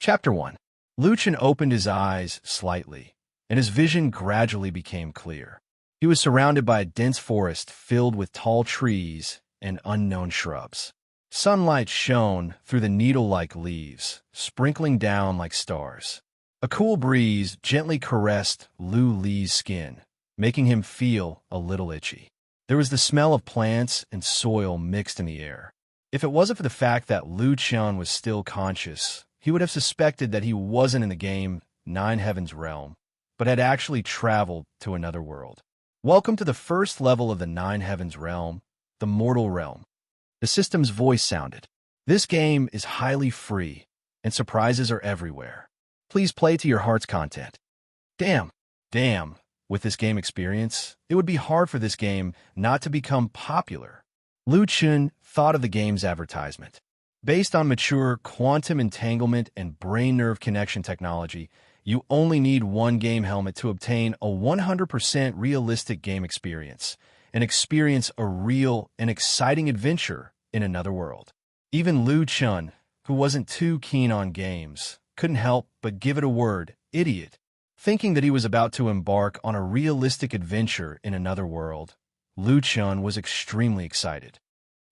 Chapter 1. Luchan opened his eyes slightly, and his vision gradually became clear. He was surrounded by a dense forest filled with tall trees and unknown shrubs. Sunlight shone through the needle-like leaves, sprinkling down like stars. A cool breeze gently caressed Lu Li's skin, making him feel a little itchy. There was the smell of plants and soil mixed in the air. If it wasn't for the fact that Lu Qian was still conscious, he would have suspected that he wasn't in the game Nine Heavens realm, but had actually traveled to another world. Welcome to the first level of the Nine Heavens realm, the Mortal Realm. The system's voice sounded. This game is highly free, and surprises are everywhere. Please play to your heart's content. Damn. With this game experience, it would be hard for this game not to become popular. Lu Chun thought of the game's advertisement. Based on mature quantum entanglement and brain nerve connection technology, you only need one game helmet to obtain a 100% realistic game experience and experience a real and exciting adventure in another world. Even Lu Chun, who wasn't too keen on games, couldn't help but give it a word, idiot. Thinking that he was about to embark on a realistic adventure in another world, Lu Chun was extremely excited.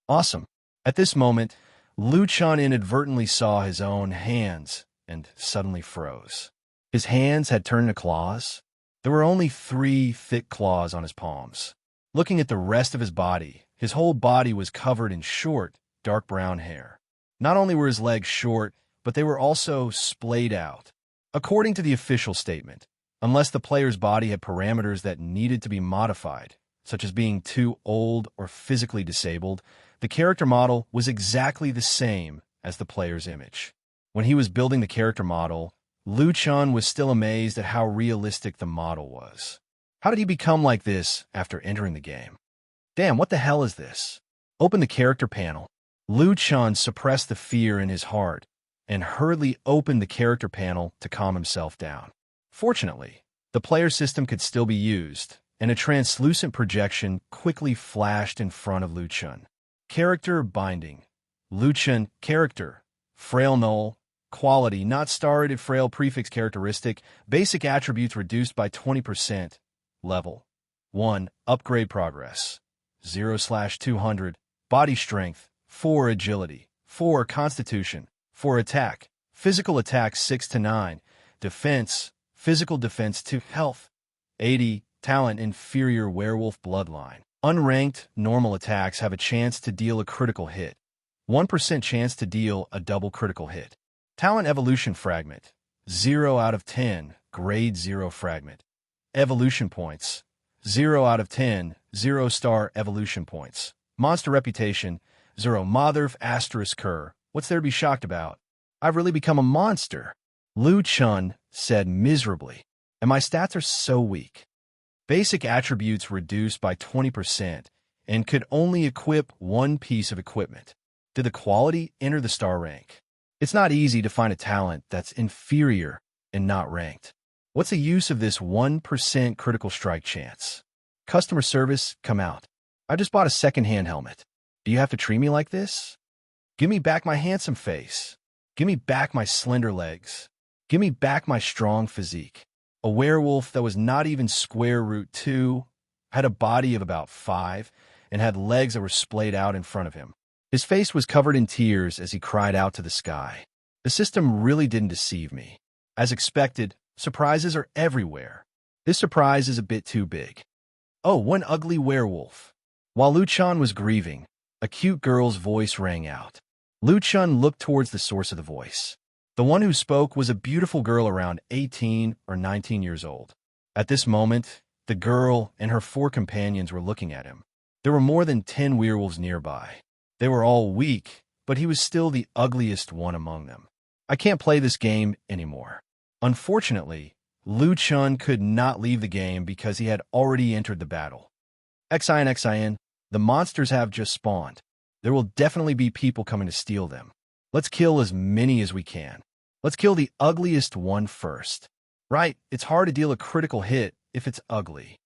Awesome. At this moment, Lu Chun inadvertently saw his own hands and suddenly froze. His hands had turned into claws. There were only 3 thick claws on his palms. Looking at the rest of his whole body was covered in short, dark brown hair. Not only were his legs short, but they were also splayed out. According to the official statement, unless the player's body had parameters that needed to be modified, such as being too old or physically disabled, the character model was exactly the same as the player's image. When he was building the character model, Lu Chun was still amazed at how realistic the model was. How did he become like this after entering the game? Damn, what the hell is this? Open the character panel. Lu Chun suppressed the fear in his heart and hurriedly opened the character panel to calm himself down. Fortunately, the player system could still be used, and a translucent projection quickly flashed in front of Lu Chun. Character binding. Lu Chun, character. Frail null. Quality, not star-rated frail prefix characteristic. Basic attributes reduced by 20%. Level 1. Upgrade progress. 0/200. Body strength. 4 agility. 4 constitution. 4 attack. Physical attack 6 to 9. Defense. Physical defense 2. Health. 80. Talent inferior werewolf bloodline. Unranked normal attacks have a chance to deal a critical hit. 1% chance to deal a double critical hit. Talent evolution fragment. 0 out of 10. Grade 0 fragment. Evolution points. 0 out of 10. 0-star evolution points. Monster reputation. 0. Motherf asterisk cur. What's there to be shocked about? I've really become a monster. Lu Chun said miserably. And my stats are so weak. Basic attributes reduced by 20% and could only equip one piece of equipment. Did the quality enter the star rank? It's not easy to find a talent that's inferior and not ranked. What's the use of this 1% critical strike chance? Customer service, come out. I just bought a second-hand helmet. Do you have to treat me like this? Give me back my handsome face. Give me back my slender legs. Give me back my strong physique. A werewolf that was not even square root 2, had a body of about 5, and had legs that were splayed out in front of him. His face was covered in tears as he cried out to the sky. The system really didn't deceive me. As expected, surprises are everywhere. This surprise is a bit too big. Oh, one ugly werewolf. While Lu Chun was grieving, a cute girl's voice rang out. Lu Chun looked towards the source of the voice. The one who spoke was a beautiful girl around 18 or 19 years old. At this moment, the girl and her 4 companions were looking at him. There were more than 10 werewolves nearby. They were all weak, but he was still the ugliest one among them. I can't play this game anymore. Unfortunately, Lu Chun could not leave the game because he had already entered the battle. XIN, the monsters have just spawned. There will definitely be people coming to steal them. Let's kill as many as we can. Let's kill the ugliest one first. Right, it's hard to deal a critical hit if it's ugly.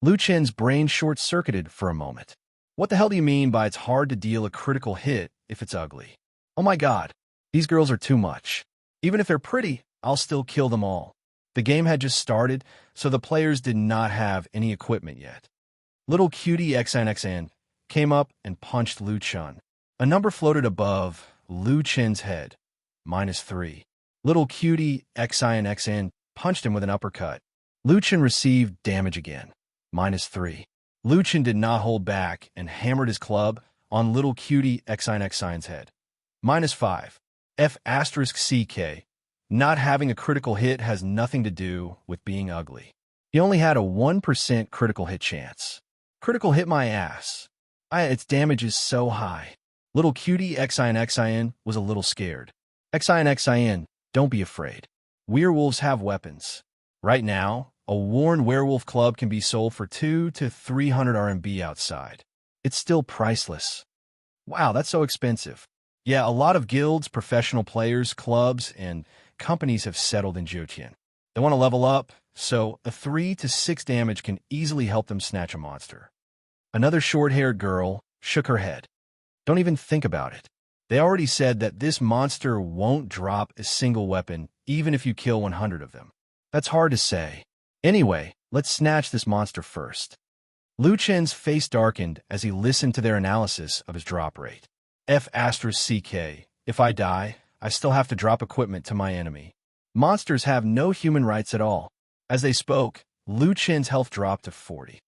Lu Chen's brain short-circuited for a moment. What the hell do you mean by it's hard to deal a critical hit if it's ugly? Oh my god, these girls are too much. Even if they're pretty, I'll still kill them all. The game had just started, so the players did not have any equipment yet. Little cutie XNXN came up and punched Lu Chun. A number floated above Lu Chen's head, -3. Little cutie XINXN punched him with an uppercut. Lu Chen received damage again, -3. Lu Chen did not hold back and hammered his club on little cutie XINXIN's head, -5. F*CK. Not having a critical hit has nothing to do with being ugly. He only had a 1% critical hit chance. Critical hit my ass. Its damage is so high. Little cutie XINXIN was a little scared. XINXIN, don't be afraid. Werewolves have weapons. Right now, a worn werewolf club can be sold for 200 to 300 RMB outside. It's still priceless. Wow, that's so expensive. Yeah, a lot of guilds, professional players, clubs, and companies have settled in Jiutian. They want to level up, so a 3 to 6 damage can easily help them snatch a monster. Another short-haired girl shook her head. Don't even think about it. They already said that this monster won't drop a single weapon, even if you kill 100 of them. That's hard to say. Anyway, let's snatch this monster first. Lu Chen's face darkened as he listened to their analysis of his drop rate. F*CK. If I die, I still have to drop equipment to my enemy. Monsters have no human rights at all. As they spoke, Lu Chen's health dropped to 40.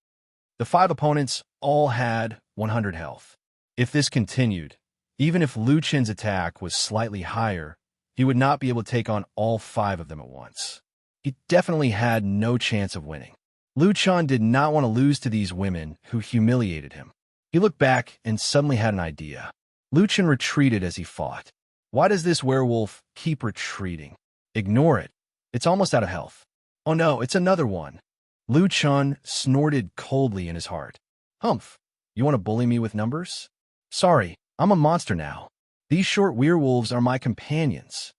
The 5 opponents all had 100 health. If this continued, even if Lu Chen's attack was slightly higher, he would not be able to take on all 5 of them at once. He definitely had no chance of winning. Lu Chen did not want to lose to these women who humiliated him. He looked back and suddenly had an idea. Lu Chen retreated as he fought. Why does this werewolf keep retreating? Ignore it. It's almost out of health. Oh no, it's another one. Lu Chen snorted coldly in his heart. Humph, you want to bully me with numbers? Sorry, I'm a monster now. These short werewolves are my companions.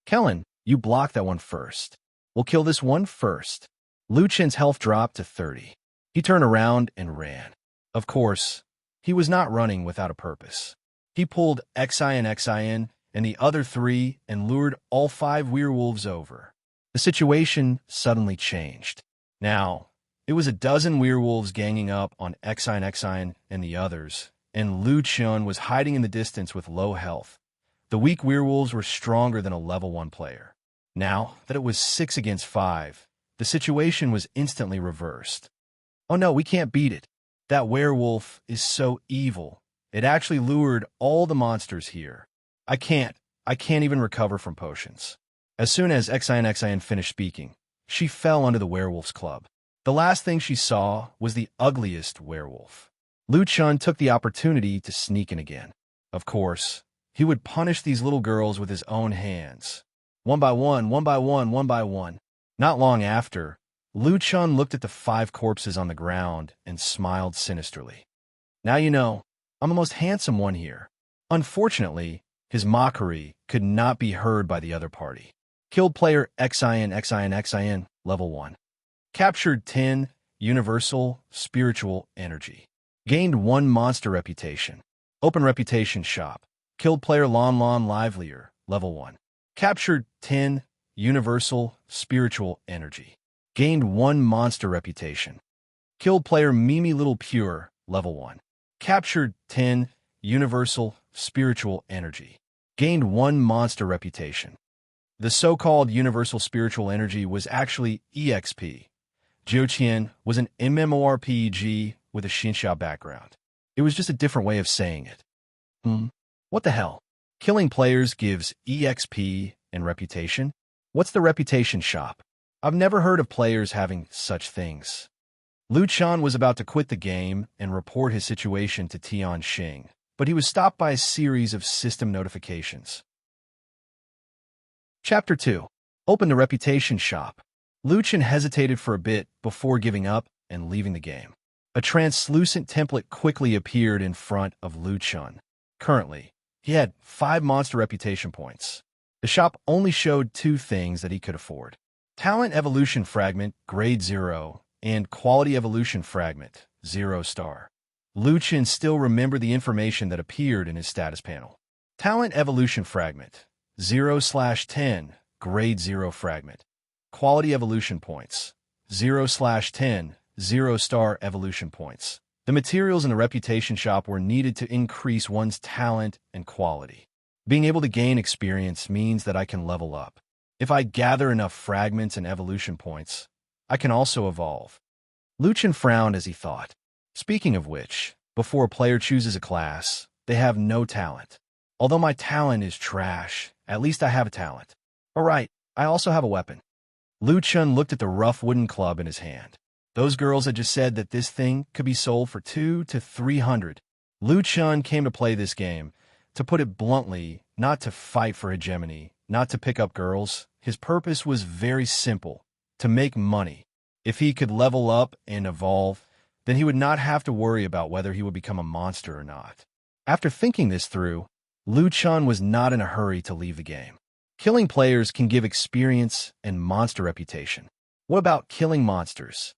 Kellen, you block that one first. We'll kill this one first. Lu Chen's health dropped to 30. He turned around and ran. Of course, he was not running without a purpose. He pulled XINXIN and the other 3 and lured all 5 werewolves over. The situation suddenly changed. Now, it was a dozen werewolves ganging up on XINXIN and the others, and Lu Chen was hiding in the distance with low health. The weak werewolves were stronger than a level 1 player. Now that it was 6 against 5, the situation was instantly reversed. Oh no, we can't beat it. That werewolf is so evil. It actually lured all the monsters here. I can't even recover from potions. As soon as XINXIN finished speaking, she fell under the werewolf's club. The last thing she saw was the ugliest werewolf. Lu Chen took the opportunity to sneak in again. Of course, he would punish these little girls with his own hands. One by one, one by one, one by one. Not long after, Lu Chen looked at the 5 corpses on the ground and smiled sinisterly. Now you know, I'm the most handsome one here. Unfortunately, his mockery could not be heard by the other party. Killed player XIN, level 1. Captured 10 universal spiritual energy. Gained 1 monster reputation. Open reputation shop. Killed player Lon Livelier, level 1. Captured 10 universal spiritual energy. Gained 1 monster reputation. Killed player Mimi Little Pure, level 1. Captured 10 universal spiritual energy. Gained 1 monster reputation. The so-called universal spiritual energy was actually EXP. Jiutian was an MMORPG with a Xinxia background. It was just a different way of saying it. What the hell? Killing players gives EXP and reputation? What's the reputation shop? I've never heard of players having such things. Lu Chen was about to quit the game and report his situation to Tian Xing, but he was stopped by a series of system notifications. Chapter 2. Open the reputation shop. Lu Chen hesitated for a bit before giving up and leaving the game. A translucent template quickly appeared in front of Lu Chen. Currently, he had 5 monster reputation points. The shop only showed 2 things that he could afford. Talent Evolution Fragment, Grade 0, and Quality Evolution Fragment, 0 star. Lu Chen still remembered the information that appeared in his status panel. Talent Evolution Fragment. 0/10, grade 0 fragment. Quality evolution points, 0/10, 0-star evolution points. The materials in the reputation shop were needed to increase one's talent and quality. Being able to gain experience means that I can level up. If I gather enough fragments and evolution points, I can also evolve. Lucien frowned as he thought. Speaking of which, before a player chooses a class, they have no talent. Although my talent is trash, at least I have a talent. All right, I also have a weapon. Lucien looked at the rough wooden club in his hand. Those girls had just said that this thing could be sold for 200 to 300. Lucien came to play this game, to put it bluntly, not to fight for hegemony, not to pick up girls. His purpose was very simple, to make money. If he could level up and evolve, then he would not have to worry about whether he would become a monster or not. After thinking this through, Lucien was not in a hurry to leave the game. Killing players can give experience and monster reputation. What about killing monsters?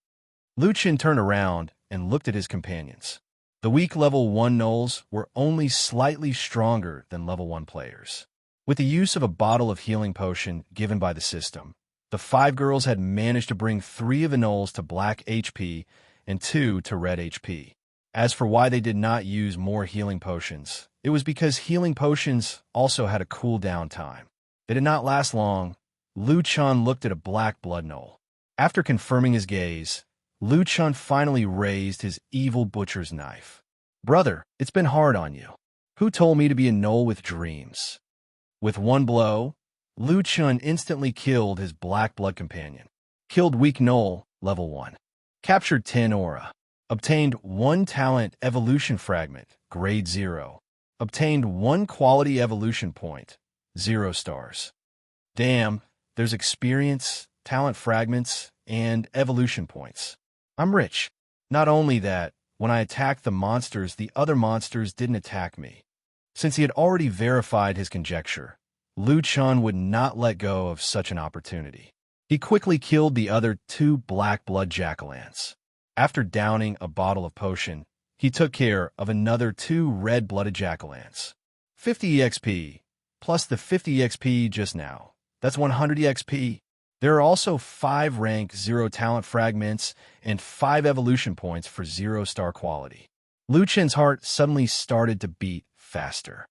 Lucien turned around and looked at his companions. The weak level 1 gnolls were only slightly stronger than level 1 players. With the use of a bottle of healing potion given by the system, the 5 girls had managed to bring 3 of the gnolls to black HP and 2 to red HP. As for why they did not use more healing potions, it was because healing potions also had a cooldown time. They did not last long. Lucien looked at a black blood gnoll. After confirming his gaze, Lucien finally raised his evil butcher's knife. Brother, it's been hard on you. Who told me to be a gnoll with dreams? With one blow, Lucien instantly killed his black blood companion. Killed weak gnoll, level 1. Captured 10 aura. Obtained 1 talent evolution fragment, grade 0. Obtained 1 quality evolution point, 0 stars. Damn, there's experience, talent fragments, and evolution points. I'm rich. Not only that, when I attacked the monsters, the other monsters didn't attack me. Since he had already verified his conjecture, Lucien would not let go of such an opportunity. He quickly killed the other 2 black blood jack-o'-lanterns. After downing a bottle of potion, he took care of another 2 red-blooded jack-o'-lanterns. 50 EXP, plus the 50 EXP just now. That's 100 EXP. There are also 5 rank 0 talent fragments and 5 evolution points for 0-star quality. Lucien's heart suddenly started to beat faster.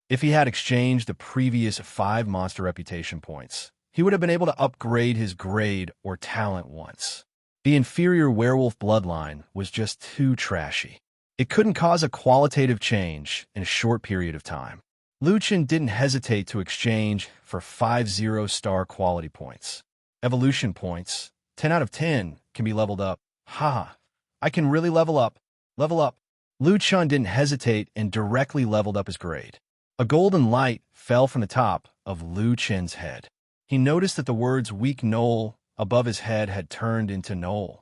If he had exchanged the previous 5 monster reputation points, he would have been able to upgrade his grade or talent once. The inferior werewolf bloodline was just too trashy. It couldn't cause a qualitative change in a short period of time. Lucien didn't hesitate to exchange for 5 0-star quality points. Evolution points, 10 out of 10, can be leveled up. Haha, I can really level up. Level up. Lucien didn't hesitate and directly leveled up his grade. A golden light fell from the top of Lucien's head. He noticed that the words weak gnoll above his head had turned into gnoll.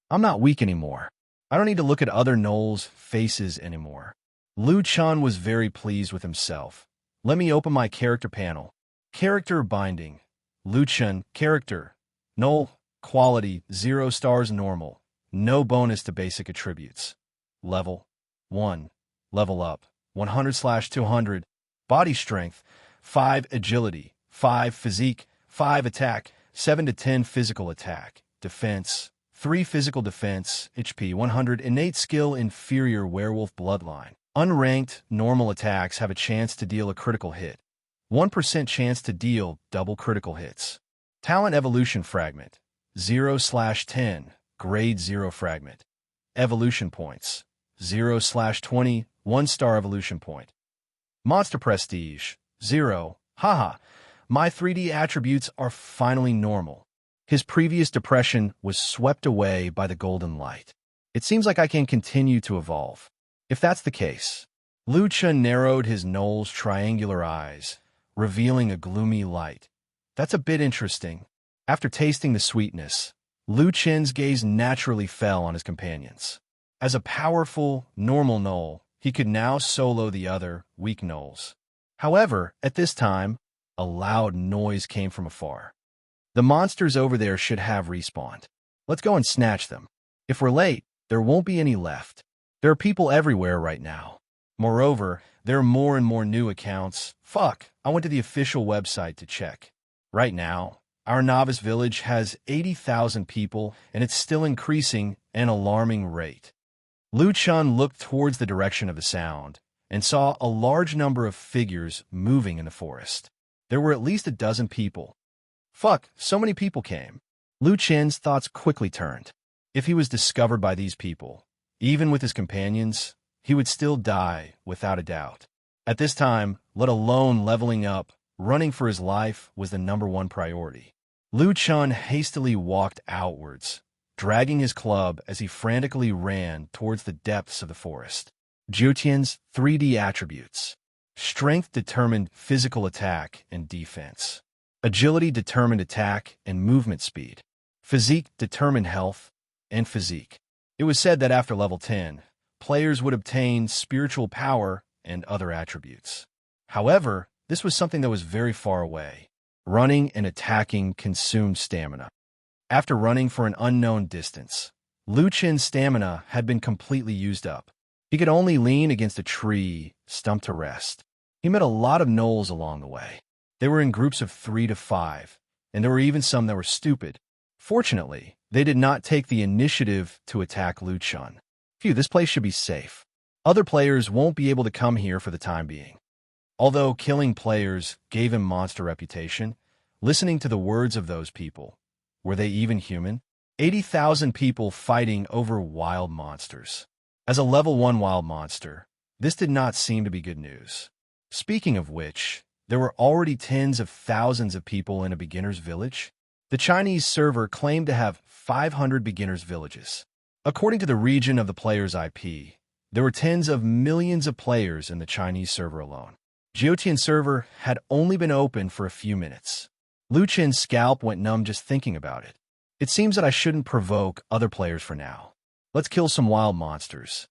I'm not weak anymore. I don't need to look at other gnolls' faces anymore. Lucien was very pleased with himself. Let me open my character panel. Character binding. Lucien, character. Gnoll, quality, 0 stars normal. No bonus to basic attributes. Level 1. Level up, 100/200. Body strength, 5 agility, 5 physique, 5 attack, 7 to 10 physical attack. Defense, 3 physical defense, HP 100. Innate skill, inferior werewolf bloodline. Unranked, normal attacks have a chance to deal a critical hit. 1% chance to deal double critical hits. Talent evolution fragment, 0/10, grade 0 fragment. Evolution points, 0/20, 1-star evolution point. Monster prestige, 0. Haha, my 3D attributes are finally normal. His previous depression was swept away by the golden light. It seems like I can continue to evolve. If that's the case, Lucien narrowed his gnoll's triangular eyes, revealing a gloomy light. That's a bit interesting. After tasting the sweetness, Lucien's gaze naturally fell on his companions. As a powerful, normal gnoll, he could now solo the other, weak gnolls. However, at this time, a loud noise came from afar. The monsters over there should have respawned. Let's go and snatch them. If we're late, there won't be any left. There are people everywhere right now. Moreover, there are more and more new accounts. Fuck, I went to the official website to check. Right now, our novice village has 80,000 people, and it's still increasing at an alarming rate. Lu Chun looked towards the direction of the sound and saw a large number of figures moving in the forest. There were at least a dozen people. Fuck, so many people came. Lu Chen's thoughts quickly turned. If he was discovered by these people, even with his companions, he would still die without a doubt. At this time, let alone leveling up, running for his life was the #1 priority. Lu Chun hastily walked outwards, dragging his club as he frantically ran towards the depths of the forest. Jiutian's 3D attributes. Strength determined physical attack and defense. Agility determined attack and movement speed. Physique determined health and physique. It was said that after level 10, players would obtain spiritual power and other attributes. However, this was something that was very far away. Running and attacking consumed stamina. After running for an unknown distance, Lu Chen's stamina had been completely used up. He could only lean against a tree stump to rest. He met a lot of gnolls along the way. They were in groups of 3 to 5, and there were even some that were stupid. Fortunately, they did not take the initiative to attack Lu Chun. Phew, this place should be safe. Other players won't be able to come here for the time being. Although killing players gave him monster reputation, listening to the words of those people, were they even human? 80,000 people fighting over wild monsters. As a level 1 wild monster, this did not seem to be good news. Speaking of which, there were already tens of thousands of people in a beginner's village. The Chinese server claimed to have 500 beginner's villages. According to the region of the player's IP, there were tens of millions of players in the Chinese server alone. Jiutian server had only been open for a few minutes. Lu Chen's scalp went numb just thinking about it. It seems that I shouldn't provoke other players for now. Let's kill some wild monsters.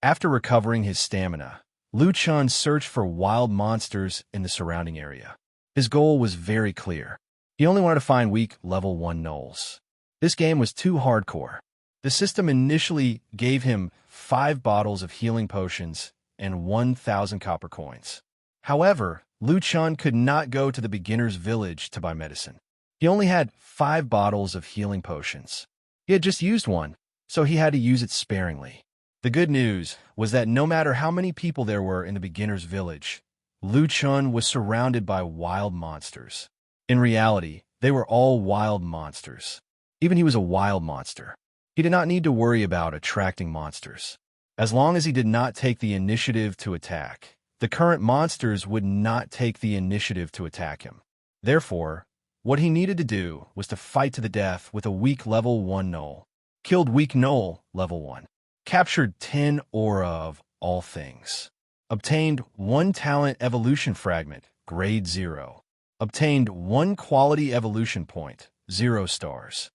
After recovering his stamina, Lu Chun searched for wild monsters in the surrounding area. His goal was very clear. He only wanted to find weak level 1 gnolls. This game was too hardcore. The system initially gave him 5 bottles of healing potions and 1,000 copper coins. However, Lu Chun could not go to the beginner's village to buy medicine. He only had 5 bottles of healing potions. He had just used one, so he had to use it sparingly. The good news was that no matter how many people there were in the beginner's village, Lu Chun was surrounded by wild monsters. In reality, they were all wild monsters. Even he was a wild monster. He did not need to worry about attracting monsters. As long as he did not take the initiative to attack, the current monsters would not take the initiative to attack him. Therefore, what he needed to do was to fight to the death with a weak level 1 gnoll. Killed weak gnoll level 1. Captured 10 aura of all things. Obtained 1 talent evolution fragment, grade 0. Obtained 1 quality evolution point, 0 stars.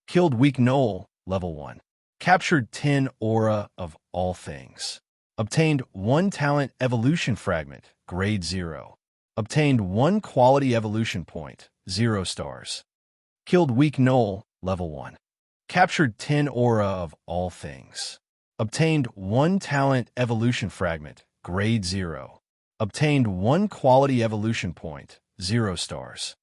Killed weak gnoll level 1. Captured 10 aura of all things. Obtained 1 talent evolution fragment, grade 0. Obtained 1 quality evolution point, 0 stars. Killed weak gnoll level 1. Captured 10 aura of all things. Obtained 1 talent evolution fragment, grade 0. Obtained 1 quality evolution point, 0 stars.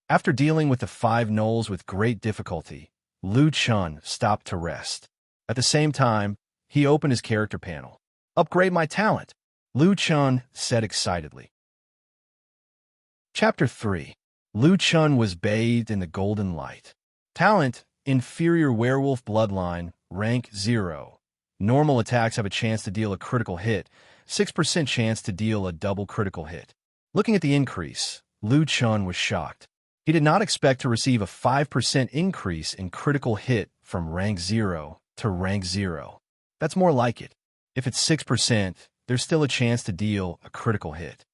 After dealing with the 5 gnolls with great difficulty, Lu Chun stopped to rest. At the same time, he opened his character panel. Upgrade my talent, Lu Chun said excitedly. Chapter 3. Lu Chun was bathed in the golden light. Talent, inferior werewolf bloodline, rank 0. Normal attacks have a chance to deal a critical hit, 6% chance to deal a double critical hit. Looking at the increase, Lu Chun was shocked. He did not expect to receive a 5% increase in critical hit from rank 0 to rank 0. That's more like it. If it's 6%, there's still a chance to deal a critical hit.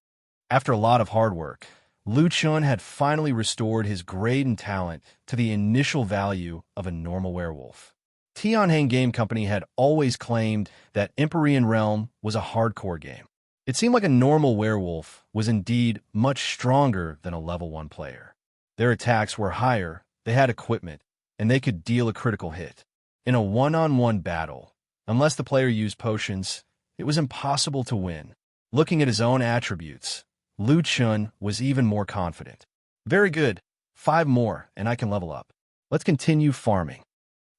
After a lot of hard work, Lu Chun had finally restored his grade and talent to the initial value of a normal werewolf. Tianheng Game Company had always claimed that Empyrean Realm was a hardcore game. It seemed like a normal werewolf was indeed much stronger than a level 1 player. Their attacks were higher, they had equipment, and they could deal a critical hit. In a one-on-one battle, unless the player used potions, It was impossible to win. Looking at his own attributes, Lu Chun was even more confident. Very good. 5 more, and I can level up. Let's continue farming.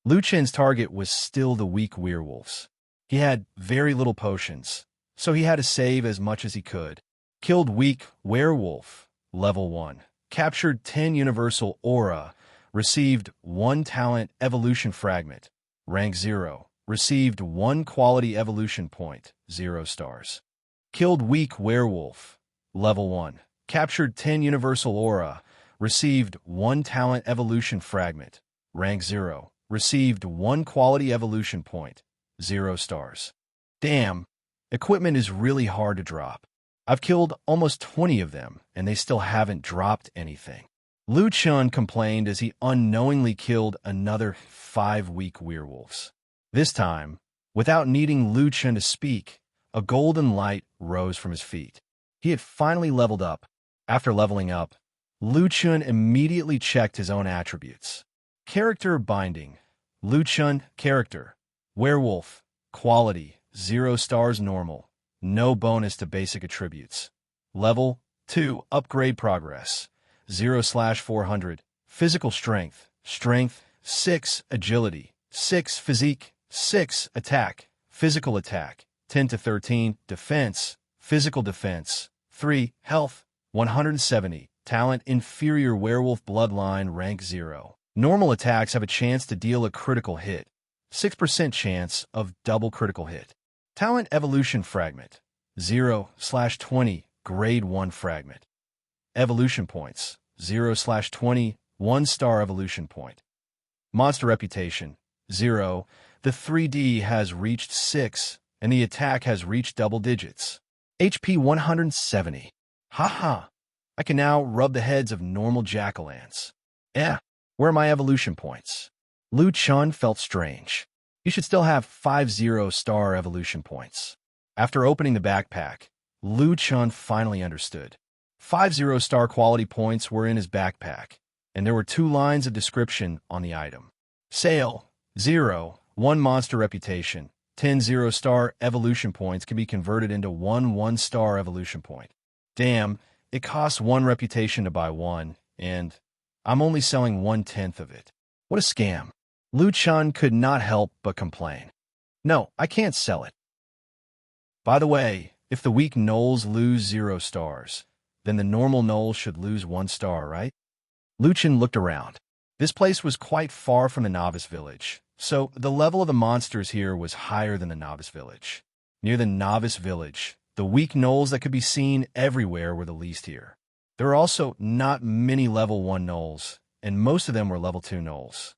Lu Chun's target was still the weak werewolves. He had very little potions, so he had to save as much as he could. Killed weak werewolf, level 1. Captured 10 universal aura, received 1 talent evolution fragment, rank 0. Received 1 quality evolution point, 0 stars. Killed weak werewolf, level 1. Captured 10 universal aura, received 1 talent evolution fragment, rank 0. Received 1 quality evolution point, 0 stars. Damn, equipment is really hard to drop. I've killed almost 20 of them, and they still haven't dropped anything. Lu Chun complained as he unknowingly killed another 5 weak werewolves. This time, without needing Lu Chun to speak, a golden light rose from his feet. He had finally leveled up. After leveling up, Lu Chun immediately checked his own attributes. Character binding. Lu Chun, character. Werewolf, quality, 0 stars normal. No bonus to basic attributes. Level 2, upgrade progress. 0/400. Physical strength. Strength, 6. Agility, 6. Physique, 6. Attack. Physical attack, 10 to 13. Defense. Physical defense, 3. Health, 170. Talent, inferior werewolf bloodline, rank 0. Normal attacks have a chance to deal a critical hit. 6% chance of double critical hit. Talent evolution fragment, 0/20. Grade 1 fragment. Evolution points, 0/20. 1 star evolution point. Monster reputation, 0. The 3D has reached 6, and the attack has reached double digits. HP 170. Haha. I can now rub the heads of normal jack-o'-lantern. Where are my evolution points? Lu Chun felt strange. You should still have 5 0-star evolution points. After opening the backpack, Lu Chun finally understood. 5 0-star quality points were in his backpack, and there were 2 lines of description on the item. Sale, 0. 1 monster reputation. 10 0-star evolution points can be converted into 1 1-star evolution point. Damn, it costs 1 reputation to buy 1, and I'm only selling 1/10 of it. What a scam. Lu Chun could not help but complain. No, I can't sell it. By the way, if the weak gnolls lose 0 stars, then the normal gnolls should lose 1 star, right? Lu Chun looked around. This place was quite far from the novice village, so the level of the monsters here was higher than the novice village. Near the novice village, the weak gnolls that could be seen everywhere were the least here. There were also not many level 1 gnolls, and most of them were level 2 gnolls.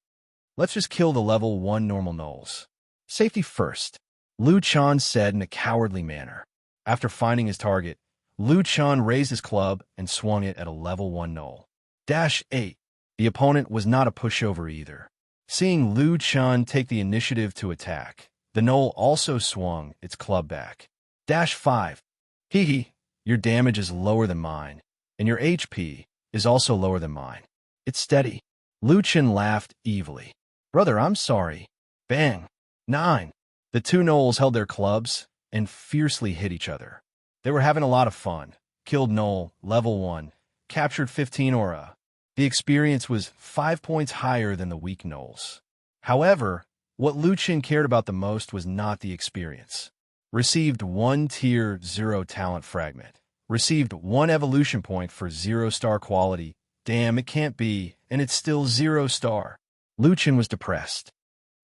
Let's just kill the level 1 normal gnolls. Safety first, Lu Chun said in a cowardly manner. After finding his target, Lu Chun raised his club and swung it at a level 1 gnoll. -8. The opponent was not a pushover either. Seeing Lu Chun take the initiative to attack, the gnoll also swung its club back. -5. Hee, your damage is lower than mine, and your HP is also lower than mine. It's steady. Lu Chun laughed evilly. Brother, I'm sorry. Bang. 9. The 2 gnolls held their clubs and fiercely hit each other. They were having a lot of fun. Killed gnoll, level 1. Captured 15 aura. The experience was 5 points higher than the weak gnolls. However, what Lu Chun cared about the most was not the experience. Received 1 tier 0 talent fragment. Received 1 evolution point for 0-star quality. Damn, it can't be, and it's still 0 star. Lu Chun was depressed.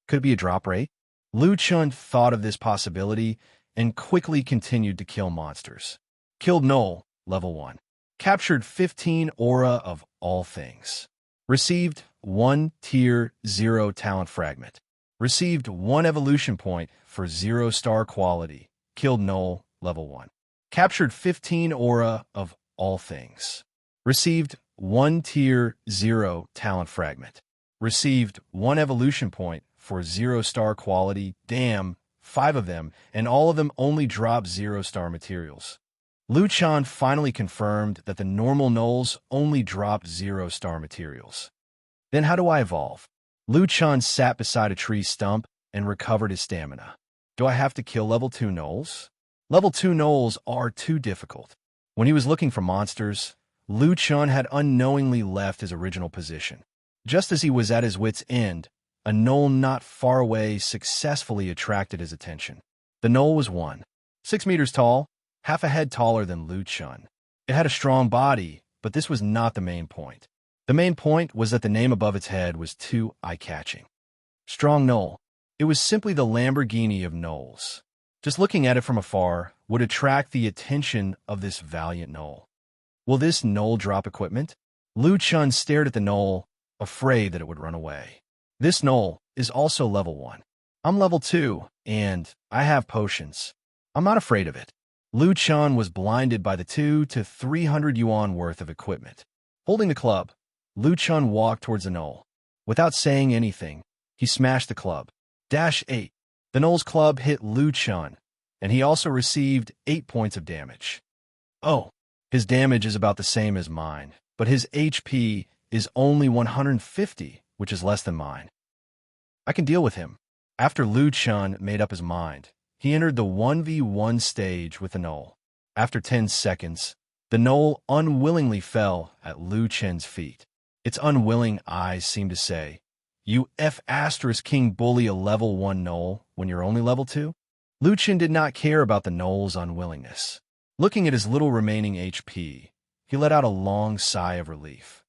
Could it be a drop rate? Lu Chun thought of this possibility and quickly continued to kill monsters. Killed gnoll, level 1. Captured 15 aura of all things. Received 1 tier 0 talent fragment. Received 1 evolution point for 0-star quality. Killed gnoll, level 1. Captured 15 aura of all things. Received 1 tier 0 talent fragment. Received 1 evolution point for 0-star quality. Damn, 5 of them, and all of them only drop 0-star materials. Lu Chun finally confirmed that the normal gnolls only drop 0-star materials. Then how do I evolve? Lu Chun sat beside a tree stump and recovered his stamina. Do I have to kill level 2 gnolls? Level 2 gnolls are too difficult. When he was looking for monsters, Lu Chun had unknowingly left his original position. Just as he was at his wit's end, a gnoll not far away successfully attracted his attention. The gnoll was 6 meters tall, half a head taller than Lu Chun. It had a strong body, but this was not the main point. The main point was that the name above its head was too eye-catching. Strong Gnoll. It was simply the Lamborghini of gnolls. Just looking at it from afar would attract the attention of this valiant gnoll. Will this gnoll drop equipment? Lu Chun stared at the gnoll, afraid that it would run away. This gnoll is also level 1. I'm level 2, and I have potions. I'm not afraid of it. Lu Chun was blinded by the 200 to 300 yuan worth of equipment. Holding the club, Lu Chun walked towards the gnoll. Without saying anything, he smashed the club. -8. The gnoll's club hit Lu Chun, and he also received 8 points of damage. Oh, his damage is about the same as mine, but his HP is only 150, which is less than mine. I can deal with him. After Lu Chun made up his mind, he entered the 1v1 stage with the gnoll. After 10 seconds, the gnoll unwillingly fell at Lu Chun's feet. Its unwilling eyes seemed to say, "You King bully a level 1 gnoll when you're only level 2? Lu Chun did not care about the gnoll's unwillingness. Looking at his little remaining HP, he let out a long sigh of relief.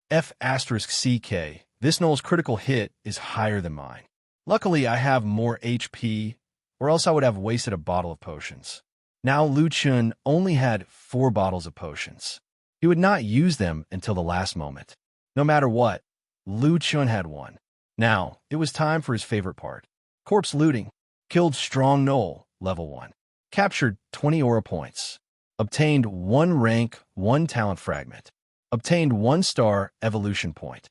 CK, this gnoll's critical hit is higher than mine. Luckily, I have more HP, or else I would have wasted a bottle of potions. Now Lu Chun only had 4 bottles of potions. He would not use them until the last moment. No matter what, Lu Chun had won. Now, it was time for his favorite part. Corpse looting. Killed Strong Gnoll, level 1. Captured 20 aura points. Obtained 1 rank, 1 talent fragment. Obtained 1 star evolution point.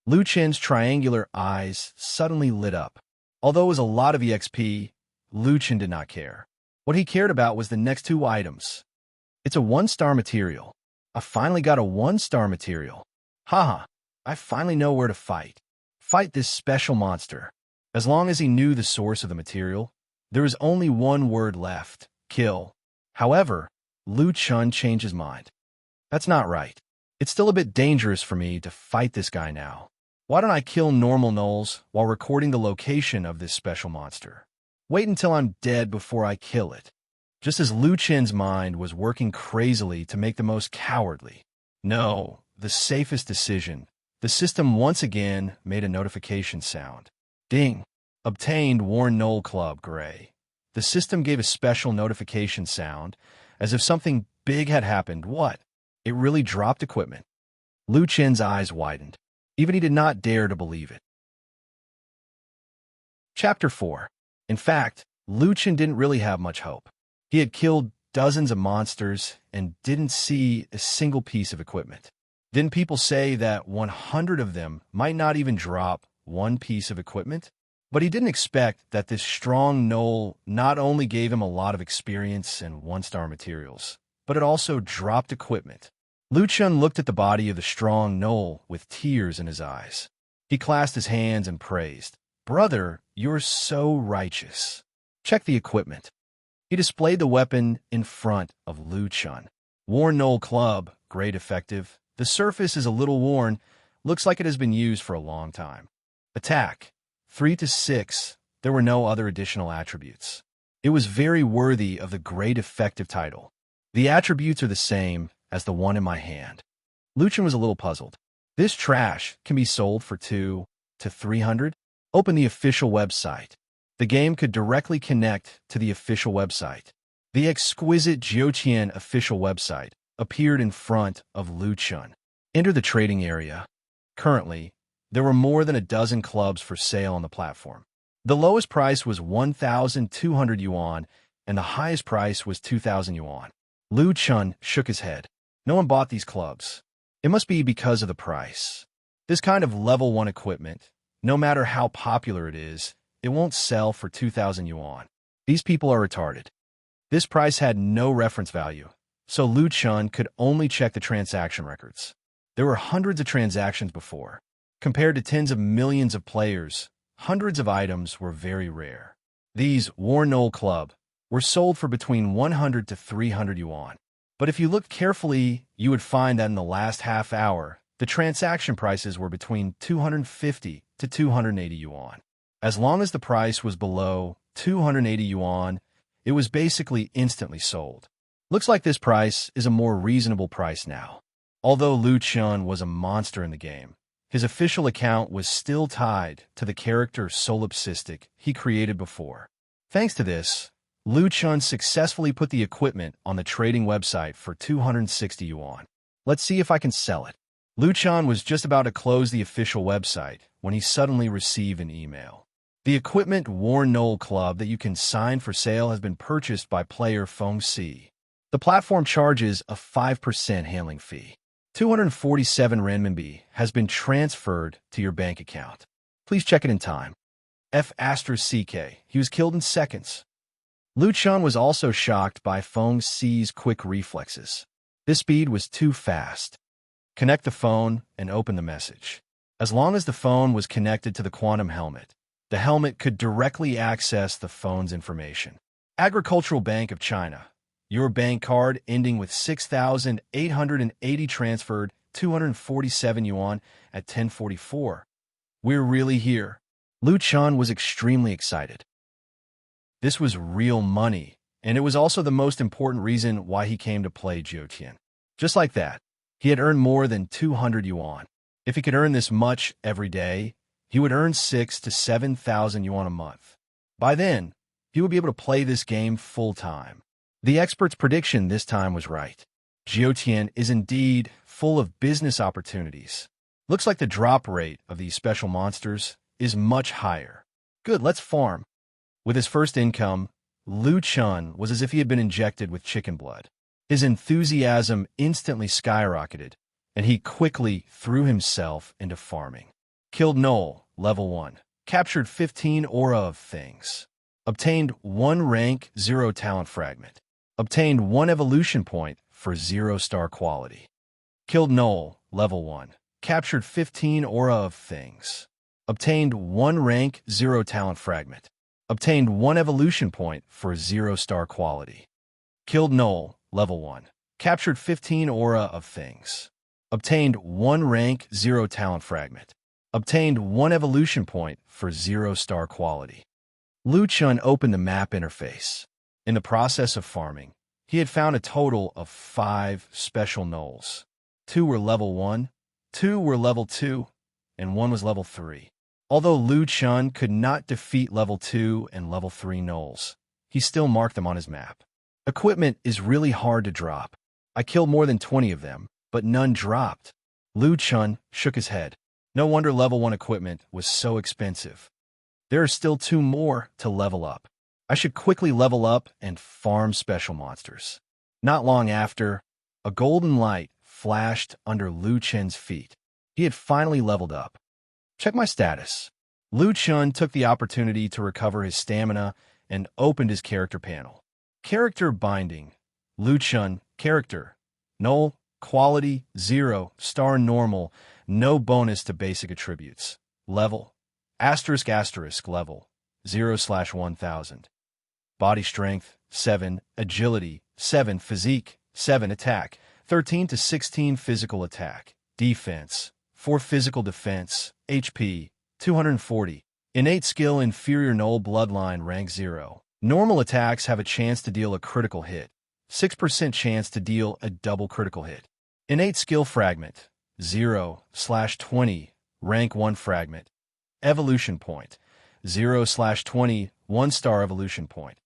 Lu Chun's triangular eyes suddenly lit up. Although it was a lot of EXP, Lu Chun did not care. What he cared about was the next 2 items. It's a 1-star material. I finally got a 1-star material. Haha, I finally know where to fight. Fight this special monster. As long as he knew the source of the material, there was only one word left: kill. However, Lu Chun changed his mind. That's not right. It's still a bit dangerous for me to fight this guy now. Why don't I kill normal gnolls while recording the location of this special monster? Wait until I'm dead before I kill it. Just as Lu Chun's mind was working crazily to make the most cowardly, no, the safest decision, the system once again made a notification sound. Ding. Obtained Warn Gnoll Club Gray. The system gave a special notification sound, as if something big had happened. What? It really dropped equipment. Lu Chun's eyes widened. Even he did not dare to believe it. Chapter 4. In fact, Lu Chun didn't really have much hope. He had killed dozens of monsters and didn't see a single piece of equipment. Didn't people say that 100 of them might not even drop 1 piece of equipment? But he didn't expect that this strong gnoll not only gave him a lot of experience and 1-star materials, but it also dropped equipment. Lu Chun looked at the body of the strong gnoll with tears in his eyes. He clasped his hands and praised, "Brother, you're so righteous. Check the equipment." He displayed the weapon in front of Lu Chun. Worn Gnoll Club, great effective. The surface is a little worn, looks like it has been used for a long time. Attack, 3 to 6. There were no other additional attributes. It was very worthy of the great effective title. The attributes are the same as the one in my hand. Lu Chun was a little puzzled. This trash can be sold for 200 to 300? Open the official website. The game could directly connect to the official website. The exquisite Jiuqian official website appeared in front of Lu Chun. Enter the trading area. Currently, there were more than a dozen clubs for sale on the platform. The lowest price was 1,200 yuan, and the highest price was 2,000 yuan. Lu Chun shook his head. No one bought these clubs. It must be because of the price. This kind of level 1 equipment, no matter how popular it is, it won't sell for 2,000 yuan. These people are retarded. This price had no reference value, so Lu Chun could only check the transaction records. There were hundreds of transactions before. Compared to tens of millions of players, hundreds of items were very rare. These War Knoll Club were sold for between 100 to 300 yuan. But if you looked carefully, you would find that in the last half hour, the transaction prices were between 250 to 280 yuan. As long as the price was below 280 yuan, it was basically instantly sold. Looks like this price is a more reasonable price now. Although Lu Chun was a monster in the game, his official account was still tied to the character Solipsistic he created before. Thanks to this, Lu Chun successfully put the equipment on the trading website for 260 yuan. Let's see if I can sell it. Lu Chun was just about to close the official website when he suddenly received an email. The equipment War Knoll Club that you can sign for sale has been purchased by player Feng Si. The platform charges a 5% handling fee. 247 renminbi has been transferred to your bank account. Please check it in time. F*CK. He was killed in seconds. Lu Chun was also shocked by Feng Si's quick reflexes. This speed was too fast. Connect the phone and open the message. As long as the phone was connected to the quantum helmet, the helmet could directly access the phone's information. Agricultural Bank of China. Your bank card ending with 6,880 transferred 247 yuan at 10:44. We're really here. Lu Chun was extremely excited. This was real money, and it was also the most important reason why he came to play Jiutian. Just like that, he had earned more than 200 yuan. If he could earn this much every day, he would earn 6,000 to 7,000 yuan a month. By then, he would be able to play this game full-time. The expert's prediction this time was right. Jiutian is indeed full of business opportunities. Looks like the drop rate of these special monsters is much higher. Good, let's farm. With his first income, Lu Chun was as if he had been injected with chicken blood. His enthusiasm instantly skyrocketed, and he quickly threw himself into farming. Killed Knoll, level 1. Captured 15 aura of things. Obtained 1 rank 0 talent fragment. Obtained 1 evolution point for 0-star quality. Killed Knoll, level 1. Captured 15 aura of things. Obtained 1 rank 0 talent fragment. Obtained 1 evolution point for 0-star quality. Killed Knoll, level 1. Captured 15 aura of things. Obtained 1 rank 0 talent fragment. Obtained 1 evolution point for 0-star quality. Lu Chun opened the map interface. In the process of farming, he had found a total of 5 special knolls. 2 were level 1, 2 were level 2, and 1 was level 3. Although Lu Chun could not defeat level 2 and level 3 knolls, he still marked them on his map. Equipment is really hard to drop. I killed more than 20 of them, but none dropped. Lu Chun shook his head. No wonder level 1 equipment was so expensive. There are still 2 more to level up. I should quickly level up and farm special monsters. Not long after, a golden light flashed under Lu Chun's feet. He had finally leveled up. Check my status. Lu Chun took the opportunity to recover his stamina and opened his character panel. Character binding. Lu Chun, character. Null, quality, 0, star normal, no bonus to basic attributes. Level. ***, level. 0/1000. Body strength, 7, agility, 7, physique, 7, attack, 13 to 16 physical attack, defense, 4 physical defense, HP, 240. Innate skill inferior null bloodline rank 0. Normal attacks have a chance to deal a critical hit. 6% chance to deal a double critical hit. Innate skill fragment, 0/20, rank 1 fragment. Evolution point, 0/20, 1-star evolution point.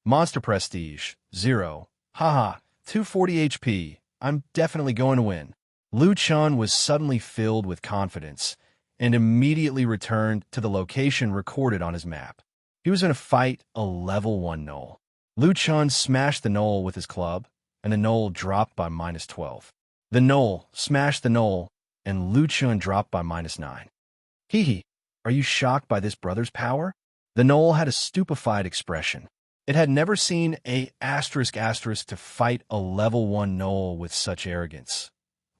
Monster prestige, 0. Haha, 240 HP. I'm definitely going to win. Lu Chun was suddenly filled with confidence and immediately returned to the location recorded on his map. He was going to fight a level 1 knoll. Lu Chun smashed the knoll with his club, and the knoll dropped by -12. The knoll smashed the knoll, and Lu Chun dropped by -9. Hee, are you shocked by this brother's power? The knoll had a stupefied expression. It had never seen a *** to fight a level 1 knoll with such arrogance.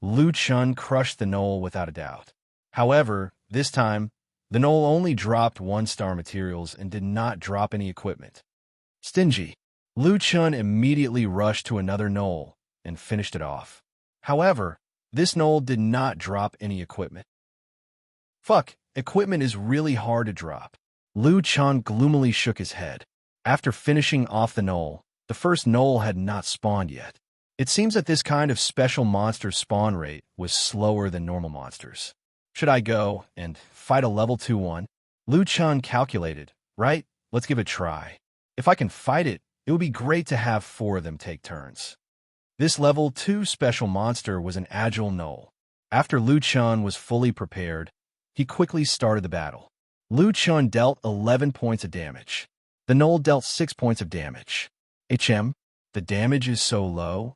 Lu Chun crushed the knoll without a doubt. However, this time, The knoll only dropped one-star materials and did not drop any equipment. Stingy. Lu Chun immediately rushed to another knoll and finished it off. However, this knoll did not drop any equipment. Fuck, equipment is really hard to drop. Lu Chun gloomily shook his head. After finishing off the knoll, the first knoll had not spawned yet. It seems that this kind of special monster spawn rate was slower than normal monsters. Should I go and fight a level 2-1? Lu Chun calculated, right? Let's give it a try. If I can fight it, it would be great to have 4 of them take turns. This level 2 special monster was an agile knoll. After Lu Chun was fully prepared, he quickly started the battle. Lu Chun dealt 11 points of damage. The knoll dealt 6 points of damage. The damage is so low?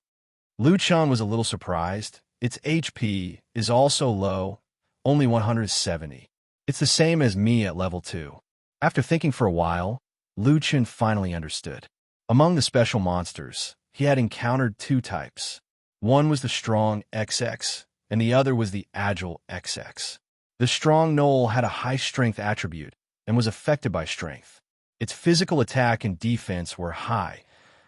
Lu Chun was a little surprised. Its HP is also low, only 170. It's the same as me at level 2. After thinking for a while, Lu Chun finally understood. Among the special monsters, he had encountered 2 types. One was the strong XX, and the other was the agile XX. The strong knoll had a high strength attribute and was affected by strength. Its physical attack and defense were high,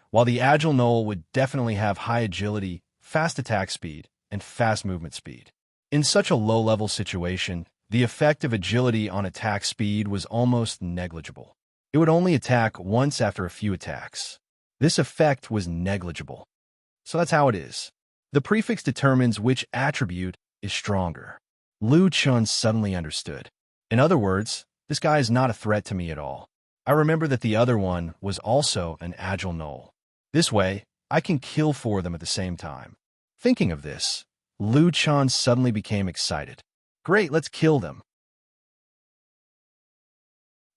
while the agile knoll would definitely have high agility, fast attack speed, and fast movement speed. In such a low-level situation, the effect of agility on attack speed was almost negligible. It would only attack once after a few attacks. This effect was negligible. So that's how it is. The prefix determines which attribute is stronger. Lu Chun suddenly understood. In other words, this guy is not a threat to me at all. I remember that the other one was also an agile knoll. This way, I can kill 4 of them at the same time. Thinking of this, Lu Chun suddenly became excited. Great, let's kill them.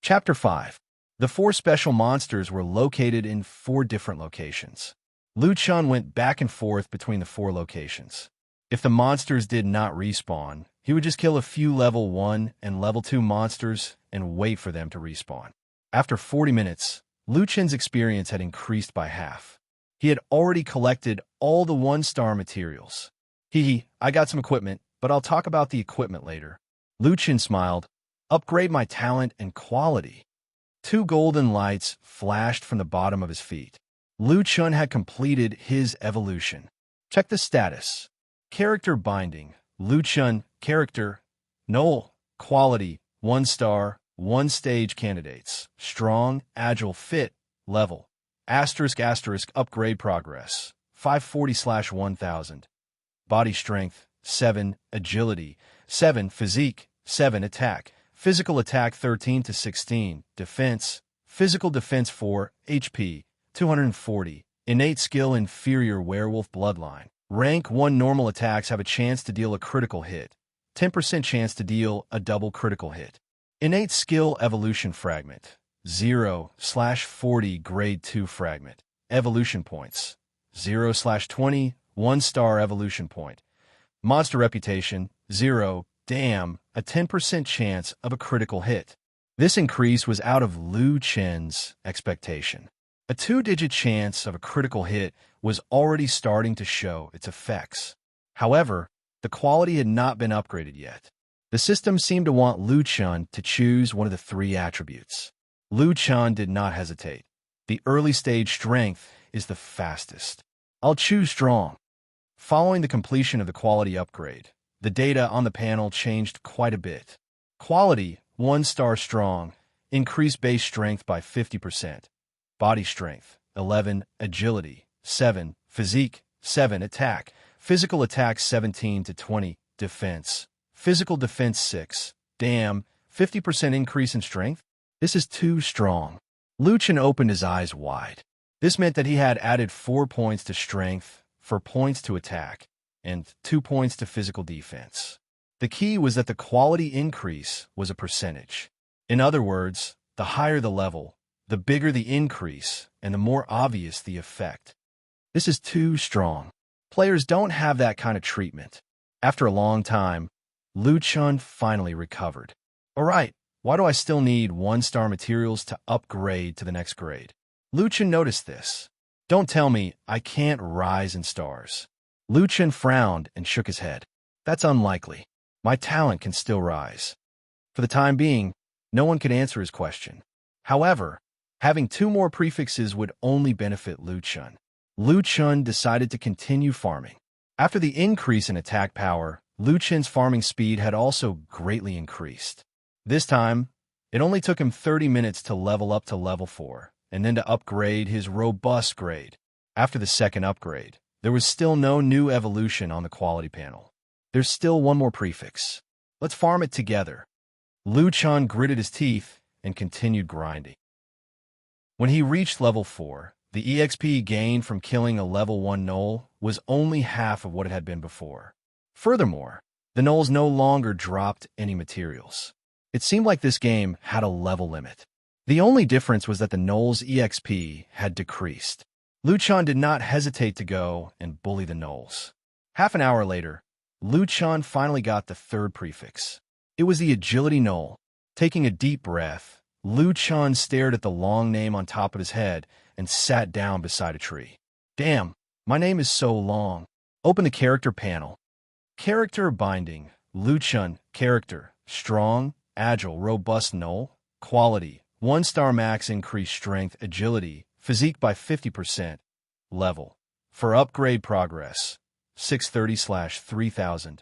Chapter 5. The 4 special monsters were located in 4 different locations. Lu Chun went back and forth between the 4 locations. If the monsters did not respawn, he would just kill a few level 1 and level 2 monsters and wait for them to respawn. After 40 minutes, Lu Chun's experience had increased by half. He had already collected all the 1-star materials. I got some equipment, but I'll talk about the equipment later. Lu Chun smiled. Upgrade my talent and quality. 2 golden lights flashed from the bottom of his feet. Lu Chun had completed his evolution. Check the status. Character binding. Lu Chun, character, knoll, quality, 1 star, 1 stage candidates, strong, agile, fit, level, ***, upgrade progress, 540/1000, body strength, 7, agility, 7, physique, 7, attack, physical attack 13 to 16, defense, physical defense 4, HP, 240, innate skill inferior werewolf bloodline. Rank 1 normal attacks have a chance to deal a critical hit, 10% chance to deal a double critical hit. Innate skill evolution fragment, 0/40 grade 2 fragment. Evolution points, 0/20, 1-star evolution point. Monster reputation, 0, damn, a 10% chance of a critical hit. This increase was out of Lu Chun's expectation. A 2-digit chance of a critical hit was already starting to show its effects. However, the quality had not been upgraded yet. The system seemed to want Lu Chun to choose one of the 3 attributes. Lu Chun did not hesitate. The early stage strength is the fastest. I'll choose strong. Following the completion of the quality upgrade, the data on the panel changed quite a bit. Quality, 1-star strong, increased base strength by 50%. Body strength, 11, agility, 7, physique, 7, attack, physical attack 17 to 20, defense, physical defense 6, damn, 50% increase in strength? This is too strong. Lu Chun opened his eyes wide. This meant that he had added 4 points to strength, 4 points to attack, and 2 points to physical defense. The key was that the quality increase was a percentage. In other words, the higher the level, the bigger the increase, and the more obvious the effect. This is too strong. Players don't have that kind of treatment. After a long time, Lu Chun finally recovered. Alright, why do I still need 1-star materials to upgrade to the next grade? Lu Chun noticed this. Don't tell me I can't rise in stars. Lu Chun frowned and shook his head. That's unlikely. My talent can still rise. For the time being, no one could answer his question. However, having 2 more prefixes would only benefit Lu Chun. Lu Chun decided to continue farming. After the increase in attack power, Lu Chun's farming speed had also greatly increased. This time, it only took him 30 minutes to level up to level 4, and then to upgrade his robust grade. After the second upgrade, there was still no new evolution on the quality panel. There's still 1 more prefix. Let's farm it together. Lu Chun gritted his teeth and continued grinding. When he reached level 4, the EXP gained from killing a level 1 gnoll was only half of what it had been before. Furthermore, the gnolls no longer dropped any materials. It seemed like this game had a level limit. The only difference was that the gnoll's EXP had decreased. Lu Chun did not hesitate to go and bully the gnolls. Half an hour later, Lu Chun finally got the 3rd prefix. It was the agility gnoll. Taking a deep breath, Lu Chun stared at the long name on top of his head and sat down beside a tree. Damn, my name is so long. Open the character panel. Character binding. Lu Chun. Character. Strong, agile, robust gnoll. Quality. 1-star max increased strength, agility, physique by 50%. Level. For upgrade progress. 630/3000.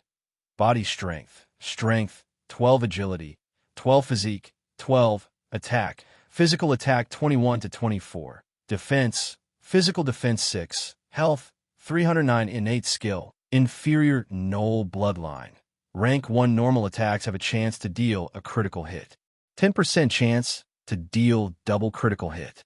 Body strength. Strength. 12 agility. 12 physique. 12 attack. Physical attack 21 to 24. Defense. Physical defense 6. Health. 309. Innate skill. Inferior gnoll bloodline. Rank 1 normal attacks have a chance to deal a critical hit. 10% chance to deal double critical hit.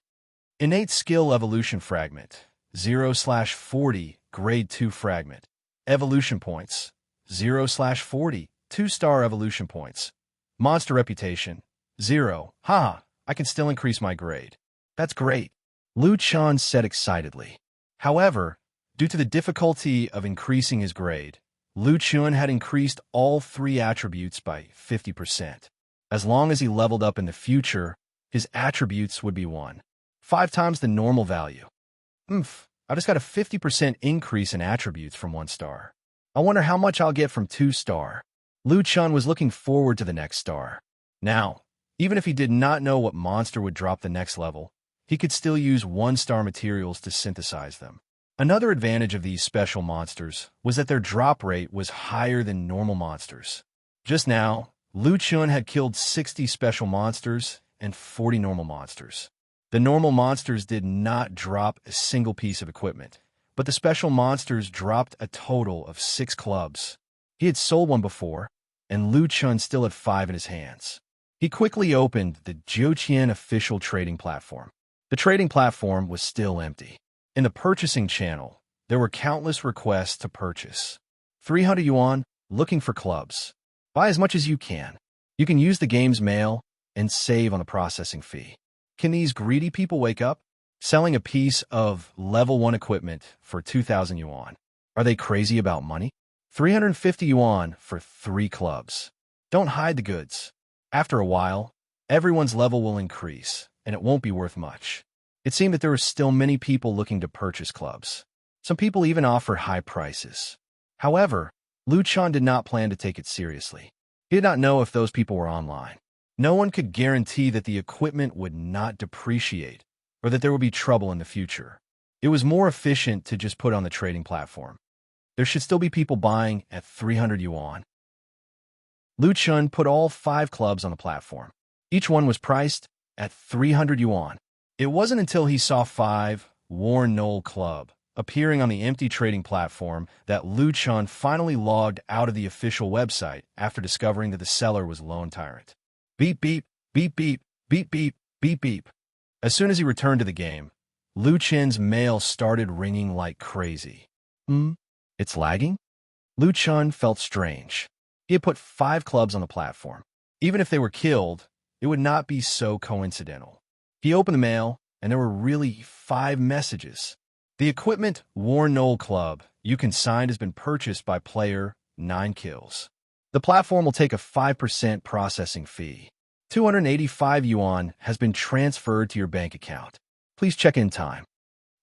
Innate skill evolution fragment. 0/40. Grade 2 fragment. Evolution points. 0/40. 2-star evolution points. Monster reputation. 0. Haha, I can still increase my grade. That's great. Lu Chun said excitedly. However, due to the difficulty of increasing his grade, Lu Chun had increased all 3 attributes by 50%. As long as he leveled up in the future, his attributes would be 5 times the normal value. I just got a 50% increase in attributes from 1 star. I wonder how much I'll get from 2 star. Lu Chun was looking forward to the next star. Now, even if he did not know what monster would drop the next level, he could still use 1-star materials to synthesize them. Another advantage of these special monsters was that their drop rate was higher than normal monsters. Just now, Lu Chun had killed 60 special monsters and 40 normal monsters. The normal monsters did not drop a single piece of equipment, but the special monsters dropped a total of 6 clubs. He had sold one before, and Lu Chun still had 5 in his hands. He quickly opened the Jiuqian official trading platform. The trading platform was still empty. In the purchasing channel, there were countless requests to purchase. 300 yuan, looking for clubs. Buy as much as you can. You can use the game's mail and save on the processing fee. Can these greedy people wake up? Selling a piece of level 1 equipment for 2,000 yuan. Are they crazy about money? 350 yuan for 3 clubs. Don't hide the goods. After a while, everyone's level will increase, and it won't be worth much. It seemed that there were still many people looking to purchase clubs. Some people even offered high prices. However, Lu Chun did not plan to take it seriously. He did not know if those people were online. No one could guarantee that the equipment would not depreciate or that there would be trouble in the future. It was more efficient to just put on the trading platform. There should still be people buying at 300 yuan. Lu Chun put all 5 clubs on the platform. Each one was priced at 300 yuan. It wasn't until he saw 5 Worn Knoll Club appearing on the empty trading platform that Lu Chun finally logged out of the official website after discovering that the seller was Lone Tyrant. Beep beep, beep beep, beep beep, beep beep. As soon as he returned to the game, Lu Chun's mail started ringing like crazy. It's lagging? Lu Chun felt strange. He had put 5 clubs on the platform. Even if they were killed, it would not be so coincidental. He opened the mail, and there were really 5 messages. The equipment Worn Knoll Club you consigned has been purchased by player 9 kills. The platform will take a 5% processing fee. 285 yuan has been transferred to your bank account. Please check in time.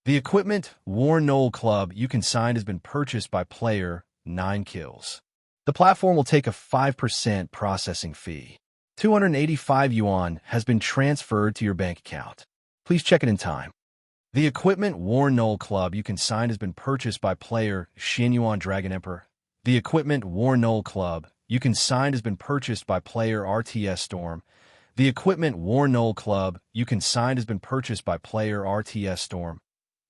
The equipment Worn Knoll Club you consigned has been purchased by player 9 kills. The platform will take a 5% processing fee. 285 yuan has been transferred to your bank account. Please check it in time. The equipment War Knoll Club you consigned has been purchased by player Xinyuan Dragon Emperor. The equipment War Knoll Club you consigned has been purchased by player RTS Storm. The equipment War Knoll Club you consigned has been purchased by player RTS Storm.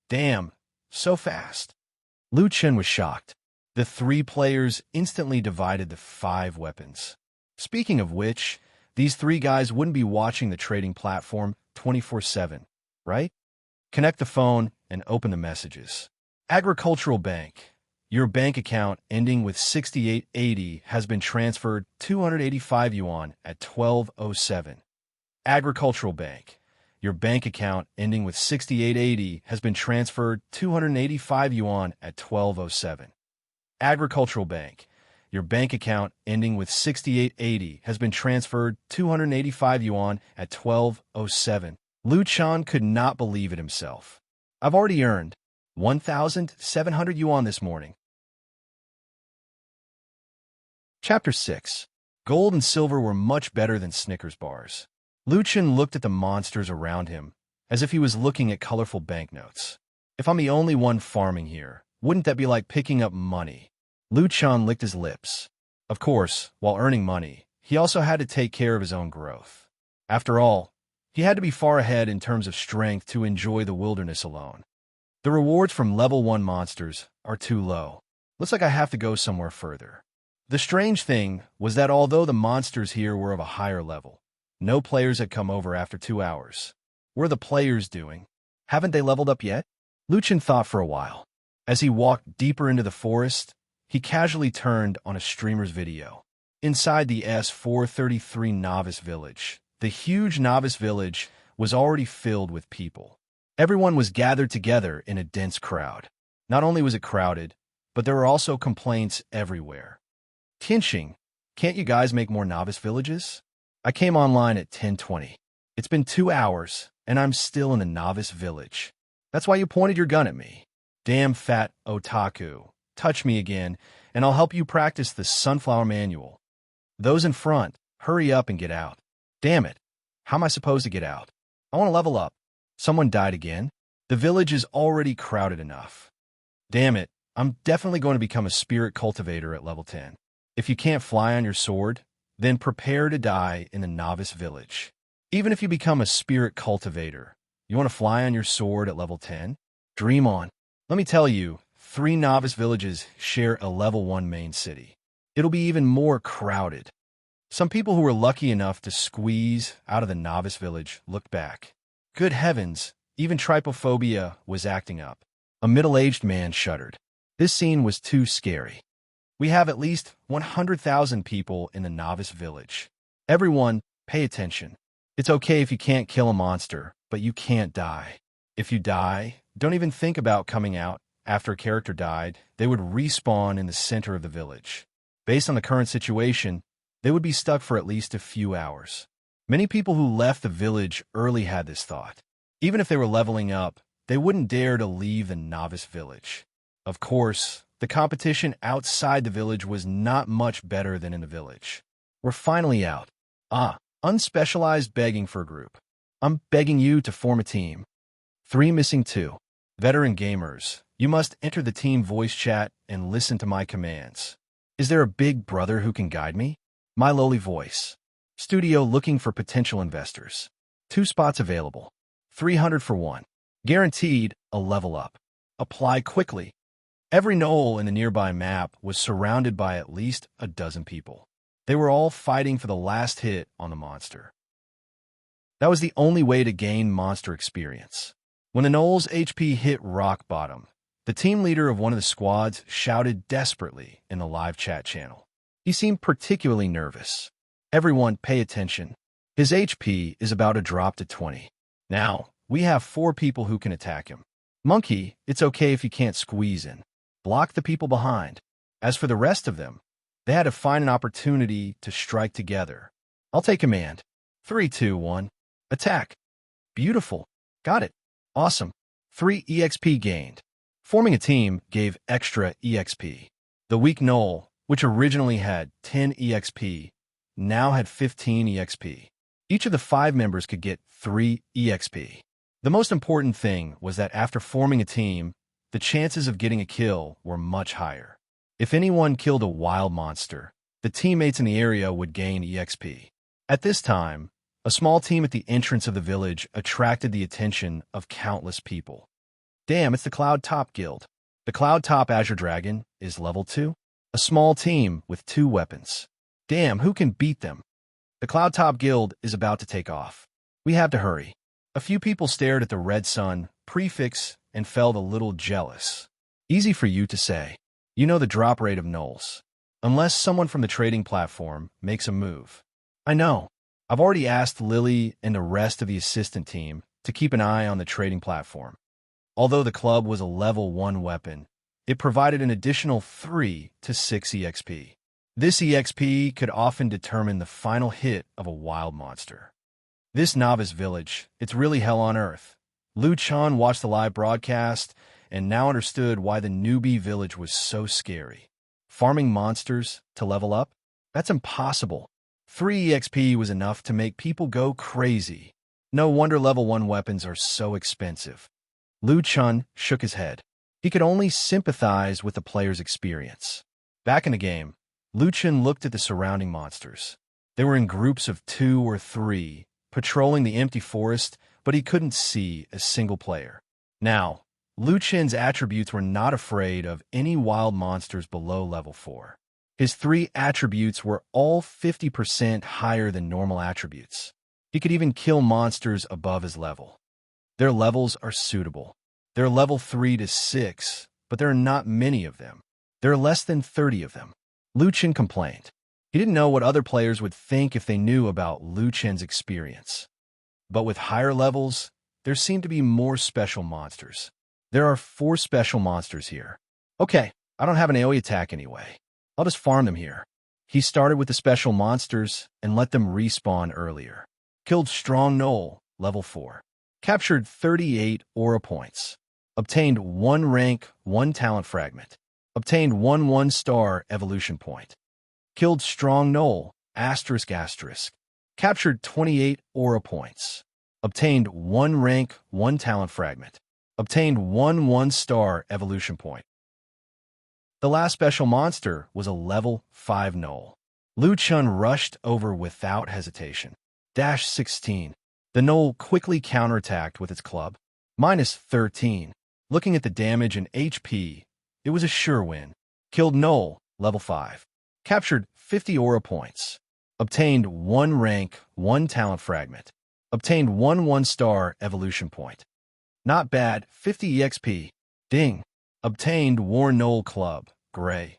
Damn, so fast. Lu Chen was shocked. The three players instantly divided the 5 weapons. Speaking of which, these 3 guys wouldn't be watching the trading platform 24/7, right? Connect the phone and open the messages. Agricultural Bank. Your bank account ending with 6880 has been transferred 285 yuan at 12:07. Agricultural Bank. Your bank account ending with 6880 has been transferred 285 yuan at 12:07. Agricultural Bank. Your bank account ending with 6880 has been transferred 285 yuan at 12:07. Lu Chan could not believe it himself. I've already earned 1,700 yuan this morning. Chapter 6. Gold and silver were much better than Snickers bars. Lu Chen looked at the monsters around him as if he was looking at colorful banknotes. If I'm the only one farming here, wouldn't that be like picking up money? Lu Chen licked his lips. Of course, while earning money, he also had to take care of his own growth. After all, he had to be far ahead in terms of strength to enjoy the wilderness alone. The rewards from level 1 monsters are too low. Looks like I have to go somewhere further. The strange thing was that although the monsters here were of a higher level, no players had come over after 2 hours. What are the players doing? Haven't they leveled up yet? Lu Chen thought for a while. As he walked deeper into the forest, he casually turned on a streamer's video. Inside the S433 novice village, the huge novice village was already filled with people. Everyone was gathered together in a dense crowd. Not only was it crowded, but there were also complaints everywhere. Tianxing, can't you guys make more novice villages? I came online at 10:20. It's been 2 hours, and I'm still in the novice village. That's why you pointed your gun at me. Damn fat otaku. Touch me again, and I'll help you practice the sunflower manual. Those in front, hurry up and get out. Damn it. How am I supposed to get out? I want to level up. Someone died again? The village is already crowded enough. Damn it. I'm definitely going to become a spirit cultivator at level 10. If you can't fly on your sword, then prepare to die in the novice village. Even if you become a spirit cultivator, you want to fly on your sword at level 10? Dream on. Let me tell you, 3 novice villages share a level 1 main city. It'll be even more crowded. Some people who were lucky enough to squeeze out of the novice village looked back. Good heavens, even trypophobia was acting up. A middle-aged man shuddered. This scene was too scary. We have at least 100,000 people in the novice village. Everyone, pay attention. It's okay if you can't kill a monster, but you can't die. If you die, don't even think about coming out. After a character died, they would respawn in the center of the village. Based on the current situation, they would be stuck for at least a few hours. Many people who left the village early had this thought. Even if they were leveling up, they wouldn't dare to leave the novice village. Of course, the competition outside the village was not much better than in the village. We're finally out. Unspecialized begging for a group. I'm begging you to form a team. 3 missing 2. Veteran gamers, you must enter the team voice chat and listen to my commands. Is there a big brother who can guide me? My lowly voice. Studio looking for potential investors. 2 spots available. 300 for 1. Guaranteed a level up. Apply quickly. Every knoll in the nearby map was surrounded by at least a dozen people. They were all fighting for the last hit on the monster. That was the only way to gain monster experience. When the knoll's HP hit rock bottom, the team leader of one of the squads shouted desperately in the live chat channel. He seemed particularly nervous. Everyone pay attention. His HP is about to drop to 20. Now, we have 4 people who can attack him. Monkey, it's okay if you can't squeeze in. Block the people behind. As for the rest of them, they had to find an opportunity to strike together. I'll take command. 3, 2, 1. Attack. Beautiful. Got it. Awesome. 3 EXP gained. Forming a team gave extra EXP. The weak knoll, which originally had 10 EXP, now had 15 EXP. Each of the 5 members could get 3 EXP. The most important thing was that after forming a team, the chances of getting a kill were much higher. If anyone killed a wild monster, the teammates in the area would gain EXP. At this time, a small team at the entrance of the village attracted the attention of countless people. Damn, it's the Cloud Top Guild. The Cloud Top Azure Dragon is level 2. A small team with 2 weapons. Damn, who can beat them? The Cloud Top Guild is about to take off. We have to hurry. A few people stared at the red sun prefix and felt a little jealous. Easy for you to say. You know the drop rate of gnolls. Unless someone from the trading platform makes a move. I know. I've already asked Lily and the rest of the assistant team to keep an eye on the trading platform. Although the club was a level 1 weapon, it provided an additional 3 to 6 EXP. This EXP could often determine the final hit of a wild monster. This novice village, it's really hell on earth. Liu Chan watched the live broadcast and now understood why the newbie village was so scary. Farming monsters to level up? That's impossible. 3 EXP was enough to make people go crazy. No wonder level 1 weapons are so expensive. Liu Chun shook his head. He could only sympathize with the player's experience. Back in the game, Liu Chun looked at the surrounding monsters. They were in groups of 2 or 3, patrolling the empty forest, but he couldn't see a single player. Now, Liu Chen's attributes were not afraid of any wild monsters below level 4. His 3 attributes were all 50% higher than normal attributes. He could even kill monsters above his level. Their levels are suitable. They're level 3 to 6, but there are not many of them. There are less than 30 of them. Liu Chen complained. He didn't know what other players would think if they knew about Liu Chen's experience. But with higher levels, there seemed to be more special monsters. There are 4 special monsters here. Okay, I don't have an AoE attack anyway. I'll just farm them here. He started with the special monsters and let them respawn earlier. Killed Strong Gnoll, level 4. Captured 38 aura points. Obtained 1 rank, 1 talent fragment. Obtained 1 1-star evolution point. Killed Strong Gnoll, asterisk asterisk. Captured 28 aura points. Obtained 1 rank, 1 talent fragment. Obtained 1 1-star evolution point. The last special monster was a level 5 gnoll. Liu Chun rushed over without hesitation. Dash 16. The gnoll quickly counterattacked with its club. Minus 13. Looking at the damage and HP, it was a sure win. Killed gnoll, level 5. Captured 50 aura points. Obtained 1 rank, 1 talent fragment. Obtained 1 1-star evolution point. Not bad, 50 EXP. Ding. Obtained War Gnoll Club, Gray.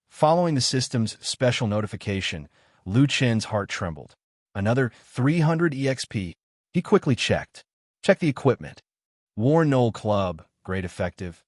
Following the system's special notification, Liu Chen's heart trembled. Another 300 EXP. He quickly checked. Check the equipment. War Gnoll Club, great effective.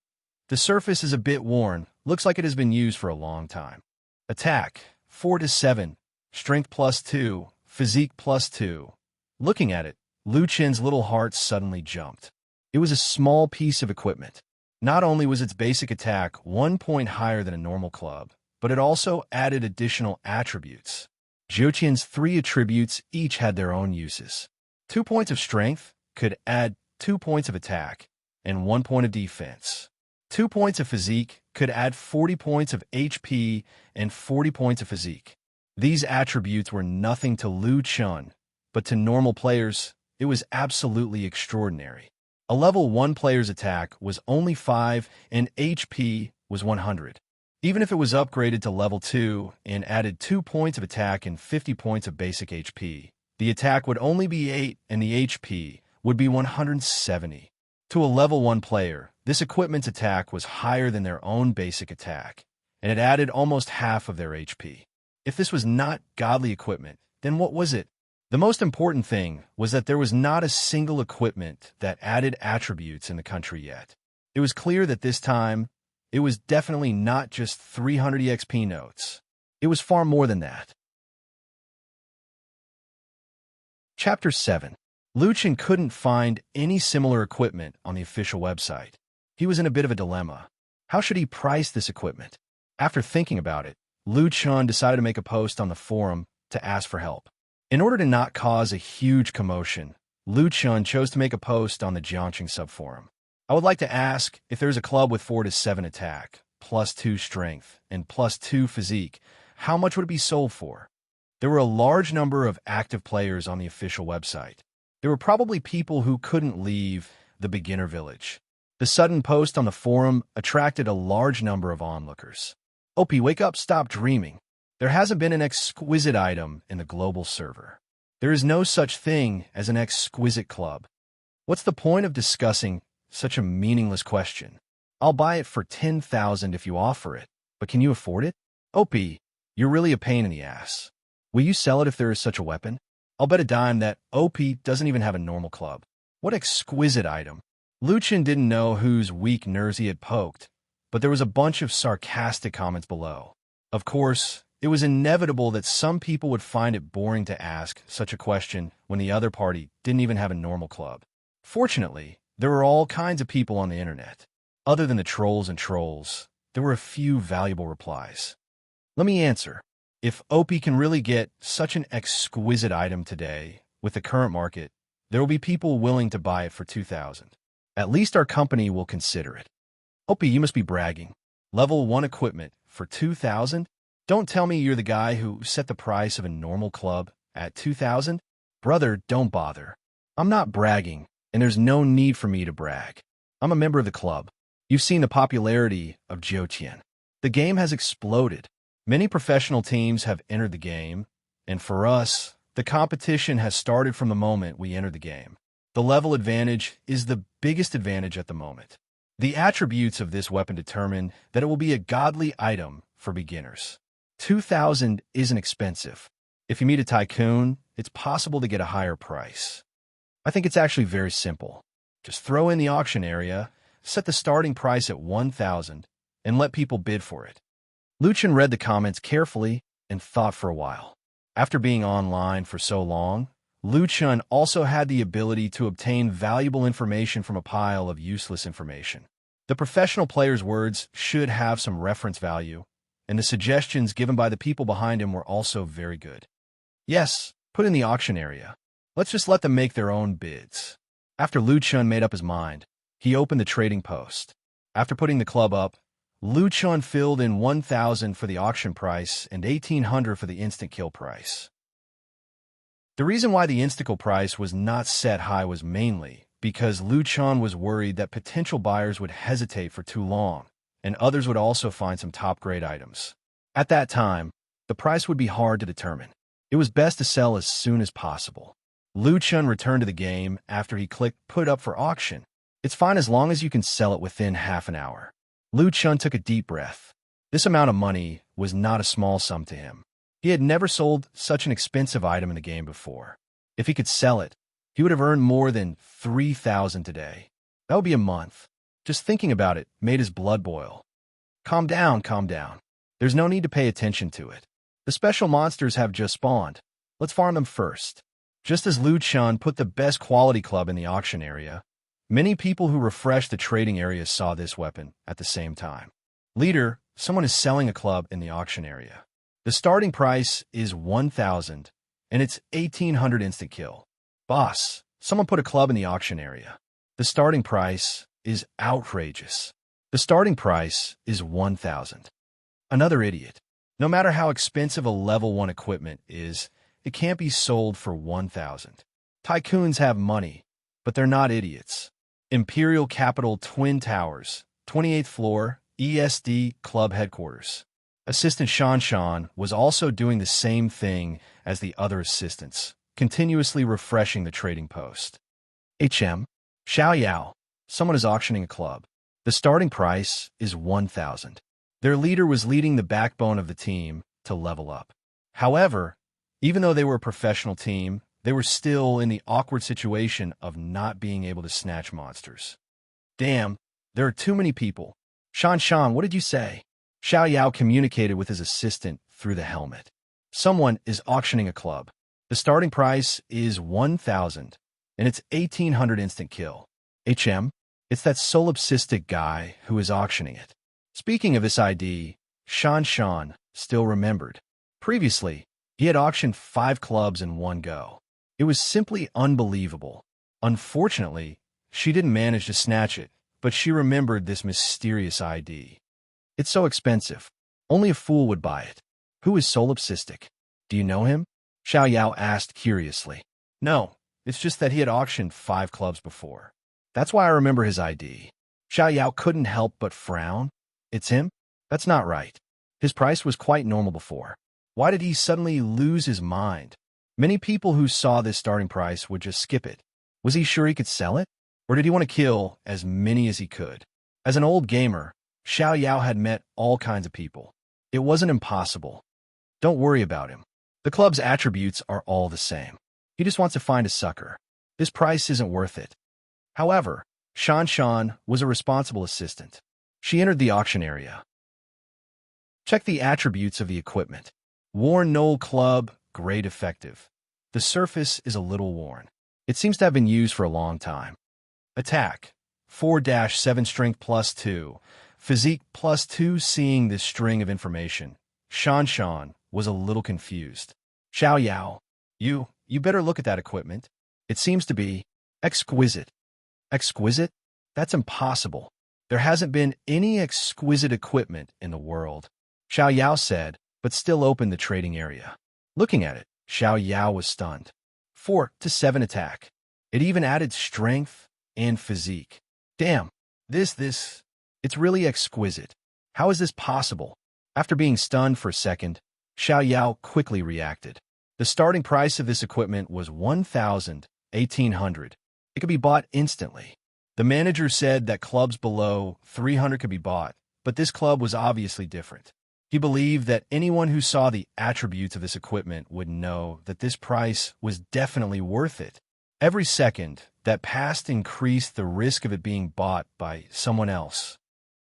The surface is a bit worn, looks like it has been used for a long time. Attack, 4 to 7. Strength +2, physique +2. Looking at it, Liu Chen's little heart suddenly jumped. It was a small piece of equipment. Not only was its basic attack 1 point higher than a normal club, but it also added additional attributes. Zhouqian's 3 attributes each had their own uses. 2 points of strength could add 2 points of attack and 1 point of defense. 2 points of physique could add 40 points of HP and 40 points of physique. These attributes were nothing to Liu Chun, but to normal players, it was absolutely extraordinary. A level 1 player's attack was only 5 and HP was 100. Even if it was upgraded to level 2 and added 2 points of attack and 50 points of basic HP, the attack would only be 8 and the HP would be 170. To a level 1 player, this equipment's attack was higher than their own basic attack, and it added almost half of their HP. If this was not godly equipment, then what was it? The most important thing was that there was not a single equipment that added attributes in the country yet. It was clear that this time, it was definitely not just 300 EXP notes. It was far more than that. Chapter 7. Liu Chen couldn't find any similar equipment on the official website. He was in a bit of a dilemma. How should he price this equipment? After thinking about it, Liu Chen decided to make a post on the forum to ask for help. In order to not cause a huge commotion, Lu Chun chose to make a post on the Jiangqing subforum. I would like to ask if there's a club with 4 to 7 attack, +2 strength, and +2 physique, how much would it be sold for? There were a large number of active players on the official website. There were probably people who couldn't leave the beginner village. The sudden post on the forum attracted a large number of onlookers. OP, wake up, stop dreaming. There hasn't been an exquisite item in the global server. There is no such thing as an exquisite club. What's the point of discussing such a meaningless question? I'll buy it for 10,000 if you offer it, but can you afford it? OP, you're really a pain in the ass. Will you sell it if there is such a weapon? I'll bet a dime that OP doesn't even have a normal club. What exquisite item. Luchin didn't know whose weak nerves he had poked, but there was a bunch of sarcastic comments below. Of course, it was inevitable that some people would find it boring to ask such a question when the other party didn't even have a normal club. Fortunately, there were all kinds of people on the internet. Other than the trolls and trolls, there were a few valuable replies. Let me answer. If OP can really get such an exquisite item today, with the current market, there will be people willing to buy it for 2,000. At least our company will consider it. OP, you must be bragging. Level 1 equipment for 2,000? Don't tell me you're the guy who set the price of a normal club at 2,000? Brother, don't bother. I'm not bragging, and there's no need for me to brag. I'm a member of the club. You've seen the popularity of Jiutian. The game has exploded. Many professional teams have entered the game, and for us, the competition has started from the moment we entered the game. The level advantage is the biggest advantage at the moment. The attributes of this weapon determine that it will be a godly item for beginners. 2,000 isn't expensive. If you meet a tycoon, it's possible to get a higher price. I think it's actually very simple. Just throw in the auction area, set the starting price at 1,000, and let people bid for it. Luchin read the comments carefully and thought for a while. After being online for so long, Luchin also had the ability to obtain valuable information from a pile of useless information. The professional player's words should have some reference value, and the suggestions given by the people behind him were also very good. Yes, put in the auction area. Let's just let them make their own bids. After Luchin made up his mind, he opened the trading post. After putting the club up, Luchin filled in 1,000 for the auction price and 1,800 for the instant kill price. The reason why the instant price was not set high was mainly because Luchin was worried that potential buyers would hesitate for too long, and others would also find some top-grade items. At that time, the price would be hard to determine. It was best to sell as soon as possible. Luchin returned to the game after he clicked Put Up for Auction. It's fine as long as you can sell it within half an hour. Luchin took a deep breath. This amount of money was not a small sum to him. He had never sold such an expensive item in the game before. If he could sell it, he would have earned more than 3,000 today. That would be a month. Just thinking about it made his blood boil. Calm down, calm down. There's no need to pay attention to it. The special monsters have just spawned. Let's farm them first. Just as Luchin put the best quality club in the auction area, many people who refreshed the trading area saw this weapon at the same time. Leader, someone is selling a club in the auction area. The starting price is 1,000, and it's 1,800 instant kill. Boss, someone put a club in the auction area. The starting price is outrageous. The starting price is 1,000. Another idiot. No matter how expensive a level 1 equipment is, it can't be sold for 1,000. Tycoons have money, but they're not idiots. Imperial Capital Twin Towers, 28th floor, ESD Club Headquarters. Assistant Shan was also doing the same thing as the other assistants, continuously refreshing the trading post. HM, Xiao Yao, someone is auctioning a club. The starting price is 1,000. Their leader was leading the backbone of the team to level up. However, even though they were a professional team, they were still in the awkward situation of not being able to snatch monsters. Damn, there are too many people. Shan, what did you say? Xiao Yao communicated with his assistant through the helmet. Someone is auctioning a club. The starting price is 1,000, and it's 1,800 instant kill. HM, it's that solipsistic guy who is auctioning it. Speaking of this ID, Shan still remembered. Previously, He had auctioned 5 clubs in one go. It was simply unbelievable. Unfortunately, she didn't manage to snatch it, but she remembered this mysterious ID. It's so expensive. Only a fool would buy it. Who is solipsistic? Do you know him? Xiao Yao asked curiously. No, it's just that he had auctioned 5 clubs before. That's why I remember his ID. Xiao Yao couldn't help but frown. It's him? That's not right. His price was quite normal before. Why did he suddenly lose his mind? Many people who saw this starting price would just skip it. Was he sure he could sell it? Or did he want to kill as many as he could? As an old gamer, Xiao Yao had met all kinds of people. It wasn't impossible. Don't worry about him. The club's attributes are all the same. He just wants to find a sucker. His price isn't worth it. However, Shan was a responsible assistant. She entered the auction area. Check the attributes of the equipment. Worn Knoll Club, great effective. The surface is a little worn. It seems to have been used for a long time. Attack, 4-7 strength +2. Physique +2. Seeing this string of information, Shan was a little confused. Xiao Yao, you better look at that equipment. It seems to be exquisite. Exquisite? That's impossible. There hasn't been any exquisite equipment in the world, Xiao Yao said, but still opened the trading area. Looking at it, Xiao Yao was stunned. 4-7 attack. It even added strength and physique. Damn, it's really exquisite. How is this possible? After being stunned for a second, Xiao Yao quickly reacted. The starting price of this equipment was 1,800. It could be bought instantly. The manager said that clubs below 300 could be bought, but this club was obviously different. He believed that anyone who saw the attributes of this equipment would know that this price was definitely worth it. Every second that passed increased the risk of it being bought by someone else.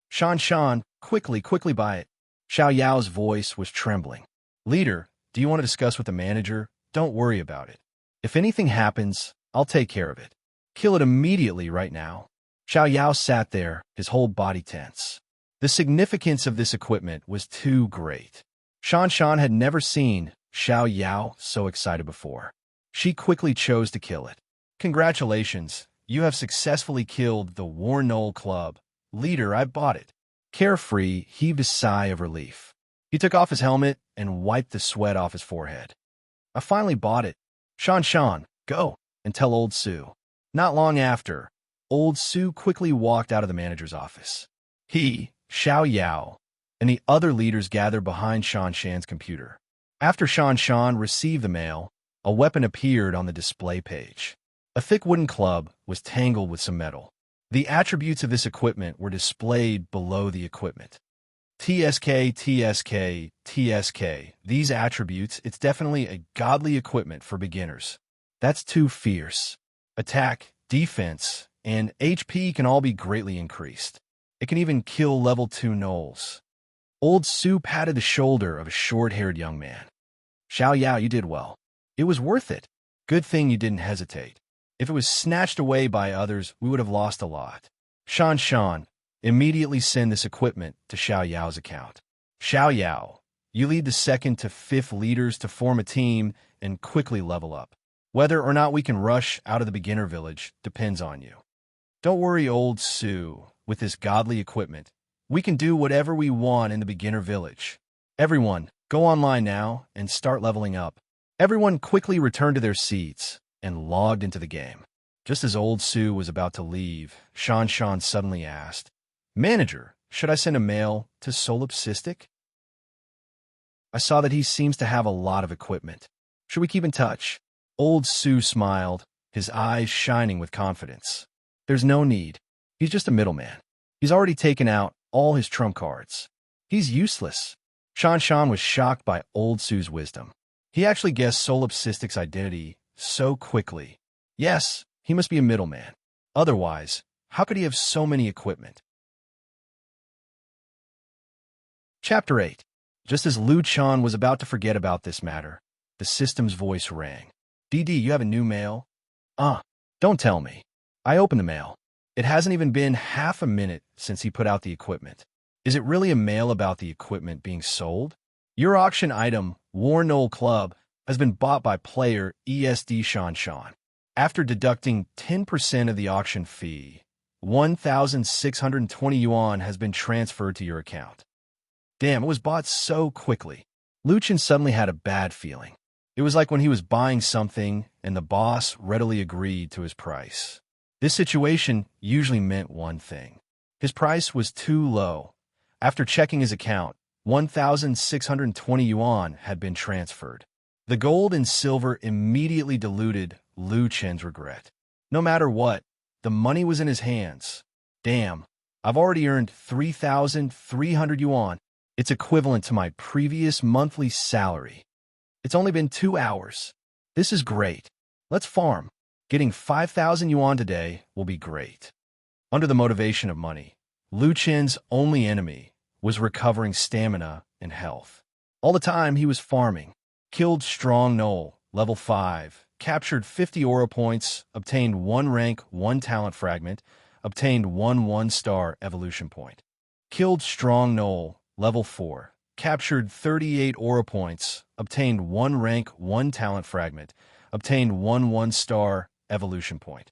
Shan, quickly buy it. Xiao Yao's voice was trembling. Leader, do you want to discuss with the manager? Don't worry about it. If anything happens, I'll take care of it. Kill it immediately right now. Xiao Yao sat there, his whole body tense. The significance of this equipment was too great. Shan had never seen Xiao Yao so excited before. She quickly chose to kill it. Congratulations, you have successfully killed the Worn Knoll Club. Leader, I bought it. Carefree heaved a sigh of relief. He took off his helmet and wiped the sweat off his forehead. I finally bought it. Shan, go and tell Old Su. Not long after, Old Su quickly walked out of the manager's office. He, Xiao Yao, and the other leaders gathered behind Shan's computer. After Shan received the mail, a weapon appeared on the display page. A thick wooden club was tangled with some metal. The attributes of this equipment were displayed below the equipment. TSK. These attributes, it's definitely a godly equipment for beginners. That's too fierce. Attack, defense, and HP can all be greatly increased. It can even kill level 2 gnolls. Old Su patted the shoulder of a short-haired young man. Xiao Yao, you did well. It was worth it. Good thing you didn't hesitate. If it was snatched away by others, we would have lost a lot. Shan, immediately send this equipment to Xiao Yao's account. Xiao Yao, you lead the 2nd to 5th leaders to form a team and quickly level up. Whether or not we can rush out of the beginner village depends on you. Don't worry, Old Su. With this godly equipment, we can do whatever we want in the beginner village. Everyone, go online now and start leveling up. Everyone quickly returned to their seats and logged into the game. Just as Old Su was about to leave, Shan suddenly asked, Manager, should I send a mail to Solipsistic? I saw that he seems to have a lot of equipment. Should we keep in touch? Old Su smiled, his eyes shining with confidence. There's no need. He's just a middleman. He's already taken out all his trump cards. He's useless. Shan was shocked by Old Su's wisdom. He actually guessed Solipsistic's identity so quickly. Yes, he must be a middleman. Otherwise, how could he have so many equipment? Chapter 8. Just as Lu Chan was about to forget about this matter, the system's voice rang. DD, you have a new mail? Don't tell me. I opened the mail. It hasn't even been half a minute since he put out the equipment. Is it really a mail about the equipment being sold? Your auction item, Worn Knoll Club, has been bought by player ESD Shan Shan. After deducting 10% of the auction fee, 1,620 yuan has been transferred to your account. Damn, it was bought so quickly. Lu Chen suddenly had a bad feeling. It was like when he was buying something and the boss readily agreed to his price. This situation usually meant one thing. His price was too low. After checking his account, 1,620 yuan had been transferred. The gold and silver immediately diluted Lu Chen's regret. No matter what, the money was in his hands. Damn, I've already earned 3,300 yuan. It's equivalent to my previous monthly salary. It's only been 2 hours. This is great. Let's farm. Getting 5,000 yuan today will be great. Under the motivation of money, Lu Chen's only enemy was recovering stamina and health. All the time he was farming. Killed Strong Knoll, level 5, captured 50 aura points, obtained 1 rank, 1 talent fragment, obtained 1 1-star evolution point. Killed Strong Knoll, level 4, captured 38 aura points, obtained 1 rank, 1 talent fragment, obtained 1 1-star evolution point.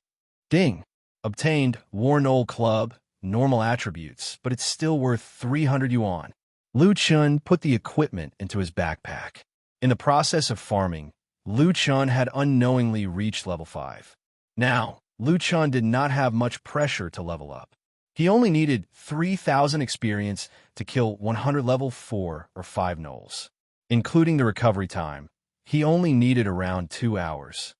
Ding! Obtained War Knoll Club, normal attributes, but it's still worth 300 yuan. Lu Chen put the equipment into his backpack. In the process of farming, Lu Chen had unknowingly reached level 5. Now, Lu Chen did not have much pressure to level up. He only needed 3,000 experience to kill 100 level 4 or 5 gnolls. Including the recovery time, he only needed around 2 hours.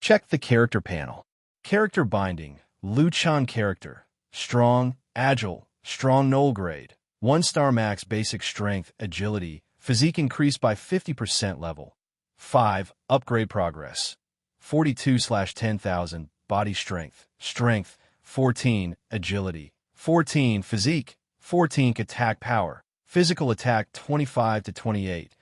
Check the character panel. Character binding, Lu Chen character, strong, agile, strong gnoll grade, 1-star max basic strength, agility, physique increased by 50% level. 5. Upgrade progress. 42/10,000. Body strength. Strength. 14. Agility. 14. Physique. 14. Attack power. Physical attack 25 to 28.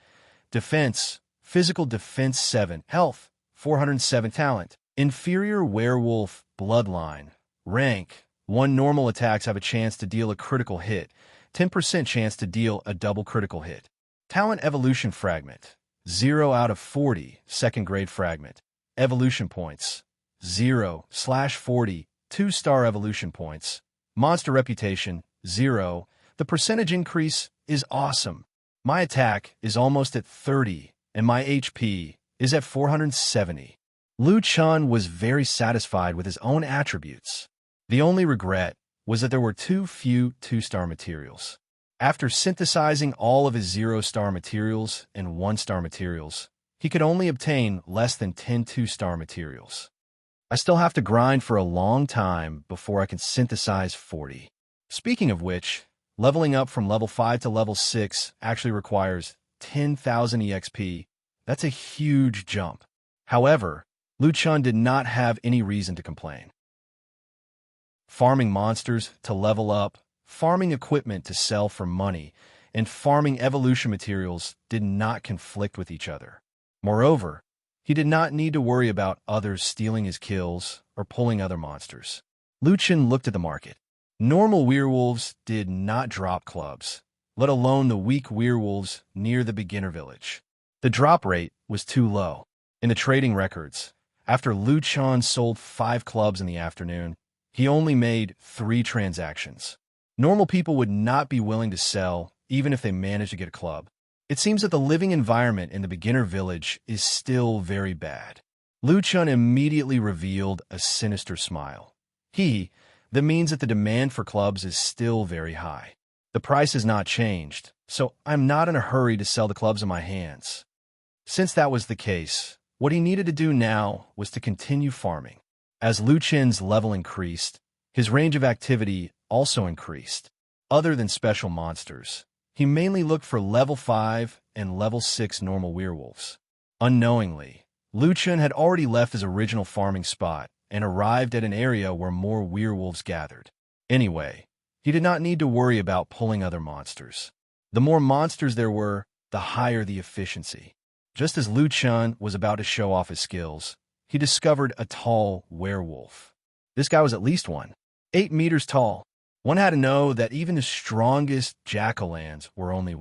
Defense. Physical defense 7. Health. 407. Talent. Inferior werewolf. Bloodline. Rank. 1. Normal attacks have a chance to deal a critical hit. 10% chance to deal a double critical hit. Talent evolution fragment, 0 out of 40, second grade fragment. Evolution points, 0/40, 2-star evolution points. Monster reputation, 0. The percentage increase is awesome. My attack is almost at 30, and my HP is at 470. Lu Chen was very satisfied with his own attributes. The only regret was that there were too few 2-star materials. After synthesizing all of his 0-star materials and 1-star materials, he could only obtain less than 10 2-star materials. I still have to grind for a long time before I can synthesize 40. Speaking of which, leveling up from level 5 to level 6 actually requires 10,000 EXP. That's a huge jump. However, Lu Chen did not have any reason to complain. Farming monsters to level up, farming equipment to sell for money, and farming evolution materials did not conflict with each other. Moreover, he did not need to worry about others stealing his kills or pulling other monsters. Lu Chen looked at the market. Normal werewolves did not drop clubs, let alone the weak werewolves near the beginner village. The drop rate was too low. In the trading records, after Lu Chen sold 5 clubs in the afternoon, he only made 3 transactions. Normal people would not be willing to sell, even if they managed to get a club. It seems that the living environment in the beginner village is still very bad. Lu Chen immediately revealed a sinister smile. That means that the demand for clubs is still very high. The price has not changed, so I'm not in a hurry to sell the clubs in my hands. Since that was the case, what he needed to do now was to continue farming. As Lu Chen's level increased, his range of activity also increased. Other than special monsters, he mainly looked for level 5 and level 6 normal werewolves. Unknowingly, Lu Chen had already left his original farming spot and arrived at an area where more werewolves gathered. Anyway, he did not need to worry about pulling other monsters. The more monsters there were, the higher the efficiency. Just as Lu Chen was about to show off his skills, he discovered a tall werewolf. This guy was at least 8 meters tall. One had to know that even the strongest jack-o'-lanterns were only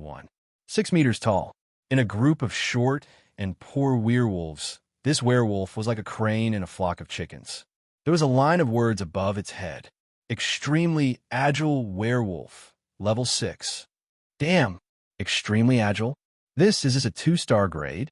6 meters tall. In a group of short, and poor werewolves, this werewolf was like a crane in a flock of chickens. There was a line of words above its head. Extremely agile werewolf, level 6. Damn, extremely agile? This is a 2-star grade?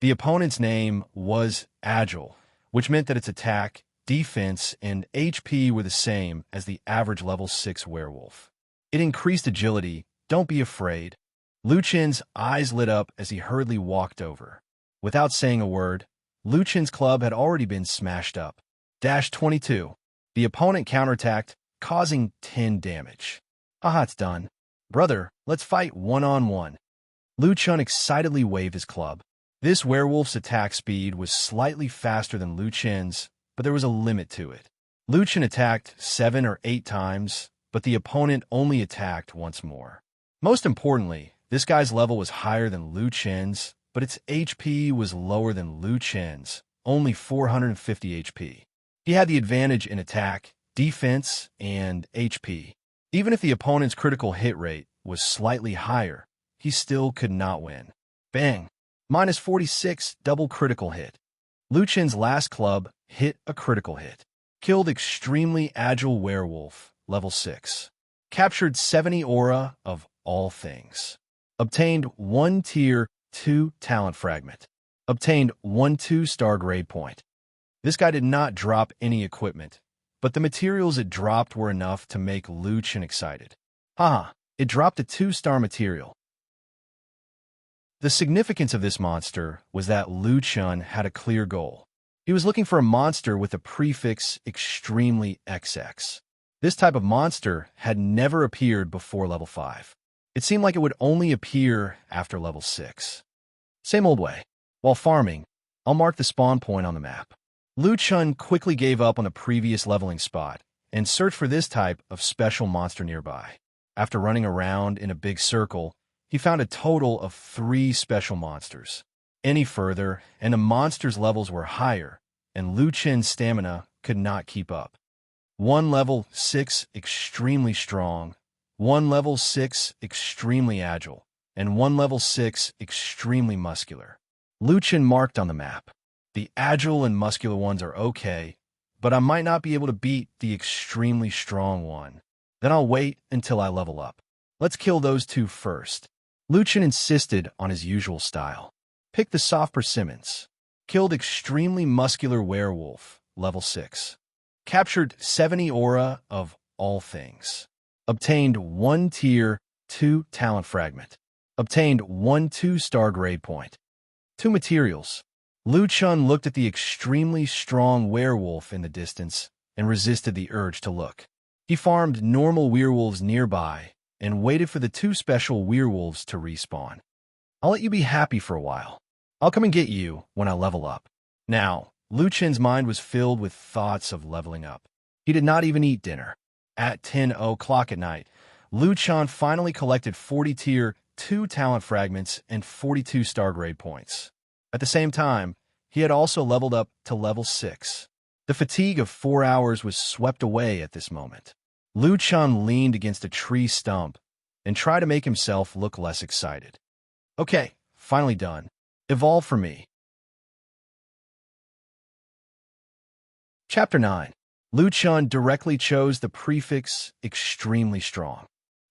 The opponent's name was Agile, which meant that its attack, defense, and HP were the same as the average level 6 werewolf. It increased agility. Don't be afraid. Liu Chen's eyes lit up as he hurriedly walked over. Without saying a word, Liu Chen's club had already been smashed up. Dash 22. The opponent counterattacked, causing 10 damage. Aha, it's done. Brother, let's fight one-on-one. Liu Chen excitedly waved his club. This werewolf's attack speed was slightly faster than Liu Chen's, but there was a limit to it. Liu Chen attacked 7 or 8 times, but the opponent only attacked once more. Most importantly, this guy's level was higher than Liu Chen's, but its HP was lower than Liu Chen's, only 450 HP. He had the advantage in attack, defense, and HP. Even if the opponent's critical hit rate was slightly higher, he still could not win. Bang! Minus 46, double critical hit. Liu Chen's last club hit a critical hit. Killed extremely agile werewolf, level 6. Captured 70 aura of all things. Obtained 1 tier 2 talent fragment. Obtained 1 2-star grade point. This guy did not drop any equipment, but the materials it dropped were enough to make Liu Chen excited. Haha, it dropped a 2-star material. The significance of this monster was that Liu Chen had a clear goal. He was looking for a monster with a prefix extremely XX. This type of monster had never appeared before level 5. It seemed like it would only appear after level 6. Same old way. While farming, I'll mark the spawn point on the map. Liu Chen quickly gave up on the previous leveling spot and searched for this type of special monster nearby. After running around in a big circle, he found a total of 3 special monsters. Any further, and the monsters' levels were higher, and Liu Chen's stamina could not keep up. 1 level 6 extremely strong, 1 level 6 extremely agile, and 1 level 6 extremely muscular. Liu Chen marked on the map. The agile and muscular ones are okay, but I might not be able to beat the extremely strong one. Then I'll wait until I level up. Let's kill those 2 first. Liu Chen insisted on his usual style. Pick the soft persimmons. Killed extremely muscular werewolf, level 6. Captured 70 aura of all things. Obtained 1 tier 2 talent fragment. Obtained 1 2-star grade point. 2 materials. Liu Chen looked at the extremely strong werewolf in the distance and resisted the urge to look. He farmed normal werewolves nearby and waited for the 2 special werewolves to respawn. I'll let you be happy for a while. I'll come and get you when I level up. Now, Liu Chen's mind was filled with thoughts of leveling up. He did not even eat dinner. At 10 o'clock at night, Liu Chen finally collected 40 tier 2 talent fragments and 42 star grade points. At the same time, he had also leveled up to level 6. The fatigue of 4 hours was swept away at this moment. Liu Chen leaned against a tree stump and tried to make himself look less excited. Okay, finally done. Evolve for me. Chapter 9. Liu Chen directly chose the prefix extremely strong.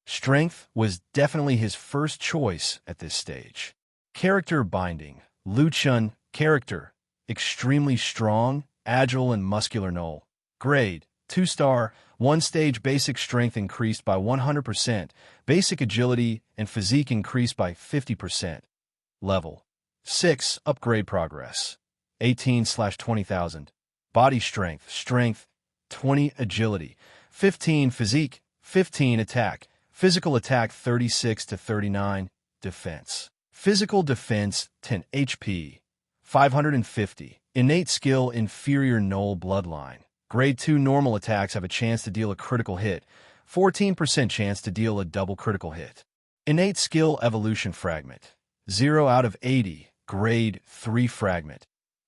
Strength was definitely his first choice at this stage. Character binding. Liu Chen, character, extremely strong, agile and muscular null. Grade, 2-star, 1 stage basic strength increased by 100%, basic agility and physique increased by 50%. Level, 6, upgrade progress, 18/20,000. Body strength, strength, 20 agility, 15 physique, 15 attack, physical attack 36 to 39, defense. Physical defense 10 HP, 550. Innate skill inferior null bloodline. Grade 2 normal attacks have a chance to deal a critical hit, 14% chance to deal a double critical hit. Innate skill evolution fragment, 0 out of 80, grade 3 fragment.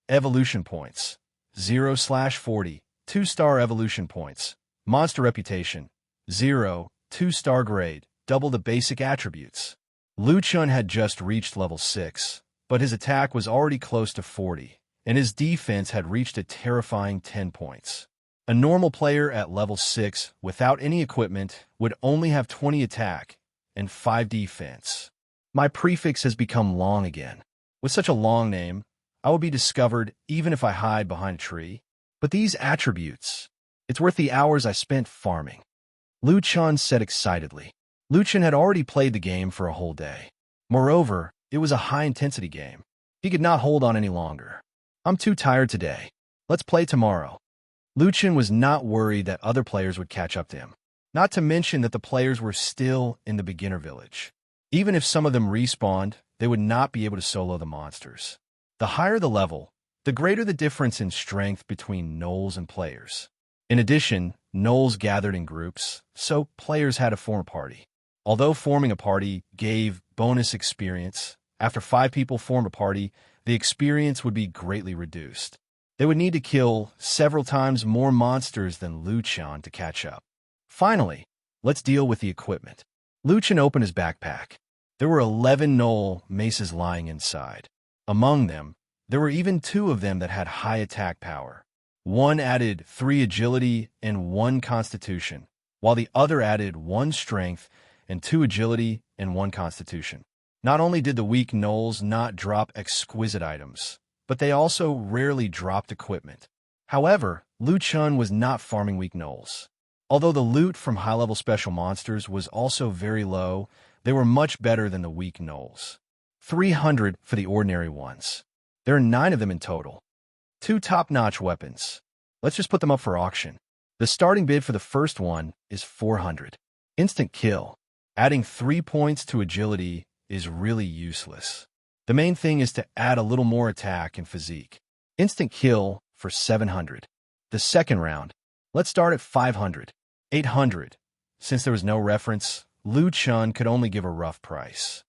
Evolution points, 0/40, 2-star evolution points. Monster reputation, 0, 2-star grade, double the basic attributes. Liu Chen had just reached level 6, but his attack was already close to 40, and his defense had reached a terrifying 10 points. A normal player at level 6 without any equipment would only have 20 attack and 5 defense. My prefix has become long again. With such a long name, I will be discovered even if I hide behind a tree. But these attributes, it's worth the hours I spent farming. Lu Chun said excitedly. Lu Chun had already played the game for a whole day. Moreover, it was a high-intensity game. He could not hold on any longer. I'm too tired today. Let's play tomorrow. Lu Chun was not worried that other players would catch up to him. Not to mention that the players were still in the beginner village. Even if some of them respawned, they would not be able to solo the monsters. The higher the level, the greater the difference in strength between gnolls and players. In addition, gnolls gathered in groups, so players had to form a party. Although forming a party gave bonus experience, after 5 people formed a party, the experience would be greatly reduced. They would need to kill several times more monsters than Lu Chun to catch up. Finally, let's deal with the equipment. Lu Chun opened his backpack. There were 11 gnoll maces lying inside. Among them, there were even 2 of them that had high attack power. One added 3 agility and 1 constitution, while the other added 1 strength and 2 agility and 1 constitution. Not only did the weak gnolls not drop exquisite items, but they also rarely dropped equipment. However, Lu Chun was not farming weak gnolls. Although the loot from high-level special monsters was also very low, they were much better than the weak gnolls. 300 for the ordinary ones. There are 9 of them in total. 2 top-notch weapons. Let's just put them up for auction. The starting bid for the first one is 400. Instant kill. Adding 3 points to agility is really useless. The main thing is to add a little more attack and physique. Instant kill for 700. The second round. Let's start at 500. 800. Since there was no reference, Lu Chun could only give a rough price.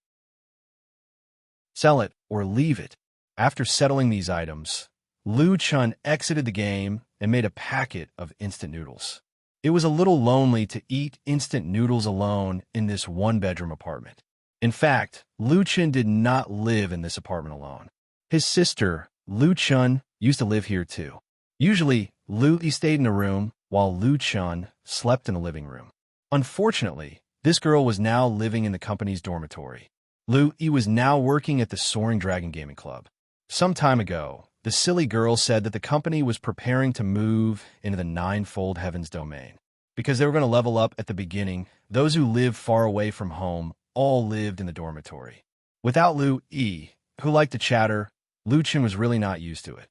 Sell it or leave it. After settling these items, Lu Chun exited the game and made a packet of instant noodles. It was a little lonely to eat instant noodles alone in this 1-bedroom apartment. In fact, Lu Chun did not live in this apartment alone. His sister, Lu Chun, used to live here too. Usually, Lu stayed in a room while Lu Chun slept in a living room. Unfortunately, this girl was now living in the company's dormitory. Lu was now working at the Soaring Dragon Gaming Club. Some time ago, the silly girl said that the company was preparing to move into the Ninefold Heavens domain. Because they were going to level up at the beginning, those who lived far away from home all lived in the dormitory. Without Lu, who liked to chatter, Lu Chun was really not used to it.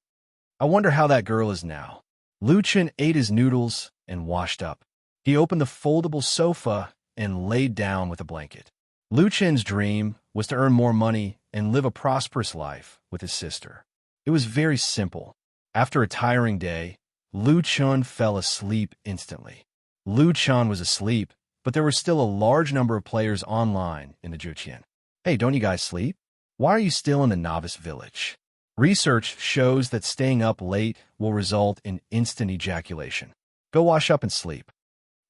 I wonder how that girl is now. Lu Chun ate his noodles and washed up. He opened the foldable sofa and laid down with a blanket. Lu Chun's dream was to earn more money and live a prosperous life with his sister. It was very simple. After a tiring day, Lu Chun fell asleep instantly. Lu Chun was asleep, but there were still a large number of players online in the Juqian. Hey, don't you guys sleep? Why are you still in the novice village? Research shows that staying up late will result in instant ejaculation. Go wash up and sleep.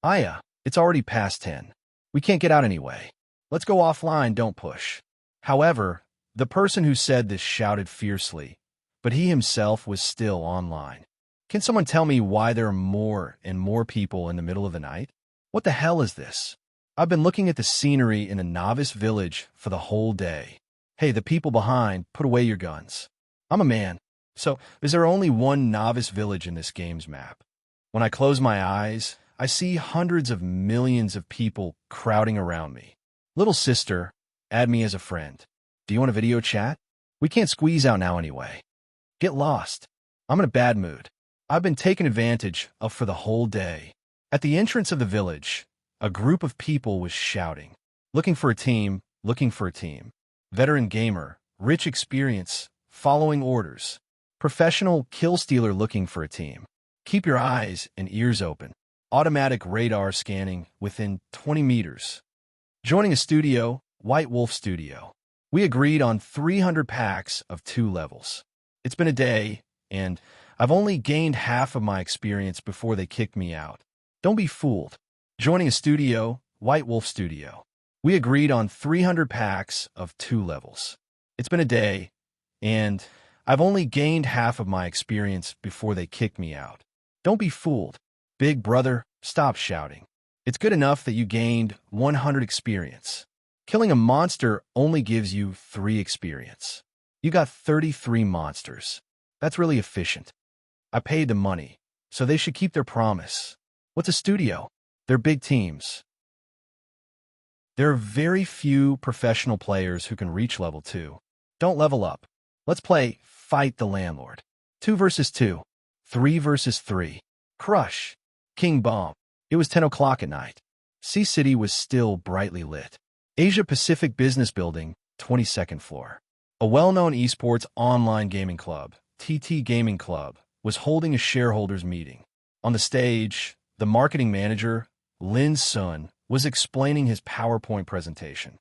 Aya, it's already past 10. We can't get out anyway. Let's go offline, don't push. However, the person who said this shouted fiercely, but he himself was still online. Can someone tell me why there are more and more people in the middle of the night? What the hell is this? I've been looking at the scenery in the novice village for the whole day. Hey, the people behind, put away your guns. I'm a man, so is there only one novice village in this game's map? When I close my eyes, I see hundreds of millions of people crowding around me. Little sister, add me as a friend. Do you want a video chat? We can't squeeze out now anyway. Get lost. I'm in a bad mood. I've been taken advantage of for the whole day. At the entrance of the village, a group of people was shouting. Looking for a team, looking for a team. Veteran gamer, rich experience, following orders. Professional kill stealer looking for a team. Keep your eyes and ears open. Automatic radar scanning within 20 meters. Joining a studio, White Wolf Studio. We agreed on 300 packs of 2 levels. It's been a day, and I've only gained half of my experience before they kicked me out. Don't be fooled. Joining a studio, White Wolf Studio. We agreed on 300 packs of 2 levels. It's been a day, And I've only gained half of my experience before they kicked me out. Don't be fooled. Big brother, stop shouting. It's good enough that you gained 100 experience. Killing a monster only gives you 3 experience. You got 33 monsters. That's really efficient. I paid the money, so they should keep their promise. What's a studio? They're big teams. There are very few professional players who can reach level 2. Don't level up. Let's play Fight the Landlord. 2 versus 2. 3 versus 3. Crush. King Bomb. It was 10 o'clock at night. Sea City was still brightly lit. Asia Pacific Business Building, 22nd floor. A well-known esports online gaming club, TT Gaming Club, was holding a shareholders meeting. On the stage, the marketing manager, Lin Sun, was explaining his PowerPoint presentation.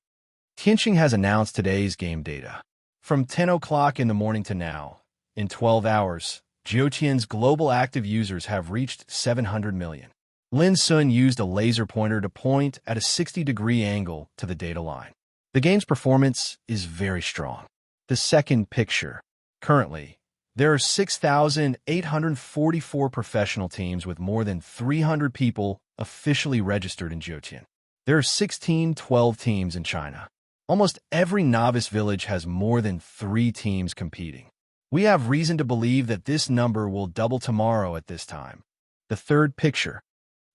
Tianqing has announced today's game data. From 10 o'clock in the morning to now, in 12 hours, Jiutian's global active users have reached 700 million. Lin Sun used a laser pointer to point at a 60-degree angle to the data line. The game's performance is very strong. The second picture. Currently, there are 6,844 professional teams with more than 300 people officially registered in Jiutian. There are 12 teams in China. Almost every novice village has more than 3 teams competing. We have reason to believe that this number will double tomorrow at this time. The third picture.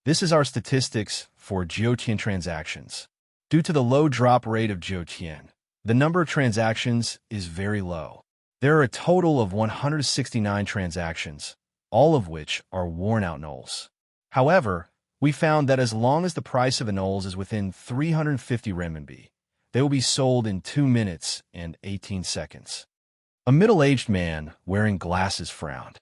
This is our statistics for Jiutian transactions. Due to the low drop rate of Jiutian, the number of transactions is very low. There are a total of 169 transactions, all of which are worn-out nulls. However, we found that as long as the price of the nulls is within 350 renminbi, they will be sold in 2 minutes and 18 seconds. A middle-aged man wearing glasses frowned.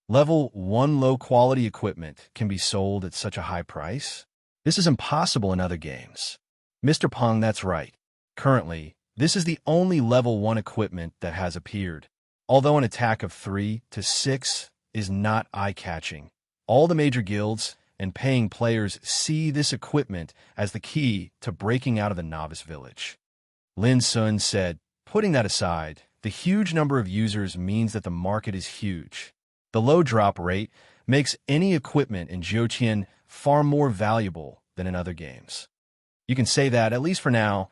Level 1 low-quality equipment can be sold at such a high price? This is impossible in other games. Mr. Peng, that's right. Currently, this is the only level 1 equipment that has appeared. Although an attack of 3 to 6 is not eye-catching, all the major guilds and paying players see this equipment as the key to breaking out of the novice village. Lin Sun said, putting that aside, the huge number of users means that the market is huge. The low drop rate makes any equipment in Jiutian far more valuable than in other games. You can say that, at least for now,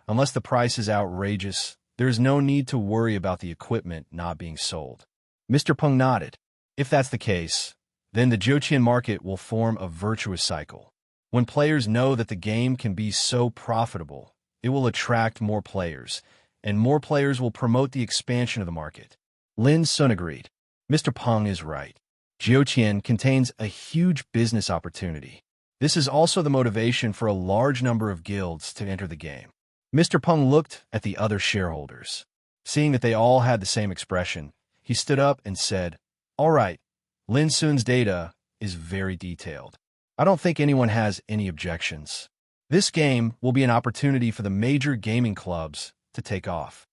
unless the price is outrageous, there is no need to worry about the equipment not being sold. Mr. Peng nodded. If that's the case, then the Jiutian market will form a virtuous cycle. When players know that the game can be so profitable, it will attract more players, and more players will promote the expansion of the market. Lin Sun agreed. Mr. Peng is right. Jiutian contains a huge business opportunity. This is also the motivation for a large number of guilds to enter the game. Mr. Peng looked at the other shareholders. Seeing that they all had the same expression, he stood up and said, "All right, Lin Sun's data is very detailed. I don't think anyone has any objections. This game will be an opportunity for the major gaming clubs to take off.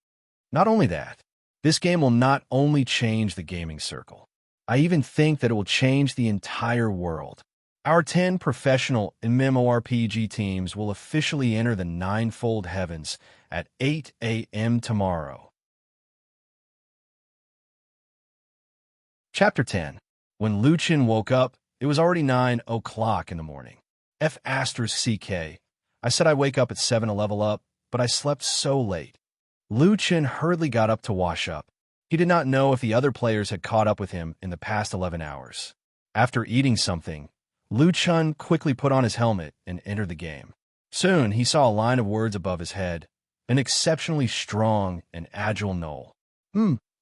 Not only that, this game will not only change the gaming circle. I even think that it will change the entire world. Our 10 professional MMORPG teams will officially enter the ninefold heavens at 8 a.m. tomorrow." Chapter 10. When Lu Qin woke up, it was already 9 o'clock in the morning. F***CK. I said I'd wake up at 7 to level up, but I slept so late. Lu Qin hurriedly got up to wash up. He did not know if the other players had caught up with him in the past 11 hours. After eating something, Lu Qin quickly put on his helmet and entered the game. Soon, he saw a line of words above his head, an exceptionally strong and agile gnoll.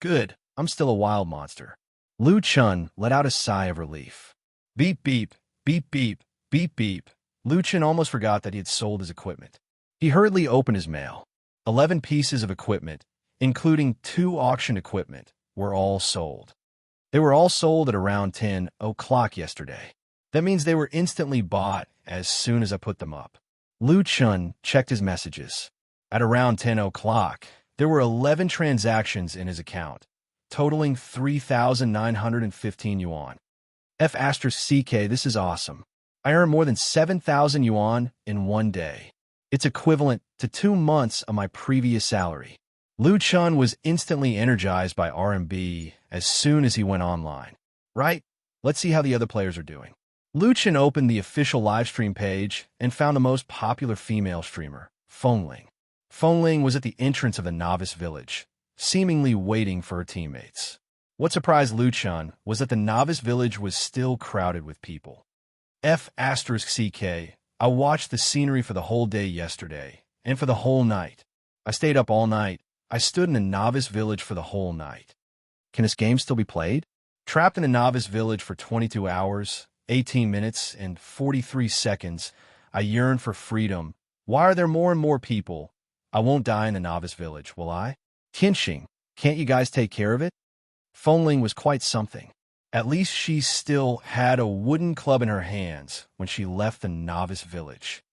Good, I'm still a wild monster. Lu Qin let out a sigh of relief. Beep, beep, beep, beep, beep, beep. Lu Qin almost forgot that he had sold his equipment. He hurriedly opened his mail. 11 pieces of equipment, including 2 auction equipment, were all sold. They were all sold at around 10 o'clock yesterday. That means they were instantly bought as soon as I put them up. Lu Qin checked his messages. At around 10 o'clock, there were 11 transactions in his account, totaling 3,915 yuan. F***CK, this is awesome. I earned more than 7,000 yuan in one day. It's equivalent to 2 months of my previous salary. Lu Chun was instantly energized by R&B as soon as he went online. Right? Let's see how the other players are doing. Lu Chun opened the official livestream page and found the most popular female streamer, Fengling. Fengling was at the entrance of the novice village, seemingly waiting for her teammates. What surprised Lu Chun was that the novice village was still crowded with people. F***CK, I watched the scenery for the whole day yesterday, and for the whole night. I stayed up all night. I stood in the novice village for the whole night. Can this game still be played? Trapped in the novice village for 22 hours, 18 minutes, and 43 seconds, I yearn for freedom. Why are there more and more people? I won't die in the novice village, will I? Tianxing, can't you guys take care of it? Fengling was quite something. At least she still had a wooden club in her hands when she left the novice village.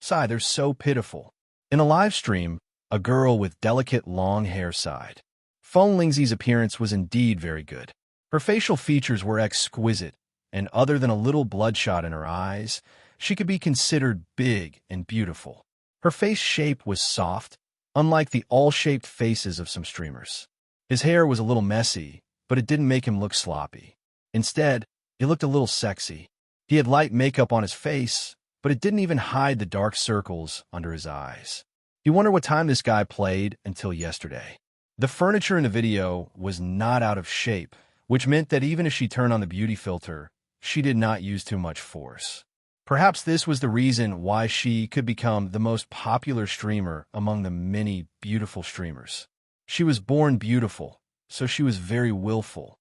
Sigh, they're so pitiful. In a live stream, a girl with delicate long hair sighed. Fengling's appearance was indeed very good. Her facial features were exquisite, and other than a little bloodshot in her eyes, she could be considered big and beautiful. Her face shape was soft, unlike the all-shaped faces of some streamers. His hair was a little messy, but it didn't make him look sloppy. Instead, he looked a little sexy. He had light makeup on his face, but it didn't even hide the dark circles under his eyes. You wonder what time this guy played until yesterday. The furniture in the video was not out of shape, which meant that even if she turned on the beauty filter, she did not use too much force. Perhaps this was the reason why she could become the most popular streamer among the many beautiful streamers. She was born beautiful, so she was very willful.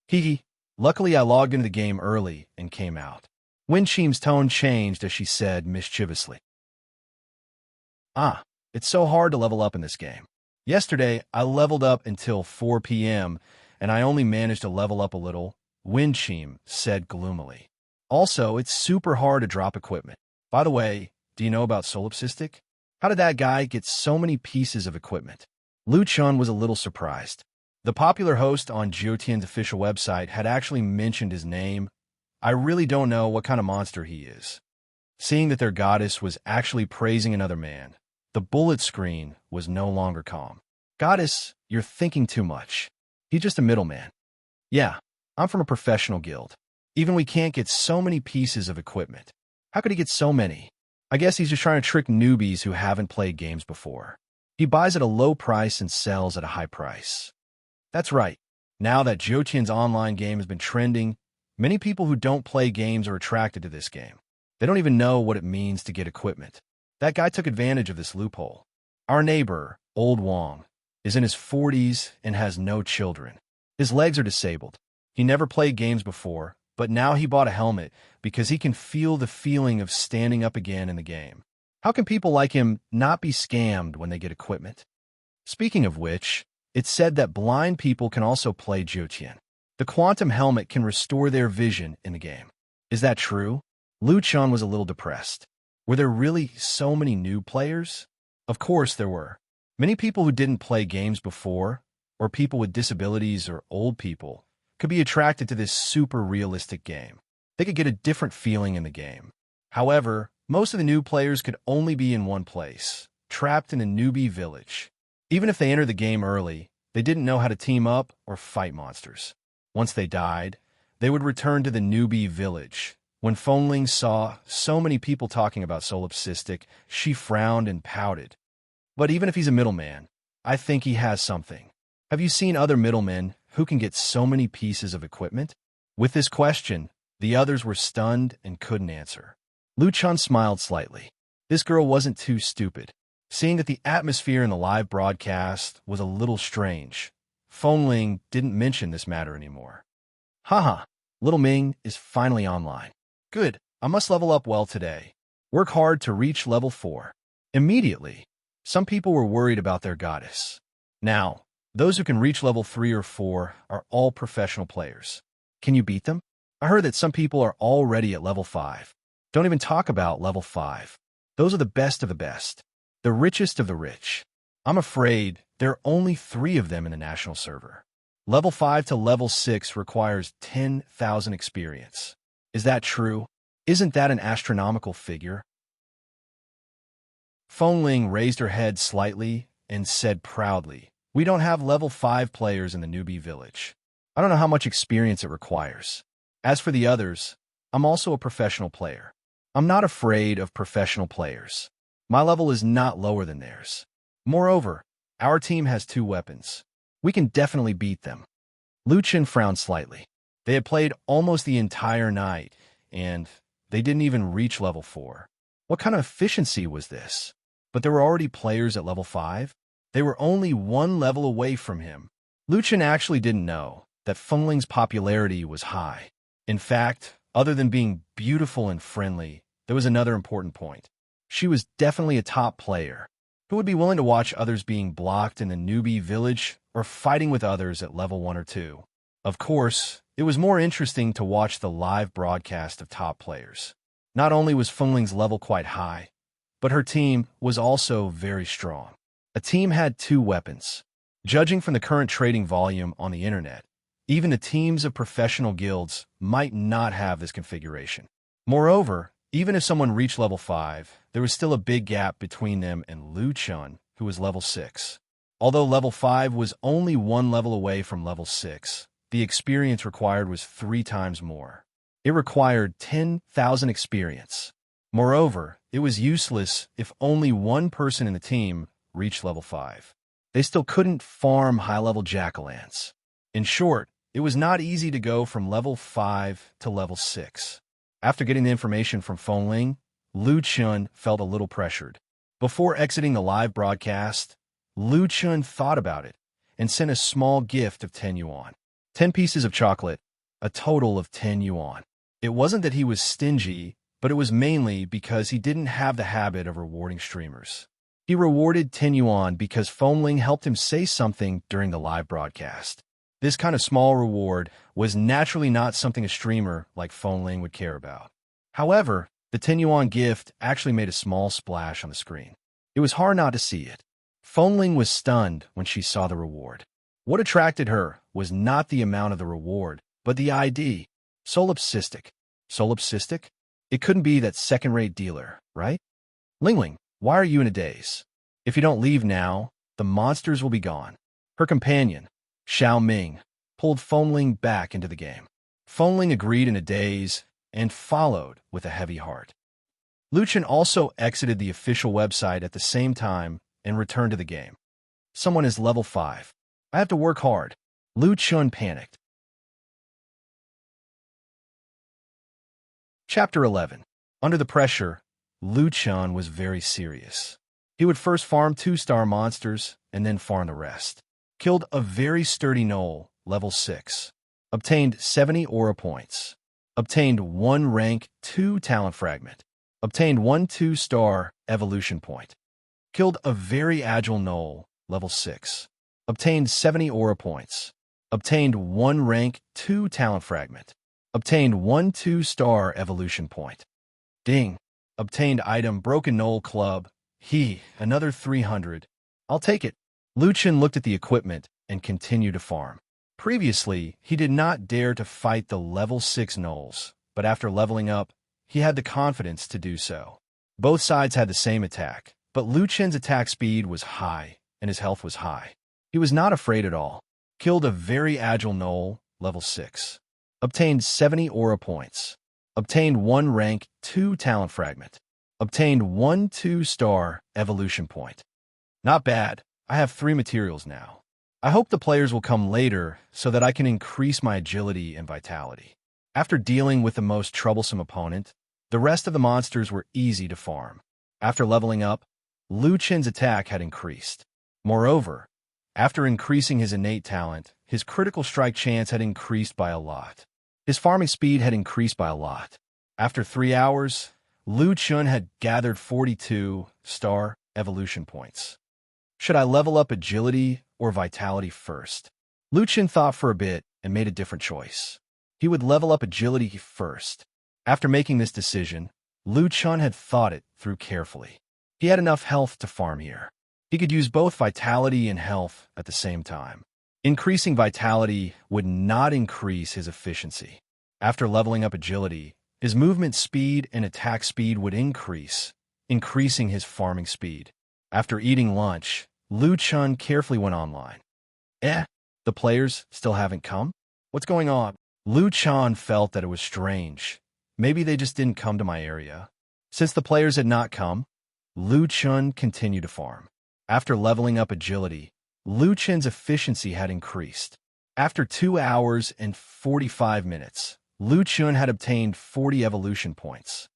Hee. Luckily, I logged into the game early and came out. Winchim's tone changed as she said mischievously. It's so hard to level up in this game. Yesterday, I leveled up until 4 p.m., and I only managed to level up a little, Winchim said gloomily. Also, it's super hard to drop equipment. By the way, do you know about Solipsistic? How did that guy get so many pieces of equipment? Lu Chun was a little surprised. The popular host on Jiotian's official website had actually mentioned his name. I really don't know what kind of monster he is. Seeing that their goddess was actually praising another man, the bullet screen was no longer calm. Goddess, you're thinking too much. He's just a middleman. Yeah, I'm from a professional guild. Even we can't get so many pieces of equipment. How could he get so many? I guess he's just trying to trick newbies who haven't played games before. He buys at a low price and sells at a high price. That's right. Now that Jiotian's online game has been trending, many people who don't play games are attracted to this game. They don't even know what it means to get equipment. That guy took advantage of this loophole. Our neighbor, Old Wong, is in his 40s and has no children. His legs are disabled. He never played games before, but now he bought a helmet because he can feel the feeling of standing up again in the game. How can people like him not be scammed when they get equipment? Speaking of which, it's said that blind people can also play Jiotian. The quantum helmet can restore their vision in the game. Is that true? Lu Chun was a little depressed. Were there really so many new players? Of course there were. Many people who didn't play games before, or people with disabilities or old people, could be attracted to this super realistic game. They could get a different feeling in the game. However, most of the new players could only be in one place, trapped in a newbie village. Even if they entered the game early, they didn't know how to team up or fight monsters. Once they died, they would return to the newbie village. When Fengling saw so many people talking about Solipsistic, she frowned and pouted. But even if he's a middleman, I think he has something. Have you seen other middlemen who can get so many pieces of equipment? With this question, the others were stunned and couldn't answer. Lu Chun smiled slightly. This girl wasn't too stupid. Seeing that the atmosphere in the live broadcast was a little strange, Fengling didn't mention this matter anymore. Haha, Little Ming is finally online. Good, I must level up well today. Work hard to reach level 4. Immediately, some people were worried about their goddess. Now, those who can reach level 3 or 4 are all professional players. Can you beat them? I heard that some people are already at level 5. Don't even talk about level 5. Those are the best of the best. The richest of the rich. I'm afraid there are only 3 of them in the national server. Level 5 to level 6 requires 10,000 experience. Is that true? Isn't that an astronomical figure? Fengling raised her head slightly and said proudly, We don't have level 5 players in the newbie village. I don't know how much experience it requires. As for the others, I'm also a professional player. I'm not afraid of professional players. My level is not lower than theirs. Moreover, our team has 2 weapons. We can definitely beat them." Lu Chen frowned slightly. They had played almost the entire night, and they didn't even reach level 4. What kind of efficiency was this? But there were already players at level 5? They were only 1 level away from him. Lu Chen actually didn't know that Fengling's popularity was high. In fact, other than being beautiful and friendly, there was another important point. She was definitely a top player who would be willing to watch others being blocked in the newbie village or fighting with others at level 1 or 2. Of course, it was more interesting to watch the live broadcast of top players. Not only was Fengling's level quite high, but her team was also very strong. A team had 2 weapons. Judging from the current trading volume on the internet, even the teams of professional guilds might not have this configuration. Moreover, even if someone reached level 5, there was still a big gap between them and Lu Chen, who was level 6. Although level 5 was only 1 level away from level 6, the experience required was 3 times more. It required 10,000 experience. Moreover, it was useless if only 1 person in the team reached level 5. They still couldn't farm high-level jack-o'-lantern. In short, it was not easy to go from level 5 to level 6. After getting the information from Fengling, Lu Chen felt a little pressured. Before exiting the live broadcast, Lu Chen thought about it and sent a small gift of 10 yuan. 10 pieces of chocolate, a total of 10 yuan. It wasn't that he was stingy, but it was mainly because he didn't have the habit of rewarding streamers. He rewarded 10 yuan because Fengling helped him say something during the live broadcast. This kind of small reward was naturally not something a streamer like Fengling would care about. However, the 10 yuan gift actually made a small splash on the screen. It was hard not to see it. Fengling was stunned when she saw the reward. What attracted her was not the amount of the reward, but the ID. Solipsistic. Solipsistic? It couldn't be that second-rate dealer, right? Lingling, why are you in a daze? If you don't leave now, the monsters will be gone. Her companion, Xiao Ming, pulled Fengling back into the game. Fengling agreed in a daze and followed with a heavy heart. Lu Chen also exited the official website at the same time and returned to the game. Someone is level 5. I have to work hard. Lu Chen panicked. Chapter 11. Under the pressure, Lu Chen was very serious. He would first farm 2-star monsters and then farm the rest. Killed a very sturdy gnoll, level 6. Obtained 70 aura points. Obtained 1 rank 2 talent fragment. Obtained 1 2-star evolution point. Killed a very agile gnoll, level 6. Obtained 70 aura points. Obtained 1 rank 2 talent fragment. Obtained 1 2-star evolution point. Ding. Obtained item broken gnoll club. Another 300. I'll take it. Lu Chen looked at the equipment and continued to farm. Previously, he did not dare to fight the level 6 gnolls, but after leveling up, he had the confidence to do so. Both sides had the same attack, but Lu Chen's attack speed was high and his health was high. He was not afraid at all. Killed a very agile gnoll, level 6. Obtained 70 aura points. Obtained 1 rank 2 talent fragment. Obtained 1 2-star evolution point. Not bad. I have 3 materials now. I hope the players will come later so that I can increase my agility and vitality. After dealing with the most troublesome opponent, the rest of the monsters were easy to farm. After leveling up, Lu Chen's attack had increased. Moreover, after increasing his innate talent, his critical strike chance had increased by a lot. His farming speed had increased by a lot. After 3 hours, Lu Chen had gathered 42-star evolution points. Should I level up agility or vitality first? Lu Chen thought for a bit and made a different choice. He would level up agility first. After making this decision, Lu Chen had thought it through carefully. He had enough health to farm here. He could use both vitality and health at the same time. Increasing vitality would not increase his efficiency. After leveling up agility, his movement speed and attack speed would increase, increasing his farming speed. After eating lunch, Lu Chen carefully went online. The players still haven't come? What's going on? Lu Chan felt that it was strange. Maybe they just didn't come to my area. Since the players had not come, Lu Chun continued to farm. After leveling up agility, Lu Chen's efficiency had increased. After 2 hours and 45 minutes, Lu Chun had obtained 40 evolution points.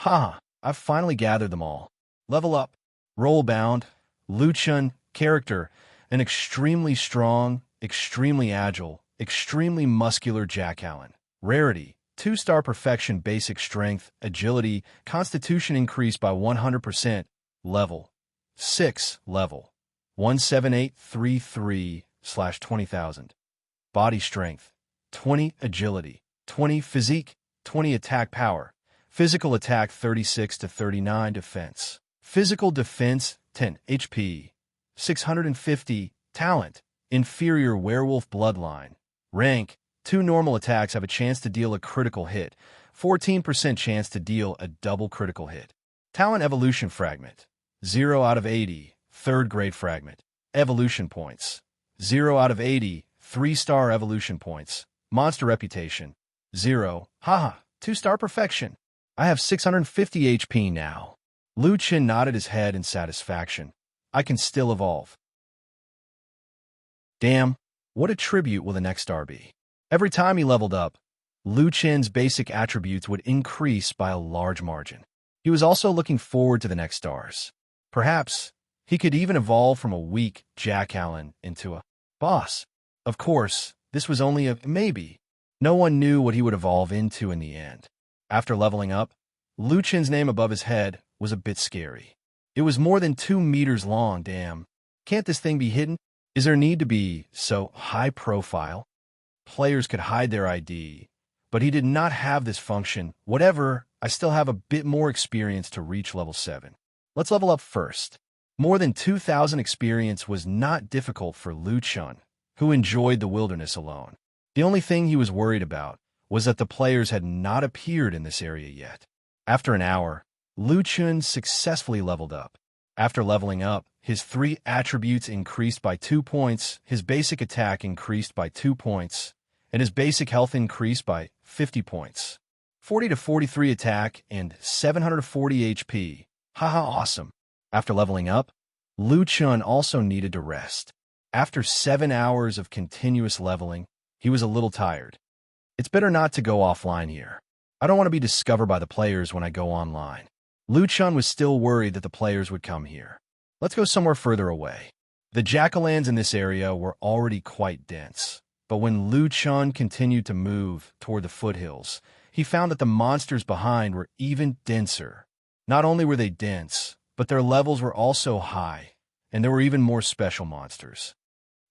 I've finally gathered them all. Level up. Role bound. Lu Chun, character, an extremely strong, extremely agile, extremely muscular Jackallen. Rarity, 2-star perfection basic strength, agility, constitution increased by 100%, level 6, level 17833/20,000. Body strength, 20 agility, 20 physique, 20 attack power, physical attack 36 to 39 defense, physical defense 10 HP, 650 talent, inferior werewolf bloodline, rank, 2 normal attacks have a chance to deal a critical hit, 14% chance to deal a double critical hit. Talent evolution fragment, 0 out of 80, 3rd grade fragment. Evolution points, 0 out of 80, 3-star evolution points. Monster reputation, 0. 2-star perfection. I have 650 HP now. Lu Chin nodded his head in satisfaction. I can still evolve. Damn, what attribute will the next star be? Every time he leveled up, Lu Chin's basic attributes would increase by a large margin. He was also looking forward to the next stars. Perhaps he could even evolve from a weak Jackallen into a boss. Of course, this was only a maybe. No one knew what he would evolve into in the end. After leveling up, Lu Chin's name above his head was a bit scary. It was more than 2 meters long, damn. Can't this thing be hidden? Is there need to be so high profile? Players could hide their ID, but he did not have this function. Whatever, I still have a bit more experience to reach level 7. Let's level up first. More than 2,000 experience was not difficult for Lu Chun, who enjoyed the wilderness alone. The only thing he was worried about was that the players had not appeared in this area yet. After an hour, Lu Chun successfully leveled up. After leveling up, his 3 attributes increased by 2 points, his basic attack increased by 2 points, and his basic health increased by 50 points. 40 to 43 attack and 740 HP. Awesome. After leveling up, Lu Chun also needed to rest. After 7 hours of continuous leveling, he was a little tired. It's better not to go offline here. I don't want to be discovered by the players when I go online. Lu Chun was still worried that the players would come here. Let's go somewhere further away. The Jackallans in this area were already quite dense, but when Lu Chun continued to move toward the foothills, he found that the monsters behind were even denser. Not only were they dense, but their levels were also high, and there were even more special monsters.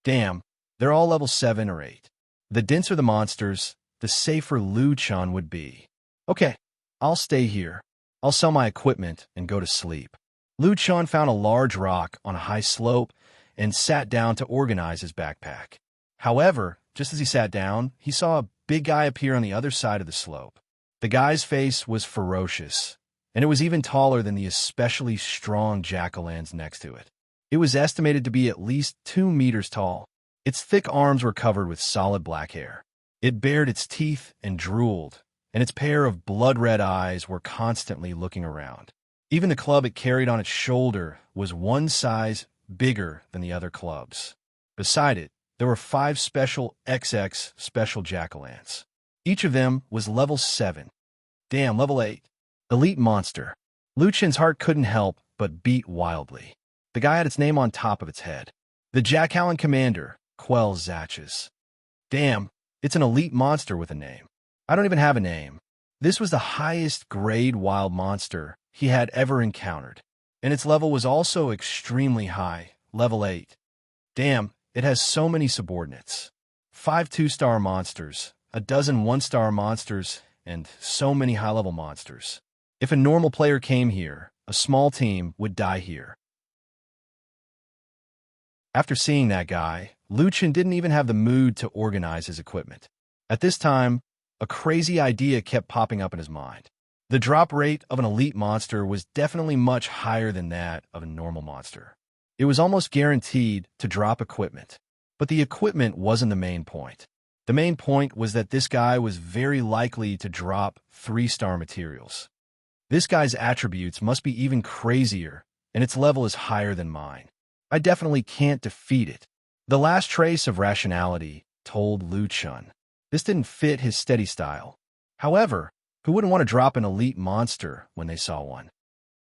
Damn, they're all level 7 or 8. The denser the monsters, the safer Lu Chun would be. Okay, I'll stay here. I'll sell my equipment and go to sleep. Lu Chun found a large rock on a high slope and sat down to organize his backpack. However, just as he sat down, he saw a big guy appear on the other side of the slope. The guy's face was ferocious, and it was even taller than the especially strong Jackallans next to it. It was estimated to be at least 2 meters tall. Its thick arms were covered with solid black hair. It bared its teeth and drooled, and its pair of blood-red eyes were constantly looking around. Even the club it carried on its shoulder was 1 size bigger than the other clubs. Beside it, there were 5 special XX special Jackallans. Each of them was level 7. Damn, level 8. Elite monster. Lu Chin's heart couldn't help but beat wildly. The guy had its name on top of its head. The Jackallen commander, Quell Zatches. Damn, it's an elite monster with a name. I don't even have a name. This was the highest grade wild monster he had ever encountered, and its level was also extremely high, level 8. Damn, it has so many subordinates. 5 2-star monsters, a dozen 1-star monsters, and so many high-level monsters. If a normal player came here, a small team would die here. After seeing that guy, Lu Chin didn't even have the mood to organize his equipment. At this time, a crazy idea kept popping up in his mind. The drop rate of an elite monster was definitely much higher than that of a normal monster. It was almost guaranteed to drop equipment. But the equipment wasn't the main point. The main point was that this guy was very likely to drop 3-star materials. This guy's attributes must be even crazier, and its level is higher than mine. I definitely can't defeat it. The last trace of rationality told Lu Chun. This didn't fit his steady style. However, who wouldn't want to drop an elite monster when they saw one?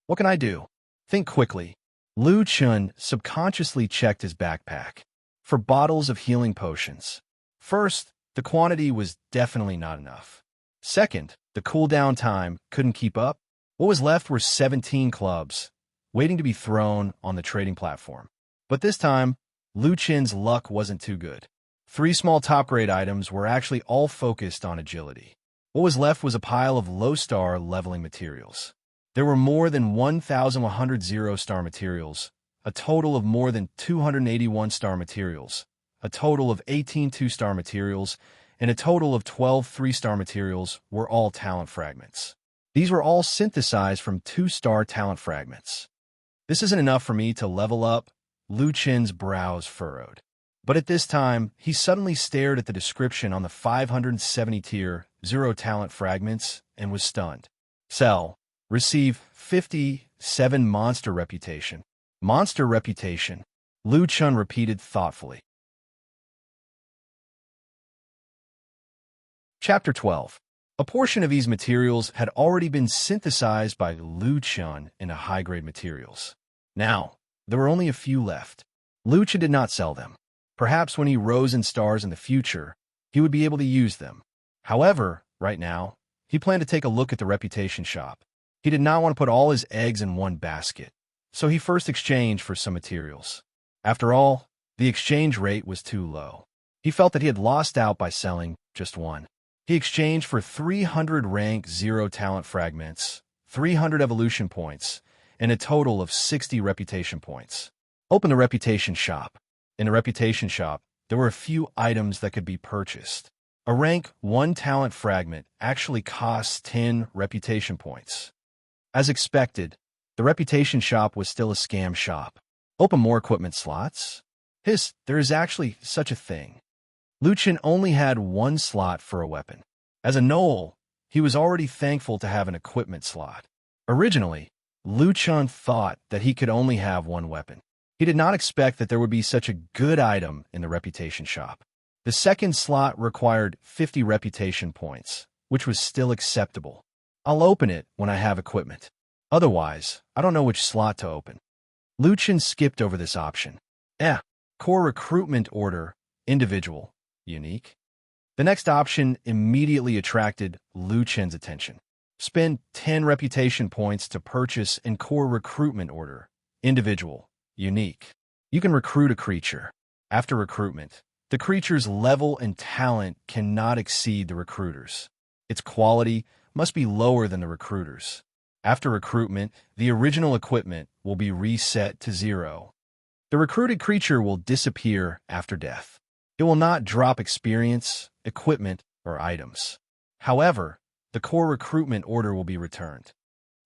What can I do? Think quickly. Lu Chun subconsciously checked his backpack for bottles of healing potions. First, the quantity was definitely not enough. Second, the cooldown time couldn't keep up. What was left were 17 clubs, waiting to be thrown on the trading platform. But this time, Lu Chin's luck wasn't too good. 3 small top-grade items were actually all focused on agility. What was left was a pile of low-star leveling materials. There were more than 1,100 0-star materials, a total of more than 281 star materials, a total of 18 2-star materials, and a total of 12 3-star materials were all talent fragments. These were all synthesized from 2-star talent fragments. This isn't enough for me to level up. Lu Chin's brows furrowed. But at this time, he suddenly stared at the description on the 570-tier 0 talent fragments and was stunned. Sell. Receive 57 monster reputation. Monster reputation, Lu Chun repeated thoughtfully. Chapter 12. A portion of these materials had already been synthesized by Lu Chun into high-grade materials. Now, there were only a few left. Lu Chun did not sell them. Perhaps when he rose in stars in the future, he would be able to use them. However, right now, he planned to take a look at the reputation shop. He did not want to put all his eggs in one basket, so he first exchanged for some materials. After all, the exchange rate was too low. He felt that he had lost out by selling just one. He exchanged for 300 rank 0 talent fragments, 300 evolution points, and a total of 60 reputation points. Open the reputation shop. In the reputation shop, there were a few items that could be purchased. A rank 1 talent fragment actually costs 10 reputation points. As expected, the reputation shop was still a scam shop. Open more equipment slots? There is actually such a thing. Lu Chun only had 1 slot for a weapon. As a Knoll, he was already thankful to have an equipment slot. Originally, Lu Chun thought that he could only have 1 weapon. He did not expect that there would be such a good item in the reputation shop. The second slot required 50 reputation points, which was still acceptable. I'll open it when I have equipment. Otherwise, I don't know which slot to open. Lu Chun skipped over this option. Core recruitment order, individual, unique. The next option immediately attracted Lu Chun's attention. Spend 10 reputation points to purchase in core recruitment order, individual, unique. You can recruit a creature. After recruitment, the creature's level and talent cannot exceed the recruiter's. Its quality must be lower than the recruiter's. After recruitment, the original equipment will be reset to 0. The recruited creature will disappear after death. It will not drop experience, equipment, or items. However, the core recruitment order will be returned.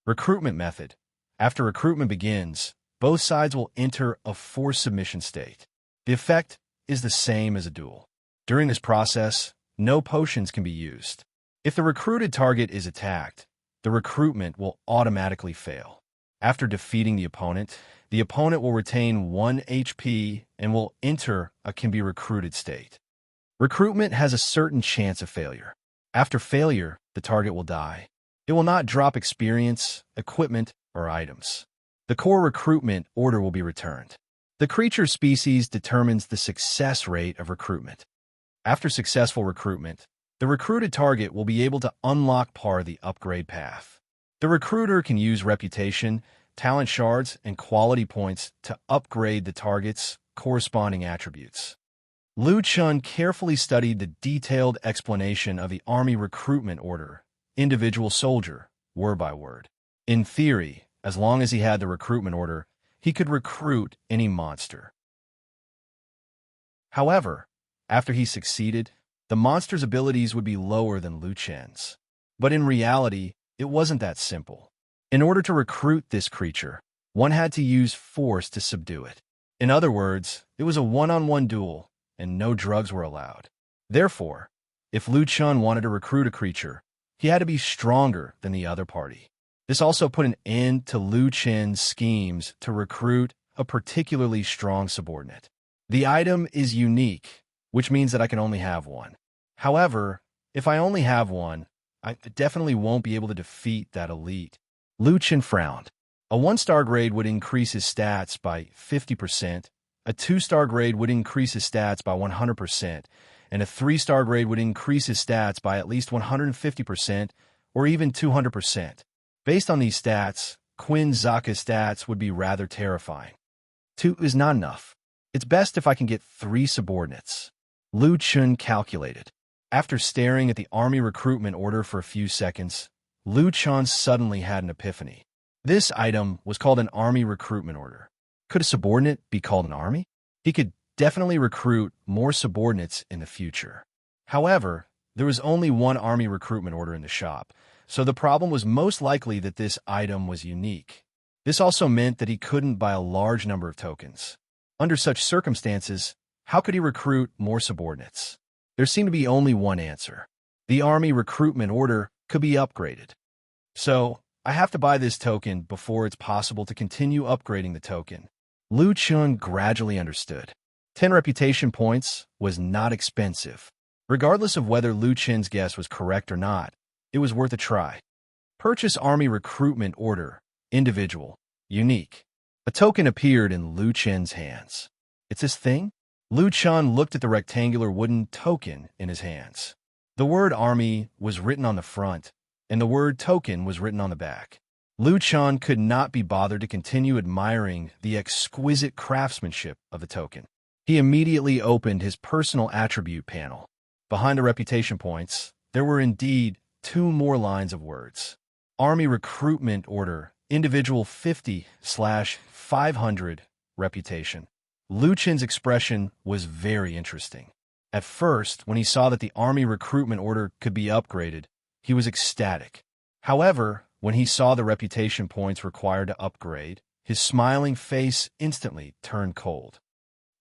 Recruitment method. After recruitment begins, both sides will enter a forced submission state. The effect is the same as a duel. During this process, no potions can be used. If the recruited target is attacked, the recruitment will automatically fail. After defeating the opponent will retain 1 HP and will enter a can-be-recruited state. Recruitment has a certain chance of failure. After failure, the target will die. It will not drop experience, equipment, or items. The core recruitment order will be returned. The creature species determines the success rate of recruitment. After successful recruitment, the recruited target will be able to unlock part of the upgrade path. The recruiter can use reputation, talent shards, and quality points to upgrade the target's corresponding attributes. Lu Chun carefully studied the detailed explanation of the Army recruitment order, individual soldier, word by word. In theory, as long as he had the recruitment order, he could recruit any monster. However, after he succeeded, the monster's abilities would be lower than Lu Chun's. But in reality, it wasn't that simple. In order to recruit this creature, one had to use force to subdue it. In other words, it was a one-on-one duel, and no drugs were allowed. Therefore, if Lu Chun wanted to recruit a creature, he had to be stronger than the other party. This also put an end to Lu Chen's schemes to recruit a particularly strong subordinate. The item is unique, which means that I can only have one. However, if I only have one, I definitely won't be able to defeat that elite. Lu Chen frowned. A 1-star grade would increase his stats by 50%, a 2-star grade would increase his stats by 100%, and a 3-star grade would increase his stats by at least 150% or even 200%. Based on these stats, Quinn Zaka's stats would be rather terrifying. 2 is not enough. It's best if I can get 3 subordinates. Lu Chun calculated. After staring at the army recruitment order for a few seconds, Lu Chun suddenly had an epiphany. This item was called an army recruitment order. Could a subordinate be called an army? He could definitely recruit more subordinates in the future. However, there was only one army recruitment order in the shop, so the problem was most likely that this item was unique. This also meant that he couldn't buy a large number of tokens. Under such circumstances, how could he recruit more subordinates? There seemed to be only one answer. The army recruitment order could be upgraded. So, I have to buy this token before it's possible to continue upgrading the token. Lu Chun gradually understood. 10 reputation points was not expensive. Regardless of whether Lu Chen's guess was correct or not, it was worth a try. Purchase Army Recruitment Order, Individual, Unique. A token appeared in Lu Chen's hands. It's this thing? Lu Chun looked at the rectangular wooden token in his hands. The word Army was written on the front, and the word token was written on the back. Lu Chun could not be bothered to continue admiring the exquisite craftsmanship of the token. He immediately opened his personal attribute panel. Behind the reputation points, there were indeed 2 more lines of words. Army Recruitment Order, Individual 50/500, Reputation. Lu Chen's expression was very interesting. At first, when he saw that the Army Recruitment Order could be upgraded, he was ecstatic. However, when he saw the reputation points required to upgrade, his smiling face instantly turned cold.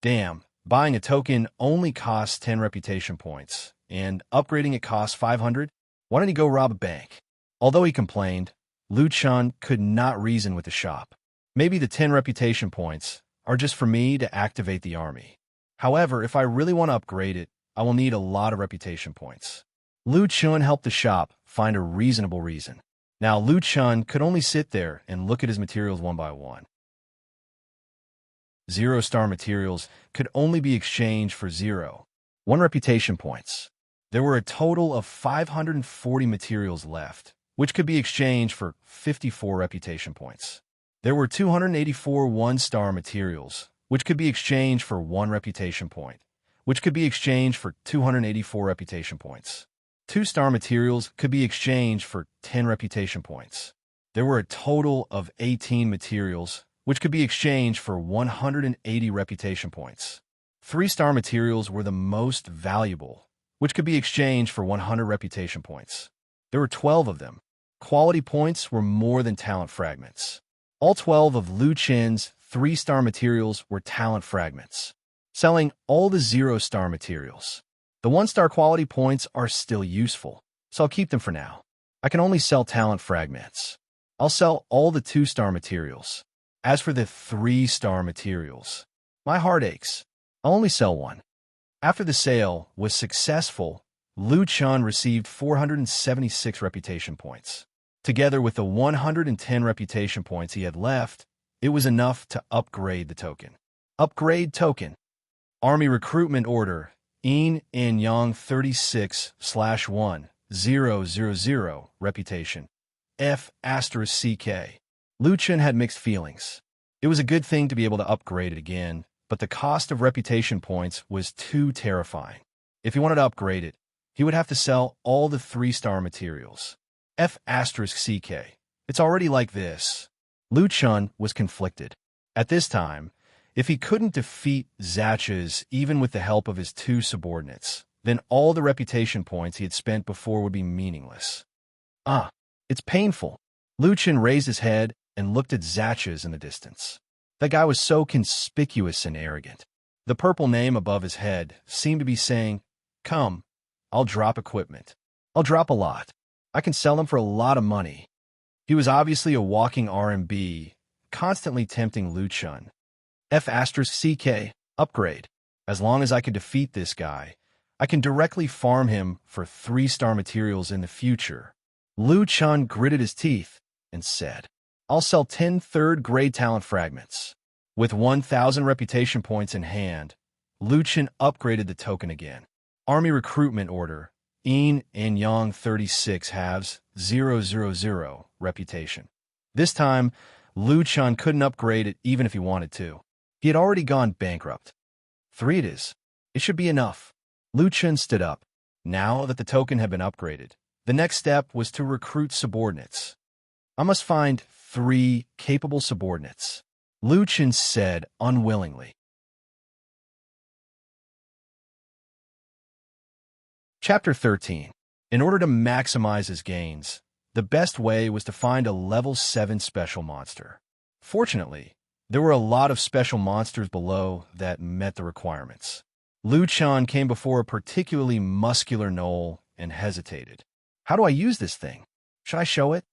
Damn, buying a token only costs 10 reputation points, and upgrading it costs 500? Why don't he go rob a bank? Although he complained, Lu Chun could not reason with the shop. Maybe the 10 reputation points are just for me to activate the army. However, if I really want to upgrade it, I will need a lot of reputation points. Lu Chun helped the shop find a reasonable reason. Now Lu Chun could only sit there and look at his materials one by one. 0-star materials could only be exchanged for 1 reputation points. There were a total of 540 materials left, which could be exchanged for 54 reputation points. There were 284 1-star materials, which could be exchanged for 1 reputation point, which could be exchanged for 284 reputation points. 2-star materials could be exchanged for 10 reputation points. There were a total of 18 materials, which could be exchanged for 180 reputation points. 3-star materials were the most valuable, which could be exchanged for 100 reputation points. There were 12 of them. Quality points were more than talent fragments. All 12 of Lu Chen's 3-star materials were talent fragments. Selling all the 0-star materials. The 1-star quality points are still useful, so I'll keep them for now. I can only sell talent fragments. I'll sell all the 2-star materials. As for the 3-star materials, my heart aches. I'll only sell 1. After the sale was successful, Lu Chun received 476 reputation points. Together with the 110 reputation points he had left, it was enough to upgrade the token. Upgrade token. Army Recruitment Order, Yin and Yang 36/1000, Reputation. F***CK. Lu Chun had mixed feelings. It was a good thing to be able to upgrade it again, but the cost of reputation points was too terrifying. If he wanted to upgrade it, he would have to sell all the 3-star materials. F***CK. It's already like this. Lu Chun was conflicted. At this time, if he couldn't defeat Zachas even with the help of his 2 subordinates, then all the reputation points he had spent before would be meaningless. It's painful. Lu Chun raised his head and looked at Zachas in the distance. That guy was so conspicuous and arrogant. The purple name above his head seemed to be saying, "Come, I'll drop equipment. I'll drop a lot. I can sell them for a lot of money." He was obviously a walking RMB, constantly tempting Lu Chun. F***CK, upgrade. As long as I could defeat this guy, I can directly farm him for 3-star materials in the future. Lu Chun gritted his teeth and said, "I'll sell 10 third-grade talent fragments." With 1,000 reputation points in hand, Lu Chun upgraded the token again. Army recruitment order, Yin and Yang 36 halves, 000 reputation. This time, Lu Chun couldn't upgrade it even if he wanted to. He had already gone bankrupt. 3 it is. It should be enough. Lu Chun stood up. Now that the token had been upgraded, the next step was to recruit subordinates. I must find 3 capable subordinates, Lu Chun said unwillingly. Chapter 13. In order to maximize his gains, the best way was to find a level 7 special monster. Fortunately, there were a lot of special monsters below that met the requirements. Lu Chun came before a particularly muscular gnoll and hesitated. How do I use this thing? Should I show it?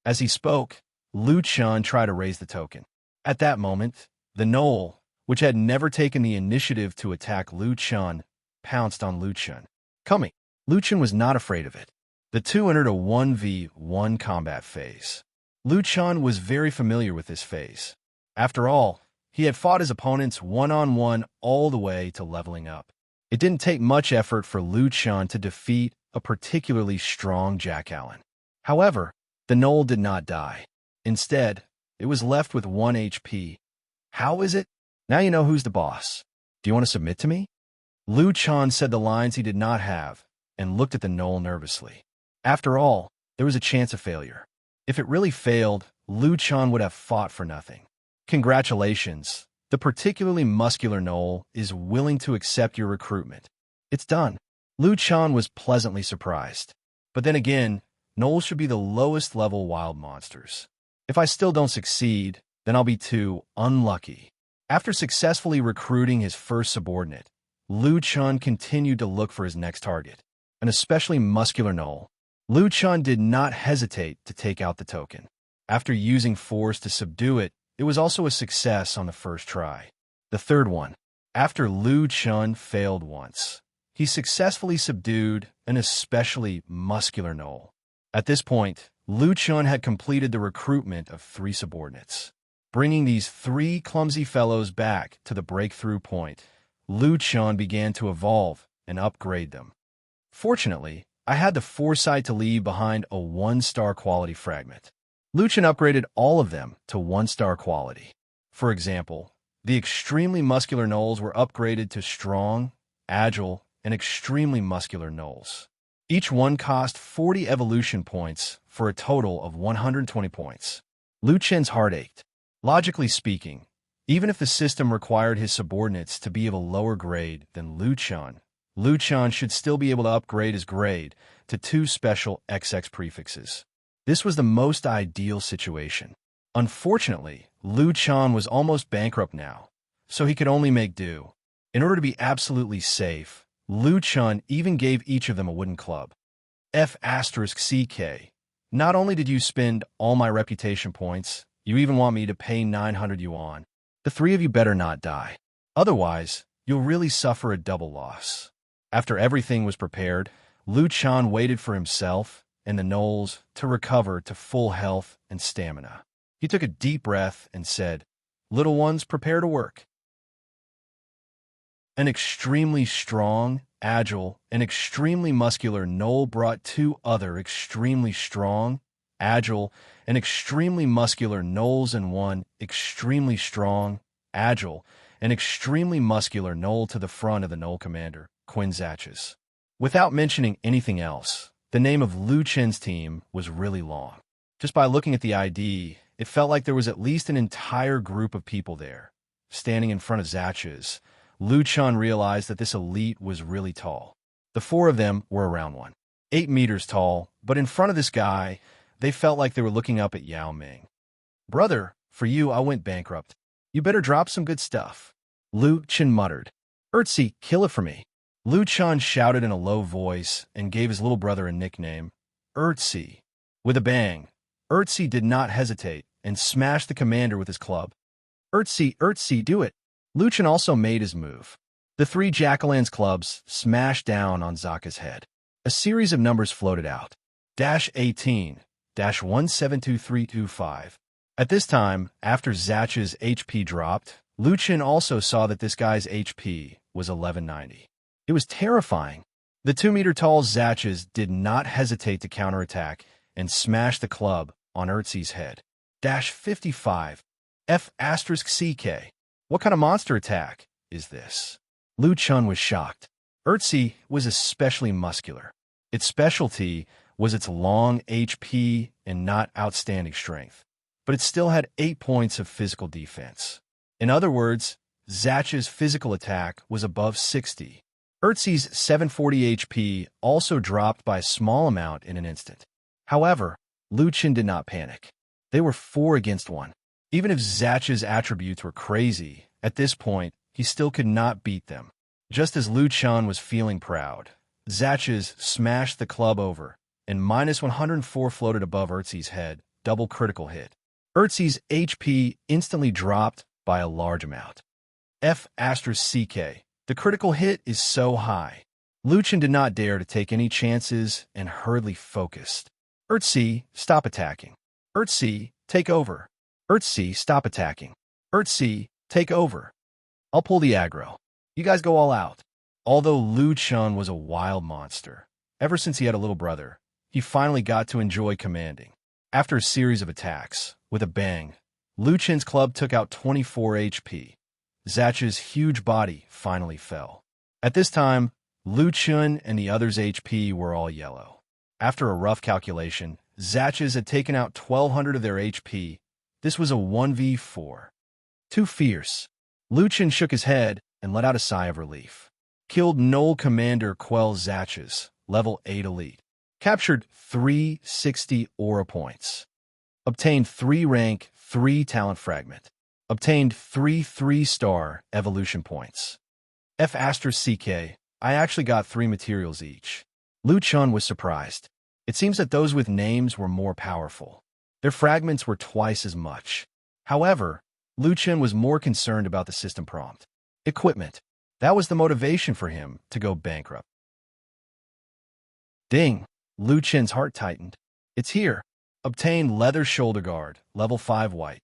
As he spoke, Lu Chun tried to raise the token. At that moment, the gnoll, which had never taken the initiative to attack Lu Chun, pounced on Lu Chun. Coming. Lu Chun was not afraid of it. The two entered a 1v1 combat phase. Lu Chun was very familiar with this phase. After all, he had fought his opponents one-on-one all the way to leveling up. It didn't take much effort for Lu Chun to defeat a particularly strong Jackallen. However, the gnoll did not die. Instead, it was left with 1 HP. How is it? Now you know who's the boss. Do you want to submit to me? Lu Chun said the lines he did not have and looked at the gnoll nervously. After all, there was a chance of failure. If it really failed, Lu Chun would have fought for nothing. Congratulations. The particularly muscular gnoll is willing to accept your recruitment. It's done. Lu Chun was pleasantly surprised. But then again, gnolls should be the lowest level wild monsters. If I still don't succeed, then I'll be too unlucky. After successfully recruiting his first subordinate, Lu Chun continued to look for his next target, an especially muscular gnoll. Lu Chun did not hesitate to take out the token. After using force to subdue it, it was also a success on the first try. The third one. After Lu Chun failed once, he successfully subdued an especially muscular gnoll. At this point, Lu Chun had completed the recruitment of 3 subordinates. Bringing these 3 clumsy fellows back to the breakthrough point, Lu Chun began to evolve and upgrade them. Fortunately, I had the foresight to leave behind a 1-star quality fragment. Lu Chun upgraded all of them to 1-star quality. For example, the extremely muscular gnolls were upgraded to strong, agile, and extremely muscular gnolls. Each one cost 40 evolution points for a total of 120 points. Lu Chun's heart ached. Logically speaking, even if the system required his subordinates to be of a lower grade than Lu Chun should still be able to upgrade his grade to 2 special XX prefixes. This was the most ideal situation. Unfortunately, Lu Chun was almost bankrupt now, so he could only make do. In order to be absolutely safe, Lu Chun even gave each of them a wooden club. F***CK. Not only did you spend all my reputation points, you even want me to pay 900 yuan. The 3 of you better not die. Otherwise, you'll really suffer a double loss. After everything was prepared, Lu Chun waited for himself and the gnolls to recover to full health and stamina. He took a deep breath and said, "Little ones, prepare to work." An extremely strong, agile, and extremely muscular gnoll brought 2 other extremely strong, agile, and extremely muscular gnolls and 1 extremely strong, agile, and extremely muscular gnoll to the front of the gnoll commander, Quinzach's. Without mentioning anything else, the name of Lu Chun's team was really long. Just by looking at the ID, it felt like there was at least an entire group of people there. Standing in front of Zach's, Lu Chun realized that this elite was really tall. The 4 of them were around 1.8 meters tall, but in front of this guy, they felt like they were looking up at Yao Ming. "Brother, for you, I went bankrupt. You better drop some good stuff." Lu Chen muttered. "Ertzi, kill it for me." Lu Chen shouted in a low voice and gave his little brother a nickname, Ertzi. With a bang, Ertzi did not hesitate and smashed the commander with his club. "Ertzi, Ertzi, do it." Lu Chen also made his move. The three Jackalan's clubs smashed down on Zaka's head. A series of numbers floated out. -18, -172325. At this time, after Zacha's HP dropped, Lu Chen also saw that this guy's HP was 1190. It was terrifying. The 2-meter-tall Zachas did not hesitate to counterattack and smash the club on Ertzi's head. -55. F***CK. What kind of monster attack is this? Lu Chen was shocked. Ertzi was especially muscular. Its specialty was its long HP and not outstanding strength, but it still had 8 points of physical defense. In other words, Zacha's physical attack was above 60. Ertzi's 740 HP also dropped by a small amount in an instant. However, Lu Chen did not panic. They were 4 against 1. Even if Zacha's attributes were crazy, at this point, he still could not beat them. Just as Lu Chen was feeling proud, Zacha's smashed the club over, and -104 floated above Ertzi's head, double critical hit. Ertzi's HP instantly dropped by a large amount. F***CK. The critical hit is so high. Lu Chen did not dare to take any chances and hurriedly focused. Ertzi, stop attacking. Ertzi, take over. Ertzi, stop attacking. Ertzi, take over. I'll pull the aggro. You guys go all out. Although Lu Chen was a wild monster, ever since he had a little brother, he finally got to enjoy commanding. After a series of attacks, with a bang, Lu Chen's club took out 24 HP. Zacha's huge body finally fell. At this time, Lu Chen and the others' HP were all yellow. After a rough calculation, Zacha's had taken out 1,200 of their HP. This was a 1v4. Too fierce. Lu Chen shook his head and let out a sigh of relief. Killed Knoll Commander Quell Zacha's, level 8 elite. Captured 360 aura points. Obtained 3 rank, 3 talent fragment. Obtained 3 3-star evolution points. F***CK. I actually got 3 materials each. Lu Chen was surprised. It seems that those with names were more powerful. Their fragments were twice as much. However, Lu Chen was more concerned about the system prompt. Equipment. That was the motivation for him to go bankrupt. Ding! Lu Chen's heart tightened. It's here. Obtain leather shoulder guard, level 5 white.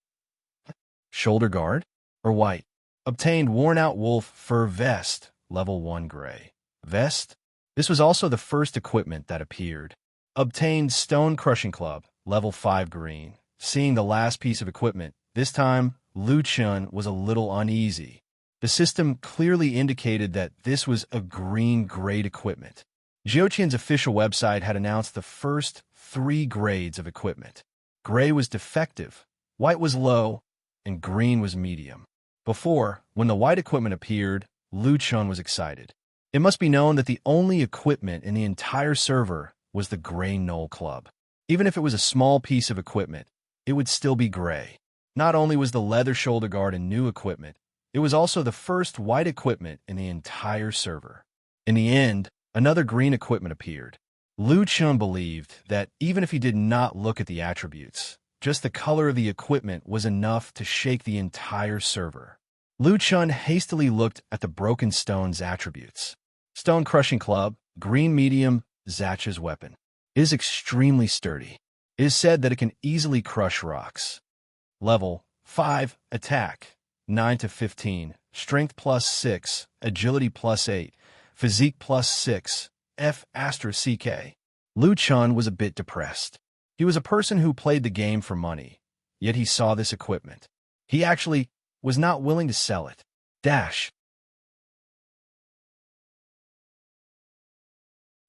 Shoulder guard? Or white. Obtained worn-out wolf fur vest, level 1 gray. Vest? This was also the first equipment that appeared. Obtained stone crushing club, level 5 green. Seeing the last piece of equipment, this time, Lu Chen was a little uneasy. The system clearly indicated that this was a green-grade equipment. Jiuqian's official website had announced the first 3 grades of equipment. Gray was defective, white was low, and green was medium. Before, when the white equipment appeared, Lu Chen was excited. It must be known that the only equipment in the entire server was the Gray Knoll Club. Even if it was a small piece of equipment, it would still be gray. Not only was the leather shoulder guard a new equipment, it was also the first white equipment in the entire server. In the end, another green equipment appeared. Lu Chen believed that even if he did not look at the attributes, just the color of the equipment was enough to shake the entire server. Lu Chen hastily looked at the broken stone's attributes. Stone crushing club, green medium, Zacha's weapon. It is extremely sturdy. It is said that it can easily crush rocks. Level 5, attack, 9 to 15, strength +6, agility +8, physique +6, F***CK. Lu Chen was a bit depressed. He was a person who played the game for money, yet he saw this equipment. He actually was not willing to sell it.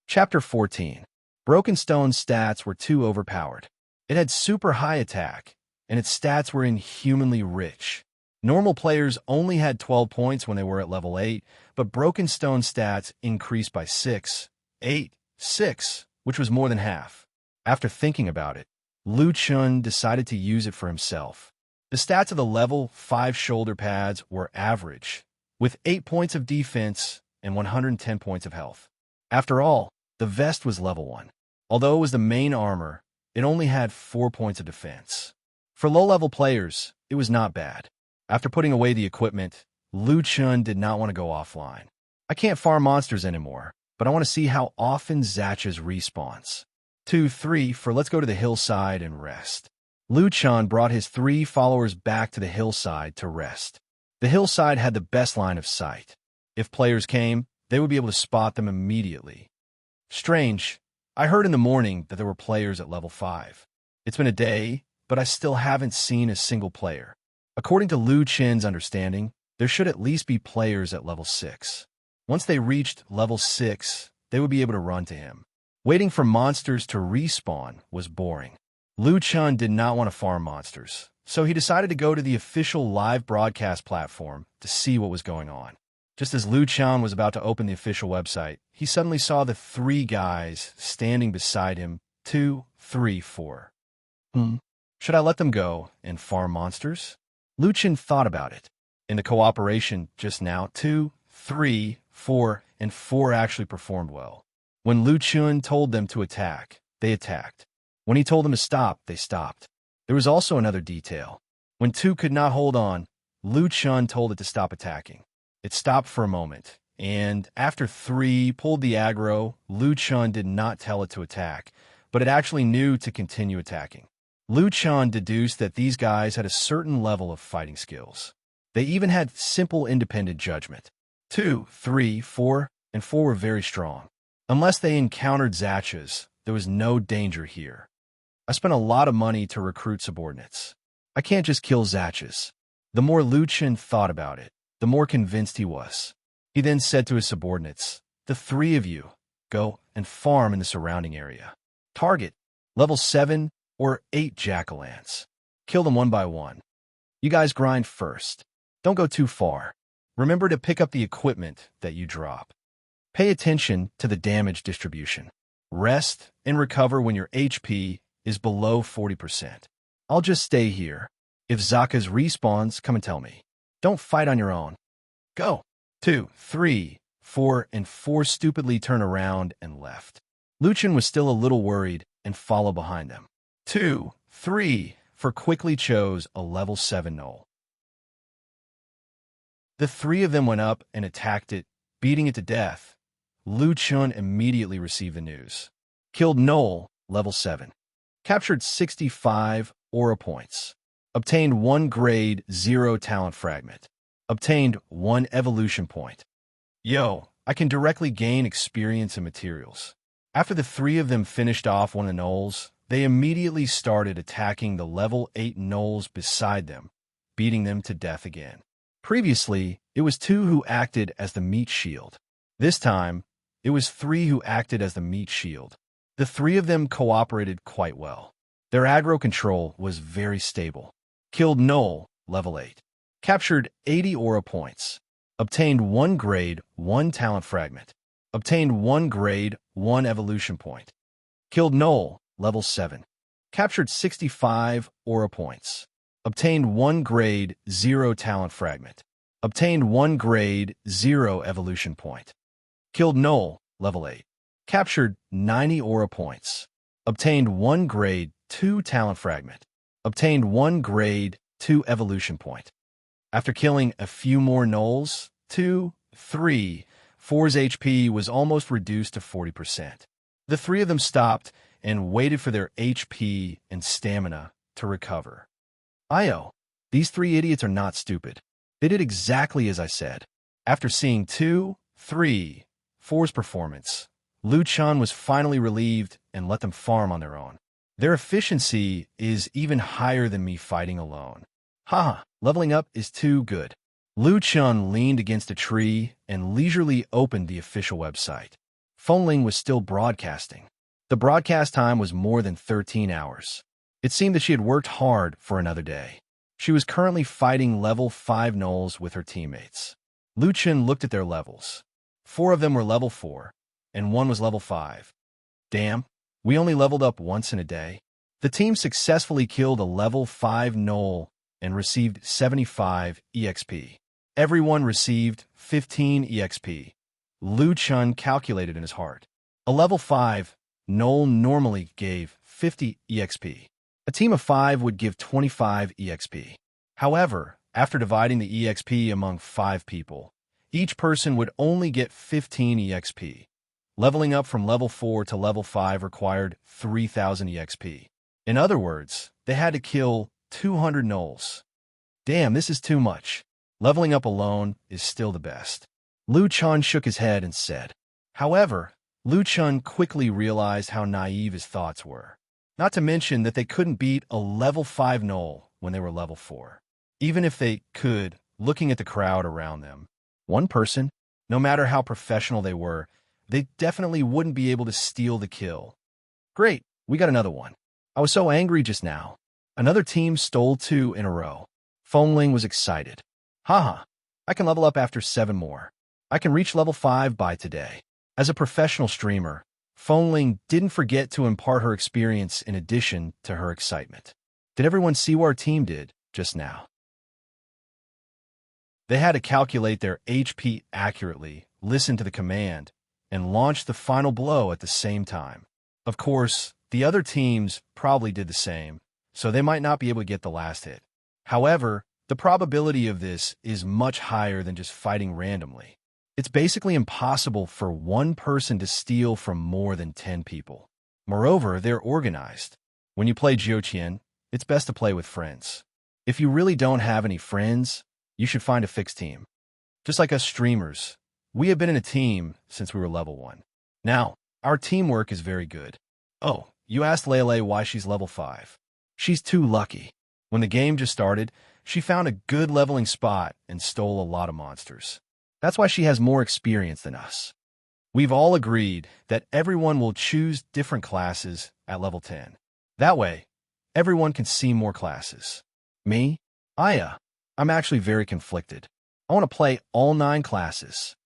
Chapter 14. Broken Stone's stats were too overpowered. It had super high attack, and its stats were inhumanly rich. Normal players only had 12 points when they were at level 8, but Broken Stone's stats increased by 6, 8, 6, which was more than half. After thinking about it, Lu Chen decided to use it for himself. The stats of the level 5 shoulder pads were average, with 8 points of defense and 110 points of health. After all, the vest was level 1. Although it was the main armor, it only had 4 points of defense. For low-level players, it was not bad. After putting away the equipment, Lu Chun did not want to go offline. I can't farm monsters anymore, but I want to see how often Zatch's respawns. 2, 3, for let's go to the hillside and rest. Lu Chun brought his 3 followers back to the hillside to rest. The hillside had the best line of sight. If players came, they would be able to spot them immediately. Strange, I heard in the morning that there were players at level 5. It's been a day, but I still haven't seen a single player. According to Lu Chen's understanding, there should at least be players at level 6. Once they reached level 6, they would be able to run to him. Waiting for monsters to respawn was boring. Lu Chun did not want to farm monsters, so he decided to go to the official live broadcast platform to see what was going on. Just as Lu Chun was about to open the official website, he suddenly saw the 3 guys standing beside him. 2, 3, 4. Should I let them go and farm monsters? Lu Chun thought about it. In the cooperation just now, 2, 3, 4, and 4 actually performed well. When Lu Chun told them to attack, they attacked. When he told them to stop, they stopped. There was also another detail. When 2 could not hold on, Lu Chun told it to stop attacking. It stopped for a moment, and after 3 pulled the aggro, Lu Chun did not tell it to attack, but it actually knew to continue attacking. Lu Chun deduced that these guys had a certain level of fighting skills. They even had simple independent judgment. 2, 3, 4, and 4 were very strong. Unless they encountered Zatchas, there was no danger here. I spent a lot of money to recruit subordinates. I can't just kill Zatchas. The more Lu Chun thought about it, the more convinced he was. He then said to his subordinates, "The 3 of you, go and farm in the surrounding area. Target, level 7 or 8 jack-o'-lantern. Kill them one by one. You guys grind first. Don't go too far. Remember to pick up the equipment that you drop. Pay attention to the damage distribution. Rest and recover when your HP is below 40%. I'll just stay here. If Zaka's respawns, come and tell me. Don't fight on your own. Go." 2, 3, 4, and 4 stupidly turned around and left. Lu Chun was still a little worried and followed behind them. 2, 3, 4 quickly chose a level 7 knoll. The 3 of them went up and attacked it, beating it to death. Lu Chun immediately received the news. Killed Knoll, level 7. Captured 65 aura points. Obtained 1 grade 0 talent fragment. Obtained 1 evolution point. Yo, I can directly gain experience and materials. After the 3 of them finished off one of the gnolls, they immediately started attacking the level 8 gnolls beside them, beating them to death again. Previously, it was 2 who acted as the meat shield. This time, it was 3 who acted as the meat shield. The 3 of them cooperated quite well. Their aggro control was very stable. Killed Knoll, level 8. Captured 80 aura points. Obtained 1 grade 1 talent fragment. Obtained 1 grade 1 evolution point. Killed Knoll, level 7. Captured 65 aura points. Obtained 1 grade 0 talent fragment. Obtained 1 grade 0 evolution point. Killed Knoll, level 8. Captured 90 aura points. Obtained 1 grade 2 talent fragment. Obtained 1 grade 2 evolution point. After killing a few more gnolls, 2, 3, 4's HP was almost reduced to 40%. The 3 of them stopped and waited for their HP and stamina to recover. Io, these 3 idiots are not stupid. They did exactly as I said. After seeing 2, 3, 4's performance, Lu Chun was finally relieved and let them farm on their own. Their efficiency is even higher than me fighting alone. Haha, leveling up is too good. Lu Chun leaned against a tree and leisurely opened the official website. Phoneling was still broadcasting. The broadcast time was more than 13 hours. It seemed that she had worked hard for another day. She was currently fighting level 5 gnolls with her teammates. Lu Chun looked at their levels. 4 of them were level 4, and 1 was level 5. Damn, we only leveled up once in a day. The team successfully killed a level 5 gnoll and received 75 EXP. Everyone received 15 EXP. Lu Chun calculated in his heart. A level 5 Knoll normally gave 50 EXP. A team of 5 would give 25 EXP. However, after dividing the EXP among 5 people, each person would only get 15 EXP. Leveling up from level 4 to level 5 required 3,000 EXP. In other words, they had to kill 200 gnolls. Damn, this is too much. Leveling up alone is still the best. Lu Chun shook his head and said. However, Lu Chun quickly realized how naive his thoughts were. Not to mention that they couldn't beat a level 5 gnoll when they were level 4. Even if they could, looking at the crowd around them. One person, no matter how professional they were, they definitely wouldn't be able to steal the kill. Great, we got another one. I was so angry just now. Another team stole 2 in a row. Fengling was excited. Haha, I can level up after 7 more. I can reach level 5 by today. As a professional streamer, Fengling didn't forget to impart her experience in addition to her excitement. Did everyone see what our team did just now? They had to calculate their HP accurately, listen to the command, and launch the final blow at the same time. Of course, the other teams probably did the same, so they might not be able to get the last hit. However, the probability of this is much higher than just fighting randomly. It's basically impossible for one person to steal from more than 10 people. Moreover, they're organized. When you play Jiuqian, it's best to play with friends. If you really don't have any friends, you should find a fixed team. Just like us streamers, we have been in a team since we were level 1. Now, our teamwork is very good. Oh, you asked Lele why she's level 5. She's too lucky. When the game just started, she found a good leveling spot and stole a lot of monsters. That's why she has more experience than us. We've all agreed that everyone will choose different classes at level 10. That way, everyone can see more classes. Me? I'm actually very conflicted. I want to play all 9 classes.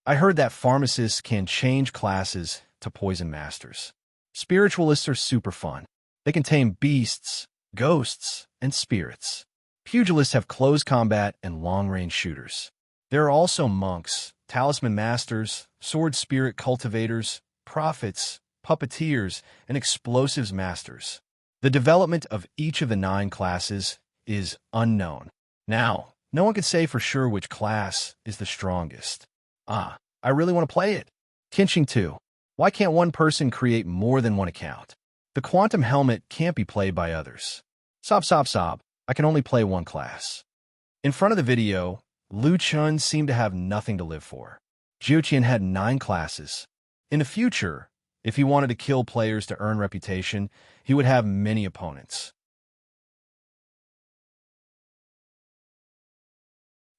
I heard that pharmacists can change classes to poison masters. Spiritualists are super fun. They can tame beasts, ghosts, and spirits. Pugilists have close combat and long-range shooters. There are also monks, talisman masters, sword spirit cultivators, prophets, puppeteers, and explosives masters. The development of each of the 9 classes is unknown. Now, no one can say for sure which class is the strongest. I really want to play it. Kinching 2. Why can't one person create more than one account? The quantum helmet can't be played by others. Sob. I can only play one class. In front of the video, Lu Chun seemed to have nothing to live for. Jiuqian had 9 classes. In the future, if he wanted to kill players to earn reputation, he would have many opponents.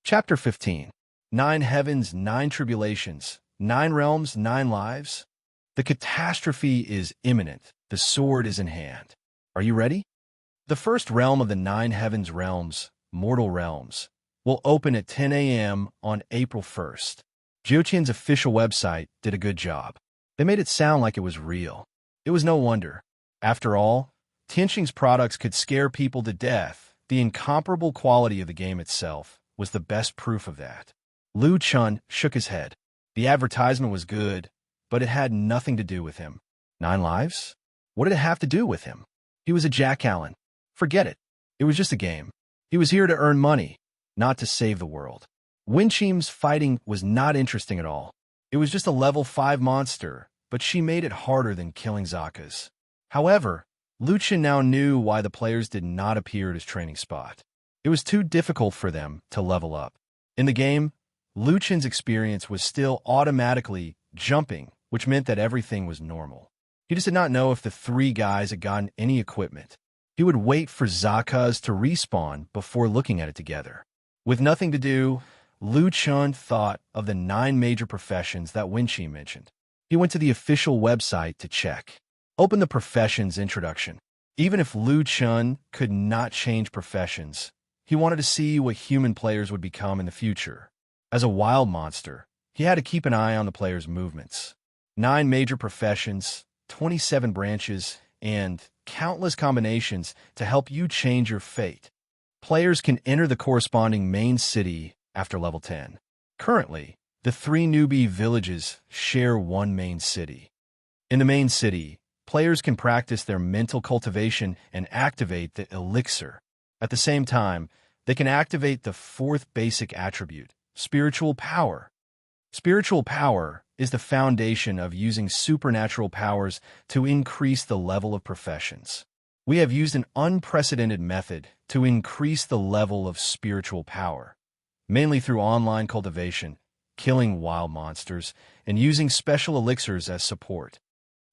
Chapter 15. 9 Heavens, 9 Tribulations, 9 Realms, 9 Lives. The catastrophe is imminent. The sword is in hand. Are you ready? The first realm of the 9 Heavens realms, Mortal Realms, will open at 10 a.m. on April 1st. Jiuqian's official website did a good job. They made it sound like it was real. It was no wonder. After all, Tianxing's products could scare people to death. The incomparable quality of the game itself was the best proof of that. Lu Chun shook his head. The advertisement was good, but it had nothing to do with him. 9 lives? What did it have to do with him? He was a Jack Allen. Forget it. It was just a game. He was here to earn money, not to save the world. Winchim's fighting was not interesting at all. It was just a level 5 monster, but she made it harder than killing Zaka's. However, Lu Chun now knew why the players did not appear at his training spot. It was too difficult for them to level up. In the game, Lu Chun's experience was still automatically jumping, which meant that everything was normal. He just did not know if the 3 guys had gotten any equipment. He would wait for Zaka's to respawn before looking at it together. With nothing to do, Lu Chun thought of the 9 major professions that Winchi mentioned. He went to the official website to check. Open the professions introduction. Even if Lu Chun could not change professions, he wanted to see what human players would become in the future. As a wild monster, he had to keep an eye on the players' movements. 9 major professions, 27 branches, and countless combinations to help you change your fate. Players can enter the corresponding main city after level 10. Currently, the 3 newbie villages share one main city. In the main city, players can practice their mental cultivation and activate the elixir. At the same time, they can activate the 4th basic attribute, spiritual power. Spiritual power is the foundation of using supernatural powers to increase the level of professions. We have used an unprecedented method to increase the level of spiritual power, mainly through online cultivation, killing wild monsters, and using special elixirs as support.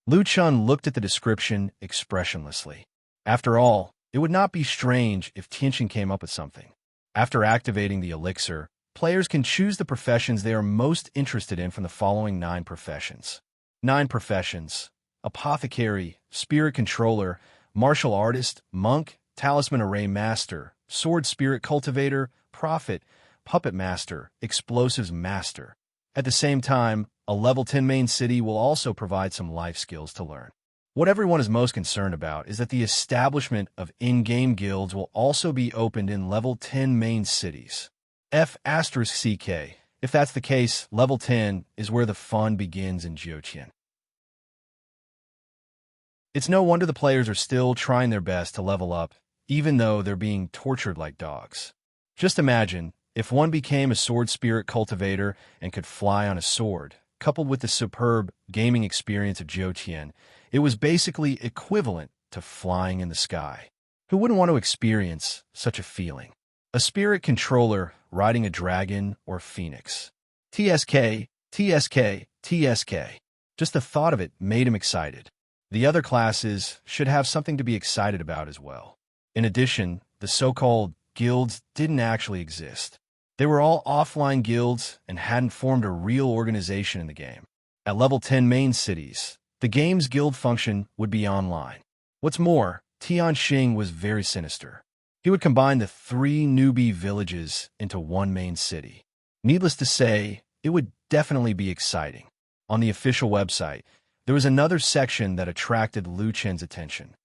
Lu Chun looked at the description expressionlessly. After all, it would not be strange if Tianqin came up with something. After activating the elixir, players can choose the professions they are most interested in from the following 9 professions. 9 professions: apothecary, spirit controller, martial artist, monk, talisman array master, sword spirit cultivator, prophet, puppet master, explosives master. At the same time, a level 10 main city will also provide some life skills to learn. What everyone is most concerned about is that the establishment of in-game guilds will also be opened in level 10 main cities. F***CK. If that's the case, level 10 is where the fun begins in Jiutian. It's no wonder the players are still trying their best to level up, even though they're being tortured like dogs. Just imagine, if one became a sword spirit cultivator and could fly on a sword, coupled with the superb gaming experience of Jiutian, it was basically equivalent to flying in the sky. Who wouldn't want to experience such a feeling? A spirit controller riding a dragon or phoenix. TSK, TSK, TSK. Just the thought of it made him excited. The other classes should have something to be excited about as well. In addition, the so-called guilds didn't actually exist. They were all offline guilds and hadn't formed a real organization in the game. At level 10 main cities, the game's guild function would be online. What's more, Tianxing was very sinister. He would combine the 3 newbie villages into one main city. Needless to say, it would definitely be exciting. On the official website, there was another section that attracted Lu Chen's attention.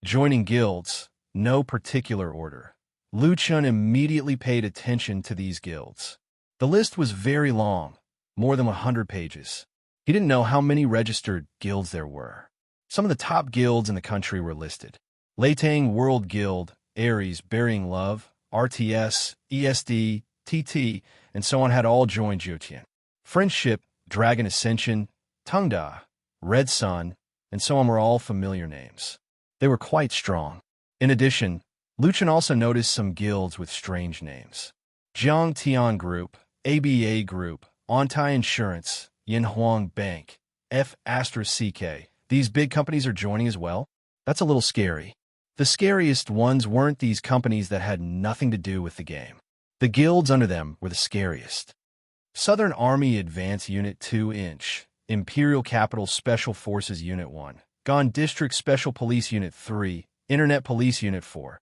Joining guilds, no particular order. Lu Chen immediately paid attention to these guilds. The list was very long, more than 100 pages. He didn't know how many registered guilds there were. Some of the top guilds in the country were listed. Leitang World Guild, Ares Burying Love, RTS, ESD, TT, and so on had all joined Jiutian. Friendship, Dragon Ascension, Tungda, Red Sun, and so on were all familiar names. They were quite strong. In addition, Lu Chen also noticed some guilds with strange names. Jiang Tian Group, ABA Group, Ontai Insurance, Yinhuang Bank, F***CK. These big companies are joining as well? That's a little scary. The scariest ones weren't these companies that had nothing to do with the game. The guilds under them were the scariest. Southern Army Advance Unit 2-inch, Imperial Capital Special Forces Unit 1, Gan District Special Police Unit 3, Internet Police Unit 4.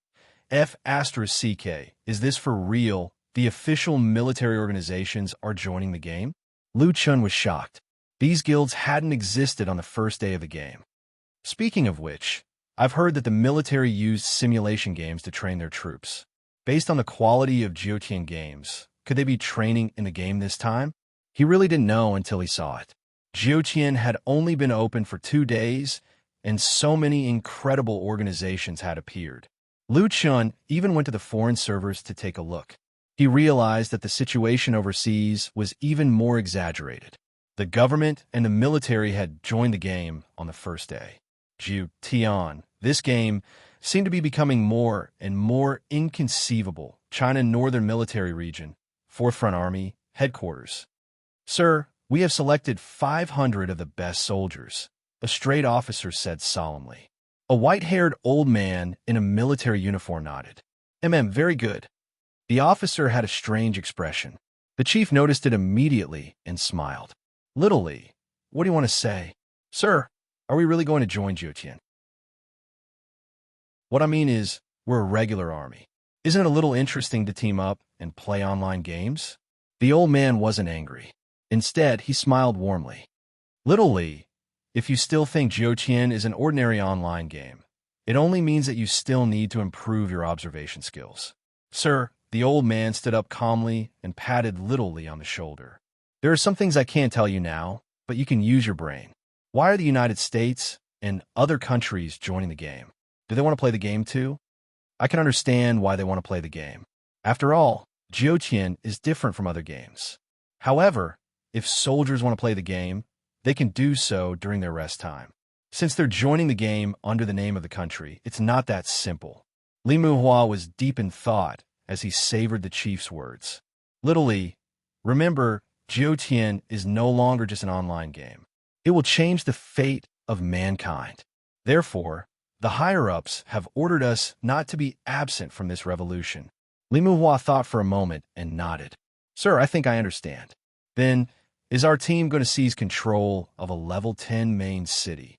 F***CK. Is this for real? The official military organizations are joining the game? Lu Chun was shocked. These guilds hadn't existed on the first day of the game. Speaking of which, I've heard that the military used simulation games to train their troops. Based on the quality of Jiutian games, could they be training in the game this time? He really didn't know until he saw it. Jiutian had only been open for 2 days, and so many incredible organizations had appeared. Lu Chun even went to the foreign servers to take a look. He realized that the situation overseas was even more exaggerated. The government and the military had joined the game on the first day. Jiutian, this game, seemed to be becoming more and more inconceivable. China Northern Military Region, 4th Front Army, Headquarters. Sir, we have selected 500 of the best soldiers, a straight officer said solemnly. A white-haired old man in a military uniform nodded. Very good. The officer had a strange expression. The chief noticed it immediately and smiled. Little Lee, what do you want to say? Sir, are we really going to join Jiutian? What I mean is, we're a regular army. Isn't it a little interesting to team up and play online games? The old man wasn't angry. Instead, he smiled warmly. Little Lee, if you still think Jiutian is an ordinary online game, it only means that you still need to improve your observation skills. Sir, The old man stood up calmly and patted little Lee on the shoulder. There are some things I can't tell you now, but you can use your brain. Why are the United States and other countries joining the game? Do they want to play the game too? I can understand why they want to play the game. After all, Jiutian is different from other games. However, if soldiers want to play the game, they can do so during their rest time. Since they're joining the game under the name of the country, it's not that simple. Li Muhua was deep in thought as he savored the chief's words. Little Li, remember, Jiutian is no longer just an online game. It will change the fate of mankind. Therefore, the higher-ups have ordered us not to be absent from this revolution. Li Muhua thought for a moment and nodded. Sir, I think I understand. Then, is our team going to seize control of a level 10 main city?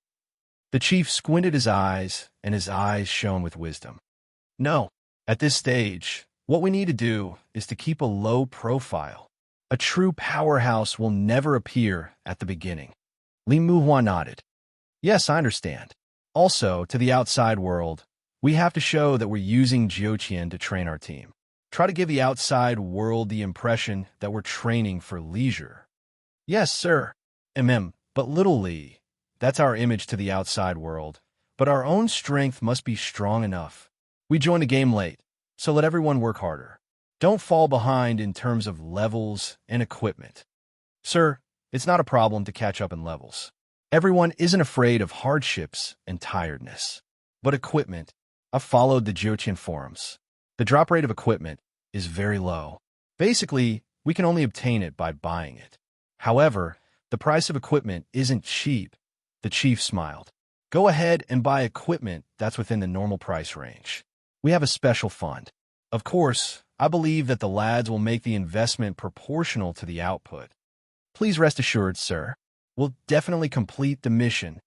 The chief squinted his eyes, and his eyes shone with wisdom. No. At this stage, what we need to do is to keep a low profile. A true powerhouse will never appear at the beginning. Li Muhua nodded. Yes, I understand. Also, to the outside world, we have to show that we're using Jiutian to train our team. Try to give the outside world the impression that we're training for leisure. Yes, sir. But little Li, that's our image to the outside world. But our own strength must be strong enough. We joined the game late, so let everyone work harder. Don't fall behind in terms of levels and equipment. Sir, it's not a problem to catch up in levels. Everyone isn't afraid of hardships and tiredness. But equipment, I've followed the Jiutian forums. The drop rate of equipment is very low. Basically, we can only obtain it by buying it. However, the price of equipment isn't cheap. The chief smiled. Go ahead and buy equipment that's within the normal price range. We have a special fund. Of course, I believe that the lads will make the investment proportional to the output. Please rest assured, sir. We'll definitely complete the mission.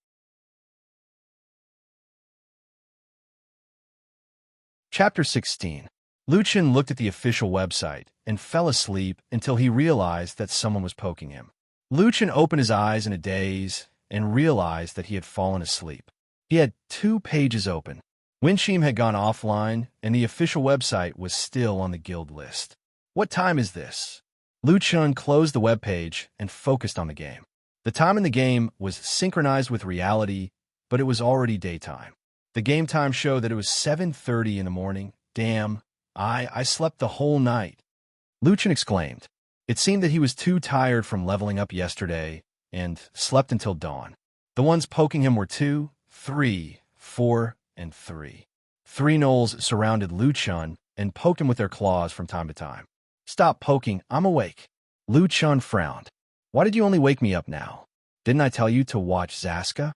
Chapter 16. Lucien looked at the official website and fell asleep until he realized that someone was poking him. Lucien opened his eyes in a daze and realized that he had fallen asleep. He had 2 pages open. Winshim had gone offline, and the official website was still on the guild list. What time is this? Lucien closed the webpage and focused on the game. The time in the game was synchronized with reality, but it was already daytime. The game time showed that it was 7:30 in the morning. Damn, I slept the whole night. Lucien exclaimed. It seemed that he was too tired from leveling up yesterday and slept until dawn. The ones poking him were 2, 3, 4, and 3. 3 gnolls surrounded Lucien and poked him with their claws from time to time. Stop poking, I'm awake. Lucien frowned. Why did you only wake me up now? Didn't I tell you to watch Zaska?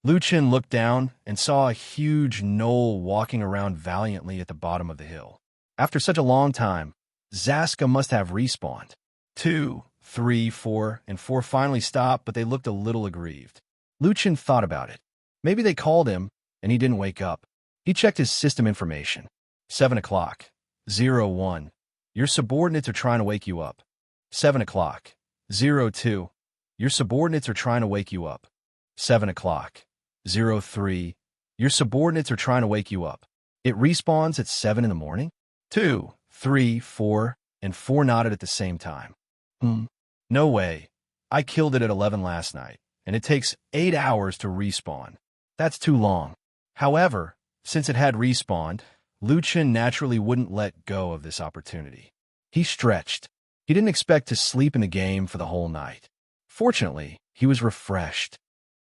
Lucien looked down and saw a huge gnoll walking around valiantly at the bottom of the hill. After such a long time, Zaska must have respawned. 2, 3, 4, and 4 finally stopped, but they looked a little aggrieved. Lucien thought about it. Maybe they called him, and he didn't wake up. He checked his system information. 7 o'clock. 01. Your subordinates are trying to wake you up. 7 o'clock. 02. Your subordinates are trying to wake you up. 7 o'clock. 03. Your subordinates are trying to wake you up. It respawns at 7 in the morning? 2, 3, 4, and 4 nodded at the same time. No way. I killed it at 11 last night, and it takes 8 hours to respawn. That's too long. However, since it had respawned, Lucien naturally wouldn't let go of this opportunity. He stretched. He didn't expect to sleep in the game for the whole night. Fortunately, he was refreshed.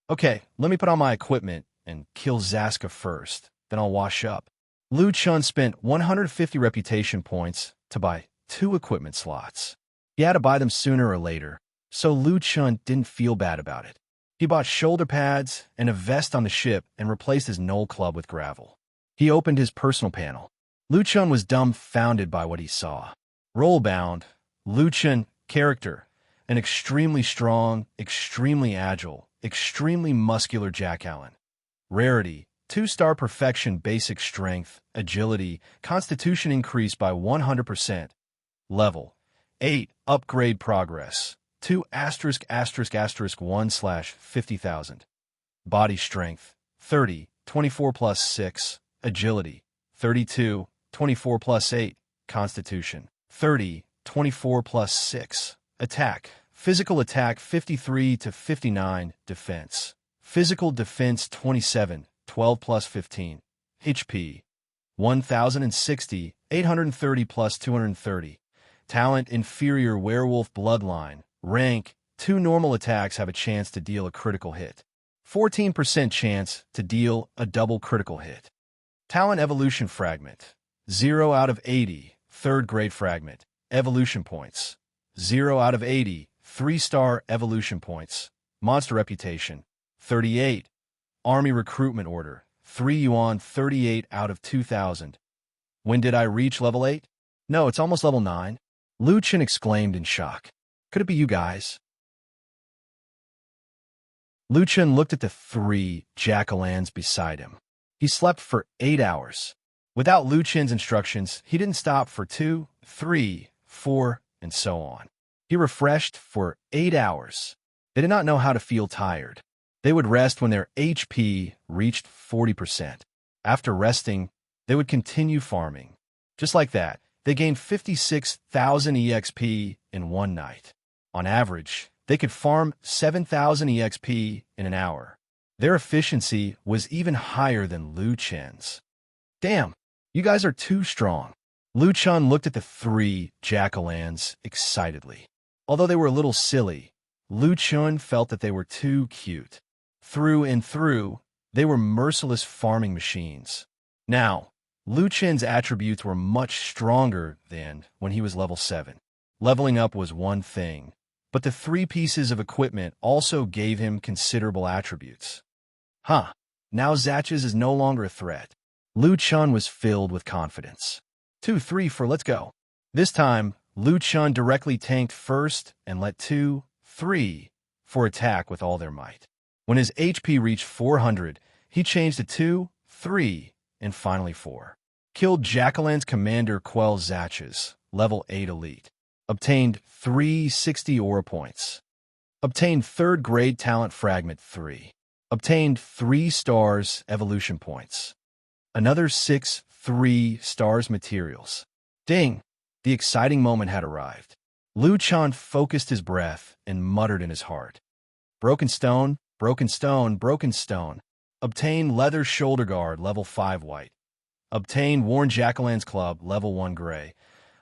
Okay, let me put on my equipment and kill Zaska first, then I'll wash up. Lucien spent 150 reputation points to buy 2 equipment slots. He had to buy them sooner or later, so Lucien didn't feel bad about it. He bought shoulder pads and a vest on the ship and replaced his gnoll club with gravel. He opened his personal panel. Lucien was dumbfounded by what he saw. Rollbound, Lucien, character, an extremely strong, extremely agile, extremely muscular Jack Allen. Rarity, 2-star perfection basic strength, agility, constitution increased by 100%. Level 8, upgrade progress, 2 ***** 1/50,000. Body strength, 30, 24 plus 6, agility, 32, 24 plus 8, Constitution. 30, 24 plus 6. Attack. Physical attack 53 to 59. Defense. Physical defense 27, 12 plus 15. HP. 1060, 830 plus 230. Talent inferior werewolf bloodline. Rank. 2 normal attacks have a chance to deal a critical hit. 14% chance to deal a double critical hit. Talent evolution fragment. 0 out of 80. 3rd grade fragment. Evolution points. 0 out of 80. 3-star evolution points. Monster reputation. 38. Army recruitment order. 3 yuan 38 out of 2,000. When did I reach level 8? No, it's almost level 9. Lu Chen exclaimed in shock. Could it be you guys? Lu Chen looked at the 3 jack-o'-lanterns beside him. He slept for 8 hours. Without Lu Chen's instructions, he didn't stop for 2, 3, 4, and so on. He refreshed for 8 hours. They did not know how to feel tired. They would rest when their HP reached 40%. After resting, they would continue farming. Just like that, they gained 56,000 EXP in one night. On average, they could farm 7,000 EXP in an hour. Their efficiency was even higher than Lu Chen's. Damn, you guys are too strong. Lu Chen looked at the 3 jack-o'-lanterns excitedly. Although they were a little silly, Lu Chen felt that they were too cute. Through and through, they were merciless farming machines. Now, Lu Chen's attributes were much stronger than when he was level 7. Leveling up was one thing, but the 3 pieces of equipment also gave him considerable attributes. Huh, now Zatches is no longer a threat. Lu Chen was filled with confidence. 2, 3 for let's go. This time, Lu Chen directly tanked first and let 2, 3, 4 attack with all their might. When his HP reached 400, he changed to 2, 3, and finally 4. Killed Jack-o'-lantern's commander Quell Zatches, level 8 elite. Obtained 360 aura points. Obtained 3rd grade talent fragment 3. Obtained 3 stars evolution points. Another 6 3-stars materials. Ding! The exciting moment had arrived. Lu Chen focused his breath and muttered in his heart. Broken stone, broken stone, broken stone. Obtain leather shoulder guard, level 5 white. Obtain worn Jack-o'-lantern's club, level 1 gray.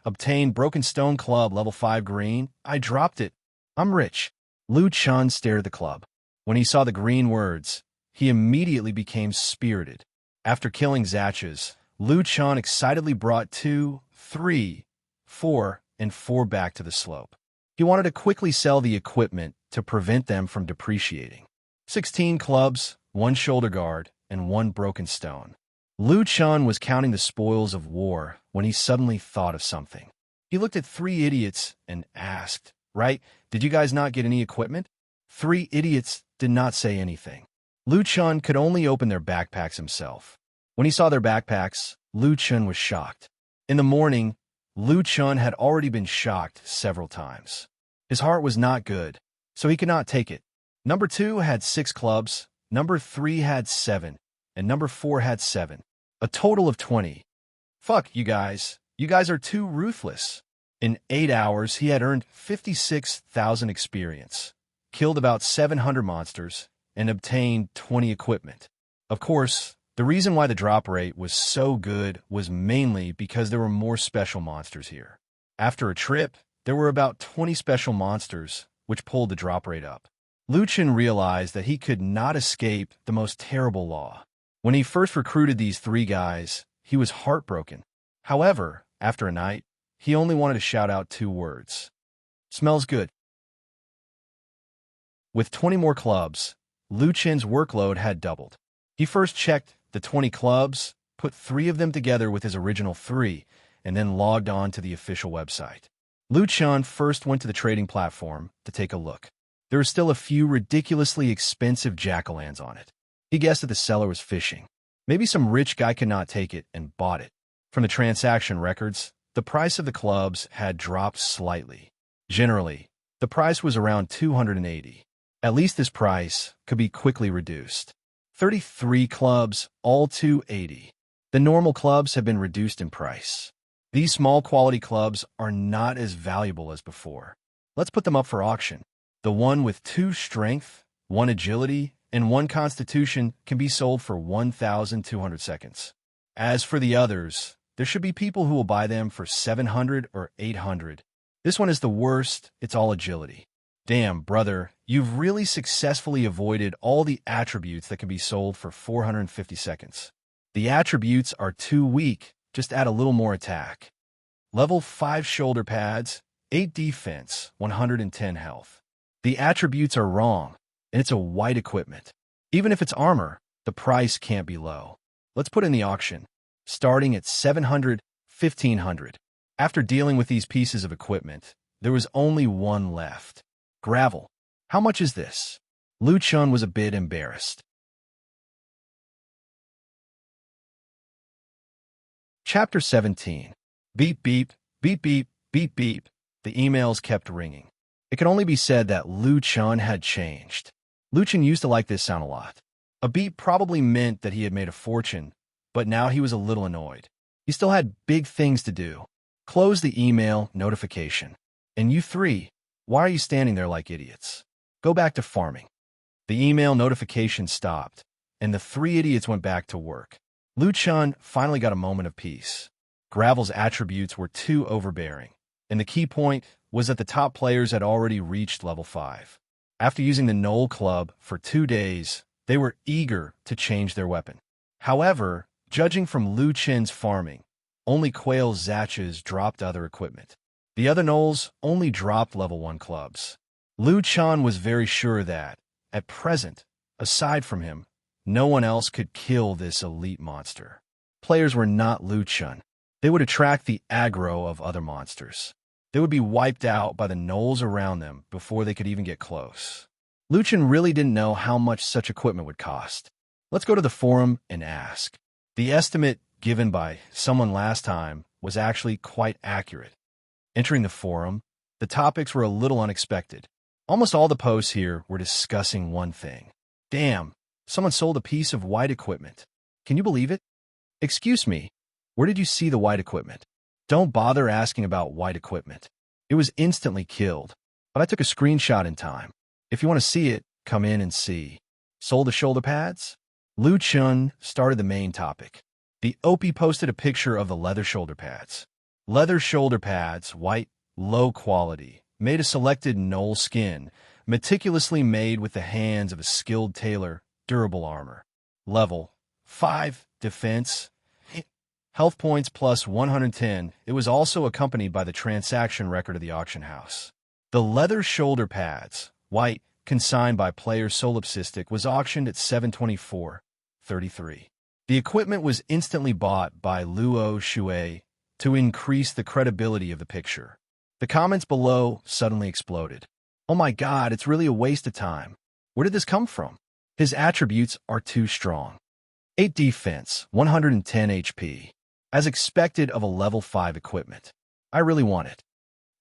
Obtain broken stone club, level 5 green. I dropped it. I'm rich. Lu Chen stared at the club. When he saw the green words, he immediately became spirited. After killing Zatches, Lu Chen excitedly brought 2, 3, 4, and 4 back to the slope. He wanted to quickly sell the equipment to prevent them from depreciating. 16 clubs, 1 shoulder guard, and 1 broken stone. Lu Chen was counting the spoils of war when he suddenly thought of something. He looked at 3 idiots and asked, "Right, did you guys not get any equipment?" 3 idiots did not say anything. Lu Chen could only open their backpacks himself. When he saw their backpacks, Lu Chen was shocked. In the morning, Lu Chen had already been shocked several times. His heart was not good, so he could not take it. Number 2 had 6 clubs, number 3 had 7, and number 4 had 7. A total of 20. Fuck, you guys. You guys are too ruthless. In 8 hours, he had earned 56,000 experience, killed about 700 monsters, and obtained 20 equipment. Of course, the reason why the drop rate was so good was mainly because there were more special monsters here. After a trip, there were about 20 special monsters, which pulled the drop rate up. Lu Chen realized that he could not escape the most terrible law. When he first recruited these 3 guys, he was heartbroken. However, after a night, he only wanted to shout out 2 words. Smells good. With 20 more clubs, Lu Chen's workload had doubled. He first checked the 20 clubs, put 3 of them together with his original 3, and then logged on to the official website. Lu Chen first went to the trading platform to take a look. There were still a few ridiculously expensive jack-o'-lanterns on it. He guessed that the seller was fishing. Maybe some rich guy could not take it and bought it. From the transaction records, the price of the clubs had dropped slightly. Generally, the price was around 280. At least this price could be quickly reduced. 33 clubs, all 280. The normal clubs have been reduced in price. These small quality clubs are not as valuable as before. Let's put them up for auction. The one with 2 strength, 1 agility, and 1 constitution can be sold for 1,200 seconds. As for the others, there should be people who will buy them for 700 or 800. This one is the worst, it's all agility. Damn, brother, you've really successfully avoided all the attributes that can be sold for 450 seconds. The attributes are too weak, just add a little more attack. Level 5 shoulder pads, 8 defense, 110 health. The attributes are wrong, and it's a white equipment. Even if it's armor, the price can't be low. Let's put in the auction, starting at 700, 1,500. After dealing with these pieces of equipment, there was only one left. Gravel. How much is this? Lu Chun was a bit embarrassed. Chapter 17. Beep, beep, beep, beep, beep, beep. The emails kept ringing. It could only be said that Lu Chun had changed. Lu Chun used to like this sound a lot. A beep probably meant that he had made a fortune, but now he was a little annoyed. He still had big things to do. Close the email notification. And you 3, why are you standing there like idiots? Go back to farming. The email notification stopped, and the 3 idiots went back to work. Lu Chun finally got a moment of peace. Gravel's attributes were too overbearing, and the key point was that the top players had already reached level 5. After using the Knoll Club for 2 days, they were eager to change their weapon. However, judging from Lu Chun's farming, only Quail Zatches dropped other equipment. The other Knolls only dropped level 1 clubs. Lu Chun was very sure that, at present, aside from him, no one else could kill this elite monster. Players were not Lu Chun. They would attract the aggro of other monsters. They would be wiped out by the Knolls around them before they could even get close. Lu Chun really didn't know how much such equipment would cost. Let's go to the forum and ask. The estimate given by someone last time was actually quite accurate. Entering the forum, the topics were a little unexpected. Almost all the posts here were discussing one thing. Damn, someone sold a piece of white equipment. Can you believe it? Excuse me, where did you see the white equipment? Don't bother asking about white equipment. It was instantly killed, but I took a screenshot in time. If you want to see it, come in and see. Sold the shoulder pads? Lu Chun started the main topic. The OP posted a picture of the leather shoulder pads. Leather shoulder pads, white, low quality, made of selected Knoll skin, meticulously made with the hands of a skilled tailor, durable armor. Level 5, defense, health points plus 110. It was also accompanied by the transaction record of the auction house. The leather shoulder pads, white, consigned by player Solipsistic, was auctioned at 724.33. The equipment was instantly bought by Luo Shui to increase the credibility of the picture. The comments below suddenly exploded. Oh my god, it's really a waste of time. Where did this come from? His attributes are too strong. 8 defense, 110 HP. As expected of a level 5 equipment. I really want it.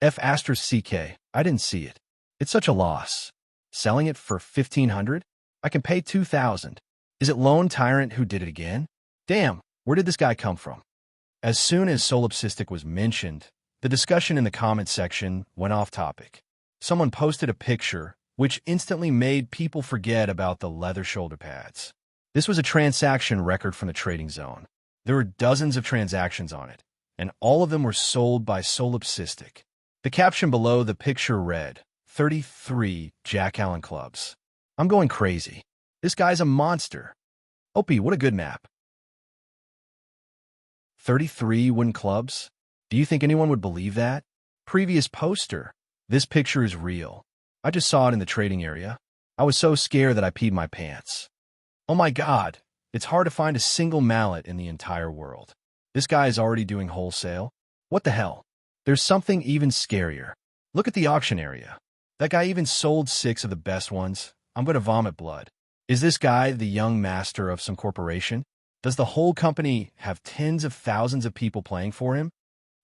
F*CK, I didn't see it. It's such a loss. Selling it for 1,500? I can pay 2,000. Is it Lone Tyrant who did it again? Damn, where did this guy come from? As soon as Solipsistic was mentioned, the discussion in the comment section went off topic. Someone posted a picture, which instantly made people forget about the leather shoulder pads. This was a transaction record from the trading zone. There were dozens of transactions on it, and all of them were sold by Solipsistic. The caption below the picture read, 33 Jack Allen clubs. I'm going crazy. This guy's a monster. OP, what a good map. 33 wooden clubs? Do you think anyone would believe that? Previous poster. This picture is real. I just saw it in the trading area. I was so scared that I peed my pants. Oh my god, it's hard to find a single mallet in the entire world. This guy is already doing wholesale. What the hell? There's something even scarier. Look at the auction area. That guy even sold 6 of the best ones. I'm gonna vomit blood. Is this guy the young master of some corporation? Does the whole company have tens of thousands of people playing for him?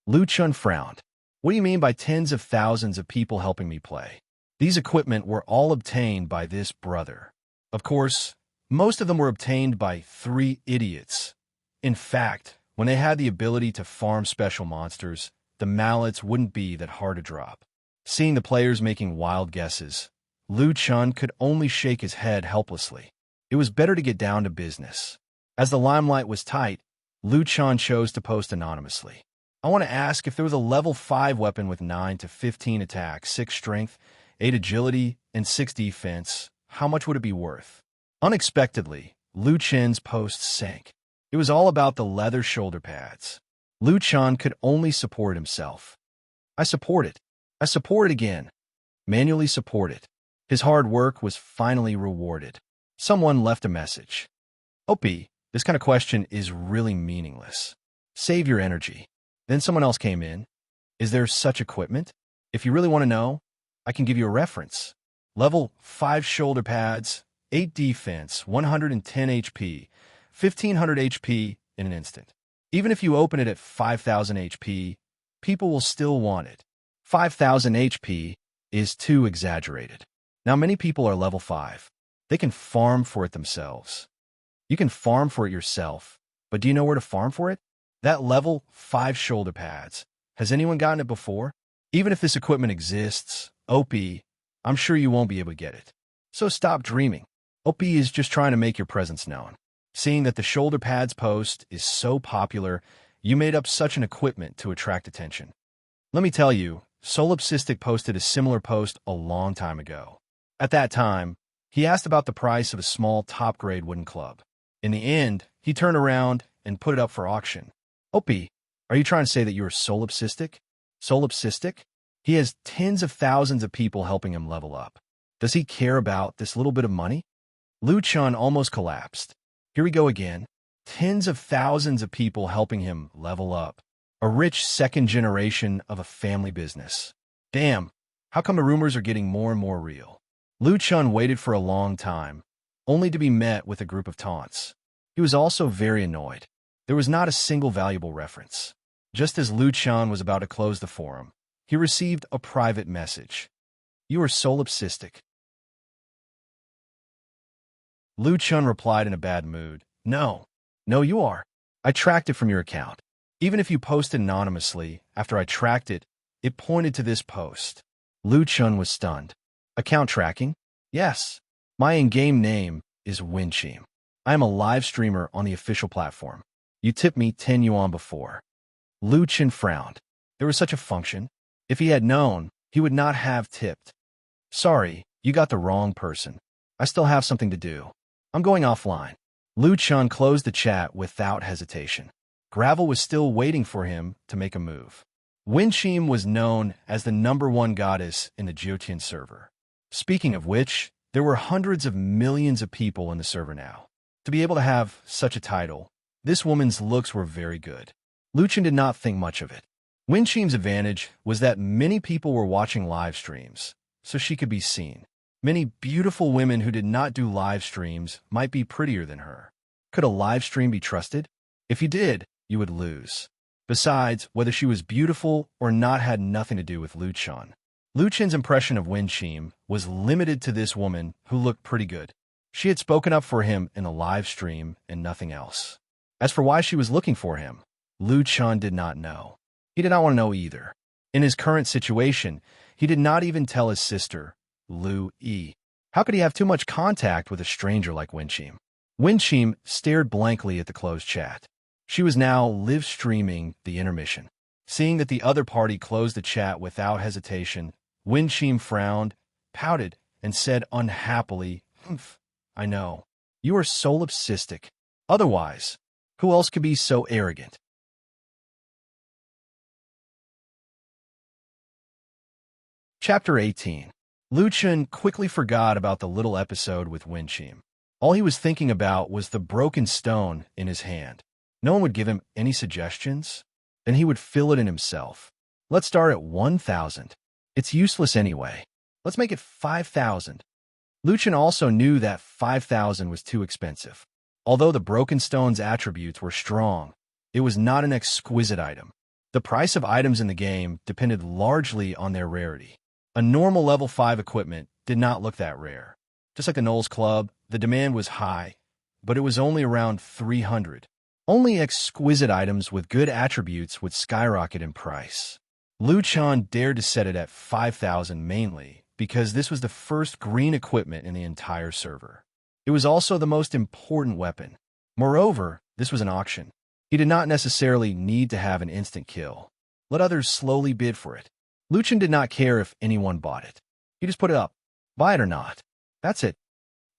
Lu Chun frowned. What do you mean by tens of thousands of people helping me play? These equipment were all obtained by this brother. Of course, most of them were obtained by 3 idiots. In fact, When they had the ability to farm special monsters, the mallets wouldn't be that hard to drop. Seeing the players making wild guesses, Liu Chun could only shake his head helplessly. It was better to get down to business. As the limelight was tight, Liu Chun chose to post anonymously. I want to ask if there was a level 5 weapon with 9 to 15 attack, 6 strength, 8 agility, and 6 defense, how much would it be worth? Unexpectedly, Liu Chen's post sank. It was all about the leather shoulder pads. Liu Chun could only support himself. I support it. I support it again. Manually support it. His hard work was finally rewarded. Someone left a message. OP, this kind of question is really meaningless. Save your energy. Then someone else came in. Is there such equipment? If you really want to know, I can give you a reference. Level 5 shoulder pads, 8 defense, 110 HP, 1500 HP in an instant. Even if you open it at 5000 HP, people will still want it. 5000 HP is too exaggerated. Now many people are level 5. They can farm for it themselves. You can farm for it yourself, but do you know where to farm for it? That level 5 shoulder pads. Has anyone gotten it before? Even if this equipment exists, OP, I'm sure you won't be able to get it. So stop dreaming. OP is just trying to make your presence known. Seeing that the shoulder pads post is so popular, you made up such an equipment to attract attention. Let me tell you, Solipsistic posted a similar post a long time ago. At that time, he asked about the price of a small top-grade wooden club. In the end, he turned around and put it up for auction. OP, are you trying to say that you are solipsistic? Solipsistic? He has tens of thousands of people helping him level up. Does he care about this little bit of money? Liu Chun almost collapsed. Here we go again. Tens of thousands of people helping him level up. A rich second generation of a family business. Damn, how come the rumors are getting more and more real? Liu Chun waited for a long time, only to be met with a group of taunts. He was also very annoyed. There was not a single valuable reference. Just as Liu Chun was about to close the forum, he received a private message. You are solipsistic. Liu Chun replied in a bad mood. No, you are. I tracked it from your account. Even if you posted anonymously, after I tracked it, it pointed to this post. Liu Chun was stunned. Account tracking? Yes. My in-game name is Winchim. I am a live streamer on the official platform. You tipped me 10 yuan before. Liu Chun frowned. There was such a function. If he had known, he would not have tipped. Sorry, you got the wrong person. I still have something to do. I'm going offline. Liu Chun closed the chat without hesitation. Gravel was still waiting for him to make a move. Winchim was known as the #1 goddess in the Jiotian server. Speaking of which, there were hundreds of millions of people in the server now. To be able to have such a title, this woman's looks were very good. Liu Chun did not think much of it. Winchim's advantage was that many people were watching live streams, so she could be seen. Many beautiful women who did not do live streams might be prettier than her. Could a live stream be trusted? If you did, you would lose. Besides, whether she was beautiful or not had nothing to do with Liu Chun. Liu Chun's impression of Winchim was limited to this woman who looked pretty good. She had spoken up for him in a live stream and nothing else. As for why she was looking for him, Liu Chun did not know. He did not want to know either. In his current situation, he did not even tell his sister, Liu Yi. How could he have too much contact with a stranger like Winchim? Winchim stared blankly at the closed chat. She was now live streaming the intermission. Seeing that the other party closed the chat without hesitation, Winchim frowned, pouted, and said unhappily, "Humph, I know. You are solipsistic. Otherwise, who else could be so arrogant?" Chapter 18. Liu Chun quickly forgot about the little episode with Winchim. All he was thinking about was the broken stone in his hand. No one would give him any suggestions? Then he would fill it in himself. Let's start at 1,000. It's useless anyway. Let's make it 5,000. Liu Chun also knew that 5,000 was too expensive. Although the broken stone's attributes were strong, it was not an exquisite item. The price of items in the game depended largely on their rarity. A normal level 5 equipment did not look that rare. Just like the Knowles Club, the demand was high, but it was only around 300. Only exquisite items with good attributes would skyrocket in price. Liu Chan dared to set it at 5,000 mainly because this was the first green equipment in the entire server. It was also the most important weapon. Moreover, this was an auction. He did not necessarily need to have an instant kill. Let others slowly bid for it. Liu Chan did not care if anyone bought it. He just put it up. Buy it or not. That's it.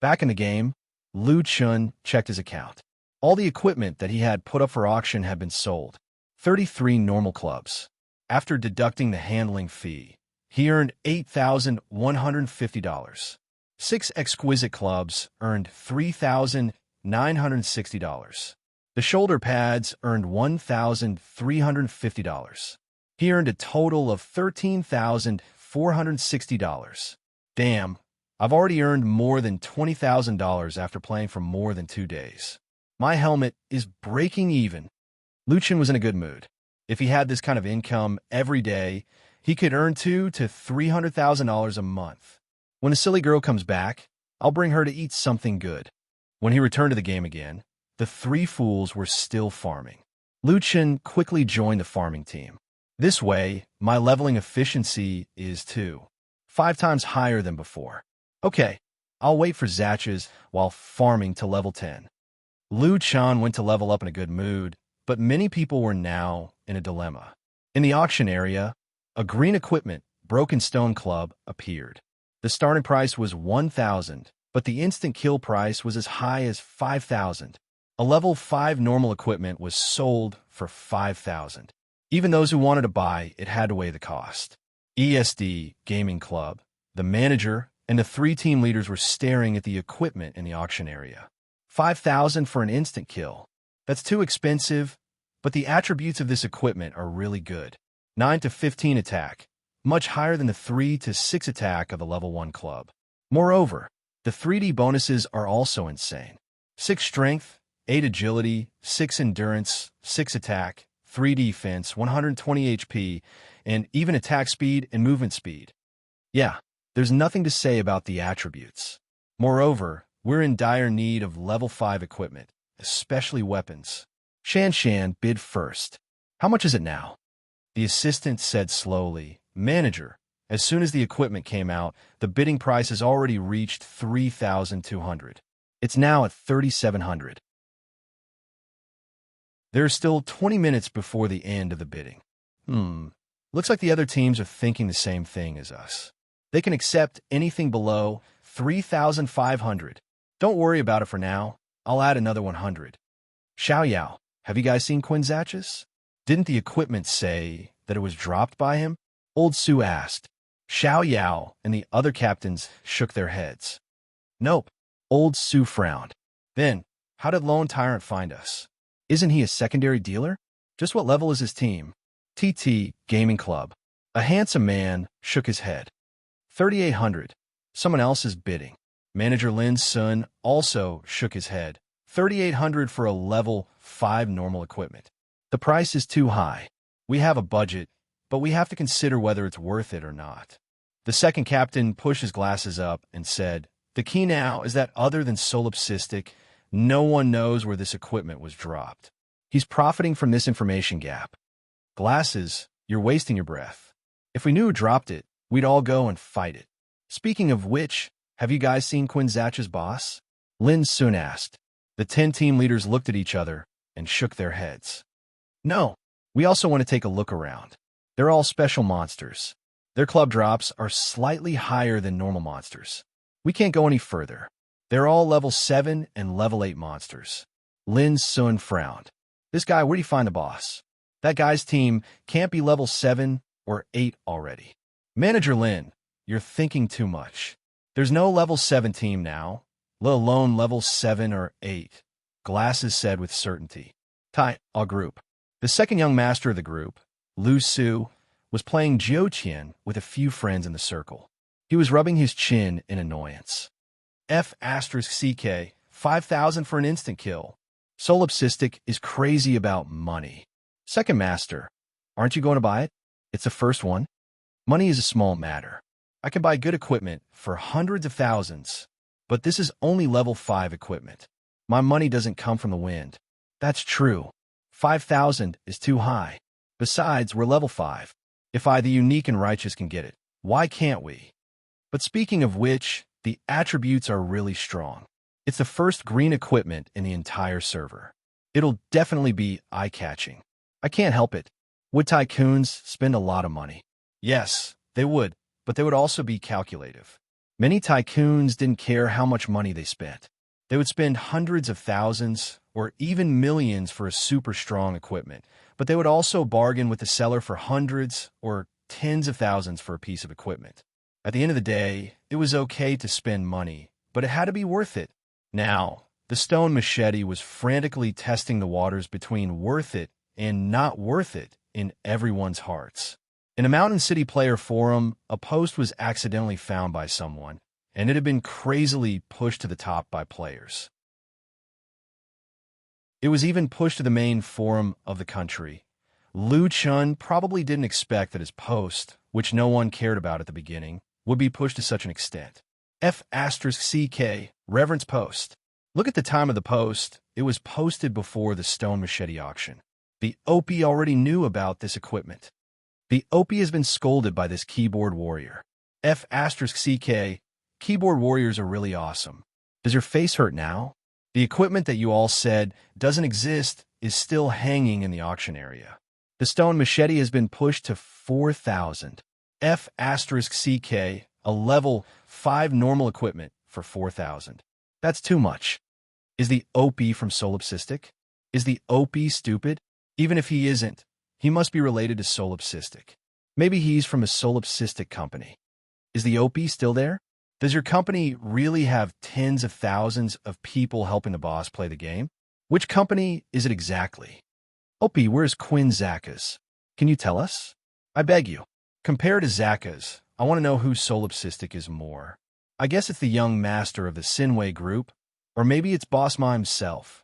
Back in the game, Liu Chan checked his account. All the equipment that he had put up for auction had been sold. 33 normal clubs. After deducting the handling fee, he earned $8,150. 6 exquisite clubs earned $3,960. The shoulder pads earned $1,350. He earned a total of $13,460. Damn, I've already earned more than $20,000 after playing for more than 2 days. My helmet is breaking even. Liu Chan was in a good mood. If he had this kind of income every day, he could earn $200,000 to $300,000 a month. When the silly girl comes back, I'll bring her to eat something good. When he returned to the game again, the 3 fools were still farming. Liu Chan quickly joined the farming team. This way, my leveling efficiency is 5 times higher than before. Okay, I'll wait for Zatches while farming to level 10. Liu Chan went to level up in a good mood, but many people were now in a dilemma. In the auction area, a green equipment, broken stone club appeared. The starting price was 1,000, but the instant kill price was as high as 5,000. A level 5 normal equipment was sold for 5,000. Even those who wanted to buy it had to weigh the cost. ESD Gaming Club, the manager, and the 3 team leaders were staring at the equipment in the auction area. 5,000 for an instant kill. That's too expensive, but the attributes of this equipment are really good. 9 to 15 attack, much higher than the 3 to 6 attack of a level 1 club. Moreover, the 3D bonuses are also insane. 6 strength, 8 agility, 6 endurance, 6 attack, 3 defense, 120 HP, and even attack speed and movement speed. Yeah, there's nothing to say about the attributes. Moreover, we're in dire need of level 5 equipment, especially weapons. Shan Shan bid first. How much is it now? The assistant said slowly, Manager, as soon as the equipment came out, the bidding price has already reached 3,200. It's now at 3,700. There are still 20 minutes before the end of the bidding. Looks like the other teams are thinking the same thing as us. They can accept anything below 3,500. Don't worry about it for now. I'll add another 100. Xiao Yao, have you guys seen Quinzachus? Didn't the equipment say that it was dropped by him? Old Su asked. Xiao Yao and the other captains shook their heads. Nope. Old Su frowned. Then, how did Lone Tyrant find us? Isn't he a secondary dealer? Just what level is his team? TT Gaming Club. A handsome man shook his head. 3,800. Someone else is bidding. Manager Lin Sun also shook his head. 3,800 for a level 5 normal equipment. The price is too high. We have a budget, but we have to consider whether it's worth it or not. The second captain pushed his glasses up and said, The key now is that other than solipsistic, no one knows where this equipment was dropped. He's profiting from this information gap. Glasses, you're wasting your breath. If we knew who dropped it, we'd all go and fight it. Speaking of which, have you guys seen Quinzach's boss? Lin Sun asked. The 10 team leaders looked at each other and shook their heads. No, we also want to take a look around. They're all special monsters. Their club drops are slightly higher than normal monsters. We can't go any further. They're all level 7 and level 8 monsters. Lin Sun frowned. This guy, where do you find the boss? That guy's team can't be level 7 or 8 already. Manager Lin, you're thinking too much. There's no level 7 team now, let alone level 7 or 8. Glasses said with certainty. Our group. The second young master of the group, Lu Su, was playing Jiuqian with a few friends in the circle. He was rubbing his chin in annoyance. F***CK, 5,000 for an instant kill. Solipsistic is crazy about money. Second master, aren't you going to buy it? It's the first one. Money is a small matter. I can buy good equipment for hundreds of thousands, but this is only level 5 equipment. My money doesn't come from the wind. That's true. 5,000 is too high. Besides, we're level 5. If I, the unique and righteous, can get it, why can't we? But speaking of which, the attributes are really strong. It's the first green equipment in the entire server. It'll definitely be eye-catching. I can't help it. Would tycoons spend a lot of money? Yes, they would, but they would also be calculative. Many tycoons didn't care how much money they spent. They would spend hundreds of thousands or even millions for a super strong equipment, but they would also bargain with the seller for hundreds or tens of thousands for a piece of equipment. At the end of the day, it was okay to spend money, but it had to be worth it. Now, the stone machete was frantically testing the waters between worth it and not worth it in everyone's hearts. In a Mountain City player forum, a post was accidentally found by someone, and it had been crazily pushed to the top by players. It was even pushed to the main forum of the country. Liu Chun probably didn't expect that his post, which no one cared about at the beginning, would be pushed to such an extent. F***CK, Reverence Post. Look at the time of the post. It was posted before the stone machete auction. The OP already knew about this equipment. The OP has been scolded by this keyboard warrior. F***CK, keyboard warriors are really awesome. Does your face hurt now? The equipment that you all said doesn't exist is still hanging in the auction area. The stone machete has been pushed to 4,000. F***CK, a level 5 normal equipment for 4,000. That's too much. Is the OP from Solipsistic? Is the OP stupid? Even if he isn't, he must be related to Solipsistic. Maybe he's from a Solipsistic company. Is the OP still there? Does your company really have tens of thousands of people helping the boss play the game? Which company is it exactly? OP, where's Quinn Zakas? Can you tell us? I beg you. Compared to Zakas, I want to know who Solipsistic is more. I guess it's the young master of the Sinway group, or maybe it's Boss Ma himself.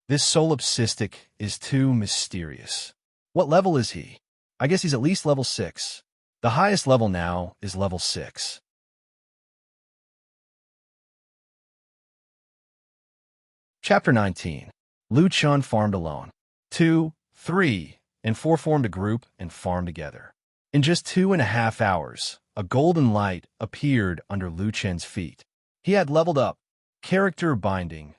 This Solipsistic is too mysterious. What level is he? I guess he's at least level 6. The highest level now is level 6. Chapter 19. Liu Chun farmed alone. 2, 3, and 4 formed a group and farmed together. In just 2.5 hours, a golden light appeared under Liu Chun's feet. He had leveled up. Character binding.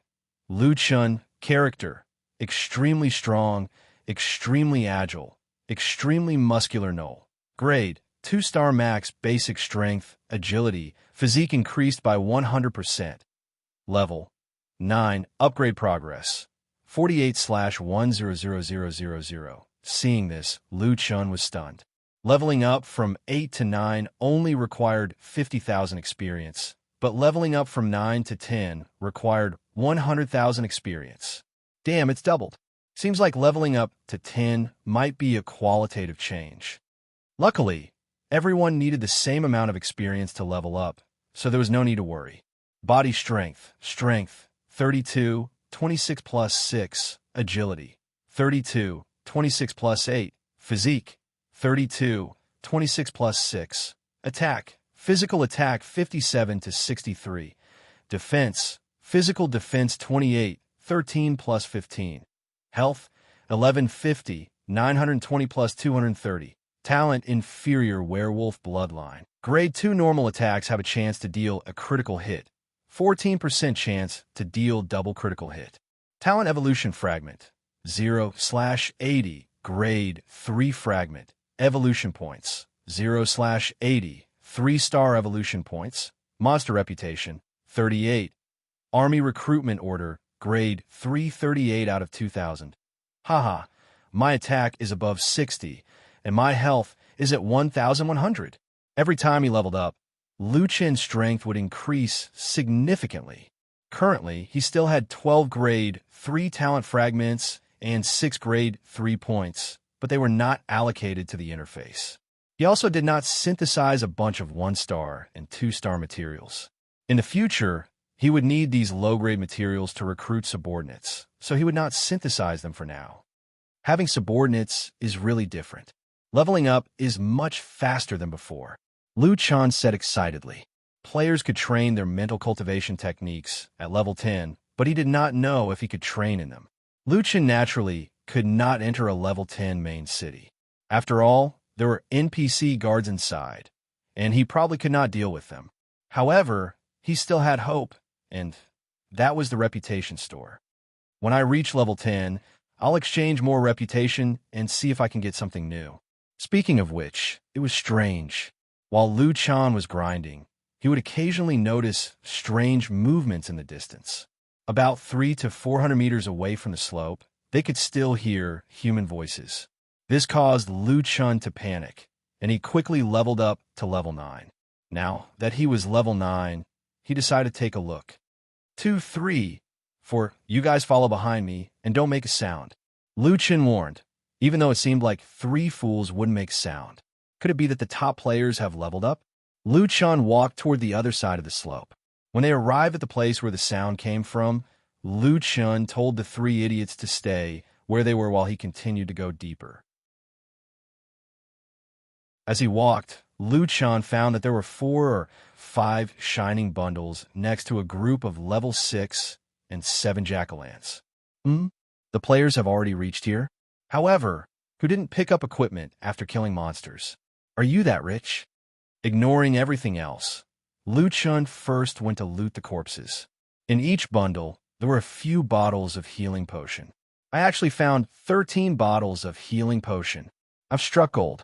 Liu Chun, character. Extremely strong, extremely agile, extremely muscular null. Grade, 2-star max basic strength, agility, physique increased by 100%. Level, 9, upgrade progress, 48/100000. Seeing this, Liu Chun was stunned. Leveling up from 8 to 9 only required 50,000 experience, but leveling up from 9 to 10 required 100,000 experience. Damn, it's doubled. Seems like leveling up to 10 might be a qualitative change. Luckily, everyone needed the same amount of experience to level up, so there was no need to worry. Body strength, 32, 26 plus 6, agility, 32, 26 plus 8, physique, 32, 26 plus 6, attack, physical attack 57 to 63, defense, physical defense 28, 13 plus 15, health, 1150, 920 plus 230, talent inferior werewolf bloodline. Grade 2 normal attacks have a chance to deal a critical hit, 14% chance to deal double critical hit. Talent evolution fragment, 0/80, grade 3 fragment, evolution points, 0/80, 3-star evolution points, monster reputation, 38, army recruitment order, grade 338 out of 2000. Haha, my attack is above 60, and my health is at 1,100. Every time he leveled up, Liu Chun's strength would increase significantly. Currently, he still had 12 grade 3 talent fragments and 6 grade 3 points, but they were not allocated to the interface. He also did not synthesize a bunch of 1-star and 2-star materials. In the future, he would need these low-grade materials to recruit subordinates, so he would not synthesize them for now. Having subordinates is really different. Leveling up is much faster than before. Liu Chun said excitedly. Players could train their mental cultivation techniques at level 10, but he did not know if he could train in them. Lu Chen naturally could not enter a level 10 main city. After all, there were NPC guards inside, and he probably could not deal with them. However, he still had hope, and that was the reputation store. When I reach level 10, I'll exchange more reputation and see if I can get something new. Speaking of which, it was strange. While Lu Chan was grinding, he would occasionally notice strange movements in the distance. About 300 to 400 meters away from the slope, they could still hear human voices. This caused Lu Chun to panic, and he quickly leveled up to level 9. Now that he was level 9, he decided to take a look. 2, 3, 4, you guys follow behind me and don't make a sound. Lu Chen warned, even though it seemed like 3 fools wouldn't make sound. Could it be that the top players have leveled up? Lu Chen walked toward the other side of the slope. When they arrived at the place where the sound came from, Lu Chen told the 3 idiots to stay where they were while he continued to go deeper. As he walked, Lu Chen found that there were 4 or 5 shining bundles next to a group of level 6 and 7 jack-o'-lanterns. The players have already reached here? However, who didn't pick up equipment after killing monsters? Are you that rich? Ignoring everything else, Lu Chen first went to loot the corpses. In each bundle, there were a few bottles of healing potion. I actually found 13 bottles of healing potion. I've struck gold.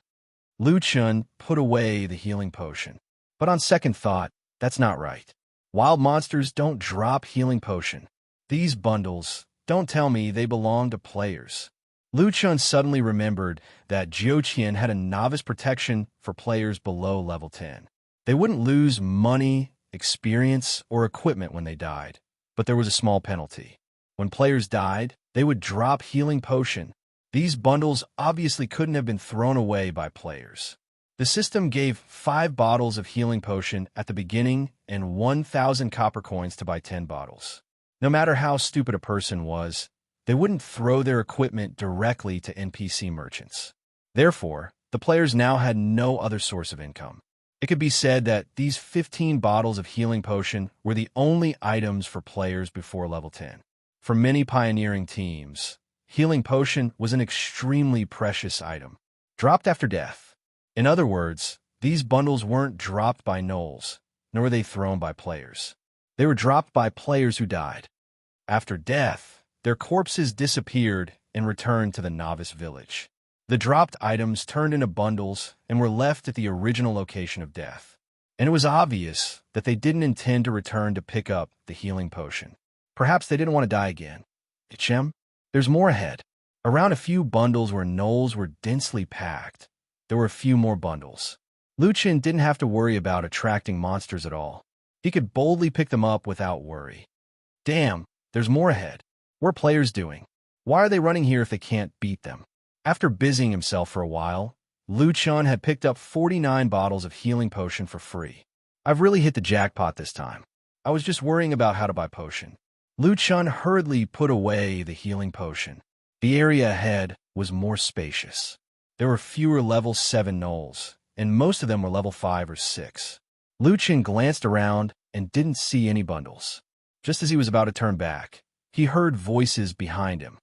Lu Chen put away the healing potion. But on second thought, that's not right. Wild monsters don't drop healing potion. These bundles don't tell me they belong to players. Lu Chen suddenly remembered that Jiu Qian had a novice protection for players below level 10. They wouldn't lose money, experience, or equipment when they died, but there was a small penalty. When players died, they would drop healing potion. These bundles obviously couldn't have been thrown away by players. The system gave 5 bottles of healing potion at the beginning and 1,000 copper coins to buy 10 bottles. No matter how stupid a person was, they wouldn't throw their equipment directly to NPC merchants. Therefore, the players now had no other source of income. It could be said that these 15 bottles of healing potion were the only items for players before level 10. For many pioneering teams, healing potion was an extremely precious item, dropped after death. In other words, these bundles weren't dropped by gnolls, nor were they thrown by players. They were dropped by players who died. After death, their corpses disappeared and returned to the novice village. The dropped items turned into bundles and were left at the original location of death. And it was obvious that they didn't intend to return to pick up the healing potion. Perhaps they didn't want to die again. Ichem, there's more ahead. Around a few bundles where gnolls were densely packed, there were a few more bundles. Lu Chen didn't have to worry about attracting monsters at all. He could boldly pick them up without worry. Damn, there's more ahead. What are players doing? Why are they running here if they can't beat them? After busying himself for a while, Lu Chen had picked up 49 bottles of healing potion for free. I've really hit the jackpot this time. I was just worrying about how to buy potion. Lu Chen hurriedly put away the healing potion. The area ahead was more spacious. There were fewer level 7 gnolls, and most of them were level 5 or 6. Lu Chen glanced around and didn't see any bundles. Just as he was about to turn back, he heard voices behind him.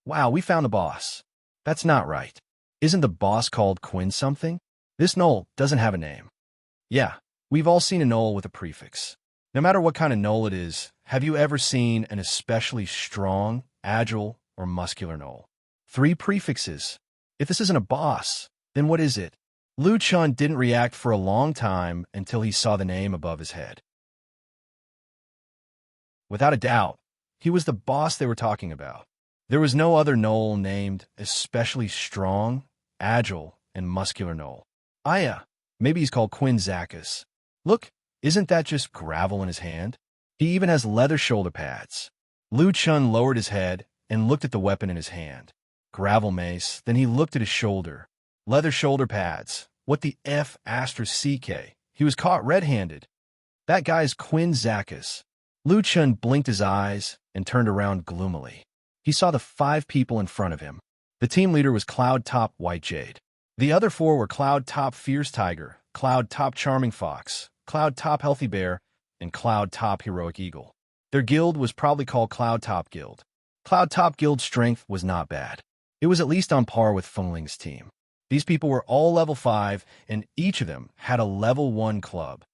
Wow, we found the boss. That's not right. Isn't the boss called Quinn something? This gnoll doesn't have a name. Yeah, we've all seen a gnoll with a prefix. No matter what kind of gnoll it is, have you ever seen an especially strong, agile, or muscular gnoll? 3 prefixes. If this isn't a boss, then what is it? Lu Chen didn't react for a long time until he saw the name above his head. Without a doubt, he was the boss they were talking about. There was no other gnoll named especially strong, agile, and muscular gnoll. Aya, maybe he's called Quinn Zacchus. Look, isn't that just gravel in his hand? He even has leather shoulder pads. Lu Chen lowered his head and looked at the weapon in his hand. Gravel mace, then he looked at his shoulder. Leather shoulder pads. What the F *CK? He was caught red-handed. That guy's Quinn Zacchus. Lu Chen blinked his eyes and turned around gloomily. He saw the 5 people in front of him. The team leader was Cloud Top White Jade. The other 4 were Cloud Top Fierce Tiger, Cloud Top Charming Fox, Cloud Top Healthy Bear, and Cloud Top Heroic Eagle. Their guild was probably called Cloud Top Guild. Cloud Top Guild strength was not bad. It was at least on par with Fungling's team. These people were all level 5, and each of them had a level 1 club.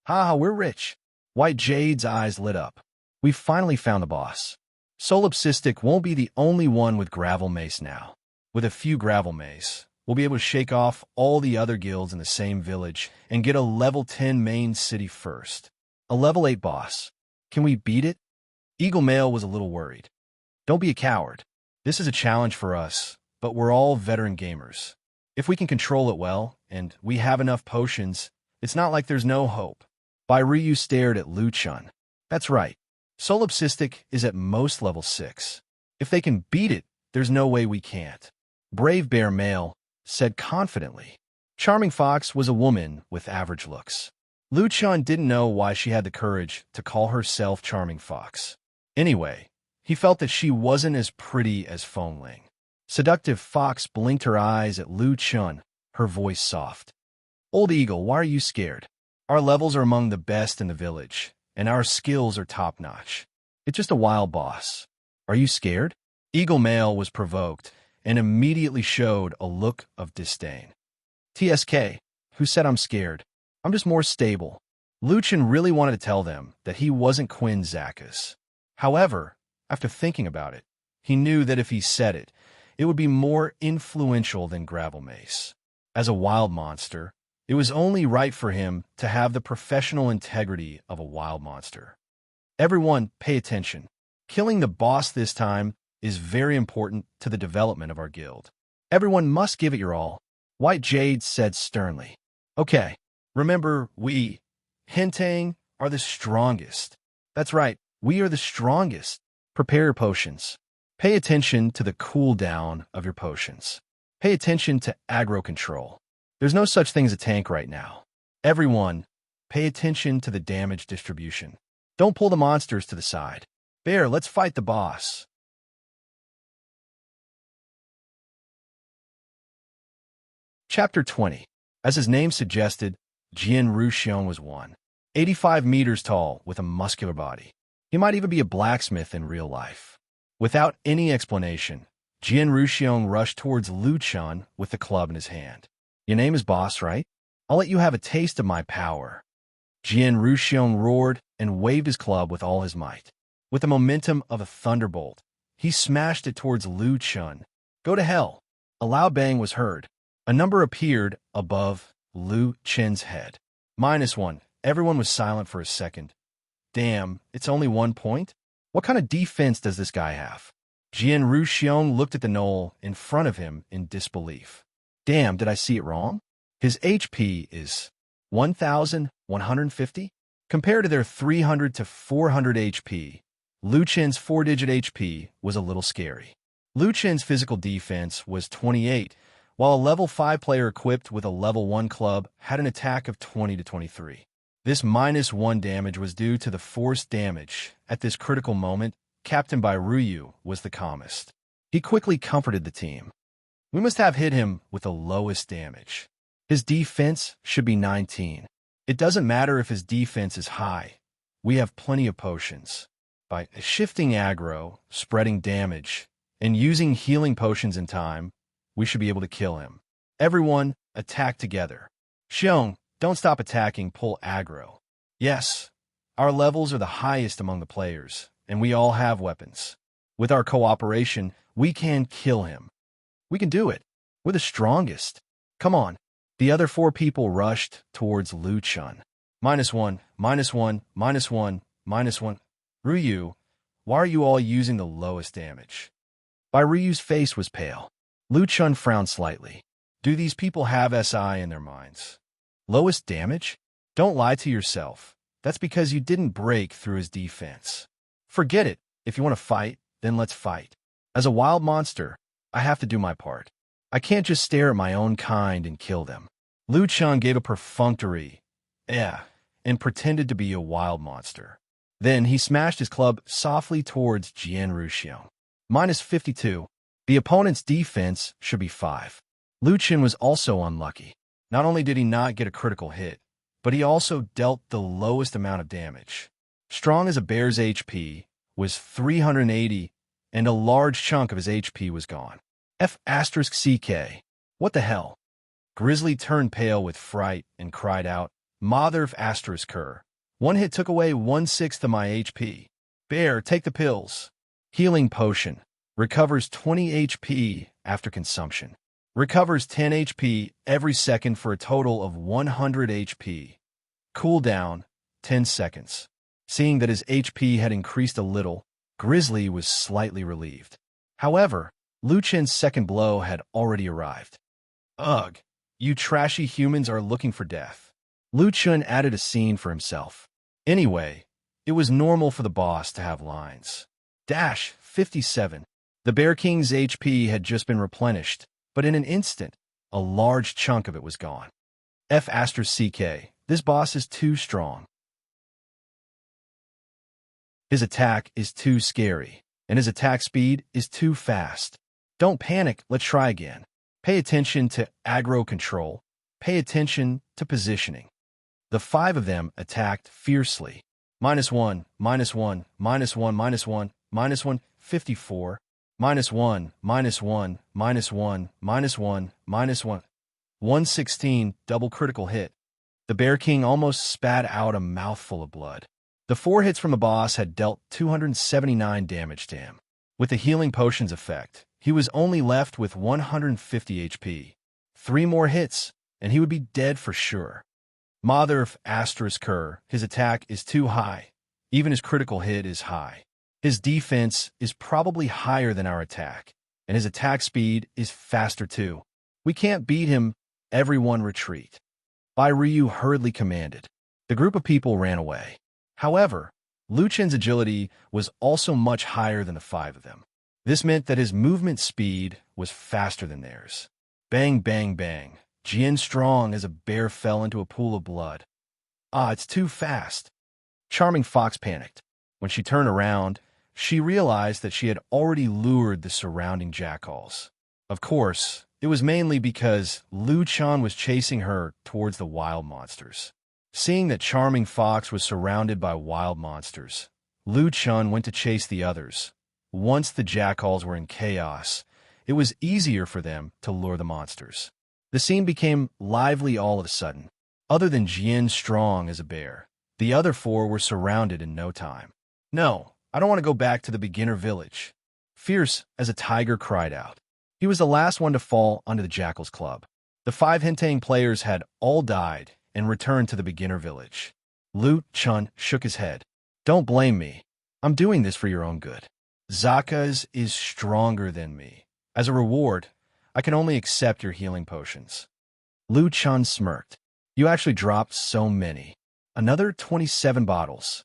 Ha, we're rich. White Jade's eyes lit up. We finally found the boss. Solipsistic won't be the only one with gravel mace now. With a few gravel mace, we'll be able to shake off all the other guilds in the same village and get a level 10 main city first. A level 8 boss. Can we beat it? Eagle Male was a little worried. Don't be a coward. This is a challenge for us, but we're all veteran gamers. If we can control it well, and we have enough potions, it's not like there's no hope. Bai Ryu stared at Lu Chun. That's right. Solipsistic is at most level 6. If they can beat it, there's no way we can't. Brave Bear Male said confidently. Charming Fox was a woman with average looks. Lu Chun didn't know why she had the courage to call herself Charming Fox. Anyway, he felt that she wasn't as pretty as Fengling. Seductive Fox blinked her eyes at Lu Chun, her voice soft. Old Eagle, why are you scared? Our levels are among the best in the village, and our skills are top-notch. It's just a wild boss. Are you scared? Eagle Male was provoked and immediately showed a look of disdain. TSK, who said I'm scared? I'm just more stable. Luchin really wanted to tell them that he wasn't Quinn Zacchus. However, after thinking about it, he knew that if he said it, it would be more influential than Gravel Mace. As a wild monster, it was only right for him to have the professional integrity of a wild monster. Everyone, pay attention. Killing the boss this time is very important to the development of our guild. Everyone must give it your all, White Jade said sternly. Okay, remember, we, Hentang, are the strongest. That's right, we are the strongest. Prepare your potions. Pay attention to the cooldown of your potions. Pay attention to aggro control. There's no such thing as a tank right now. Everyone, pay attention to the damage distribution. Don't pull the monsters to the side. Bear, let's fight the boss. Chapter 20. As his name suggested, Jian Ruxiong was 185 meters tall with a muscular body. He might even be a blacksmith in real life. Without any explanation, Jian Ruxiong rushed towards Lu Chun with the club in his hand. Your name is Boss, right? I'll let you have a taste of my power. Jian Ruxiong roared and waved his club with all his might. With the momentum of a thunderbolt, he smashed it towards Lu Chun. Go to hell. A loud bang was heard. A number appeared above Lu Chun's head. -1. Everyone was silent for a second. Damn, it's only 1 point? What kind of defense does this guy have? Jian Ruxiong looked at the knoll in front of him in disbelief. Damn, did I see it wrong? His HP is 1,150? Compared to their 300 to 400 HP, Lu Chen's 4-digit HP was a little scary. Lu Chen's physical defense was 28, while a level 5 player equipped with a level 1 club had an attack of 20 to 23. This -1 damage was due to the forced damage. At this critical moment, Captain Bai Ryu was the calmest. He quickly comforted the team. We must have hit him with the lowest damage. His defense should be 19. It doesn't matter if his defense is high. We have plenty of potions. By shifting aggro, spreading damage, and using healing potions in time, we should be able to kill him. Everyone, attack together. Xiong, don't stop attacking, pull aggro. Yes, our levels are the highest among the players, and we all have weapons. With our cooperation, we can kill him. We can do it. We're the strongest. Come on. The other 4 people rushed towards Lu Chun. -1, -1, -1, -1. Ryu, why are you all using the lowest damage? Bai Ryu's face was pale. Lu Chun frowned slightly. Do these people have SI in their minds? Lowest damage? Don't lie to yourself. That's because you didn't break through his defense. Forget it. If you want to fight, then let's fight. As a wild monster, I have to do my part. I can't just stare at my own kind and kill them. Lu Chun gave a perfunctory, and pretended to be a wild monster. Then he smashed his club softly towards Jian Ruxiong. -52. The opponent's defense should be 5. Lu Chun was also unlucky. Not only did he not get a critical hit, but he also dealt the lowest amount of damage. Strong as a bear's HP was 380, and a large chunk of his HP was gone. F***CK. What the hell? Grizzly turned pale with fright and cried out, Mother of ***. One hit took away 1/6 of my HP. Bear, take the pills. Healing potion. Recovers 20 HP after consumption. Recovers 10 HP every second for a total of 100 HP. Cooldown, 10 seconds. Seeing that his HP had increased a little, Grizzly was slightly relieved. However, Lu Chen's second blow had already arrived. Ugh, you trashy humans are looking for death. Lu Chen added a scene for himself. Anyway, it was normal for the boss to have lines. 57. The Bear King's HP had just been replenished, but in an instant, a large chunk of it was gone. F***CK. This boss is too strong. His attack is too scary, and his attack speed is too fast. Don't panic, let's try again. Pay attention to aggro control. Pay attention to positioning. The 5 of them attacked fiercely. -1, -1, -1, -1, -1, 54, -1, -1, -1, -1, -1, 116, double critical hit. The Bear King almost spat out a mouthful of blood. The 4 hits from the boss had dealt 279 damage to him. With the healing potion's effect, he was only left with 150 HP. 3 more hits, and he would be dead for sure. Mother of ***, his attack is too high. Even his critical hit is high. His defense is probably higher than our attack, and his attack speed is faster too. We can't beat him. Everyone retreat. Bai Ryu hurriedly commanded. The group of people ran away. However, Lu Chen's agility was also much higher than the 5 of them. This meant that his movement speed was faster than theirs. Bang, bang, bang. Jian strong as a bear fell into a pool of blood. Ah, it's too fast. Charming Fox panicked. When she turned around, she realized that she had already lured the surrounding jackals. Of course, it was mainly because Lu Chen was chasing her towards the wild monsters. Seeing that Charming Fox was surrounded by wild monsters, Lu Chen went to chase the others. Once the jackals were in chaos, it was easier for them to lure the monsters. The scene became lively all of a sudden. Other than Jian strong as a bear, the other 4 were surrounded in no time. No, I don't want to go back to the beginner village. Fierce as a tiger cried out. He was the last one to fall onto the Jackal's club. The 5 Hentang players had all died and returned to the beginner village. Lu Chen shook his head. Don't blame me. I'm doing this for your own good. Zaka's is stronger than me. As a reward, I can only accept your healing potions. Lu Chen smirked. You actually dropped so many. Another 27 bottles.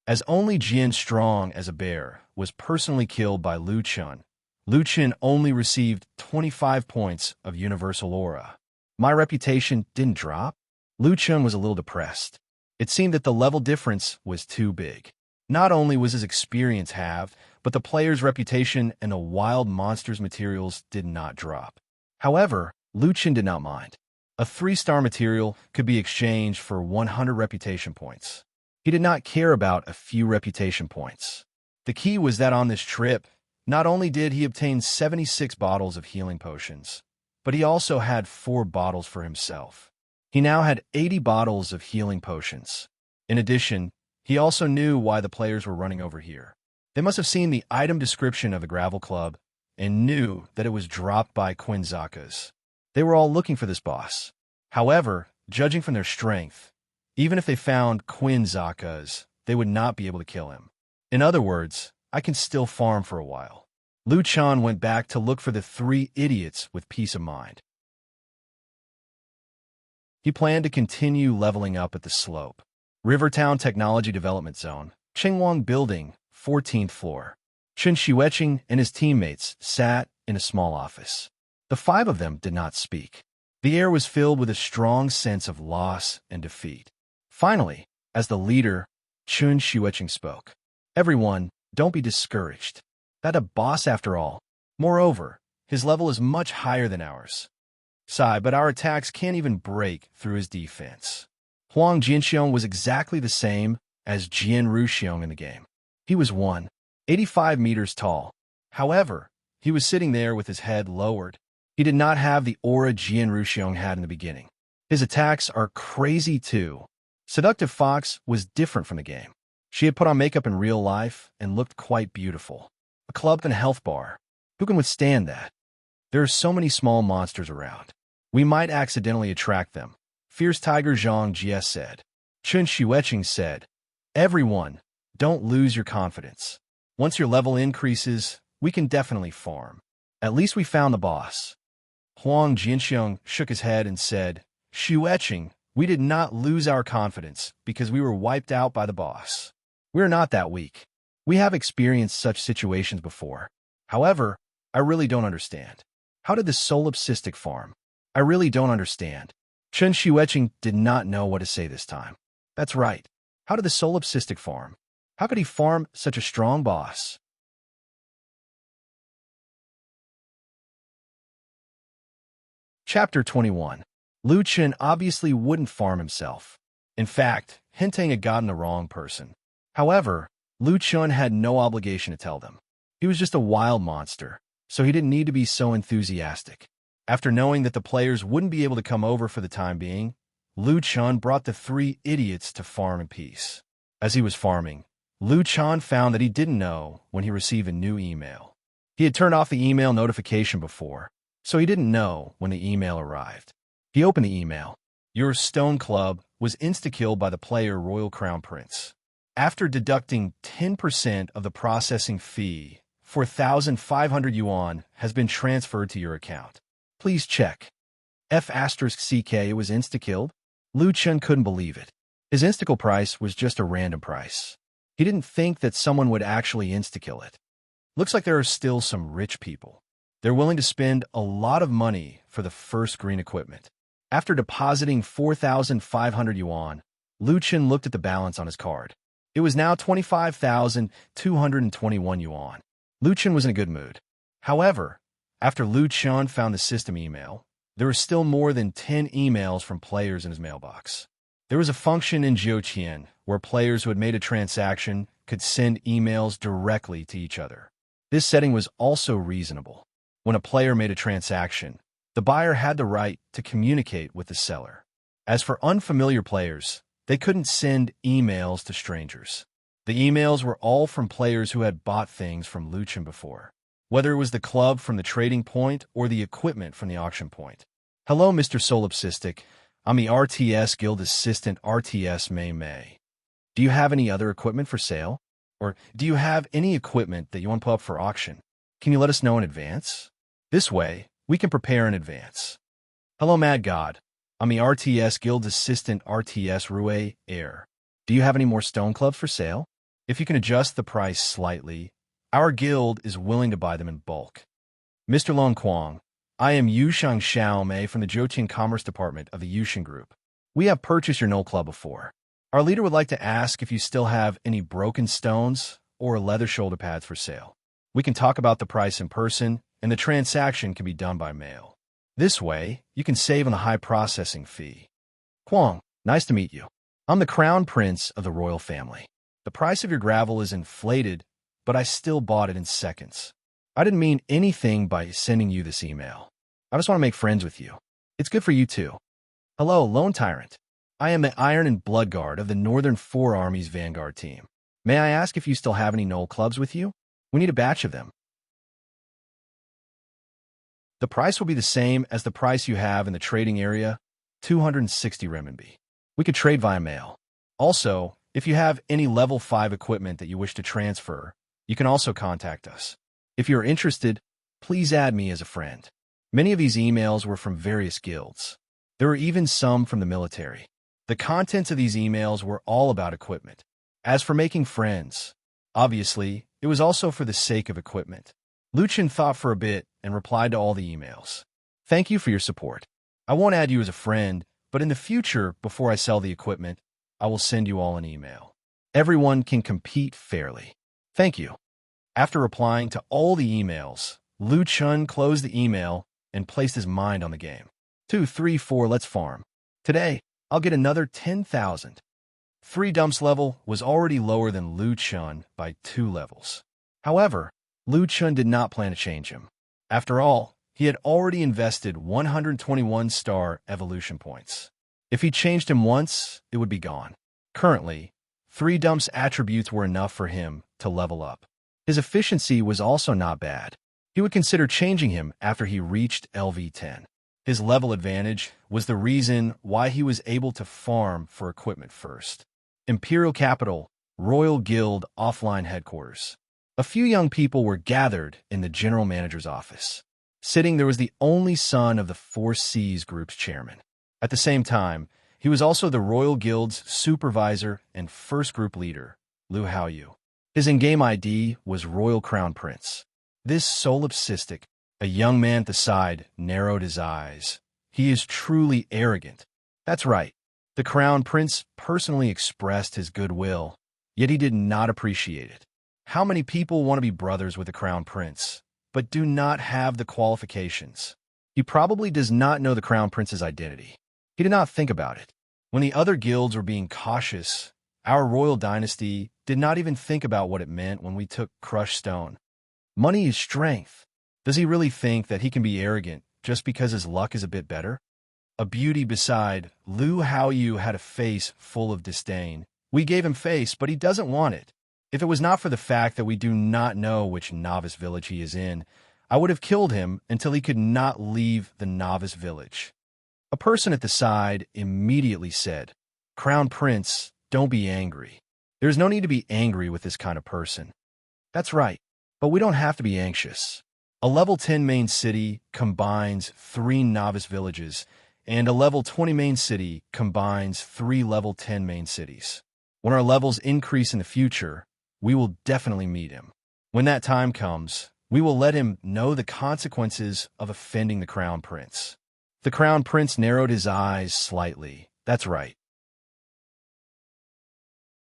As only Jian strong as a bear was personally killed by Lu Chen only received 25 points of universal aura. My reputation didn't drop. Lu Chen was a little depressed. It seemed that the level difference was too big. Not only was his experience halved, but the player's reputation and the wild monster's materials did not drop. However, Lu Chen did not mind. A 3-star material could be exchanged for 100 reputation points. He did not care about a few reputation points. The key was that on this trip, not only did he obtain 76 bottles of healing potions, but he also had 4 bottles for himself. He now had 80 bottles of healing potions. In addition, he also knew why the players were running over here. They must have seen the item description of the Gravel Club and knew that it was dropped by Quinn Zaka's. They were all looking for this boss. However, judging from their strength, even if they found Quinn Zaka's, they would not be able to kill him. In other words, I can still farm for a while. Lu Chen went back to look for the 3 idiots with peace of mind. He planned to continue leveling up at the slope. Rivertown Technology Development Zone, Qinglong Building, 14th floor. Chen Xueqing and his teammates sat in a small office. The 5 of them did not speak. The air was filled with a strong sense of loss and defeat. Finally, as the leader, Chen Xueqing spoke. Everyone, don't be discouraged. That's a boss after all. Moreover, his level is much higher than ours. Sigh, but our attacks can't even break through his defense. Huang Jinxiong was exactly the same as Jian Ruxiong in the game. He was 185 meters tall, However, he was sitting there with his head lowered. He did not have the aura Jian Ruxiong had in the beginning. His attacks are crazy too. Seductive Fox was different from the game. She had put on makeup in real life and looked quite beautiful. A club and a health bar. Who can withstand that? There are so many small monsters around. We might accidentally attract them. Fierce Tiger Zhang Jie said. Chun Xueqing said, everyone, don't lose your confidence. Once your level increases, we can definitely farm. At least we found the boss. Huang Jinxiong shook his head and said, Xueqing, we did not lose our confidence because we were wiped out by the boss. We're not that weak. We have experienced such situations before. However, I really don't understand. How did the solipsistic farm? I really don't understand. Chun Xueqing did not know what to say this time. That's right. How did the solipsistic farm? How could he farm such a strong boss? Chapter 21. Lu Chen obviously wouldn't farm himself. In fact, Hentang had gotten the wrong person. However, Lu Chen had no obligation to tell them. He was just a wild monster, so he didn't need to be so enthusiastic. After knowing that the players wouldn't be able to come over for the time being, Lu Chen brought the three idiots to farm in peace. As he was farming, Lu Chen found that he didn't know when he received a new email. He had turned off the email notification before, so he didn't know when the email arrived. He opened the email. Your Stone Club was insta-killed by the player Royal Crown Prince. After deducting 10% of the processing fee, 4,500 yuan has been transferred to your account. Please check. F*CK was insta-killed? Lu Chen couldn't believe it. His insta-kill price was just a random price. He didn't think that someone would actually insta-kill it. Looks like there are still some rich people. They're willing to spend a lot of money for the first green equipment. After depositing 4,500 yuan, Lu Chen looked at the balance on his card. It was now 25,221 yuan. Lu Chen was in a good mood. However, after Lu Chen found the system email, there were still more than 10 emails from players in his mailbox. There was a function in Jiuqian where players who had made a transaction could send emails directly to each other. This setting was also reasonable. When a player made a transaction, the buyer had the right to communicate with the seller. As for unfamiliar players, they couldn't send emails to strangers. The emails were all from players who had bought things from Lu Chen before, whether it was the club from the trading point or the equipment from the auction point. Hello, Mr. Solipsistic. I'm the RTS Guild Assistant RTS Mei Mei. Do you have any other equipment for sale? Or do you have any equipment that you want to put up for auction? Can you let us know in advance? This way, we can prepare in advance. Hello, Mad God. I'm the RTS Guild Assistant RTS Rue Air. Do you have any more stone clubs for sale? If you can adjust the price slightly, our guild is willing to buy them in bulk. Mr. Long Quang, I am Yushang Xiaomei from the Zhoutian Commerce Department of the Yushin Group. We have purchased your Knoll Club before. Our leader would like to ask if you still have any broken stones or leather shoulder pads for sale. We can talk about the price in person, and the transaction can be done by mail. This way, you can save on the high processing fee. Quang, nice to meet you. I'm the Crown Prince of the royal family. The price of your gravel is inflated, but I still bought it in seconds. I didn't mean anything by sending you this email. I just want to make friends with you. It's good for you too. Hello, Lone Tyrant. I am the Iron and Blood Guard of the Northern Four Armies Vanguard team. May I ask if you still have any Knoll clubs with you? We need a batch of them. The price will be the same as the price you have in the trading area, 260 renminbi. We could trade via mail. Also, if you have any level 5 equipment that you wish to transfer, you can also contact us. If you are interested, please add me as a friend. Many of these emails were from various guilds. There were even some from the military. The contents of these emails were all about equipment. As for making friends, obviously, it was also for the sake of equipment. Lu Chen thought for a bit and replied to all the emails. Thank you for your support. I won't add you as a friend, but in the future, before I sell the equipment, I will send you all an email. Everyone can compete fairly. Thank you. After replying to all the emails, Lu Chen closed the email and placed his mind on the game. 2, 3, 4, let's farm. Today, I'll get another 10,000. 3 dumps level was already lower than Lu Chen by 2 levels. However, Lu Chun did not plan to change him. After all, he had already invested 121 star evolution points. If he changed him once, it would be gone. Currently, 3 dumps attributes were enough for him to level up. His efficiency was also not bad. He would consider changing him after he reached LV10. His level advantage was the reason why he was able to farm for equipment first. Imperial Capital, Royal Guild offline headquarters. A few young people were gathered in the general manager's office. Sitting there was the only son of the Four Seas Group's chairman. At the same time, he was also the Royal Guild's supervisor and first group leader, Lu Haoyu. His in-game ID was Royal Crown Prince. This solipsistic, a young man at the side, narrowed his eyes. He is truly arrogant. That's right. The Crown Prince personally expressed his goodwill, yet he did not appreciate it. How many people want to be brothers with the Crown Prince, but do not have the qualifications? He probably does not know the Crown Prince's identity. He did not think about it. When the other guilds were being cautious, our royal dynasty did not even think about what it meant when we took crushed stone. Money is strength. Does he really think that he can be arrogant just because his luck is a bit better? A beauty beside Lu Haoyu had a face full of disdain. We gave him face, but he doesn't want it. If it was not for the fact that we do not know which novice village he is in, I would have killed him until he could not leave the novice village. A person at the side immediately said, "Crown Prince, don't be angry. There's no need to be angry with this kind of person." That's right, but we don't have to be anxious. A level 10 main city combines 3 novice villages, and a level 20 main city combines 3 level 10 main cities. When our levels increase in the future, we will definitely meet him. When that time comes, we will let him know the consequences of offending the Crown Prince. The Crown Prince narrowed his eyes slightly. That's right.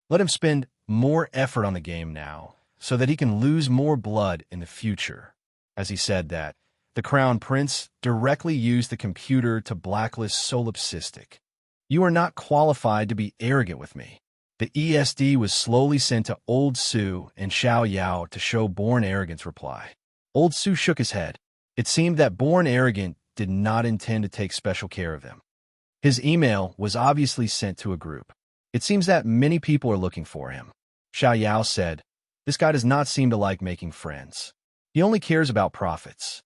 Let him spend more effort on the game now, so that he can lose more blood in the future. As he said that, the Crown Prince directly used the computer to blacklist Solipsistic. You are not qualified to be arrogant with me. The ESD was slowly sent to Old Su and Xiao Yao to show Born Arrogant's reply. Old Su shook his head. It seemed that Born Arrogant did not intend to take special care of him. His email was obviously sent to a group. It seems that many people are looking for him. Xiao Yao said, "This guy does not seem to like making friends. He only cares about profits."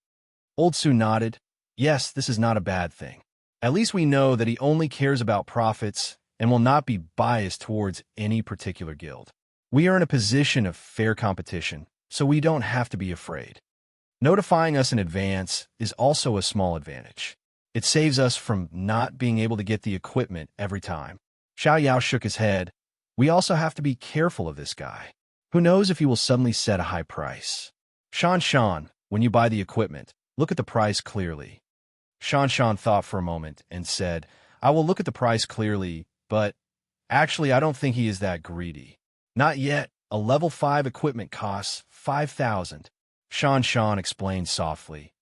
Old Su nodded. "Yes, this is not a bad thing. At least we know that he only cares about profits and will not be biased towards any particular guild. We are in a position of fair competition, so we don't have to be afraid. Notifying us in advance is also a small advantage. It saves us from not being able to get the equipment every time." Xiao Yao shook his head. "We also have to be careful of this guy. Who knows if he will suddenly set a high price? Shan, when you buy the equipment, look at the price clearly." Shan thought for a moment and said, "I will look at the price clearly, but actually I don't think he is that greedy. Not yet. A level 5 equipment costs 5,000. Shan explained softly.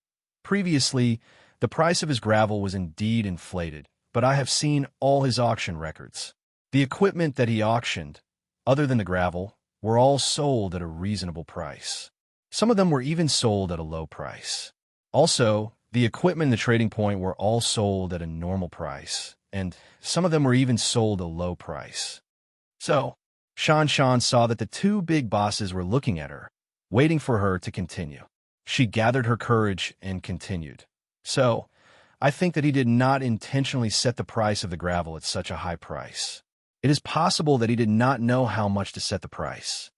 Previously, the price of his gravel was indeed inflated, but I have seen all his auction records. The equipment that he auctioned, other than the gravel, were all sold at a reasonable price. Some of them were even sold at a low price. Also, the equipment in the trading point were all sold at a normal price, and some of them were even sold at a low price." So, Shan saw that the 2 big bosses were looking at her, waiting for her to continue. She gathered her courage and continued. "So, I think that he did not intentionally set the price of the gravel at such a high price. It is possible that he did not know how much to set the price."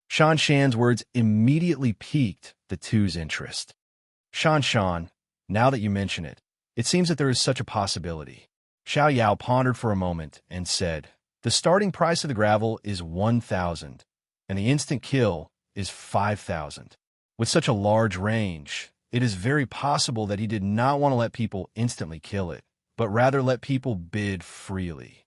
Shan's words immediately piqued the 2's interest. Shan, now that you mention it, it seems that there is such a possibility." Xiao Yao pondered for a moment and said, "The starting price of the gravel is 1,000, and the instant kill is 5,000. With such a large range, it is very possible that he did not want to let people instantly kill it, but rather let people bid freely."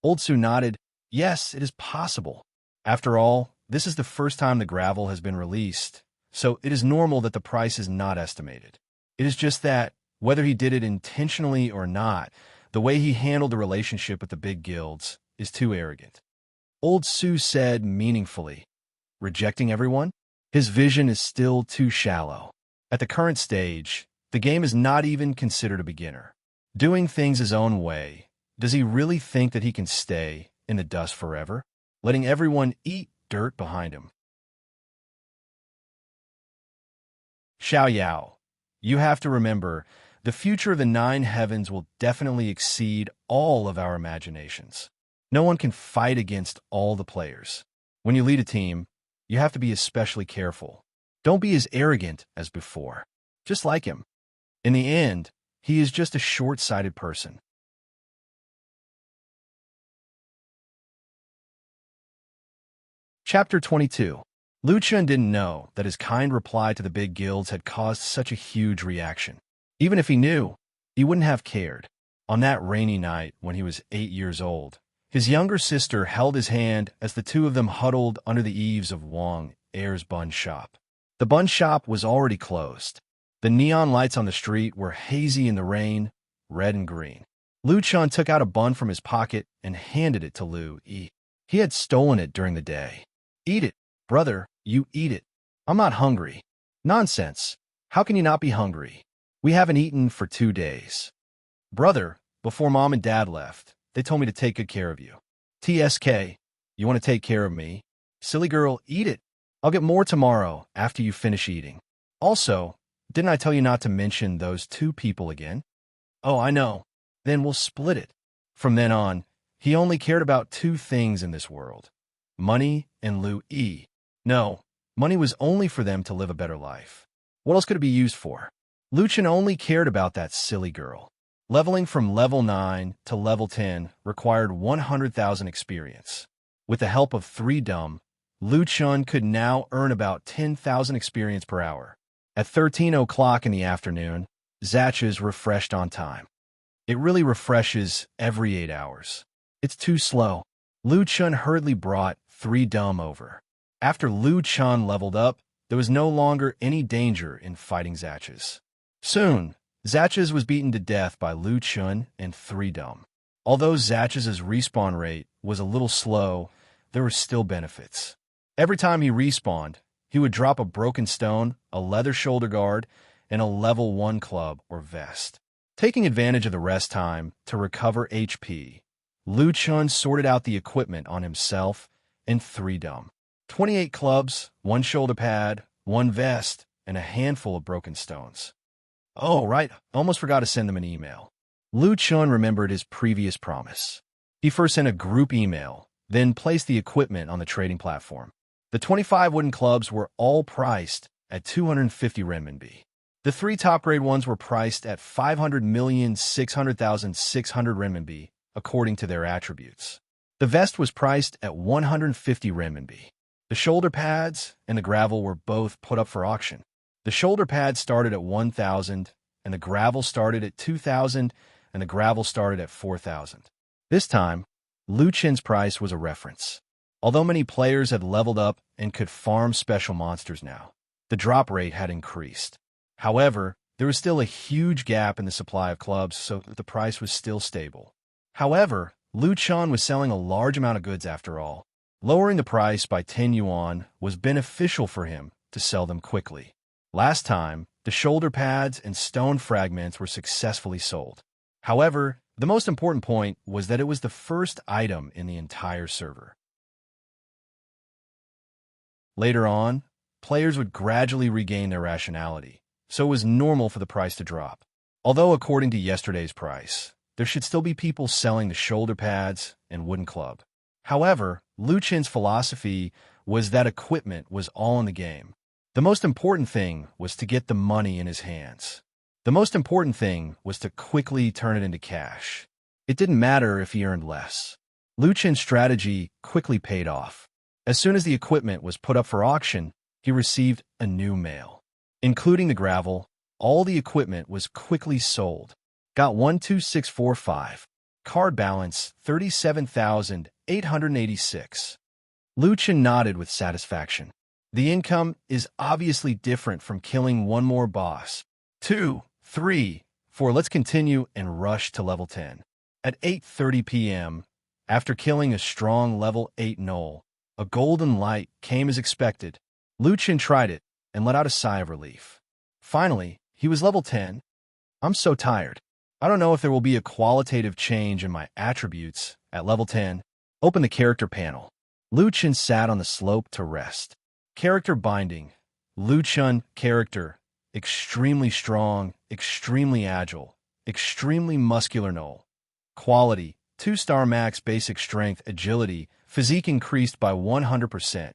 Old Su nodded. "Yes, it is possible. After all, this is the first time the gravel has been released, so it is normal that the price is not estimated. It is just that, whether he did it intentionally or not, the way he handled the relationship with the big guilds is too arrogant." Old Su said meaningfully, "Rejecting everyone? His vision is still too shallow. At the current stage, the game is not even considered a beginner. Doing things his own way, does he really think that he can stay in the dust forever, letting everyone eat dirt behind him? Xiao Yao, you have to remember, the future of the Nine Heavens will definitely exceed all of our imaginations. No one can fight against all the players. When you lead a team, you have to be especially careful. Don't be as arrogant as before. Just like him. In the end, he is just a short-sighted person. Chapter 22. Lu Chun didn't know that his kind reply to the big guilds had caused such a huge reaction. Even if he knew, he wouldn't have cared. On that rainy night when he was 8 years old, his younger sister held his hand as the two of them huddled under the eaves of Wang Er's bun shop. The bun shop was already closed. The neon lights on the street were hazy in the rain, red and green. Lu Chun took out a bun from his pocket and handed it to Lu Yi. He had stolen it during the day. Eat it, brother, you eat it. I'm not hungry. Nonsense. How can you not be hungry? We haven't eaten for 2 days. Brother, before Mom and Dad left, they told me to take good care of you. TSK, you want to take care of me? Silly girl, eat it. I'll get more tomorrow after you finish eating. Also, didn't I tell you not to mention those 2 people again? Oh, I know. Then we'll split it. From then on, he only cared about 2 things in this world. Money and Lu Yi. No, money was only for them to live a better life. What else could it be used for? Lu Chun only cared about that silly girl. Leveling from level 9 to level 10 required 100,000 experience. With the help of 3 dumb, Lu Chun could now earn about 10,000 experience per hour. At 13 o'clock in the afternoon, Zatches refreshed on time. It really refreshes every 8 hours. It's too slow. Lu Chun hurriedly brought 3 dumb over. After Lu Chun leveled up, there was no longer any danger in fighting Zatches. Soon, Zatches was beaten to death by Lu Chun and 3 dumb. Although Zatches' respawn rate was a little slow, there were still benefits. Every time he respawned, he would drop a broken stone, a leather shoulder guard, and a level 1 club or vest. Taking advantage of the rest time to recover HP, Lu Chun sorted out the equipment on himself and 3 dumb. 28 clubs, 1 shoulder pad, 1 vest, and a handful of broken stones. Oh, right, almost forgot to send them an email. Lu Chun remembered his previous promise. He first sent a group email, then placed the equipment on the trading platform. The 25 wooden clubs were all priced at 250 renminbi. The 3 top-grade ones were priced at 500,600,600 renminbi, according to their attributes. The vest was priced at 150 renminbi. The shoulder pads and the gravel were both put up for auction. The shoulder pads started at 1,000, and the gravel started at 2,000, and the gravel started at 4,000. This time, Lu Chun's price was a reference. Although many players had leveled up and could farm special monsters now, the drop rate had increased. However, there was still a huge gap in the supply of clubs, so the price was still stable. However, Lu Chun was selling a large amount of goods after all. Lowering the price by 10 yuan was beneficial for him to sell them quickly. Last time, the shoulder pads and stone fragments were successfully sold. However, the most important point was that it was the first item in the entire server. Later on, players would gradually regain their rationality, so it was normal for the price to drop. Although according to yesterday's price, there should still be people selling the shoulder pads and wooden club. However, Lu Chun's philosophy was that equipment was all in the game. The most important thing was to get the money in his hands. The most important thing was to quickly turn it into cash. It didn't matter if he earned less. Lu Chun's strategy quickly paid off. As soon as the equipment was put up for auction, he received a new mail. Including the gravel, all the equipment was quickly sold. Got 12645. Card balance 37,886. Lu Chun nodded with satisfaction. The income is obviously different from killing one more boss. 2, 3, 4. Let's continue and rush to level 10. At 8:30 p.m., after killing a strong level 8 gnoll, a golden light came as expected. Luchin tried it and let out a sigh of relief. Finally, he was level 10. I'm so tired. I don't know if there will be a qualitative change in my attributes at level 10. Open the character panel. Luchin sat on the slope to rest. Character binding. Luchin character. Extremely strong, extremely agile, extremely muscular Knoll. Quality. 2-star max basic strength, agility, physique increased by 100%.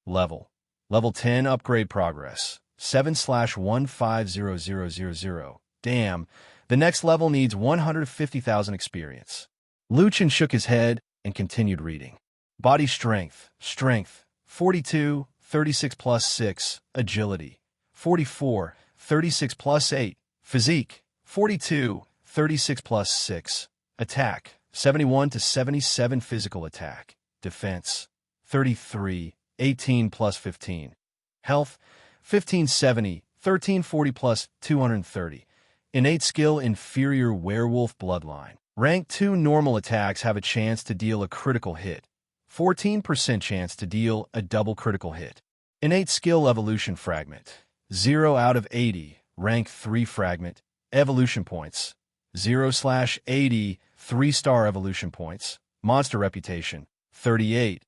Level. Level 10 upgrade progress. 7/150000. Damn, the next level needs 150,000 experience. Luchin shook his head and continued reading. Body strength. Strength. 42, 36 plus 6. Agility. 44, 36 plus 8. Physique. 42, 36 plus 6. Attack. 71 to 77 physical attack. Defense. 33, 18 plus 15. Health. 1570, 1340 plus 230. Innate skill inferior werewolf bloodline. Rank 2 normal attacks have a chance to deal a critical hit. 14% chance to deal a double critical hit. Innate skill evolution fragment. 0 out of 80. Rank 3 fragment. Evolution points. 0/80. 3-star evolution points. Monster reputation. 38.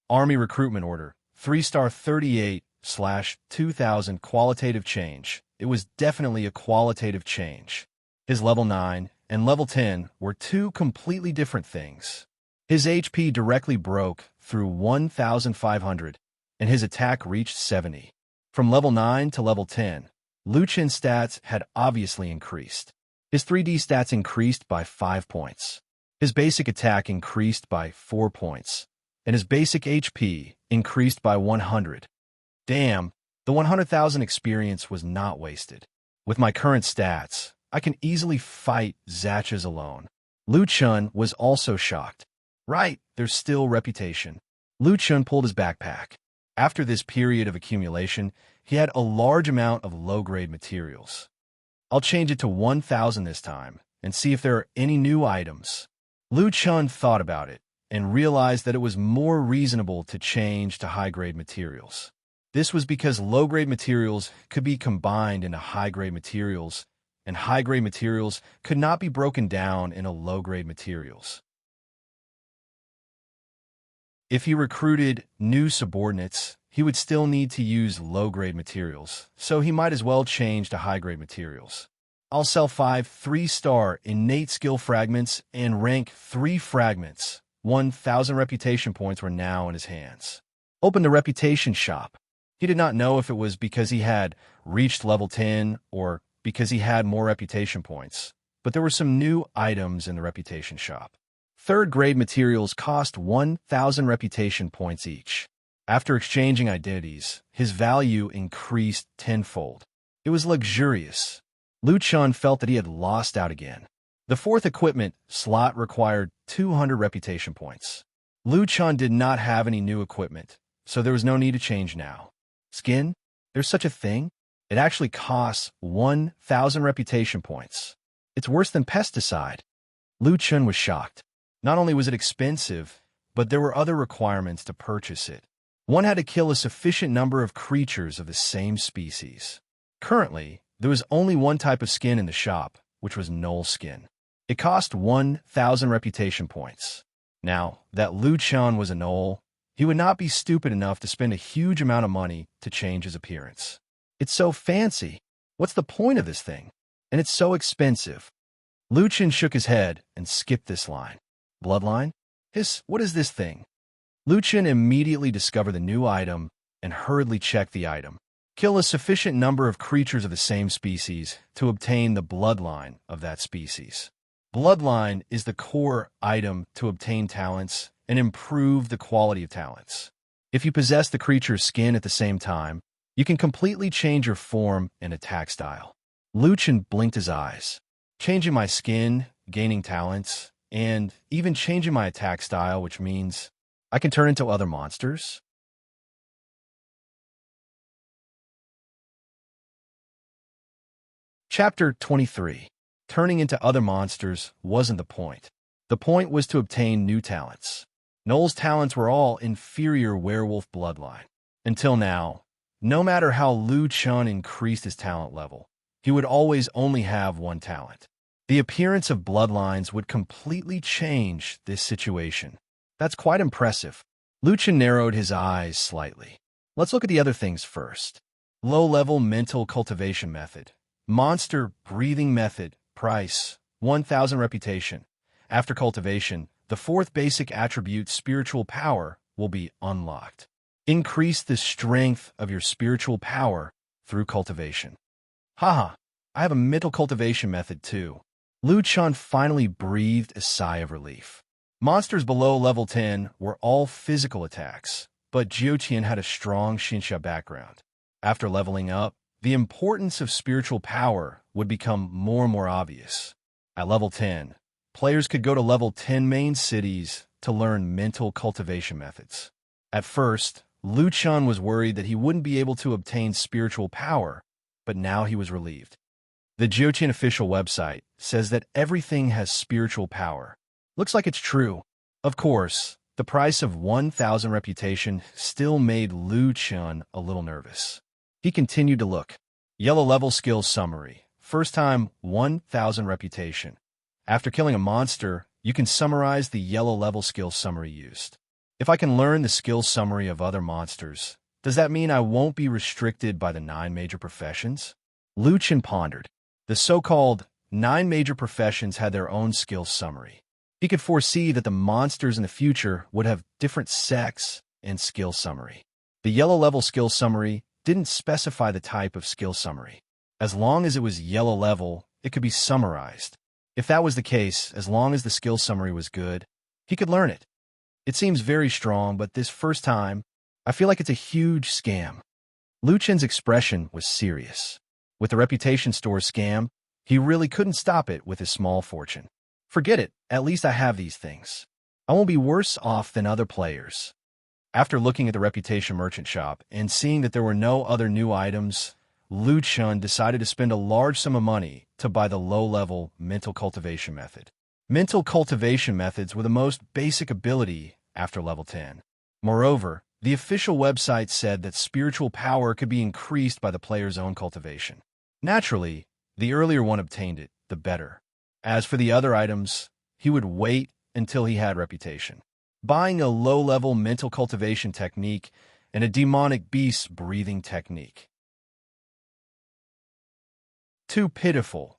Army recruitment order. 3-star 38/2000 qualitative change. It was definitely a qualitative change. His level 9 and level 10 were two completely different things. His HP directly broke through 1,500, and his attack reached 70. From level 9 to level 10, Luchin's stats had obviously increased. His 3D stats increased by 5 points. His basic attack increased by 4 points, and his basic HP increased by 100. Damn, the 100,000 experience was not wasted. With my current stats, I can easily fight Zatches alone. Luchin was also shocked. Right, there's still reputation. Luchin pulled his backpack. After this period of accumulation, he had a large amount of low-grade materials. I'll change it to 1,000 this time and see if there are any new items. Luchin thought about it and realized that it was more reasonable to change to high-grade materials. This was because low-grade materials could be combined into high-grade materials, and high-grade materials could not be broken down into low-grade materials. If he recruited new subordinates, he would still need to use low-grade materials, so he might as well change to high-grade materials. I'll sell 5 3-star innate skill fragments and rank 3 fragments. 1,000 reputation points were now in his hands. Open the reputation shop. He did not know if it was because he had reached level 10 or because he had more reputation points, but there were some new items in the reputation shop. Third-grade materials cost 1,000 reputation points each. After exchanging identities, his value increased tenfold. It was luxurious. Luchin felt that he had lost out again. The fourth equipment slot required 200 reputation points. Luchin did not have any new equipment, so there was no need to change now. Skin? There's such a thing? It actually costs 1,000 reputation points. It's worse than pesticide. Luchin was shocked. Not only was it expensive, but there were other requirements to purchase it. One had to kill a sufficient number of creatures of the same species. Currently, there was only one type of skin in the shop, which was Knoll skin. It cost 1,000 reputation points. Now, that Luchin was a Knoll, he would not be stupid enough to spend a huge amount of money to change his appearance. It's so fancy. What's the point of this thing? And it's so expensive. Luchin shook his head and skipped this line. Bloodline? What is this thing? Luchin immediately discovered the new item and hurriedly checked the item. Kill a sufficient number of creatures of the same species to obtain the bloodline of that species. Bloodline is the core item to obtain talents and improve the quality of talents. If you possess the creature's skin at the same time, you can completely change your form and attack style. Luchin blinked his eyes. Changing my skin, gaining talents, and even changing my attack style, which means I can turn into other monsters? Chapter 23. Turning into other monsters wasn't the point. The point was to obtain new talents. Knoll's talents were all inferior werewolf bloodline. Until now, no matter how Liu Chun increased his talent level, he would always only have one talent. The appearance of bloodlines would completely change this situation. That's quite impressive. Liu Chun narrowed his eyes slightly. Let's look at the other things first. Low-level mental cultivation method. Monster breathing method. Price, 1,000 reputation. After cultivation, the fourth basic attribute, spiritual power, will be unlocked. Increase the strength of your spiritual power through cultivation. Haha, I have a mental cultivation method too. Liu Chun finally breathed a sigh of relief. Monsters below level 10 were all physical attacks, but Jiu Qian had a strong Xinxia background. After leveling up, the importance of spiritual power would become more and more obvious. At level 10, players could go to level 10 main cities to learn mental cultivation methods. At first, Liu Chun was worried that he wouldn't be able to obtain spiritual power, but now he was relieved. The Jiu Qian official website says that everything has spiritual power. Looks like it's true. Of course, the price of 1,000 reputation still made Liu Chun a little nervous. He continued to look. Yellow level skill summary. First time, 1,000 reputation. After killing a monster, you can summarize the yellow level skill summary used. If I can learn the skill summary of other monsters, does that mean I won't be restricted by the 9 major professions? Liu Chun pondered. The so-called 9 major professions had their own skill summary. He could foresee that the monsters in the future would have different sex and skill summary. The yellow level skill summary didn't specify the type of skill summary. As long as it was yellow level, it could be summarized. If that was the case, as long as the skill summary was good, he could learn it. It seems very strong, but this first time, I feel like it's a huge scam. Liu Chun's expression was serious. With the reputation store scam, he really couldn't stop it with his small fortune. Forget it, at least I have these things. I won't be worse off than other players. After looking at the reputation merchant shop and seeing that there were no other new items, Liu Chun decided to spend a large sum of money to buy the low-level mental cultivation method. Mental cultivation methods were the most basic ability after level 10. Moreover, the official website said that spiritual power could be increased by the player's own cultivation. Naturally, the earlier one obtained it, the better. As for the other items, he would wait until he had reputation. Buying a low-level mental cultivation technique and a demonic beast breathing technique. Too pitiful.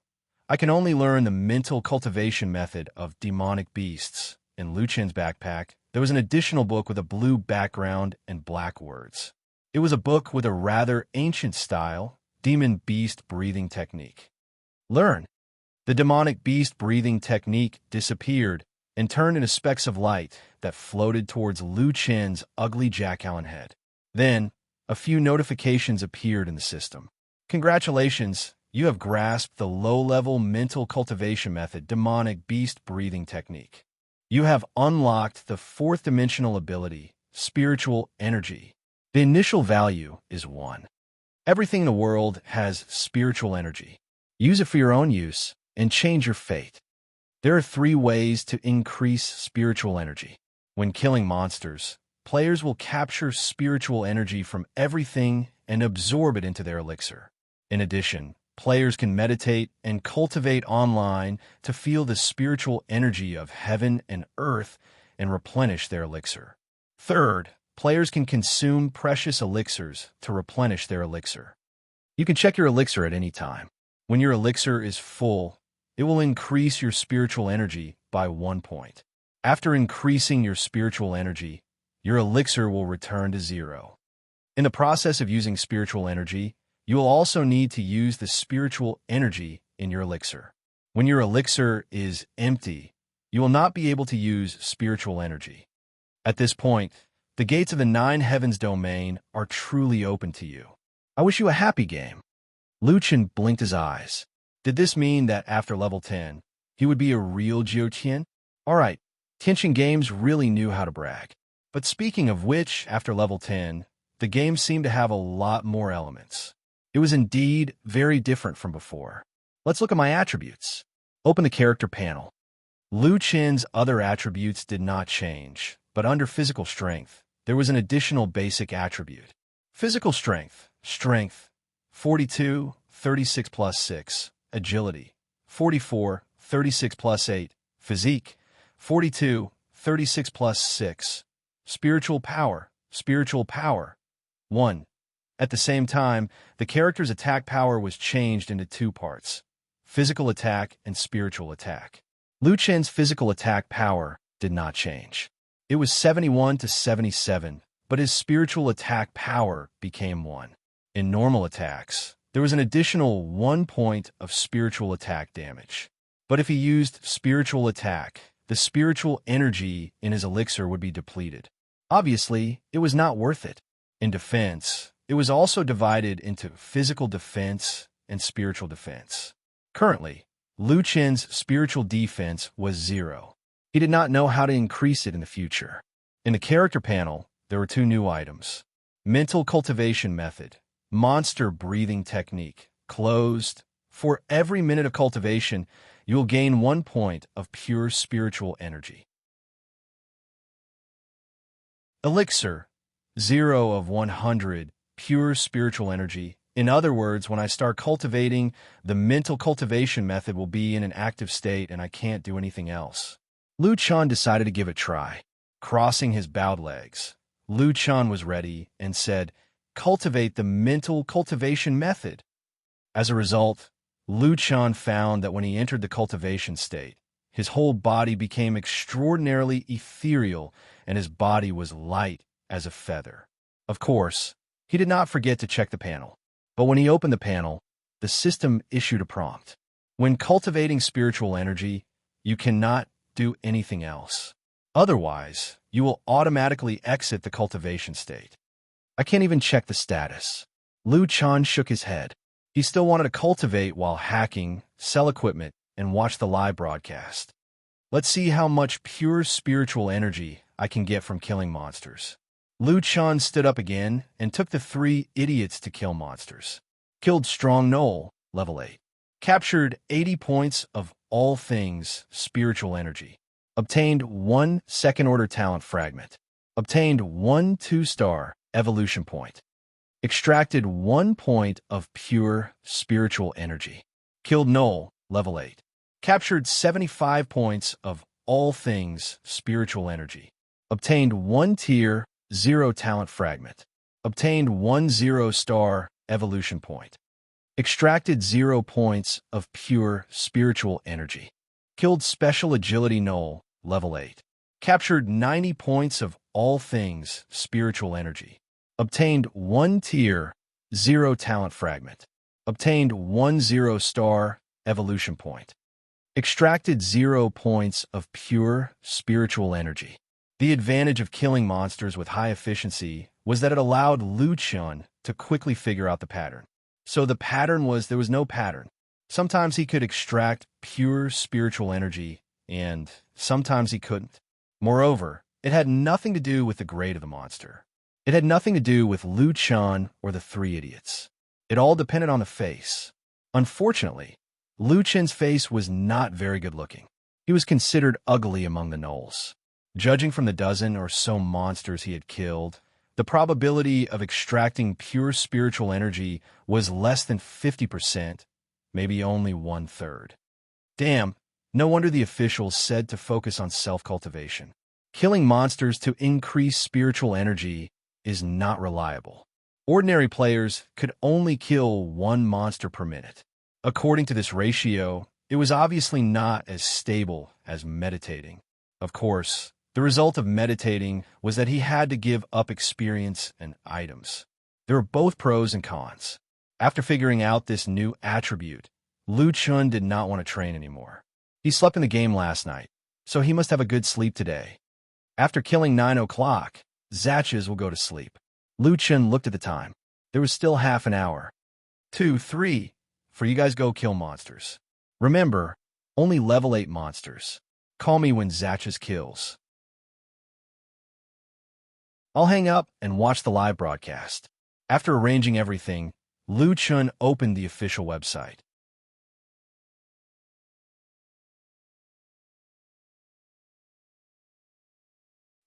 I can only learn the mental cultivation method of demonic beasts. In Liu Chun's backpack, there was an additional book with a blue background and black words. It was a book with a rather ancient style, demon beast breathing technique. Learn. The demonic beast breathing technique disappeared and turned into specks of light that floated towards Liu Chun's ugly jackalen head. Then, a few notifications appeared in the system. Congratulations, you have grasped the low-level mental cultivation method, demonic beast breathing technique. You have unlocked the 4th dimensional ability, spiritual energy. The initial value is 1. Everything in the world has spiritual energy. Use it for your own use and change your fate. There are 3 ways to increase spiritual energy. When killing monsters, players will capture spiritual energy from everything and absorb it into their elixir. In addition, players can meditate and cultivate online to feel the spiritual energy of heaven and earth and replenish their elixir. Third, players can consume precious elixirs to replenish their elixir. You can check your elixir at any time. When your elixir is full, it will increase your spiritual energy by 1 point. After increasing your spiritual energy, your elixir will return to 0. In the process of using spiritual energy, you will also need to use the spiritual energy in your elixir. When your elixir is empty, you will not be able to use spiritual energy. At this point, the gates of the 9 heavens domain are truly open to you. I wish you a happy game. Liu Chun blinked his eyes. Did this mean that after level 10, he would be a real Jiu Qian? Alright, Tianqin Games really knew how to brag. But speaking of which, after level 10, the game seemed to have a lot more elements. It was indeed very different from before. Let's look at my attributes. Open the character panel. Liu Chun's other attributes did not change, but under physical strength, there was an additional basic attribute. Physical strength, Strength, 42, 36 plus 6. Agility, 44, 36 plus 8. Physique, 42, 36 plus 6. Spiritual power, 1. At the same time, the character's attack power was changed into two parts: physical attack and spiritual attack. Liu Chen's physical attack power did not change. It was 71 to 77, but his spiritual attack power became 1. In normal attacks, there was an additional 1 point of spiritual attack damage. But if he used spiritual attack, the spiritual energy in his elixir would be depleted. Obviously, it was not worth it. In defense, it was also divided into physical defense and spiritual defense. Currently, Liu Chen's spiritual defense was 0. He did not know how to increase it in the future. In the character panel, there were 2 new items: mental cultivation method, monster breathing technique, closed. For every minute of cultivation, you will gain 1 point of pure spiritual energy. Elixir, 0 of 100, pure spiritual energy. In other words, when I start cultivating, the mental cultivation method will be in an active state and I can't do anything else. Liu Chen decided to give it a try. Crossing his bowed legs, Liu Chen was ready and said, "Cultivate the mental cultivation method." As a result, Liu Chen found that when he entered the cultivation state, his whole body became extraordinarily ethereal and his body was light as a feather. Of course, he did not forget to check the panel. But when he opened the panel, the system issued a prompt. When cultivating spiritual energy, you cannot do anything else. Otherwise, you will automatically exit the cultivation state. I can't even check the status. Liu Chen shook his head. He still wanted to cultivate while hacking, sell equipment, and watch the live broadcast. Let's see how much pure spiritual energy I can get from killing monsters. Liu Chen stood up again and took the 3 idiots to kill monsters. Killed Strong Knoll, level 8. Captured 80 points of all things spiritual energy. Obtained 1 second-order talent fragment. Obtained 1 2-star evolution point. Extracted 1 point of pure spiritual energy. Killed Knoll, level 8. Captured 75 points of all things spiritual energy. Obtained 1 tier 0 talent fragment. Obtained 1 0-star evolution point. Extracted 0 points of pure spiritual energy. Killed Special Agility Knoll, level 8. Captured 90 points of all things spiritual energy. Obtained 1 tier 0 talent fragment. Obtained 1 0-star evolution point. Extracted 0 points of pure spiritual energy. The advantage of killing monsters with high efficiency was that it allowed Liu Chen to quickly figure out the pattern. So the pattern was there was no pattern. Sometimes he could extract pure spiritual energy, and sometimes he couldn't. Moreover, it had nothing to do with the grade of the monster. It had nothing to do with Liu Chen or the 3 idiots. It all depended on the face. Unfortunately, Liu Chen's face was not very good looking. He was considered ugly among the gnolls. Judging from the dozen or so monsters he had killed, the probability of extracting pure spiritual energy was less than 50%, maybe only 1/3. Damn, no wonder the officials said to focus on self-cultivation. Killing monsters to increase spiritual energy is not reliable. Ordinary players could only kill 1 monster per minute. According to this ratio, it was obviously not as stable as meditating. Of course, the result of meditating was that he had to give up experience and items. There were both pros and cons. After figuring out this new attribute, Liu Chen did not want to train anymore. He slept in the game last night, so he must have a good sleep today. After killing 9 o'clock, Zatches will go to sleep. Liu Chen looked at the time. There was still half an hour. 2, 3, for you guys go kill monsters. Remember, only level 8 monsters. Call me when Zatches kills. I'll hang up and watch the live broadcast. After arranging everything, Liu Chen opened the official website.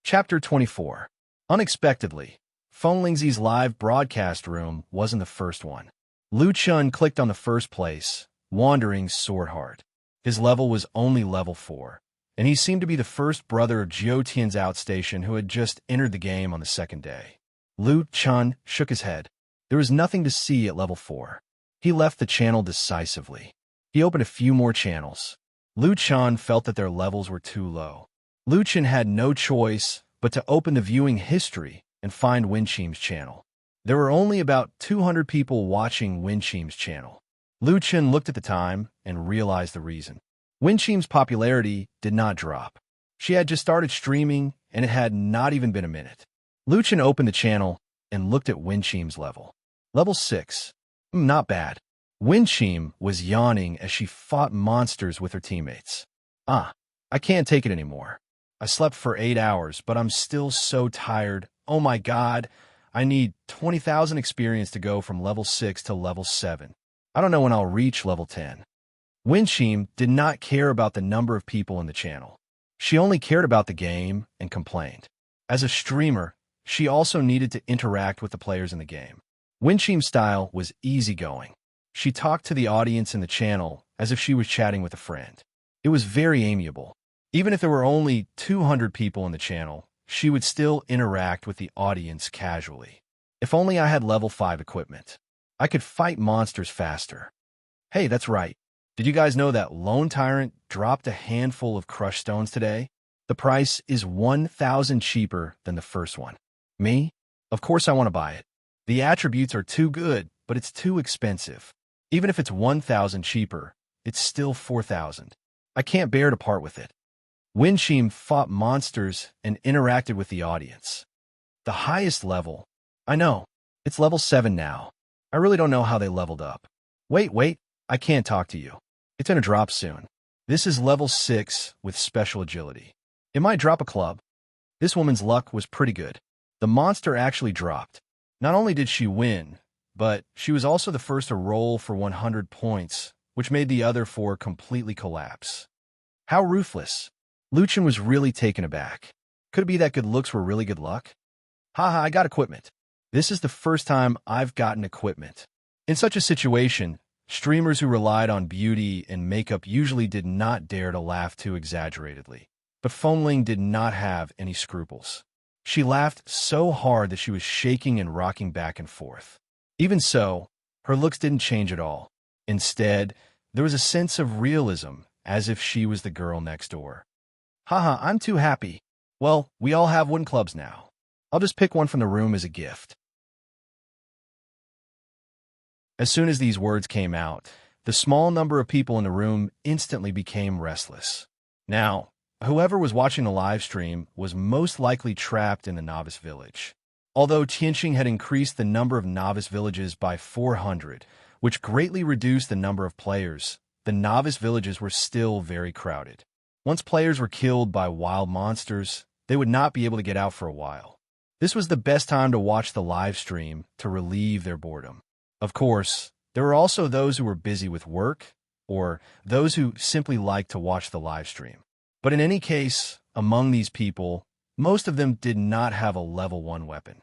Chapter 24. Unexpectedly, Lingzi's live broadcast room wasn't the first one. Lu Chun clicked on the first place, Wandering Swordheart. His level was only level 4, and he seemed to be the first brother of Jiu Tian's outstation who had just entered the game on the second day. Lu Chun shook his head. There was nothing to see at level 4. He left the channel decisively. He opened a few more channels. Lu Chun felt that their levels were too low. Lu Chun had no choice but to open the viewing history and find Winchim's channel. There were only about 200 people watching Winchim's channel. Lu Chun looked at the time and realized the reason. Winchim's popularity did not drop. She had just started streaming, and it had not even been a minute. Lu Chun opened the channel and looked at Winchim's level. Level 6. Not bad. Winchim was yawning as she fought monsters with her teammates. I can't take it anymore. I slept for 8 hours, but I'm still so tired. Oh my god, I need 20,000 experience to go from level 6 to level 7. I don't know when I'll reach level 10. Winchim did not care about the number of people in the channel. She only cared about the game and complained. As a streamer, she also needed to interact with the players in the game. Winchim's style was easygoing. She talked to the audience in the channel as if she was chatting with a friend. It was very amiable. Even if there were only 200 people in the channel, she would still interact with the audience casually. If only I had level 5 equipment. I could fight monsters faster. Hey, that's right. Did you guys know that Lone Tyrant dropped a handful of crushed stones today? The price is 1,000 cheaper than the first one. Me? Of course I want to buy it. The attributes are too good, but it's too expensive. Even if it's 1,000 cheaper, it's still 4,000. I can't bear to part with it. Winchim fought monsters and interacted with the audience. The highest level. I know. It's level 7 now. I really don't know how they leveled up. Wait. I can't talk to you. It's gonna drop soon. This is level 6 with special agility. It might drop a club. This woman's luck was pretty good. The monster actually dropped. Not only did she win, but she was also the first to roll for 100 points, which made the other 4 completely collapse. How ruthless. Lu Chun was really taken aback. Could it be that good looks were really good luck? Haha, I got equipment. This is the first time I've gotten equipment. In such a situation, streamers who relied on beauty and makeup usually did not dare to laugh too exaggeratedly. But Ling did not have any scruples. She laughed so hard that she was shaking and rocking back and forth. Even so, her looks didn't change at all. Instead, there was a sense of realism, as if she was the girl next door. Haha, I'm too happy. Well, we all have wooden clubs now. I'll just pick one from the room as a gift. As soon as these words came out, the small number of people in the room instantly became restless. Now, whoever was watching the live stream was most likely trapped in the novice village. Although Tianqing had increased the number of novice villages by 400, which greatly reduced the number of players, the novice villages were still very crowded. Once players were killed by wild monsters, they would not be able to get out for a while. This was the best time to watch the live stream to relieve their boredom. Of course, there were also those who were busy with work, or those who simply liked to watch the live stream. But in any case, among these people, most of them did not have a level 1 weapon.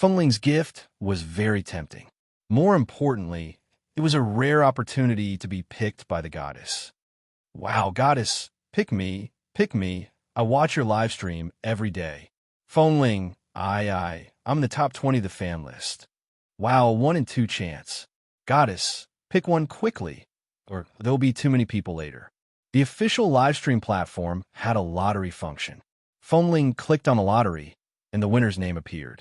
Ling's gift was very tempting. More importantly, it was a rare opportunity to be picked by the goddess. Wow, goddess, pick me. I watch your live stream every day. Ling, I'm in the top 20 of the fan list. Wow, 1 in 2 chance. Goddess, pick one quickly, or there'll be too many people later. The official livestream platform had a lottery function. Ling clicked on the lottery, and the winner's name appeared.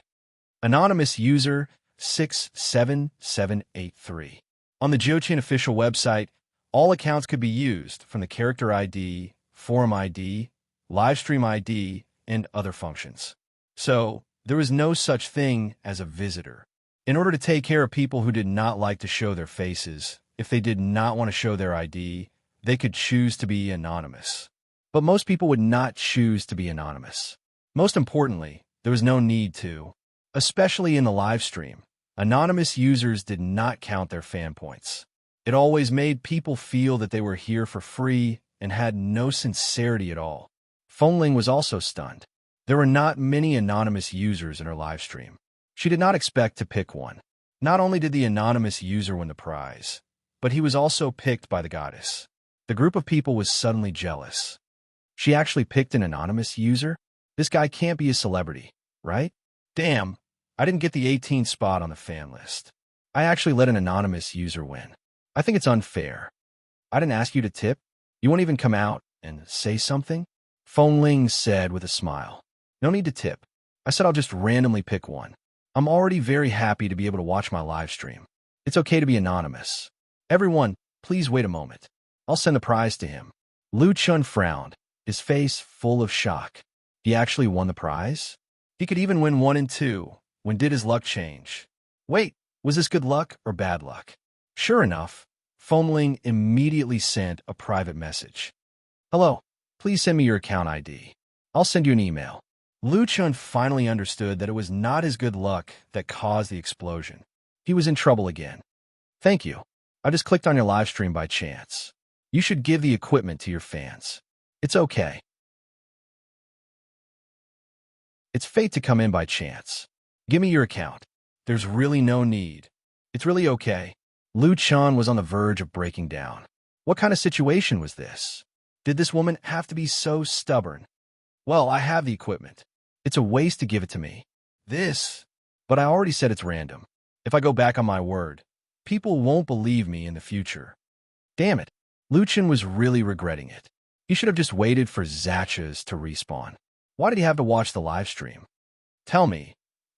Anonymous user 67783. On the Jiutian official website, all accounts could be used, from the character ID, forum ID, livestream ID, and other functions. So, there was no such thing as a visitor. In order to take care of people who did not like to show their faces, if they did not want to show their ID, they could choose to be anonymous. But most people would not choose to be anonymous. Most importantly, there was no need to. Especially in the live stream, anonymous users did not count their fan points. It always made people feel that they were here for free and had no sincerity at all. Ling was also stunned. There were not many anonymous users in her live stream. She did not expect to pick one. Not only did the anonymous user win the prize, but he was also picked by the goddess. The group of people was suddenly jealous. She actually picked an anonymous user? This guy can't be a celebrity, right? Damn, I didn't get the 18th spot on the fan list. I actually let an anonymous user win. I think it's unfair. I didn't ask you to tip. You won't even come out and say something? Feng Ling said with a smile. No need to tip. I said I'll just randomly pick one. I'm already very happy to be able to watch my live stream. It's okay to be anonymous. Everyone, please wait a moment. I'll send the prize to him. Lu Chun frowned, his face full of shock. He actually won the prize? He could even win 1 and 2. When did his luck change? Wait, was this good luck or bad luck? Sure enough, Feng Ling immediately sent a private message. Hello, please send me your account ID. I'll send you an email. Lu Chun finally understood that it was not his good luck that caused the explosion. He was in trouble again. Thank you. I just clicked on your live stream by chance. You should give the equipment to your fans. It's okay. It's fate to come in by chance. Give me your account. There's really no need. It's really okay. Lu Chun was on the verge of breaking down. What kind of situation was this? Did this woman have to be so stubborn? Well, I have the equipment. It's a waste to give it to me. But I already said it's random. If I go back on my word, people won't believe me in the future. Damn it. Lu Chun was really regretting it. He should have just waited for Zatchas to respawn. Why did he have to watch the live stream? Tell me,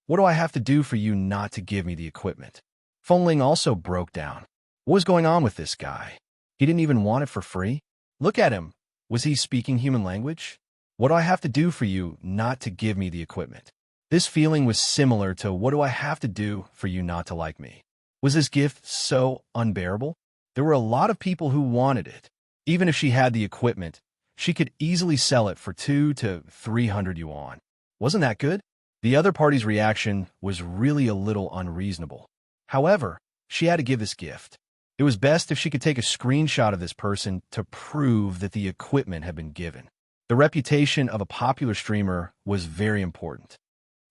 what do I have to do for you not to give me the equipment? Feng Ling also broke down. What was going on with this guy? He didn't even want it for free? Look at him. Was he speaking human language? What do I have to do for you not to give me the equipment? This feeling was similar to what do I have to do for you not to like me? Was this gift so unbearable? There were a lot of people who wanted it. Even if she had the equipment, she could easily sell it for 200 to 300 yuan. Wasn't that good? The other party's reaction was really a little unreasonable. However, she had to give this gift. It was best if she could take a screenshot of this person to prove that the equipment had been given. The reputation of a popular streamer was very important.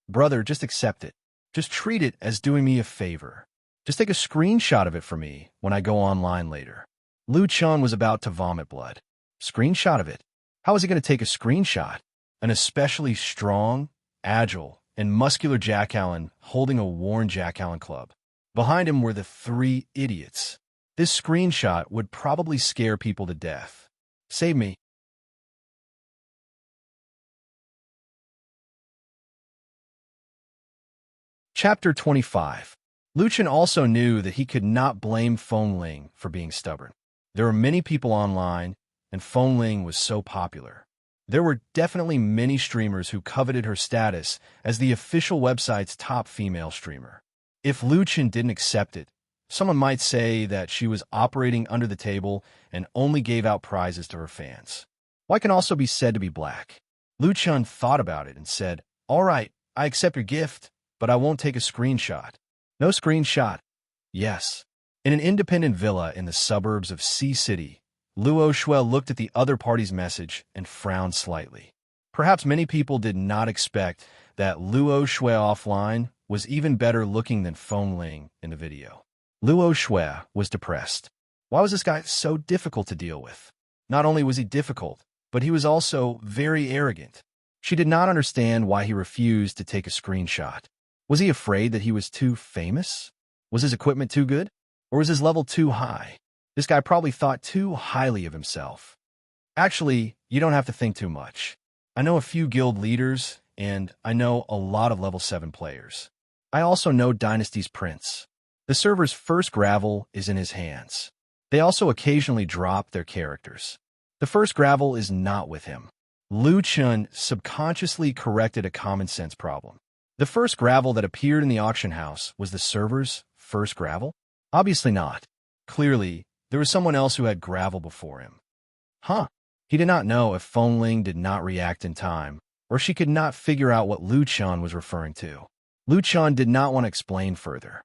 Brother, just accept it. Just treat it as doing me a favor. Just take a screenshot of it for me when I go online later. Lu Chun was about to vomit blood. Screenshot of it? How is he going to take a screenshot? An especially strong, agile, and muscular Jack Allen holding a worn Jack Allen club. Behind him were the 3 idiots. This screenshot would probably scare people to death. Save me. Chapter 25. Lu Chun also knew that he could not blame Feng Ling for being stubborn. There were many people online, and Feng Ling was so popular. There were definitely many streamers who coveted her status as the official website's top female streamer. If Lu Chun didn't accept it, someone might say that she was operating under the table and only gave out prizes to her fans. White can also be said to be black. Lu Chun thought about it and said, "All right, I accept your gift, but I won't take a screenshot." No screenshot. Yes. In an independent villa in the suburbs of Sea City, Luo Shuel looked at the other party's message and frowned slightly. Perhaps many people did not expect that Luo Shuel offline was even better looking than Feng Ling in the video. Luo Shuel was depressed. Why was this guy so difficult to deal with? Not only was he difficult, but he was also very arrogant. She did not understand why he refused to take a screenshot. Was he afraid that he was too famous? Was his equipment too good? Or was his level too high? This guy probably thought too highly of himself. Actually, you don't have to think too much. I know a few guild leaders, and I know a lot of level 7 players. I also know Dynasty's Prince. The server's first gravel is in his hands. They also occasionally drop their characters. The first gravel is not with him. Lu Chun subconsciously corrected a common sense problem. The first gravel that appeared in the auction house was the server's first gravel? Obviously not. Clearly, there was someone else who had gravel before him. He did not know if Feng Ling did not react in time, or she could not figure out what Lu Chun was referring to. Lu Chun did not want to explain further.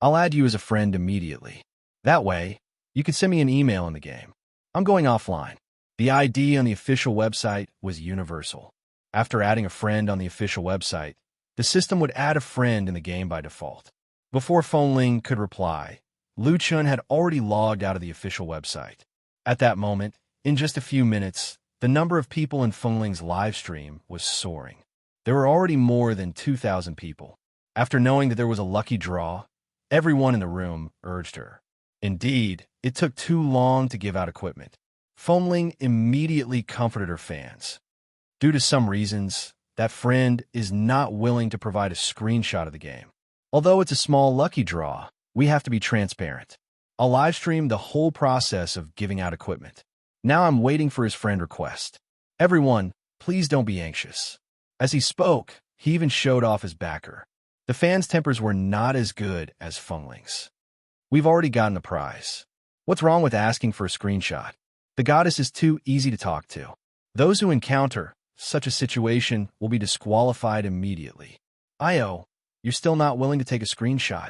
I'll add you as a friend immediately. That way, you could send me an email in the game. I'm going offline. The ID on the official website was universal. After adding a friend on the official website, the system would add a friend in the game by default. Before Fengling could reply, Lu Chun had already logged out of the official website. At that moment, in just a few minutes, the number of people in Fengling's live stream was soaring. There were already more than 2,000 people. After knowing that there was a lucky draw, everyone in the room urged her. Indeed, it took too long to give out equipment. Fengling immediately comforted her fans. Due to some reasons, that friend is not willing to provide a screenshot of the game. Although it's a small lucky draw, we have to be transparent. I'll live stream the whole process of giving out equipment. Now I'm waiting for his friend request. Everyone, please don't be anxious. As he spoke, he even showed off his backer. The fans' tempers were not as good as Fengling's. We've already gotten the prize. What's wrong with asking for a screenshot? The goddess is too easy to talk to. Those who encounter such a situation will be disqualified immediately. Io, you're still not willing to take a screenshot.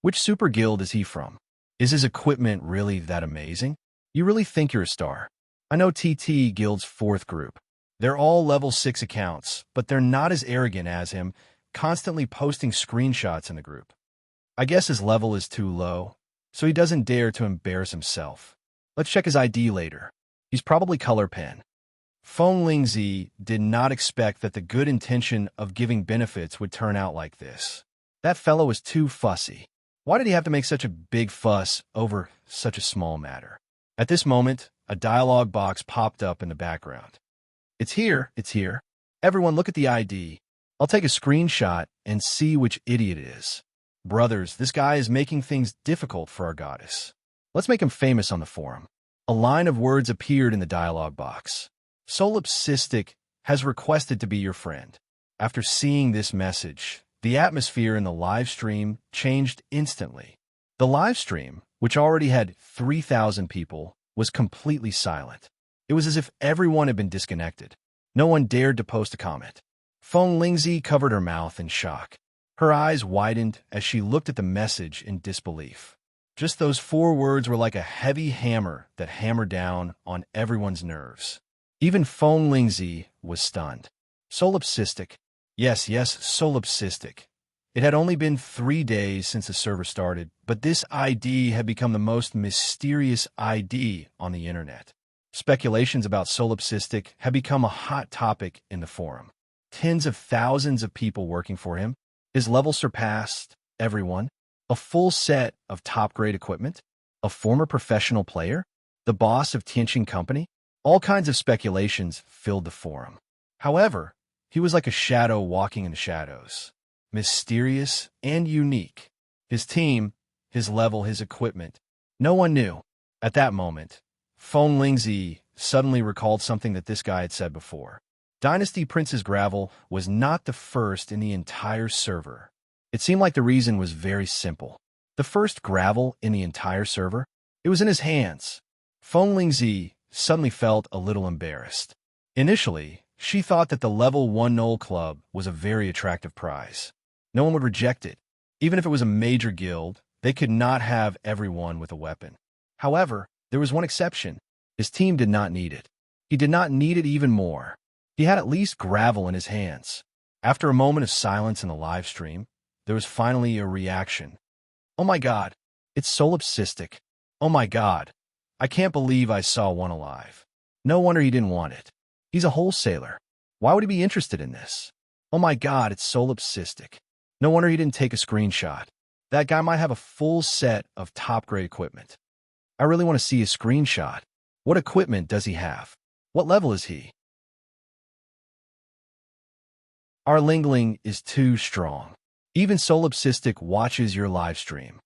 Which super guild is he from? Is his equipment really that amazing? You really think you're a star? I know TT Guild's 4th group. They're all level 6 accounts, but they're not as arrogant as him, constantly posting screenshots in the group. I guess his level is too low, so he doesn't dare to embarrass himself. Let's check his ID later. He's probably color pen. Fengling Z did not expect that the good intention of giving benefits would turn out like this. That fellow was too fussy. Why did he have to make such a big fuss over such a small matter? At this moment, a dialog box popped up in the background. It's here. Everyone look at the ID. I'll take a screenshot and see which idiot it is. Brothers, this guy is making things difficult for our goddess. Let's make him famous on the forum. A line of words appeared in the dialog box. Solipsistic has requested to be your friend. After seeing this message, the atmosphere in the live stream changed instantly. The live stream, which already had 3,000 people, was completely silent. It was as if everyone had been disconnected. No one dared to post a comment. Fenglingzi covered her mouth in shock. Her eyes widened as she looked at the message in disbelief. Just those 4 words were like a heavy hammer that hammered down on everyone's nerves. Even Fenglingzi was stunned. Solipsistic. Yes, solipsistic. It had only been 3 days since the server started, but this ID had become the most mysterious ID on the internet. Speculations about solipsistic had become a hot topic in the forum. Tens of thousands of people working for him. His level surpassed everyone. A full set of top-grade equipment. A former professional player. The boss of Tianqing Company. All kinds of speculations filled the forum. However, he was like a shadow walking in the shadows. Mysterious and unique. His team, his level, his equipment. No one knew. At that moment, Fenglingzi suddenly recalled something that this guy had said before. Dynasty Princess Gravel was not the first in the entire server. It seemed like the reason was very simple. The first Gravel in the entire server? It was in his hands. Fenglingzi suddenly felt a little embarrassed. Initially, she thought that the level 1 Knoll Club was a very attractive prize. No one would reject it. Even if it was a major guild, they could not have everyone with a weapon. However, there was one exception. His team did not need it. He did not need it even more. He had at least Gravel in his hands. After a moment of silence in the live stream, there was finally a reaction. Oh my god, it's solipsistic. Oh my god, I can't believe I saw one alive. No wonder he didn't want it. He's a wholesaler. Why would he be interested in this? Oh my god, it's solipsistic. No wonder he didn't take a screenshot. That guy might have a full set of top-grade equipment. I really want to see his screenshot. What equipment does he have? What level is he? Our Lingling is too strong. Even Solipsistic watches your live stream.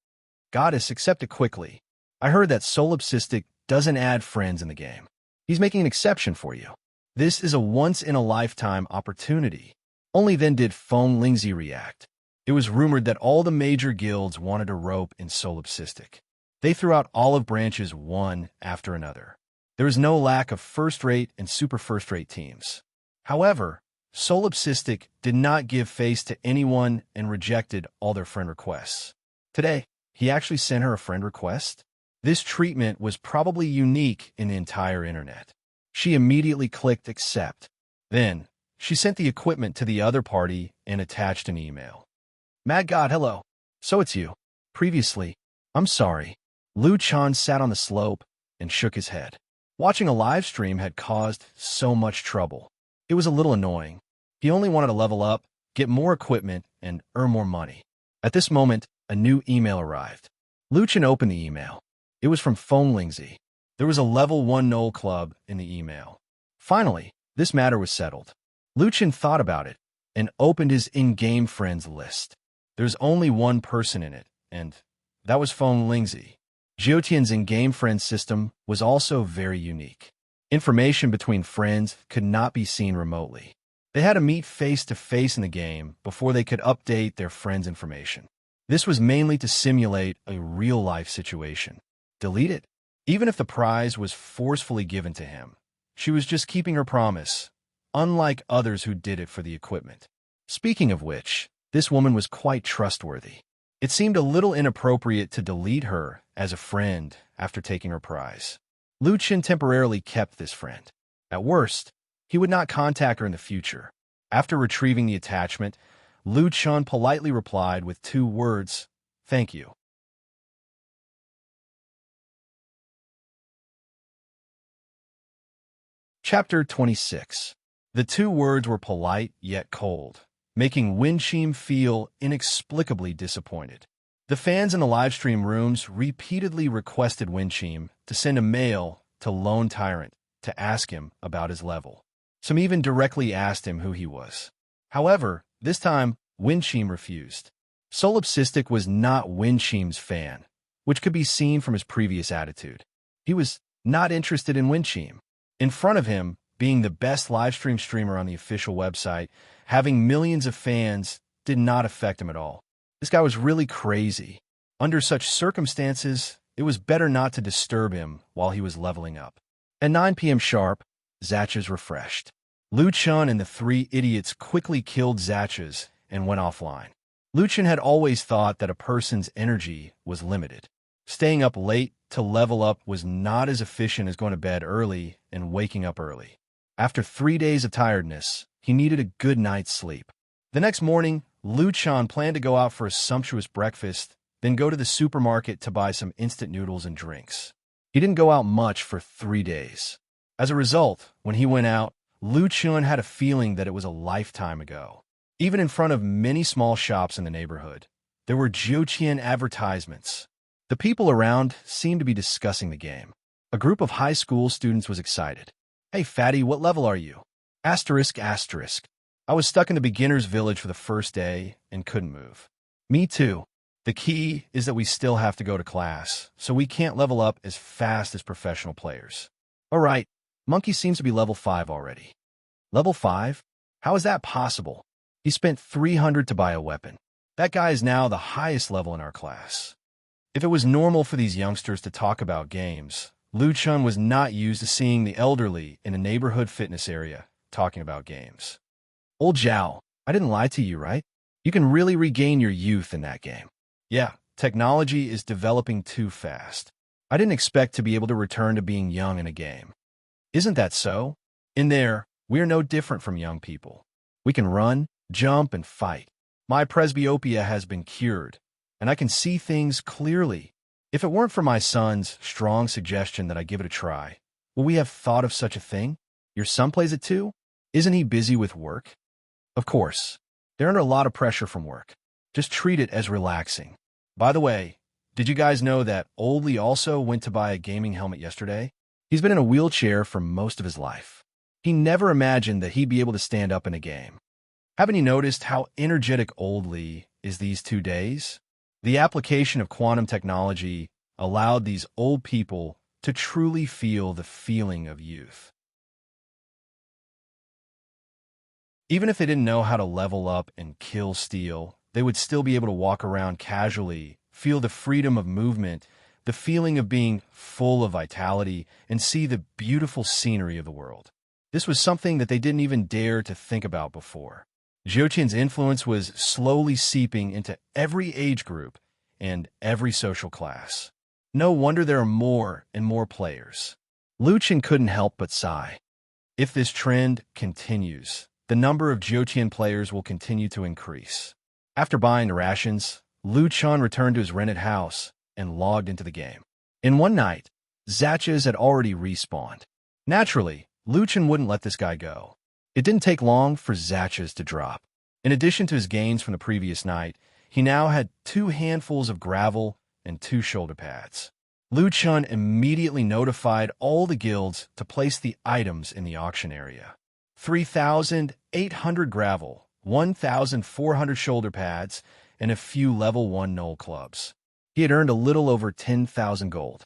Goddess, accept it quickly. I heard that Solipsistic doesn't add friends in the game. He's making an exception for you. This is a once-in-a-lifetime opportunity. Only then did Fenglingzi react. It was rumored that all the major guilds wanted a rope in Solipsistic. They threw out olive branches one after another. There was no lack of first-rate and super first-rate teams. However, Solipsistic did not give face to anyone and rejected all their friend requests. Today, he actually sent her a friend request. This treatment was probably unique in the entire internet. She immediately clicked accept. Then, She sent the equipment to the other party and attached an email. Mad God, hello. So it's you. Previously, I'm sorry. Lu Chan sat on the slope and shook his head. Watching a live stream had caused so much trouble. It was a little annoying. He only wanted to level up, get more equipment, and earn more money. At this moment, a new email arrived. Lu Chan opened the email. It was from Feng Lingzi. There was a level 1 Knoll club in the email. Finally, this matter was settled. Lu Chan thought about it and opened his in-game friends list. There's only one person in it, and that was Feng Lingzi. Jiutian's in-game friend system was also very unique. Information between friends could not be seen remotely. They had to meet face-to-face in the game before they could update their friends' information. This was mainly to simulate a real-life situation. Delete it. Even if the prize was forcefully given to him, she was just keeping her promise, unlike others who did it for the equipment. Speaking of which, this woman was quite trustworthy. It seemed a little inappropriate to delete her as a friend after taking her prize. Lu Chan temporarily kept this friend. At worst, he would not contact her in the future. After retrieving the attachment, Lu Chan politely replied with 2 words, "Thank you." Chapter 26. The 2 words were polite yet cold, making Winchim feel inexplicably disappointed. The fans in the livestream rooms repeatedly requested Winchim to send a mail to Lone Tyrant to ask him about his level. Some even directly asked him who he was. However, this time, Winchim refused. Solipsistic was not Winchim's fan, which could be seen from his previous attitude. He was not interested in Winchim. In front of him, being the best livestream streamer on the official website, having millions of fans did not affect him at all. This guy was really crazy. Under such circumstances, it was better not to disturb him while he was leveling up. At 9 p.m. sharp, Zatchas refreshed. Lu Chan and the 3 idiots quickly killed Zatchas and went offline. Lu Chan had always thought that a person's energy was limited. Staying up late to level up was not as efficient as going to bed early and waking up early. After 3 days of tiredness, he needed a good night's sleep. The next morning, Lu Chan planned to go out for a sumptuous breakfast, then go to the supermarket to buy some instant noodles and drinks. He didn't go out much for 3 days. As a result, when he went out, Lu Chan had a feeling that it was a lifetime ago. Even in front of many small shops in the neighborhood, there were Jiutian advertisements. The people around seemed to be discussing the game. A group of high school students was excited. "Hey, fatty, what level are you?" Asterisk, asterisk. I was stuck in the beginner's village for the first day and couldn't move. Me too. The key is that we still have to go to class, so we can't level up as fast as professional players. All right, Monkey seems to be level 5 already. Level 5? How is that possible? He spent 300 to buy a weapon. That guy is now the highest level in our class. If it was normal for these youngsters to talk about games, Lu Chan was not used to seeing the elderly in a neighborhood fitness area talking about games. Old Zhao, I didn't lie to you, right? You can really regain your youth in that game. Yeah, technology is developing too fast. I didn't expect to be able to return to being young in a game. Isn't that so? In there, we're no different from young people. We can run, jump, and fight. My presbyopia has been cured, and I can see things clearly. If it weren't for my son's strong suggestion that I give it a try, would we have thought of such a thing? Your son plays it too? Isn't he busy with work? Of course. They're under a lot of pressure from work. Just treat it as relaxing. By the way, did you guys know that Old Lee also went to buy a gaming helmet yesterday? He's been in a wheelchair for most of his life. He never imagined that he'd be able to stand up in a game. Haven't you noticed how energetic Old Lee is these 2 days? The application of quantum technology allowed these old people to truly feel the feeling of youth. Even if they didn't know how to level up and kill steel, they would still be able to walk around casually, feel the freedom of movement, the feeling of being full of vitality, and see the beautiful scenery of the world. This was something that they didn't even dare to think about before. Jiutian's influence was slowly seeping into every age group and every social class. No wonder there are more and more players. Lu Chan couldn't help but sigh. If this trend continues, the number of Jotian players will continue to increase. After buying the rations, Lu Chun returned to his rented house and logged into the game. In one night, Zatches had already respawned. Naturally, Lu Chun wouldn't let this guy go. It didn't take long for Zatches to drop. In addition to his gains from the previous night, he now had 2 handfuls of gravel and 2 shoulder pads. Lu Chun immediately notified all the guilds to place the items in the auction area. 3,800 gravel, 1,400 shoulder pads, and a few level 1 knoll clubs. He had earned a little over 10,000 gold.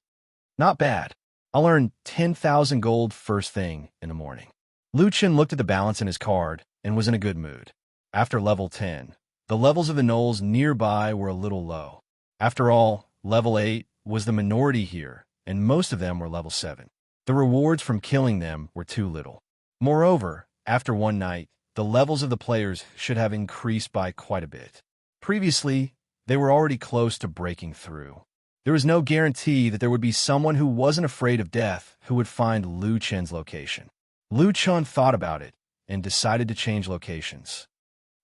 Not bad. I'll earn 10,000 gold first thing in the morning. Lu Chun looked at the balance in his card and was in a good mood. After level 10, the levels of the knolls nearby were a little low. After all, level 8 was the minority here, and most of them were level 7. The rewards from killing them were too little. Moreover, after one night, the levels of the players should have increased by quite a bit. Previously, they were already close to breaking through. There was no guarantee that there would be someone who wasn't afraid of death who would find Lu Chun's location. Lu Chun thought about it and decided to change locations.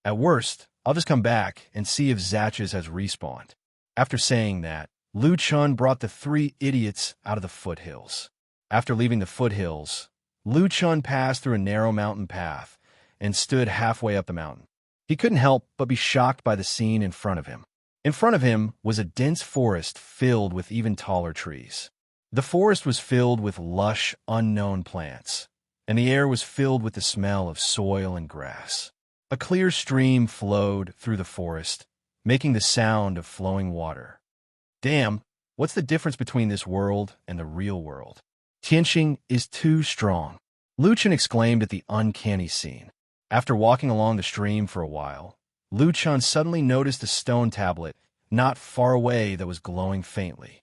At worst, I'll just come back and see if Zatches has respawned. After saying that, Lu Chun brought the 3 idiots out of the foothills. After leaving the foothills, Lu Chun passed through a narrow mountain path and stood halfway up the mountain. He couldn't help but be shocked by the scene in front of him. In front of him was a dense forest filled with even taller trees. The forest was filled with lush, unknown plants, and the air was filled with the smell of soil and grass. A clear stream flowed through the forest, making the sound of flowing water. Damn, what's the difference between this world and the real world? Tianqing is too strong. Lu Chun exclaimed at the uncanny scene. After walking along the stream for a while, Lu Chun suddenly noticed a stone tablet not far away that was glowing faintly.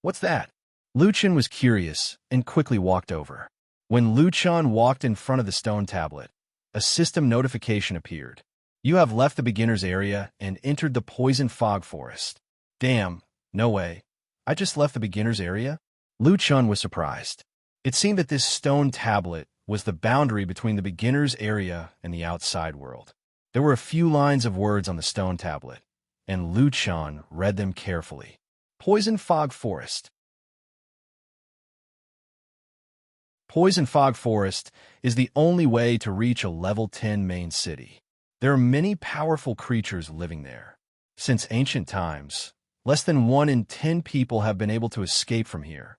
What's that? Lu Chun was curious and quickly walked over. When Lu Chun walked in front of the stone tablet, a system notification appeared. You have left the beginner's area and entered the poison fog forest. Damn, no way. I just left the beginner's area? Lu Chun was surprised. It seemed that this stone tablet was the boundary between the beginner's area and the outside world. There were a few lines of words on the stone tablet, and Lu Chun read them carefully. Poison Fog Forest. Poison Fog Forest is the only way to reach a level 10 main city. There are many powerful creatures living there. Since ancient times, less than 1 in 10 people have been able to escape from here.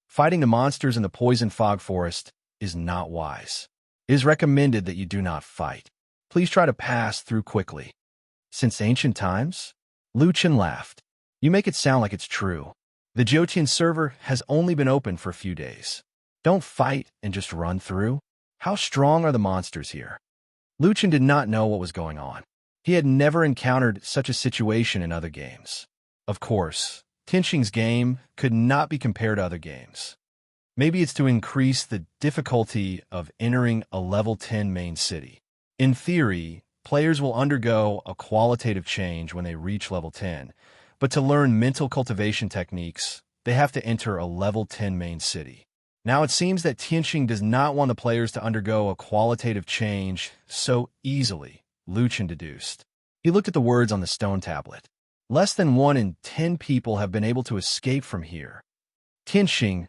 Fighting the monsters in the Poison Fog Forest is not wise. It is recommended that you do not fight. Please try to pass through quickly. Since ancient times? Lu Chun laughed. You make it sound like it's true. The Jotian server has only been open for a few days. Don't fight and just run through. How strong are the monsters here? Lu Chun did not know what was going on. He had never encountered such a situation in other games. Of course, Tianqing's game could not be compared to other games. Maybe it's to increase the difficulty of entering a level 10 main city. In theory, players will undergo a qualitative change when they reach level 10, but to learn mental cultivation techniques, they have to enter a level 10 main city. Now it seems that Tianqing does not want the players to undergo a qualitative change so easily, Lu Chun deduced. He looked at the words on the stone tablet. Less than 1 in 10 people have been able to escape from here. Tianqing,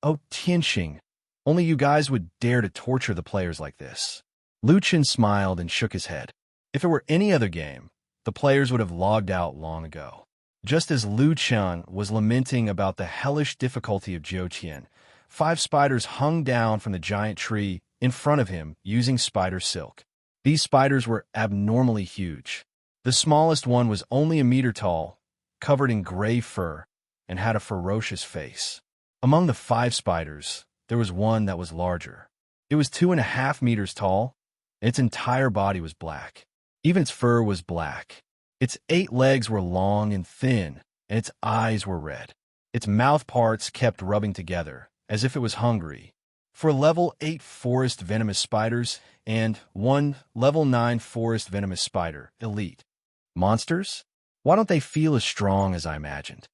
oh Tianqing, only you guys would dare to torture the players like this. Lu Chun smiled and shook his head. If it were any other game, the players would have logged out long ago. Just as Lu Chun was lamenting about the hellish difficulty of Jotian, 5 spiders hung down from the giant tree in front of him using spider silk. These spiders were abnormally huge. The smallest one was only a meter tall, covered in gray fur, and had a ferocious face. Among the 5 spiders, there was one that was larger. It was 2.5 meters tall, and its entire body was black. Even its fur was black. Its 8 legs were long and thin, and its eyes were red. Its mouth parts kept rubbing together, as if it was hungry. For level 8 forest venomous spiders and 1 level 9 forest venomous spider, elite. Monsters? Why don't they feel as strong as I imagined?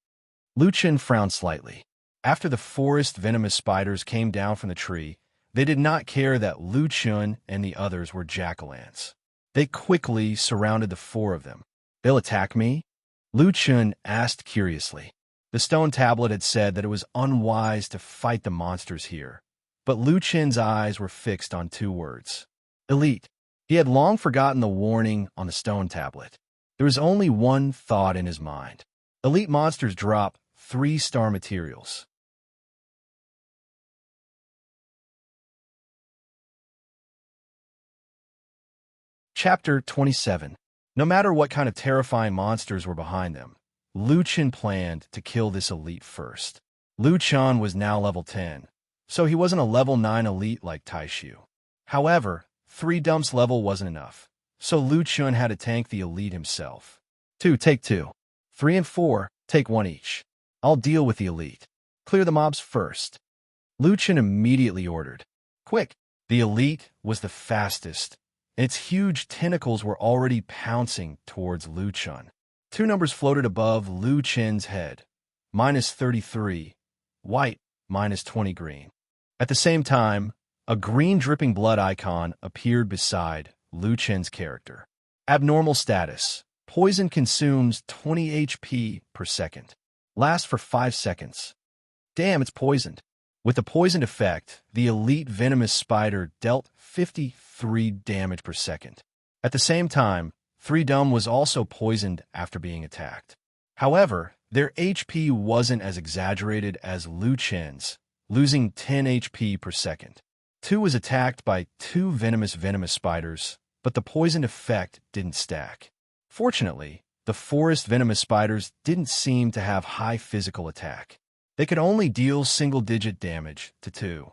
Lu Chun frowned slightly. After the forest venomous spiders came down from the tree, They did not care that Lu Chun and the others were jack-o'-lantern. They quickly surrounded the four of them. "They'll attack me?" Lu Chun asked curiously. The stone tablet had said that it was unwise to fight the monsters here, but Lu Chun's eyes were fixed on two words: elite. He had long forgotten the warning on the stone tablet. There was only one thought in his mind. Elite monsters drop 3-star materials. Chapter 27. No matter what kind of terrifying monsters were behind them, Lu Chun planned to kill this elite first. Lu Chun was now level 10, so he wasn't a level 9 elite like Taishu. However, 3 dumps level wasn't enough, so Lu Chun had to tank the elite himself. 2, take 2. 3 and 4, take 1 each. I'll deal with the elite. Clear the mobs first. Lu Chun immediately ordered. Quick! The elite was the fastest. Its huge tentacles were already pouncing towards Lu Chun. 2 numbers floated above Lu Chun's head. -33, white, -20 green. At the same time, a green dripping blood icon appeared beside Lu Chun's character. Abnormal status. Poison consumes 20 HP per second. Lasts for 5 seconds. Damn, it's poisoned. With the poisoned effect, the elite venomous spider dealt 53 damage per second. At the same time, 3 Dumb was also poisoned after being attacked. However, their HP wasn't as exaggerated as Lu Chun's, losing 10 HP per second. 2 was attacked by 2 venomous spiders, but the poison effect didn't stack. Fortunately, the forest venomous spiders didn't seem to have high physical attack. They could only deal single-digit damage to 2.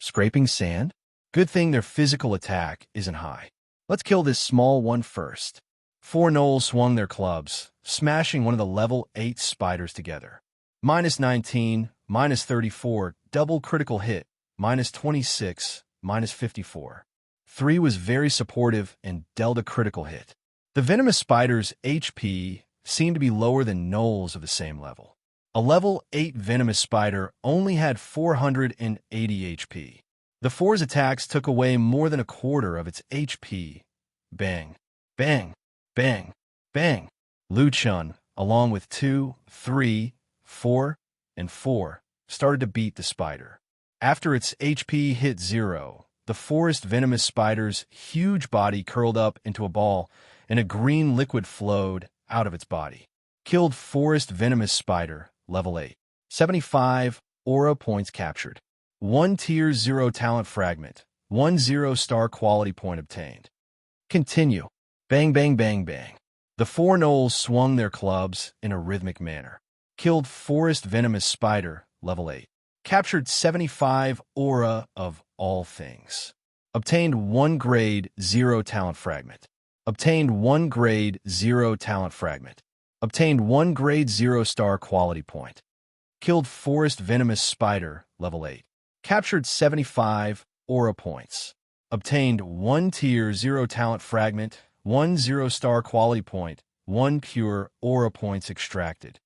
Scraping sand? Good thing their physical attack isn't high. Let's kill this small one first. 4 gnolls swung their clubs, smashing one of the level 8 spiders together. -19, -34, double critical hit, -26, -54. 3 was very supportive and dealt a critical hit. The venomous spider's HP seemed to be lower than gnolls of the same level. A level 8 venomous spider only had 480 HP. The 4's attacks took away more than a quarter of its HP. Bang, bang, bang, bang. Lu Chun, along with 2, 3, 4, and 4, started to beat the spider. After its HP hit 0, the forest venomous spider's huge body curled up into a ball, and a green liquid flowed out of its body. Killed forest venomous spider, level 8. 75 aura points captured. 1 tier 0 talent fragment. 1 0-star quality point obtained. Continue. Bang, bang, bang, bang. The 4 gnolls swung their clubs in a rhythmic manner. Killed forest venomous spider, level 8. Captured 75 aura of all things. Obtained 1 grade 0 talent fragment. Obtained 1 grade 0 talent fragment. Obtained 1 grade 0-star quality point. Killed forest venomous spider, level 8. Captured 75 aura points. Obtained 1 tier 0 talent fragment, 1 0-star quality point, 1 pure aura points extracted.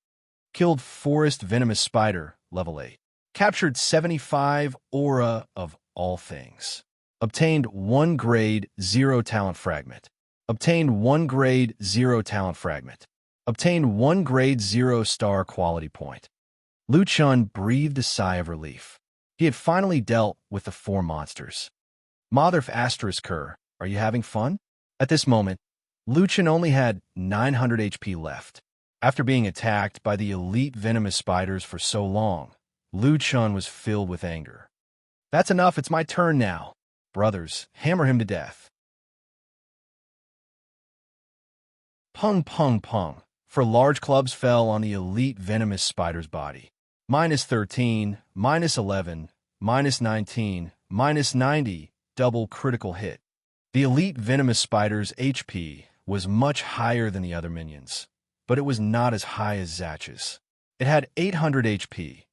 Killed forest venomous spider, level 8. Captured 75 aura of all things. Obtained 1 grade 0 talent fragment. Obtained 1 grade 0 talent fragment. Obtained 1 grade 0-star quality point. Lu Chun breathed a sigh of relief. He had finally dealt with the 4 monsters. Mother Asterisker, are you having fun? At this moment, Lu Chun only had 900 HP left. After being attacked by the elite venomous spiders for so long, Lu Chun was filled with anger. That's enough, it's my turn now. Brothers, hammer him to death. Pung, pung, pung. 4 large clubs fell on the elite venomous spider's body. -13, -11, -19, -90, double critical hit. The elite venomous spider's HP was much higher than the other minions, but it was not as high as Zatch's. It had 800 HP.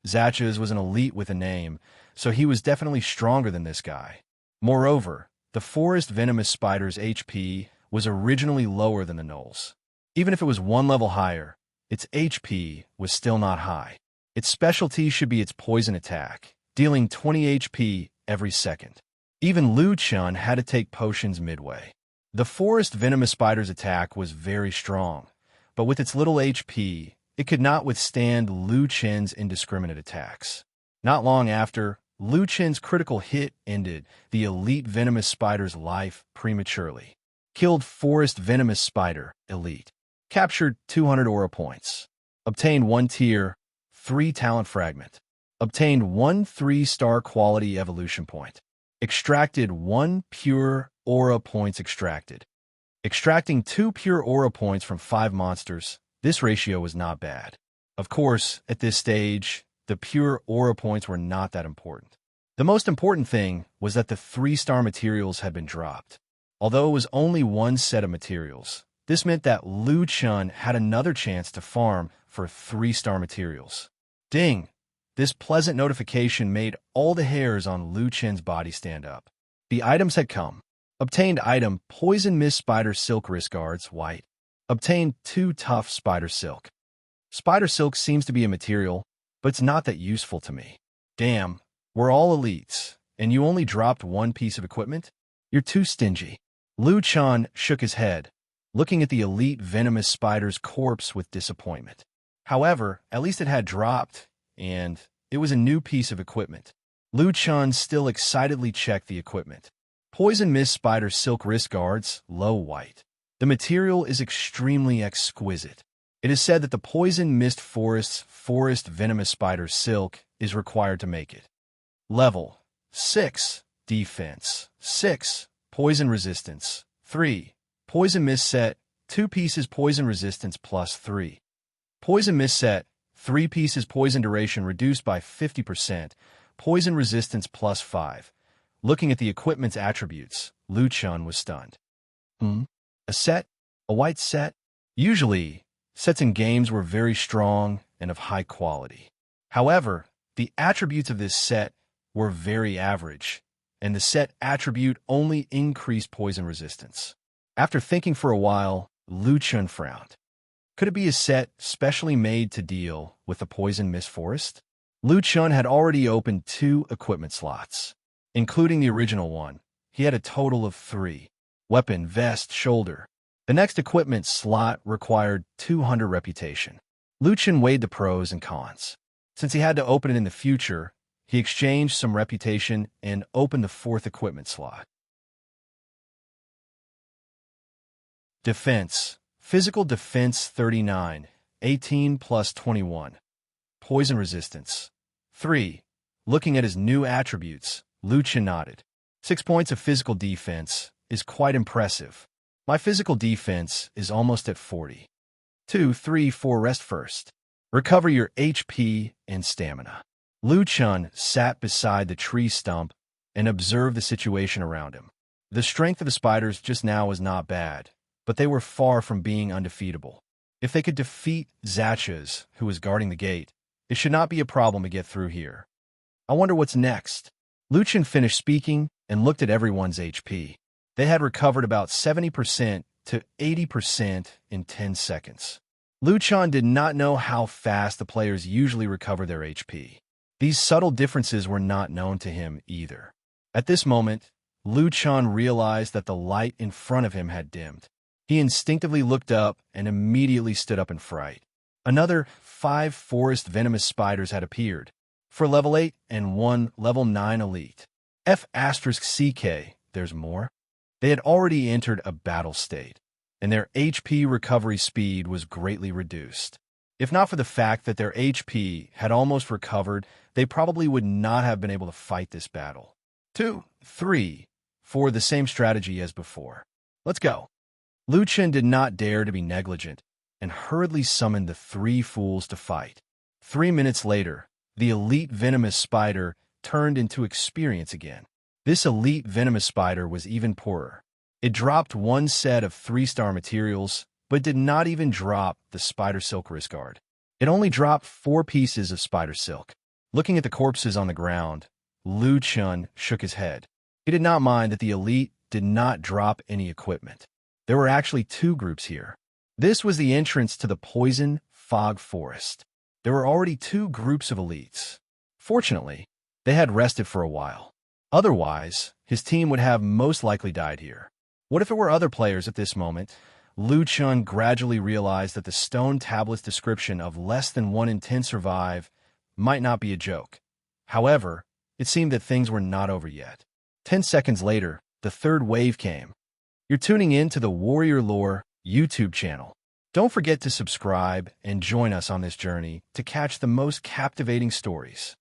Zatch's was an elite with a name, so he was definitely stronger than this guy. Moreover, the forest venomous spider's HP was originally lower than the gnolls. Even if it was 1 level higher, its HP was still not high. Its specialty should be its poison attack, dealing 20 HP every second. Even Lu Chun had to take potions midway. The forest venomous spider's attack was very strong, but with its little HP, it could not withstand Lu Chen's indiscriminate attacks. Not long after, Lu Chen's critical hit ended the elite venomous spider's life prematurely. Killed forest venomous spider, elite. Captured 200 aura points. Obtained 1 tier, 3 talent fragment. Obtained 1 3-star quality evolution point. Extracted 1 pure aura points extracted. Extracting 2 pure aura points from 5 monsters, this ratio was not bad. Of course, at this stage, the pure aura points were not that important. The most important thing was that the 3-star materials had been dropped. Although it was only 1 set of materials, this meant that Lu Chun had another chance to farm for 3-star materials. Ding! This pleasant notification made all the hairs on Lu Chen's body stand up. The items had come. Obtained item Poison Mist Spider Silk Wrist Guards, white. Obtained 2 tough spider silk. Spider silk seems to be a material, but it's not that useful to me. Damn, we're all elites, and you only dropped 1 piece of equipment? You're too stingy. Lu Chun shook his head, looking at the elite venomous spider's corpse with disappointment. However, at least it had dropped, and it was a new piece of equipment. Lu Chun still excitedly checked the equipment. Poison Mist Spider Silk Wrist Guards, low white. The material is extremely exquisite. It is said that the Poison Mist Forest's forest venomous spider silk is required to make it. Level 6. Defense 6. Poison resistance 3. Poison Mist set 2 pieces poison resistance plus 3. Poison Mist set 3 pieces poison duration reduced by 50%. Poison resistance plus 5. Looking at the equipment's attributes, Lu Chun was stunned. A set? A white set? Usually, sets in games were very strong and of high quality. However, the attributes of this set were very average, and the set attribute only increased poison resistance. After thinking for a while, Lu Chun frowned. Could it be a set specially made to deal with the Poison Mist Forest? Lu Chun had already opened 2 equipment slots. Including the original one, he had a total of 3. Weapon, vest, shoulder. The next equipment slot required 200 reputation. Lu Chun weighed the pros and cons. Since he had to open it in the future, he exchanged some reputation and opened the 4th equipment slot. Defense. Physical defense 39, 18 plus 21. Poison resistance 3. Looking at his new attributes, Lu Chun nodded. 6 points of physical defense is quite impressive. My physical defense is almost at 40. 2, 3, 4 rest first. Recover your HP and stamina. Lu Chun sat beside the tree stump and observed the situation around him. The strength of the spiders just now was not bad, but they were far from being undefeatable. If they could defeat Zachas, who was guarding the gate, it should not be a problem to get through here. I wonder what's next. Lu Chun finished speaking and looked at everyone's HP. They had recovered about 70% to 80% in 10 seconds. Lu Chun did not know how fast the players usually recover their HP. These subtle differences were not known to him either. At this moment, Lu Chun realized that the light in front of him had dimmed. He instinctively looked up and immediately stood up in fright. Another 5 forest venomous spiders had appeared. For level 8 and 1 level 9 elite. F***CK, there's more. They had already entered a battle state, and their HP recovery speed was greatly reduced. If not for the fact that their HP had almost recovered, they probably would not have been able to fight this battle. 2, 3, 4 the same strategy as before. Let's go. Lu Chun did not dare to be negligent, and hurriedly summoned the 3 fools to fight. 3 minutes later, the elite venomous spider turned into experience again. This elite venomous spider was even poorer. It dropped 1 set of 3-star materials, but did not even drop the spider silk wrist guard. It only dropped 4 pieces of spider silk. Looking at the corpses on the ground, Lu Chun shook his head. He did not mind that the elite did not drop any equipment. There were actually 2 groups here. This was the entrance to the Poison Fog Forest. There were already 2 groups of elites. Fortunately, they had rested for a while. Otherwise, his team would have most likely died here. What if it were other players at this moment? Lu Chun gradually realized that the stone tablet's description of less than 1 in 10 survive might not be a joke. However, it seemed that things were not over yet. 10 seconds later, the third wave came. You're tuning in to the Warrior Lore YouTube channel. Don't forget to subscribe and join us on this journey to catch the most captivating stories.